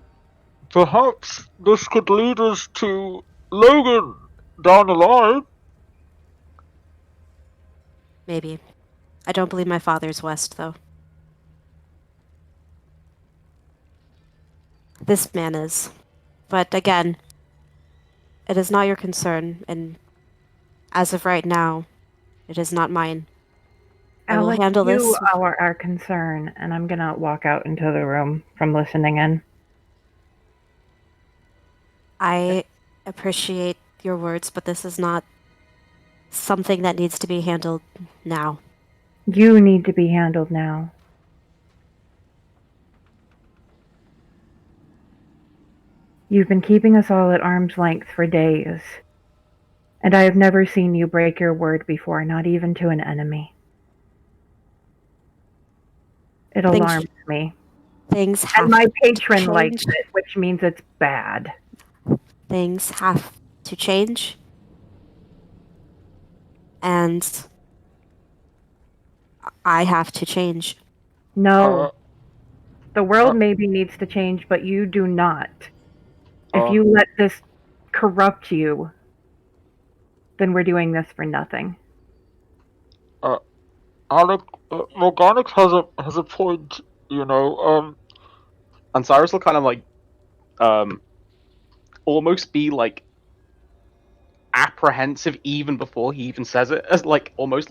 perhaps this could lead us to Logan down the line. Maybe. I don't believe my father's West, though. This man is. But again, it is not your concern, and as of right now, it is not mine. I will Alec, handle you this. are our concern, and I'm gonna walk out into the room from listening in. I appreciate your words, but this is not something that needs to be handled now. You need to be handled now. You've been keeping us all at arm's length for days, and I have never seen you break your word before, not even to an enemy. It alarms me. Things have And my to patron change. likes it, which means it's bad. Things have to change. And I have to change. No. The world maybe needs to change, but you do not. If you let this corrupt you, then we're doing this for nothing. Alec, Morganic has a point, you know. And Cyrus will kind of almost be apprehensive even before he even says it, as almost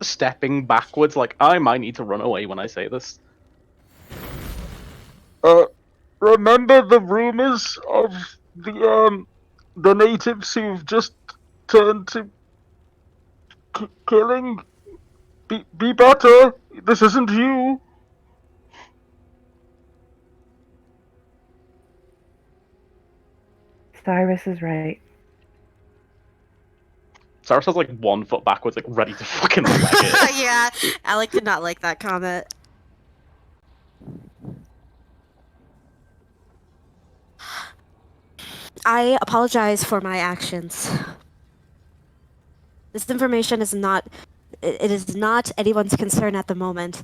stepping backwards, I might need to run away when I say this. Remember the rumors of the natives who've just turned to killing? Be better. This isn't you. Cyrus is right. Cyrus has 1 foot backwards, ready to fucking leg it. Yeah, Alec did not like that comment. I apologize for my actions. This information is not... It is not anyone's concern at the moment.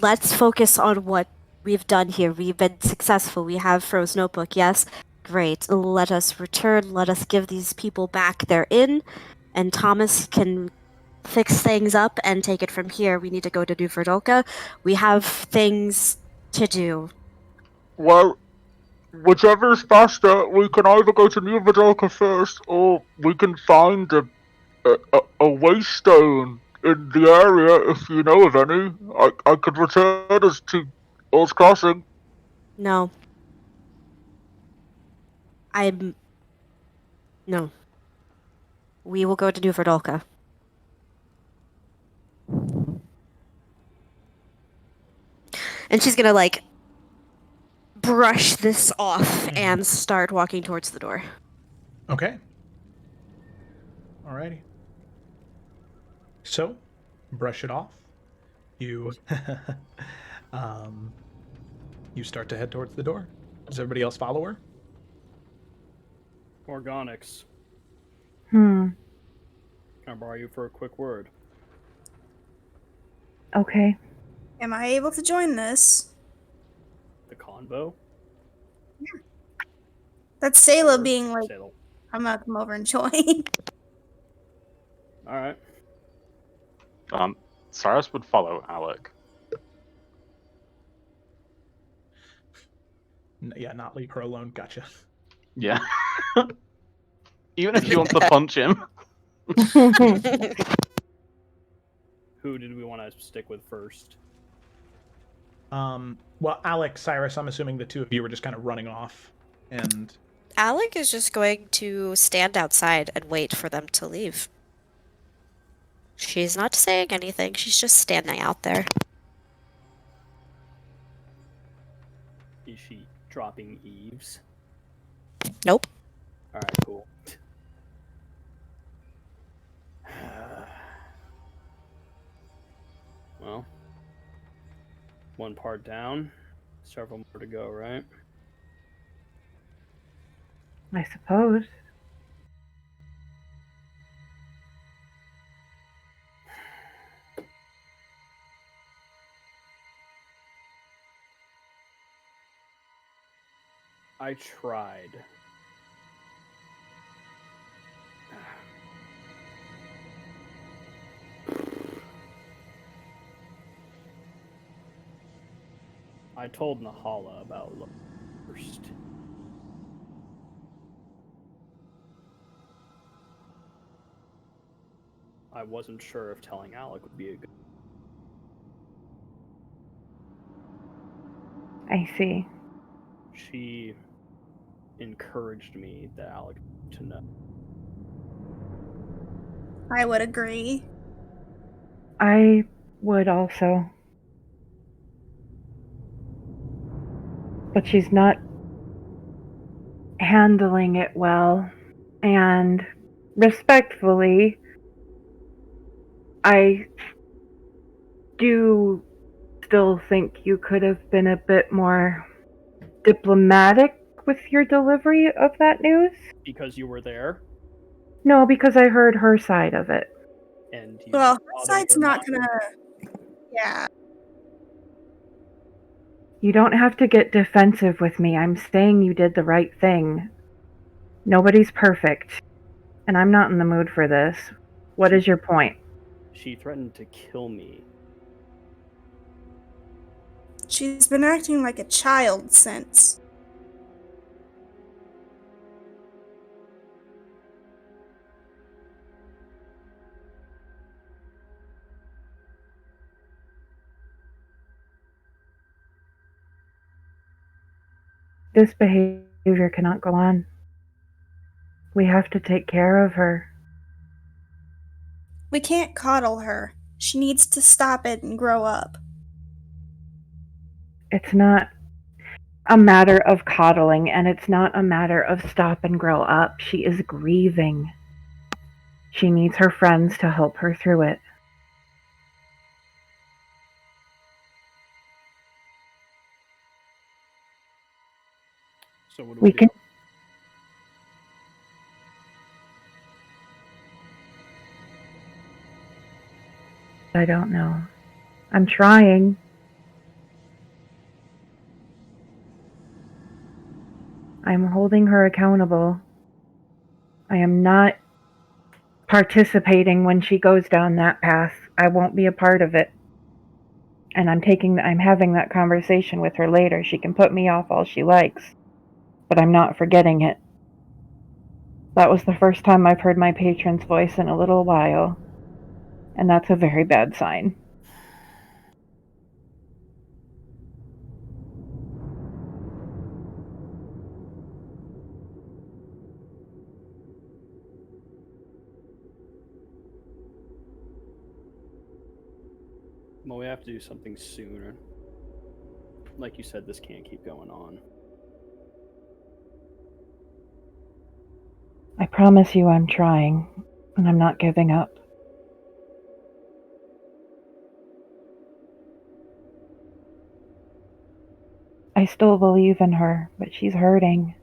Let's focus on what we've done here. We've been successful. We have Fro's notebook, yes? Great. Let us return. Let us give these people back their inn, and Thomas can fix things up and take it from here. We need to go to New Verdolka. We have things to do. Well, whichever is faster, we can either go to New Vidalka first, or we can find a waystone in the area if you know of any. I could return us to Old Crossing. No. No. We will go to New Verdolka. And she's gonna, brush this off and start walking towards the door. Okay. Alrighty. So, brush it off. You, you start to head towards the door. Does everybody else follow her? Organics. Hmm. Can I borrow you for a quick word? Okay. Am I able to join this? The convo? That's Sayla Sure. being like, Sayla. I'm gonna come over and join. Alright. Cyrus would follow Alec. Yeah, not leave her alone. Gotcha. Yeah. Even if you want to punch him. Who did we want to stick with first? Well, Alec, Cyrus, I'm assuming the two of you were just kind of running off. And Alec is just going to stand outside and wait for them to leave. She's not saying anything. She's just standing out there. Is she dropping eaves? Nope. Alright, cool. Well, one part down, several more to go, right? I suppose. I tried. I told Nahala about Lo first. I wasn't sure if telling Alec would be a good. I see. She encouraged me that Alec to know. I would agree. I would also. But she's not handling it well. And respectfully, I do still think you could have been a bit more diplomatic with your delivery of that news. Because you were there? No, because I heard her side of it. And you Well, her side's not gonna. Yeah. You don't have to get defensive with me. I'm saying you did the right thing. Nobody's perfect. And I'm not in the mood for this. What is your point? She threatened to kill me. She's been acting like a child since. This behavior cannot go on. We have to take care of her. We can't coddle her. She needs to stop it and grow up. It's not a matter of coddling, and it's not a matter of stop and grow up. She is grieving. She needs her friends to help her through it. So what do We do? can. I don't know. I'm trying. I'm holding her accountable. I am not participating when she goes down that path. I won't be a part of it. And I'm having that conversation with her later. She can put me off all she likes, but I'm not forgetting it. That was the first time I've heard my patron's voice in a little while, and that's a very bad sign. Well, we have to do something sooner. Like you said, this can't keep going on. I promise you I'm trying, and I'm not giving up. I still believe in her, but she's hurting.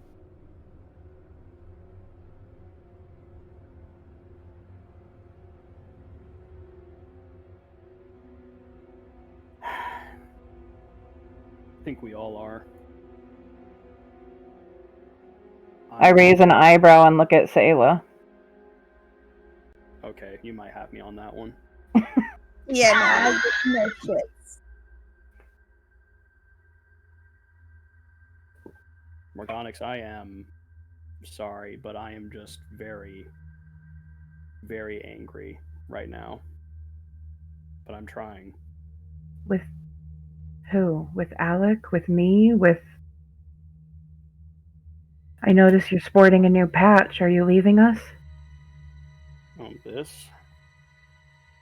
I think we all are. I raise an eyebrow and look at Sayla. Okay, you might have me on that one. Yeah, no, I get no shit. Morgonix, I am sorry, but I am just very, very angry right now. But I'm trying. With who? With Alec? With me? With... I notice you're sporting a new patch. Are you leaving us? This?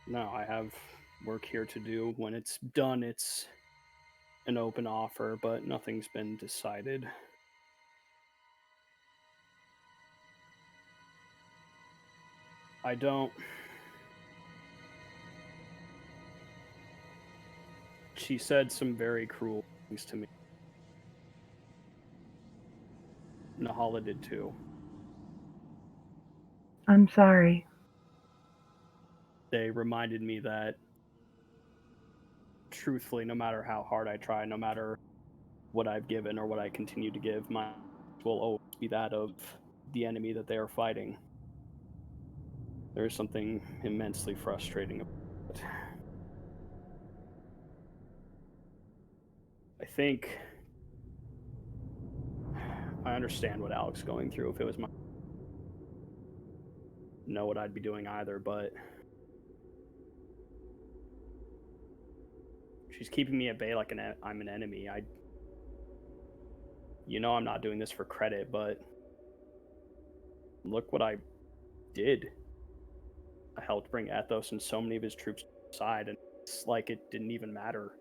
No, I have work here to do. When it's done, it's an open offer, but nothing's been decided. I don't... She said some very cruel things to me. Nahala did too. I'm sorry. They reminded me that, truthfully, no matter how hard I try, no matter what I've given or what I continue to give, my will always be that of the enemy that they are fighting. There is something immensely frustrating about it. I think I understand what Alec's going through. If it was my... know what I'd be doing either, but she's keeping me at bay like I'm an enemy. I'm not doing this for credit, but look what I did. I helped bring Ethos and so many of his troops aside, and it's like it didn't even matter.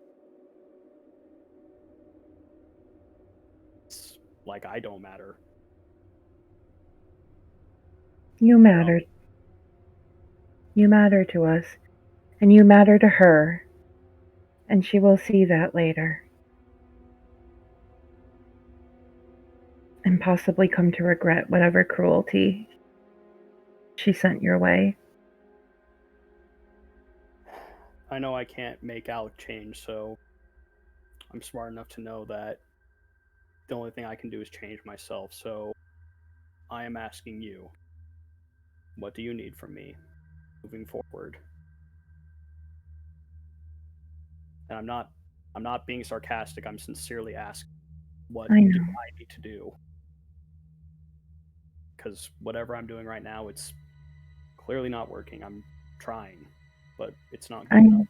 It's like I don't matter. You mattered. You matter to us, and you matter to her, and she will see that later. And possibly come to regret whatever cruelty she sent your way. I know I can't make Alec change, so I'm smart enough to know that the only thing I can do is change myself. So I am asking you, what do you need from me moving forward? And I'm not being sarcastic. I'm sincerely asking, what do I need to do? Because whatever I'm doing right now, it's clearly not working. I'm trying, but it's not good enough.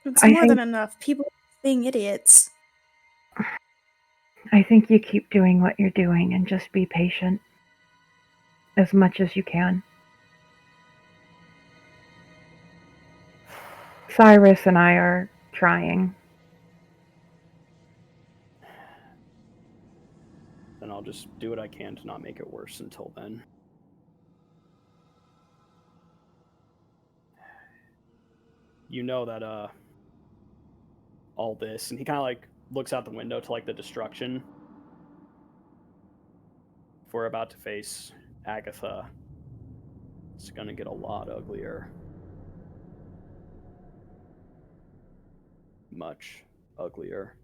It's more than enough. People being idiots. I think you keep doing what you're doing and just be patient as much as you can. Cyrus and I are trying. Then I'll just do what I can to not make it worse until then. You know that all this, and he kind of like looks out the window to like the destruction. If we're about to face Agatha, it's gonna get a lot uglier. Much uglier.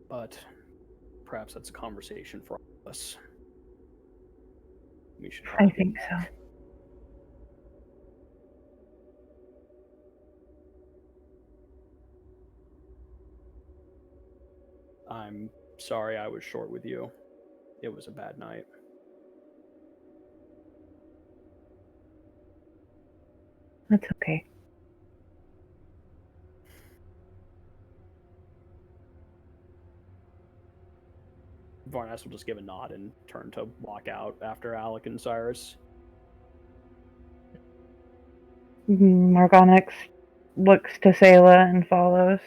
But perhaps that's a conversation for all of us. We should. I think so. I'm sorry I was short with you. It was a bad night. That's okay. Varnas will just give a nod and turn to walk out after Alec and Cyrus. Morgonix looks to Sayla and follows.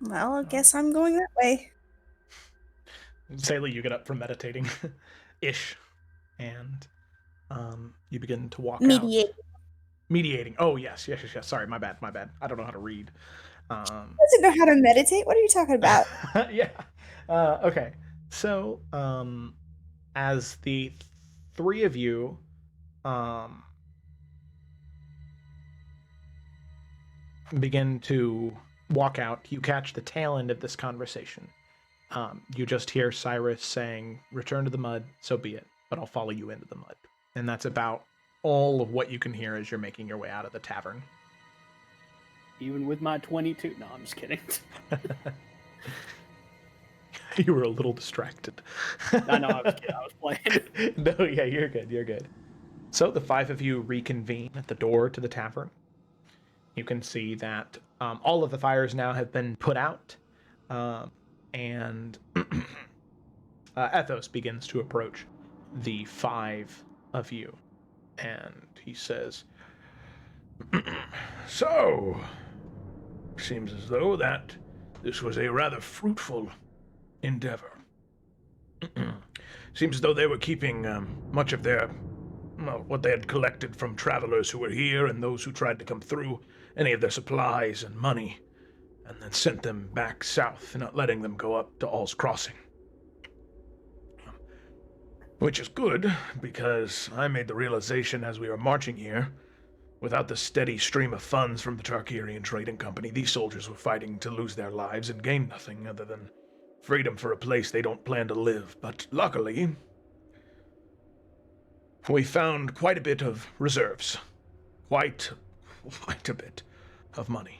Well, I guess I'm going that way. Sayla, you get up from meditating, ish, and you begin to walk Mediate. out. Mediating. Oh, yes. Sorry, my bad. I don't know how to read. Doesn't know how to meditate? What are you talking about? Yeah. Okay. So, as the three of you begin to walk out, you catch the tail end of this conversation. You just hear Cyrus saying, "Return to the mud, so be it, but I'll follow you into the mud." And that's about all of what you can hear as you're making your way out of the tavern. Even with my 22... No, I'm just kidding. You were a little distracted. I know, I was kidding. I was playing. No, yeah, you're good. So the five of you reconvene at the door to the tavern. You can see that all of the fires now have been put out, and Ethos begins to approach the five of you, and he says, "So, seems as though that this was a rather fruitful endeavor. Seems as though they were keeping much of their, what they had collected from travelers who were here and those who tried to come through, any of their supplies and money, and then sent them back south, not letting them go up to All's Crossing. Which is good, because I made the realization as we were marching here, without the steady stream of funds from the Tarkirian Trading Company, these soldiers were fighting to lose their lives and gain nothing other than freedom for a place they don't plan to live. But luckily, we found quite a bit of reserves. Quite a bit of money.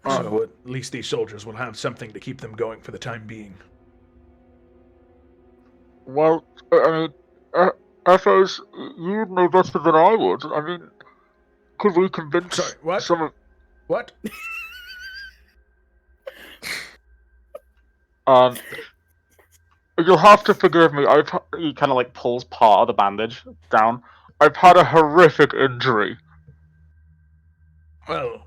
So at least these soldiers will have something to keep them going for the time being. Well, I mean, Ethos, you know better than I would. I mean, could we convince some of... What? You'll have to forgive me. He kind of like pulls part of the bandage down. I've had a horrific injury. Well,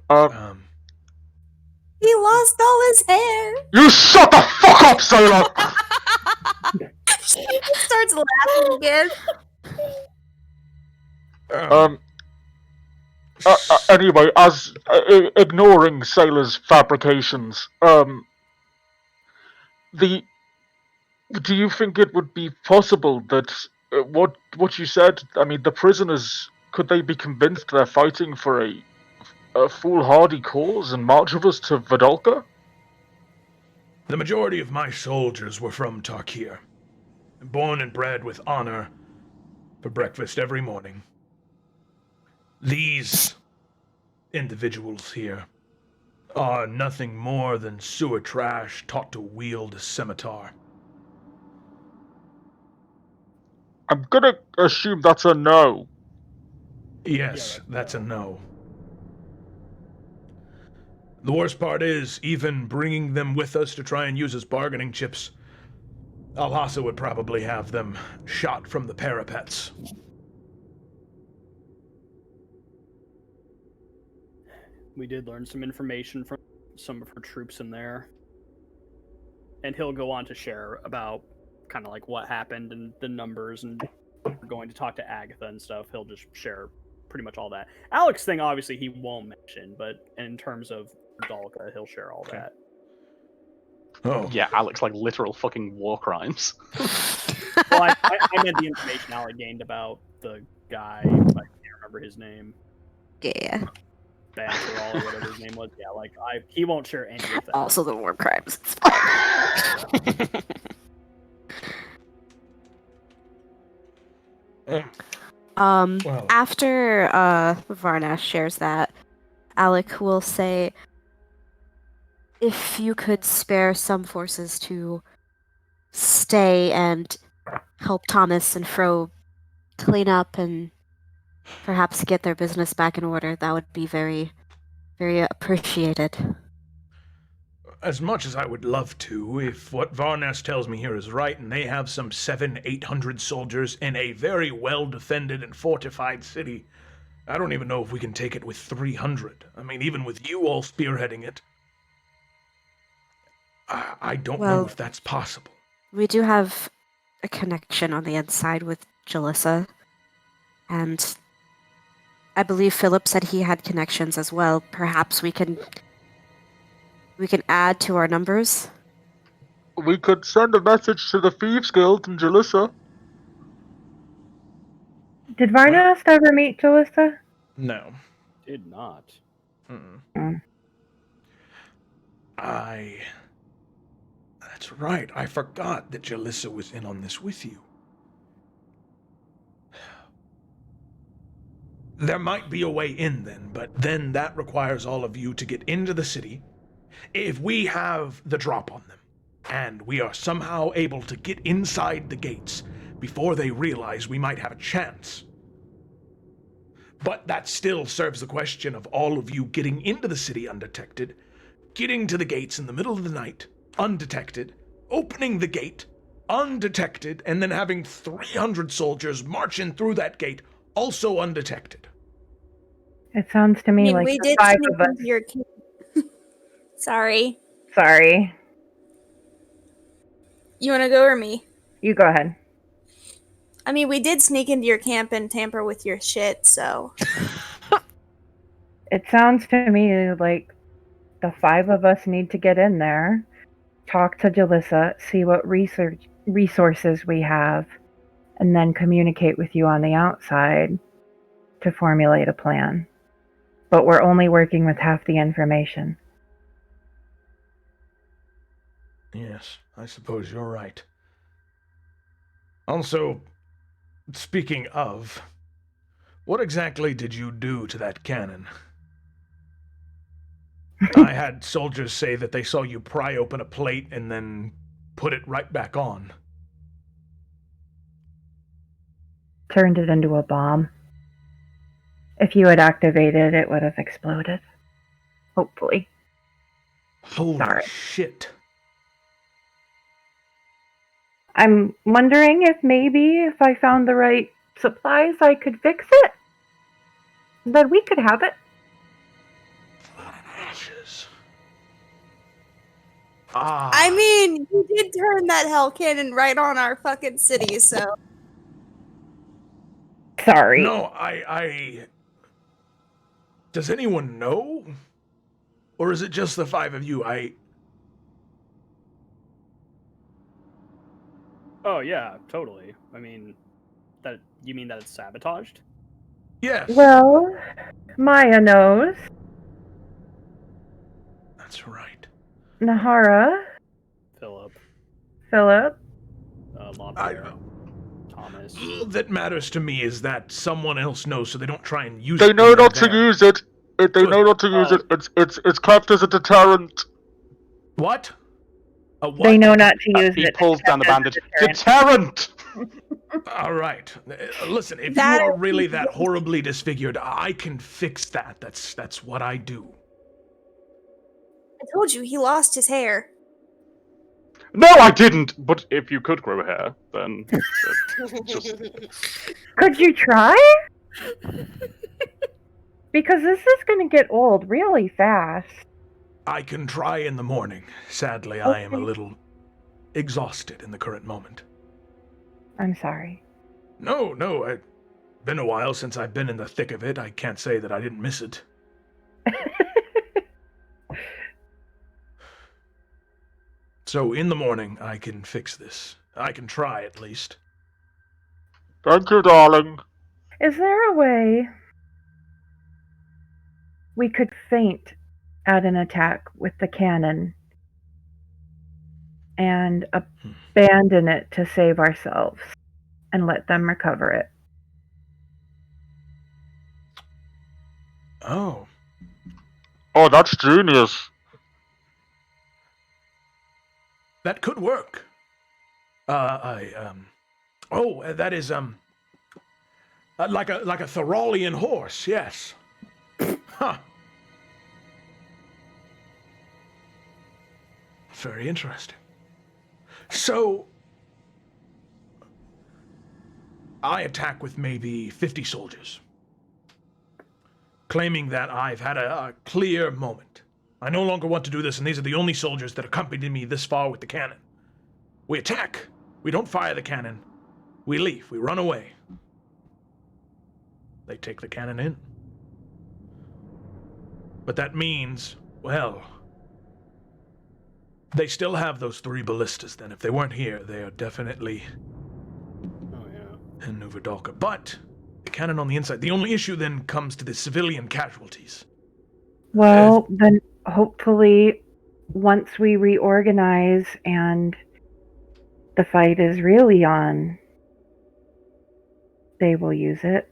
He lost all his hair. You shut the fuck up, Sailor! She starts laughing again. Anyway, as ignoring Sailor's fabrications, do you think it would be possible that what you said? I mean, the prisoners, could they be convinced they're fighting for a foolhardy cause and march of us to Vidalka? The majority of my soldiers were from Tarkir, born and bred with honor for breakfast every morning. These individuals here are nothing more than sewer trash taught to wield a scimitar. I'm gonna assume that's a no. Yes, that's a no. The worst part is, even bringing them with us to try and use as bargaining chips, Alhassa would probably have them shot from the parapets. We did learn some information from some of her troops in there. And he'll go on to share about kind of like what happened and the numbers, and we're going to talk to Agatha and stuff. He'll just share pretty much all that. Alex thing, obviously, he won't mention, but in terms of Dalka, he'll share all that. Oh. Yeah, Alex, like literal fucking war crimes. Well, I meant the information Alec gained about the guy. I can't remember his name. Yeah. Banterall or whatever his name was. Yeah, like he won't share any of that. Also the war crimes. After Varnash shares that, Alec will say, if you could spare some forces to stay and help Thomas and Fro clean up and perhaps get their business back in order, that would be very, very appreciated. as much as I would love to, if what Varnes tells me here is right, and they have some 700-800 soldiers in a very well-defended and fortified city, I don't even know if we can take it with 300. I mean, even with you all spearheading it, I don't know if that's possible. We do have a connection on the inside with Jalissa, and I believe Philip said he had connections as well. Perhaps we can add to our numbers. We could send a message to the Thieves Guild in Jalissa. Did Varnas ever meet Jalissa? No. Did not. That's right. I forgot that Jalissa was in on this with you. There might be a way in then, but then that requires all of you to get into the city. If we have the drop on them, and we are somehow able to get inside the gates before they realize we might have a chance. But that still serves the question of all of you getting into the city undetected, getting to the gates in the middle of the night, undetected, opening the gate, undetected, and then having 300 soldiers marching through that gate, also undetected. It sounds to me like we the did 5 sneak of us. into your Sorry. Sorry. You want to go or me? You go ahead. I mean, we did sneak into your camp and tamper with your shit, so. It sounds to me like the 5 of us need to get in there, talk to Jalissa, see what resources we have, and then communicate with you on the outside to formulate a plan. But we're only working with half the information. Yes, I suppose you're right. Also, speaking of, what exactly did you do to that cannon? I had soldiers say that they saw you pry open a plate and then put it right back on. Turned it into a bomb. If you had activated, it would have exploded. Hopefully. Holy shit. I'm wondering if maybe if I found the right supplies, I could fix it. Then we could have it. Ashes. I mean, you did turn that hell cannon right on our fucking city, so. Sorry. No, Does anyone know? Or is it just the 5 of you? Oh yeah, totally. I mean, you mean that it's sabotaged? Yes. Well, Maya knows. That's right. Nahara. Philip. Thomas. All that matters to me is that someone else knows, so they don't try and use it. They know not to use it. They know not to use it. It's clapped as a deterrent. What? A what? They know not to use it. He pulls down the bandage. Deterrent! All right. Listen, if you are really that horribly disfigured, I can fix that. That's what I do. I told you, he lost his hair. No, I didn't. But if you could grow hair, then just... Could you try? Because this is going to get old really fast. I can try in the morning. Sadly, I am a little exhausted in the current moment. I'm sorry. No, it's been a while since I've been in the thick of it. I can't say that I didn't miss it. So in the morning, I can fix this. I can try, at least. Thank you, darling. Is there a way we could feint at an attack with the cannon and abandon it to save ourselves and let them recover it? Oh, that's genius. that could work. That is, like a Theralian horse, yes. Huh. very interesting. So, I attack with maybe 50 soldiers, claiming that I've had a clear moment. I no longer want to do this, and these are the only soldiers that accompanied me this far with the cannon. We attack. We don't fire the cannon. We leave. We run away. They take the cannon in. But that means, well, they still have those 3 ballistas then. If they weren't here, they are definitely in Nuvadalka. But the cannon on the inside. The only issue then comes to the civilian casualties. Well, then hopefully once we reorganize and the fight is really on, they will use it.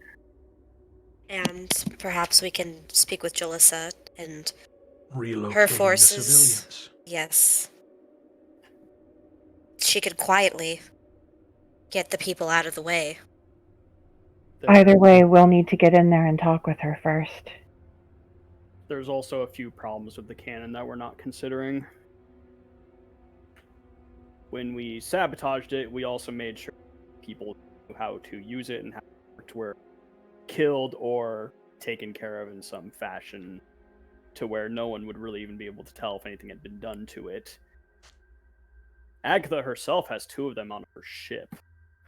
And perhaps we can speak with Jalissa and Relocating her forces. The civilians. Yes. She could quietly get the people out of the way. Either way, we'll need to get in there and talk with her first. There's also a few problems with the cannon that we're not considering. When we sabotaged it, we also made sure people knew how to use it and how it worked, were killed or taken care of in some fashion to where no one would really even be able to tell if anything had been done to it. Agatha herself has 2 of them on her ship.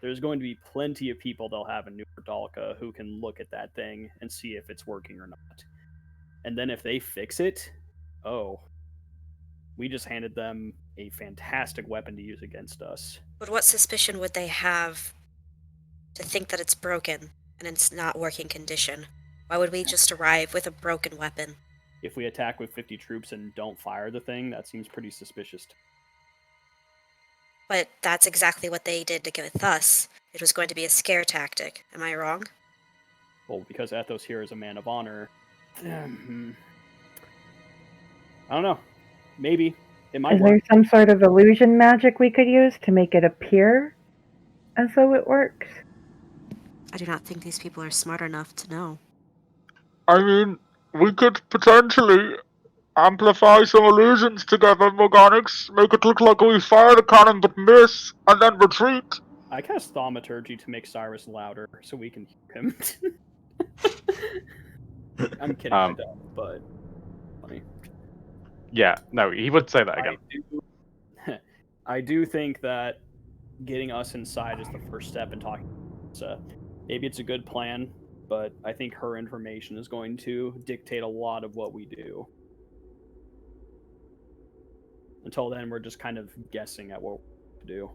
There's going to be plenty of people they'll have in New Dalka who can look at that thing and see if it's working or not. And then if they fix it, we just handed them a fantastic weapon to use against us. But what suspicion would they have to think that it's broken and it's not working condition? Why would we just arrive with a broken weapon? If we attack with 50 troops and don't fire the thing, that seems pretty suspicious. But that's exactly what they did to get with us. It was going to be a scare tactic. Am I wrong? Well, because Ethos here is a man of honor. I don't know. Maybe. It might Is work. there some sort of illusion magic we could use to make it appear as though it works? I do not think these people are smart enough to know. I mean, we could potentially amplify some illusions together, Morganix. Make it look like we fire the cannon but miss, and then retreat. I cast Thaumaturgy to make Cyrus louder so we can hear him. I'm kidding, I don't, but funny. Yeah, no, he would say that again. I do think that getting us inside is the first step in talking. Maybe it's a good plan, but I think her information is going to dictate a lot of what we do. Until then, we're just kind of guessing at what to do.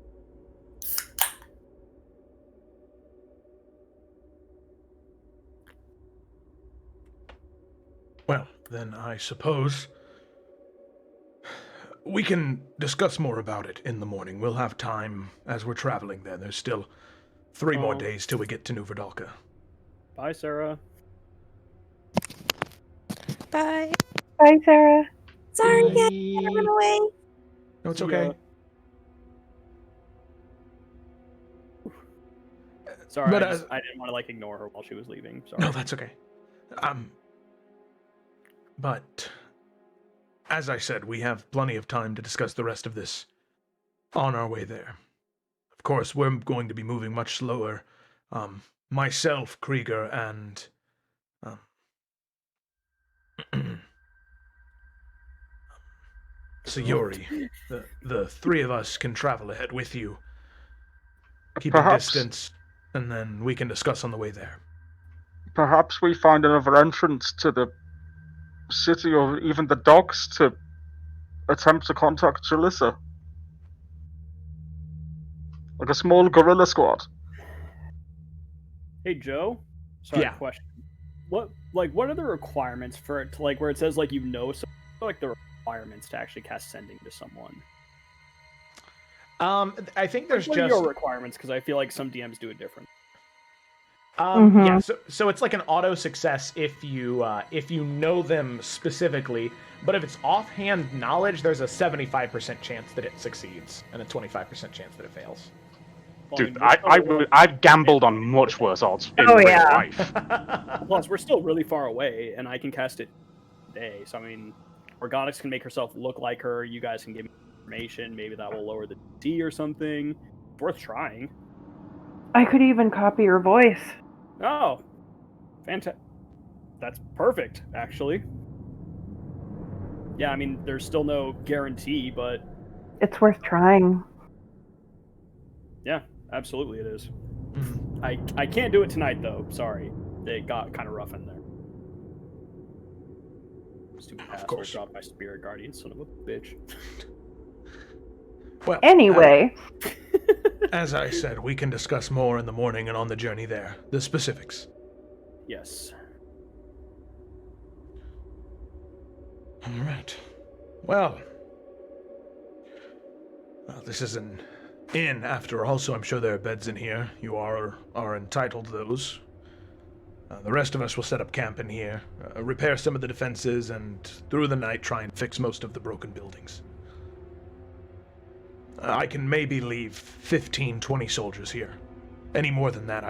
Well, then I suppose we can discuss more about it in the morning. We'll have time as we're traveling there. There's still 3 more days till we get to Nuvadalka. Bye, Sarah. Bye. Bye, Sarah. Sorry, guys, I run away. No, it's okay. Sorry, But, I didn't want to ignore her while she was leaving. Sorry. No, that's okay. But as I said, we have plenty of time to discuss the rest of this on our way there. Of course, we're going to be moving much slower. Myself, Krieger, and Sayori, the 3 of us can travel ahead with you. Keep a distance, and then we can discuss on the way there. Perhaps we find another entrance to the city or even the docks to attempt to contact Jalissa. Like a small guerrilla squad. Hey, Joe. Sorry, Yeah. question. What are the requirements for it to, where it says, the requirements to actually cast Sending to someone? I think there's What are just your requirements? Because I feel like some DMs do it different. Yeah, so it's like an auto success if you know them specifically, but if it's offhand knowledge, there's a 75% chance that it succeeds and a 25% chance that it fails. Dude, I've gambled on much worse odds in real life. Plus, we're still really far away, and I can cast it today. So I mean, Organics can make herself look like her. You guys can give me information. Maybe that will lower the D or something. It's worth trying. I could even copy her voice. Oh, fantastic. That's perfect, actually. Yeah, I mean, there's still no guarantee, but... It's worth trying. Yeah, absolutely it is. I can't do it tonight, though. Sorry. It got kind of rough in there. Stupid asshole dropped my spirit guardian, son of a bitch. Well, anyway. As I said, we can discuss more in the morning and on the journey there. The specifics. Yes. All right. Well, this is an inn after all, so I'm sure there are beds in here. You are entitled to those. The rest of us will set up camp in here, repair some of the defenses, and through the night try and fix most of the broken buildings. I can maybe leave 15, 20 soldiers here. Any more than that,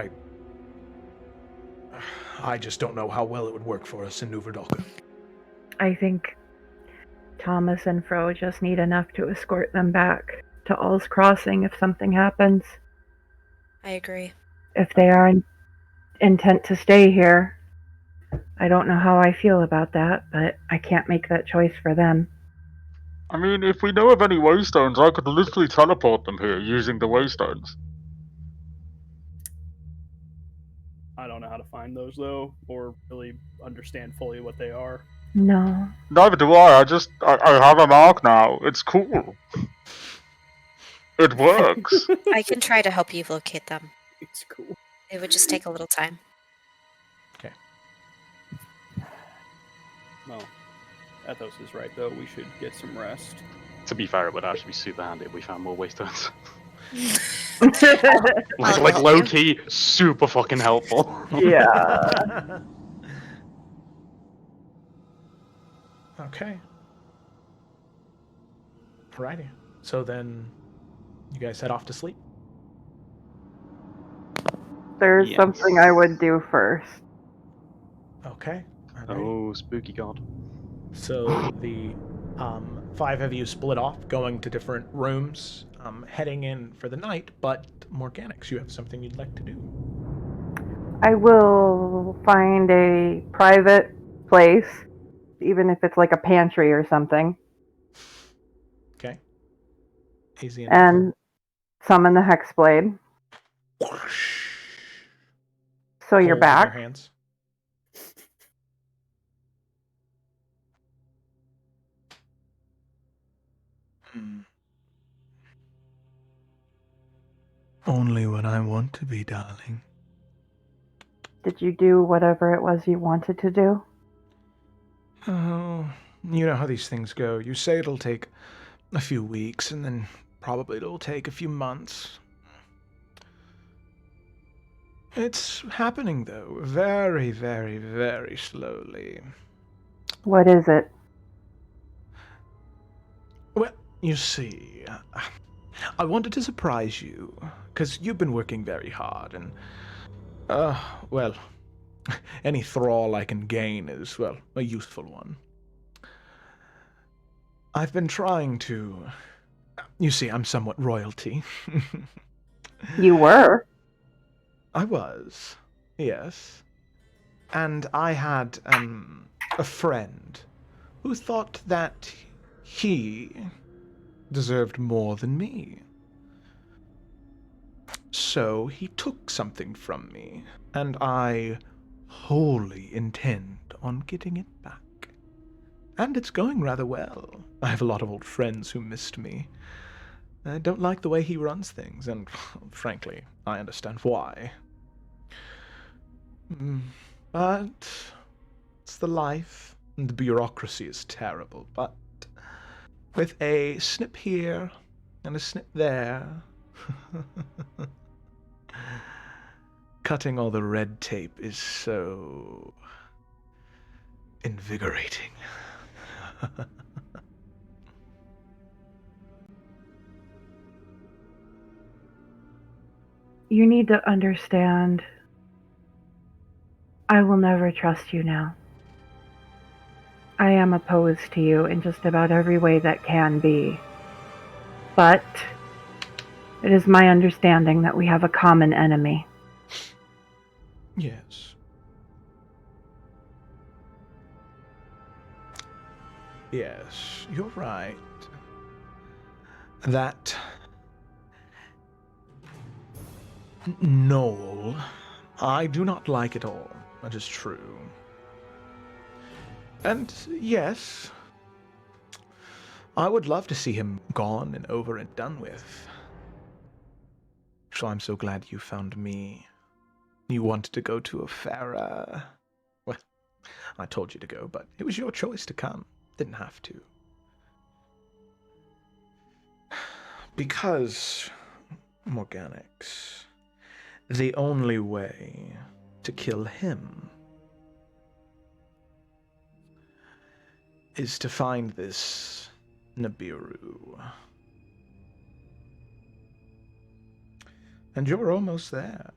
I just don't know how well it would work for us in New Verdalka. I think Thomas and Fro just need enough to escort them back to All's Crossing if something happens. I agree. If they are intent to stay here, I don't know how I feel about that, but I can't make that choice for them. I mean, if we know of any waystones, I could literally teleport them here using the waystones. I don't know how to find those, though, or really understand fully what they are. No. Neither do I. I have a mark now. It's cool. It works. I can try to help you locate them. It's cool. It would just take a little time. Okay. Well, Ethos is right, though. We should get some rest. To be fair, it would actually be super handy if we found more waystones. I'll like help low you. key, super fucking helpful. Yeah. Okay. Alrighty. So then, you guys head off to sleep? There's Yes. something I would do first. Okay. Alrighty. Oh, spooky god. So the 5 of you split off, going to different rooms, heading in for the night, but Morganix, you have something you'd like to do. I will find a private place, even if it's like a pantry or something, Okay. Easy enough. and summon the Hexblade. So you're Hold in back. your hands. Only when I want to be, darling. Did you do whatever it was you wanted to do? Oh, you know how these things go. You say it'll take a few weeks, and then probably it'll take a few months. It's happening, though, very, very, very slowly. What is it? Well, you see, I wanted to surprise you, because you've been working very hard, and, well, any thrall I can gain is, well, a useful one. I've been trying to... You see, I'm somewhat royalty. You were? I was, yes. And I had, a friend who thought that he deserved more than me. So he took something from me, and I wholly intend on getting it back. And it's going rather well. I have a lot of old friends who missed me. I don't like the way he runs things, and frankly, I understand why. But it's the life, and the bureaucracy is terrible, but with a snip here and a snip there, cutting all the red tape is so invigorating. You need to understand. I will never trust you now. I am opposed to you in just about every way that can be. But it is my understanding that we have a common enemy. Yes. Yes, you're right. That Noel, I do not like at all. That is true. And yes, I would love to see him gone and over and done with. So I'm so glad you found me. You wanted to go to Efera. Well, I told you to go, but it was your choice to come. Didn't have to. Because, Morganix, the only way to kill him is to find this Nibiru. And you're almost there.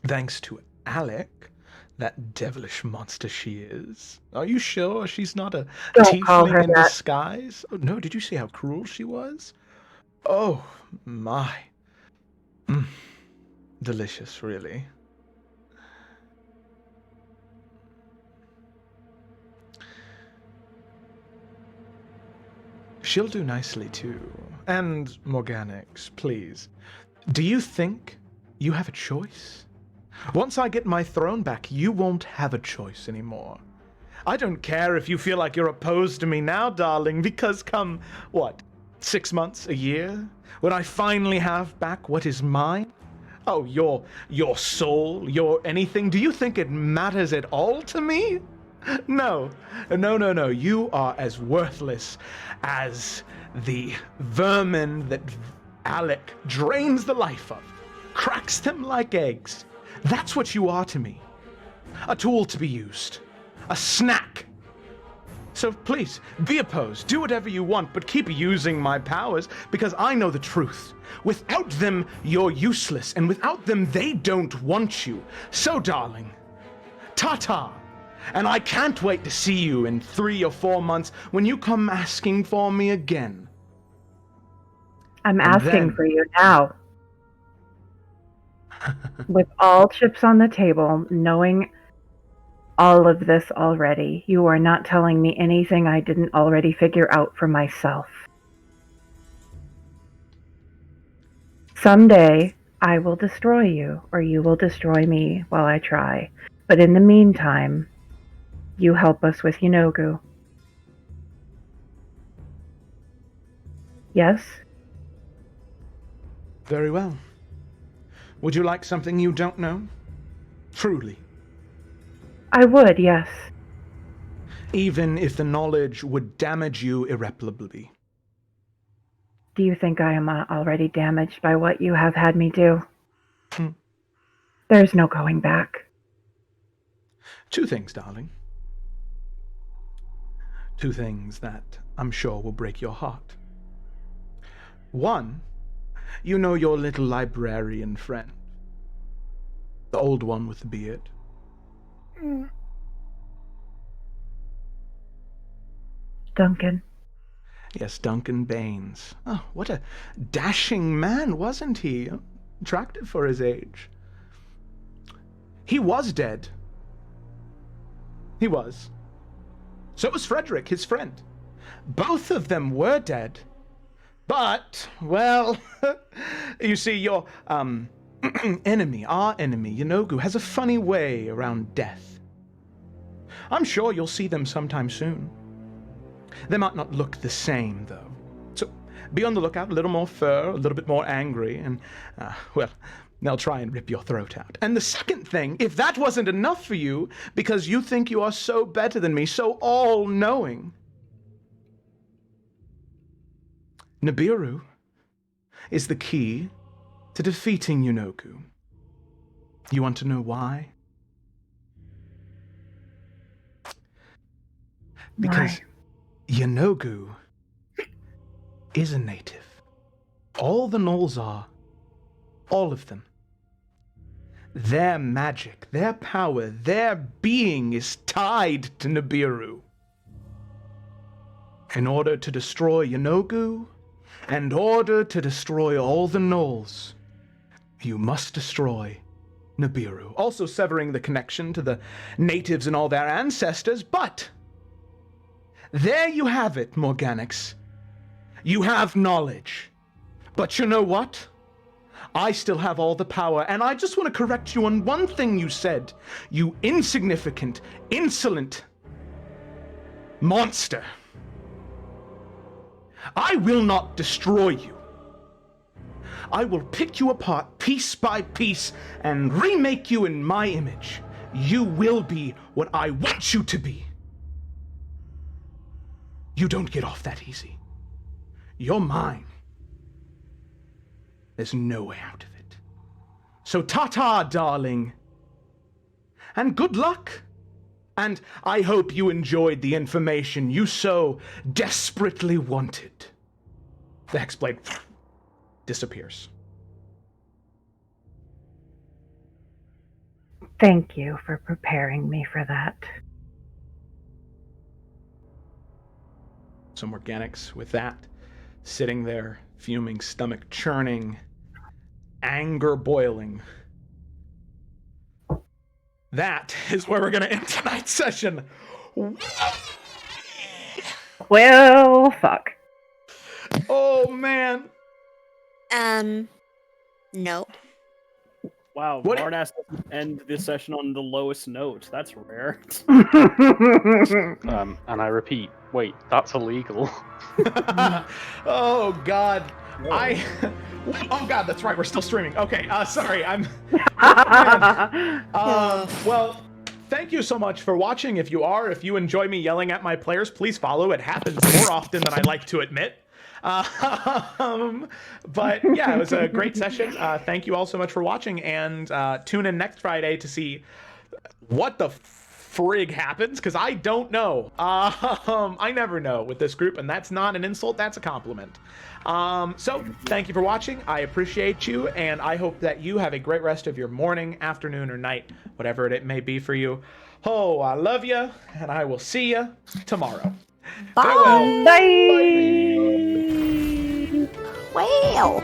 Thanks to Alec, that devilish monster she is. Are you sure she's not a tiefling in disguise? Oh, no, did you see how cruel she was? Oh, my. Delicious, really. She'll do nicely, too. And, Morganix, please, do you think you have a choice? Once I get my throne back, you won't have a choice anymore. I don't care if you feel like you're opposed to me now, darling, because come, 6 months, a year, when I finally have back what is mine? Oh, your soul, your anything, do you think it matters at all to me? No. You are as worthless as the vermin that Alec drains the life of, cracks them like eggs. That's what you are to me. A tool to be used. A snack. So please, be opposed. Do whatever you want, but keep using my powers, because I know the truth. Without them, you're useless, and without them, they don't want you. So, darling, ta-ta. And I can't wait to see you in 3 or 4 months when you come asking for me again. I'm asking for you now. With all chips on the table, knowing all of this already, you are not telling me anything I didn't already figure out for myself. Someday, I will destroy you, or you will destroy me while I try. But in the meantime, you help us with Yanogu. Yes? Very well. Would you like something you don't know? Truly. I would, yes. Even if the knowledge would damage you irreparably. Do you think I am already damaged by what you have had me do? There's no going back. 2 things, darling. 2 things that I'm sure will break your heart. 1, you know your little librarian friend. The old one with the beard. Duncan. Yes, Duncan Baines. Oh, what a dashing man, wasn't he? Attractive for his age. He was dead. He was. So was Frederick, his friend. Both of them were dead. But, well, you see, your enemy, our enemy, Yanogu, has a funny way around death. I'm sure you'll see them sometime soon. They might not look the same, though. So be on the lookout, a little more fur, a little bit more angry, and, well, they'll try and rip your throat out. And the second thing, if that wasn't enough for you, because you think you are so better than me, so all-knowing, Nibiru is the key to defeating Yanogu. You want to know why? Because Yanogu is a native. All the gnolls are. All of them. Their magic, their power, their being is tied to Nibiru. In order to destroy Yanogu, and order to destroy all the gnolls, you must destroy Nibiru. Also severing the connection to the natives and all their ancestors, but there you have it, Morganix. You have knowledge. But you know what? I still have all the power, and I just want to correct you on one thing you said. You insignificant, insolent monster. I will not destroy you. I will pick you apart piece by piece and remake you in my image. You will be what I want you to be. You don't get off that easy. You're mine. There's no way out of it. So ta-ta, darling. And good luck. And I hope you enjoyed the information you so desperately wanted. The Hexblade disappears. Thank you for preparing me for that. Some organics with that, sitting there, fuming, stomach churning, anger boiling. That is where we're going to end tonight's session. Well, fuck. Oh, man. No. Wow, Varnas doesn't end this session on the lowest note. That's rare. And I repeat, wait, that's illegal. Oh, God. Oh, God, that's right. We're still streaming. Okay, sorry. Well, thank you so much for watching. If you enjoy me yelling at my players, please follow. It happens more often than I like to admit. But yeah, it was a great session. Thank you all so much for watching, and tune in next Friday to see what the frig happens, because I don't know. I never know with this group, and that's not an insult, that's a compliment. So thank you for watching. I appreciate you, and I hope that you have a great rest of your morning, afternoon, or night, whatever it may be for you. Oh, I love you, and I will see you tomorrow. Bye. Farewell. Bye. Well.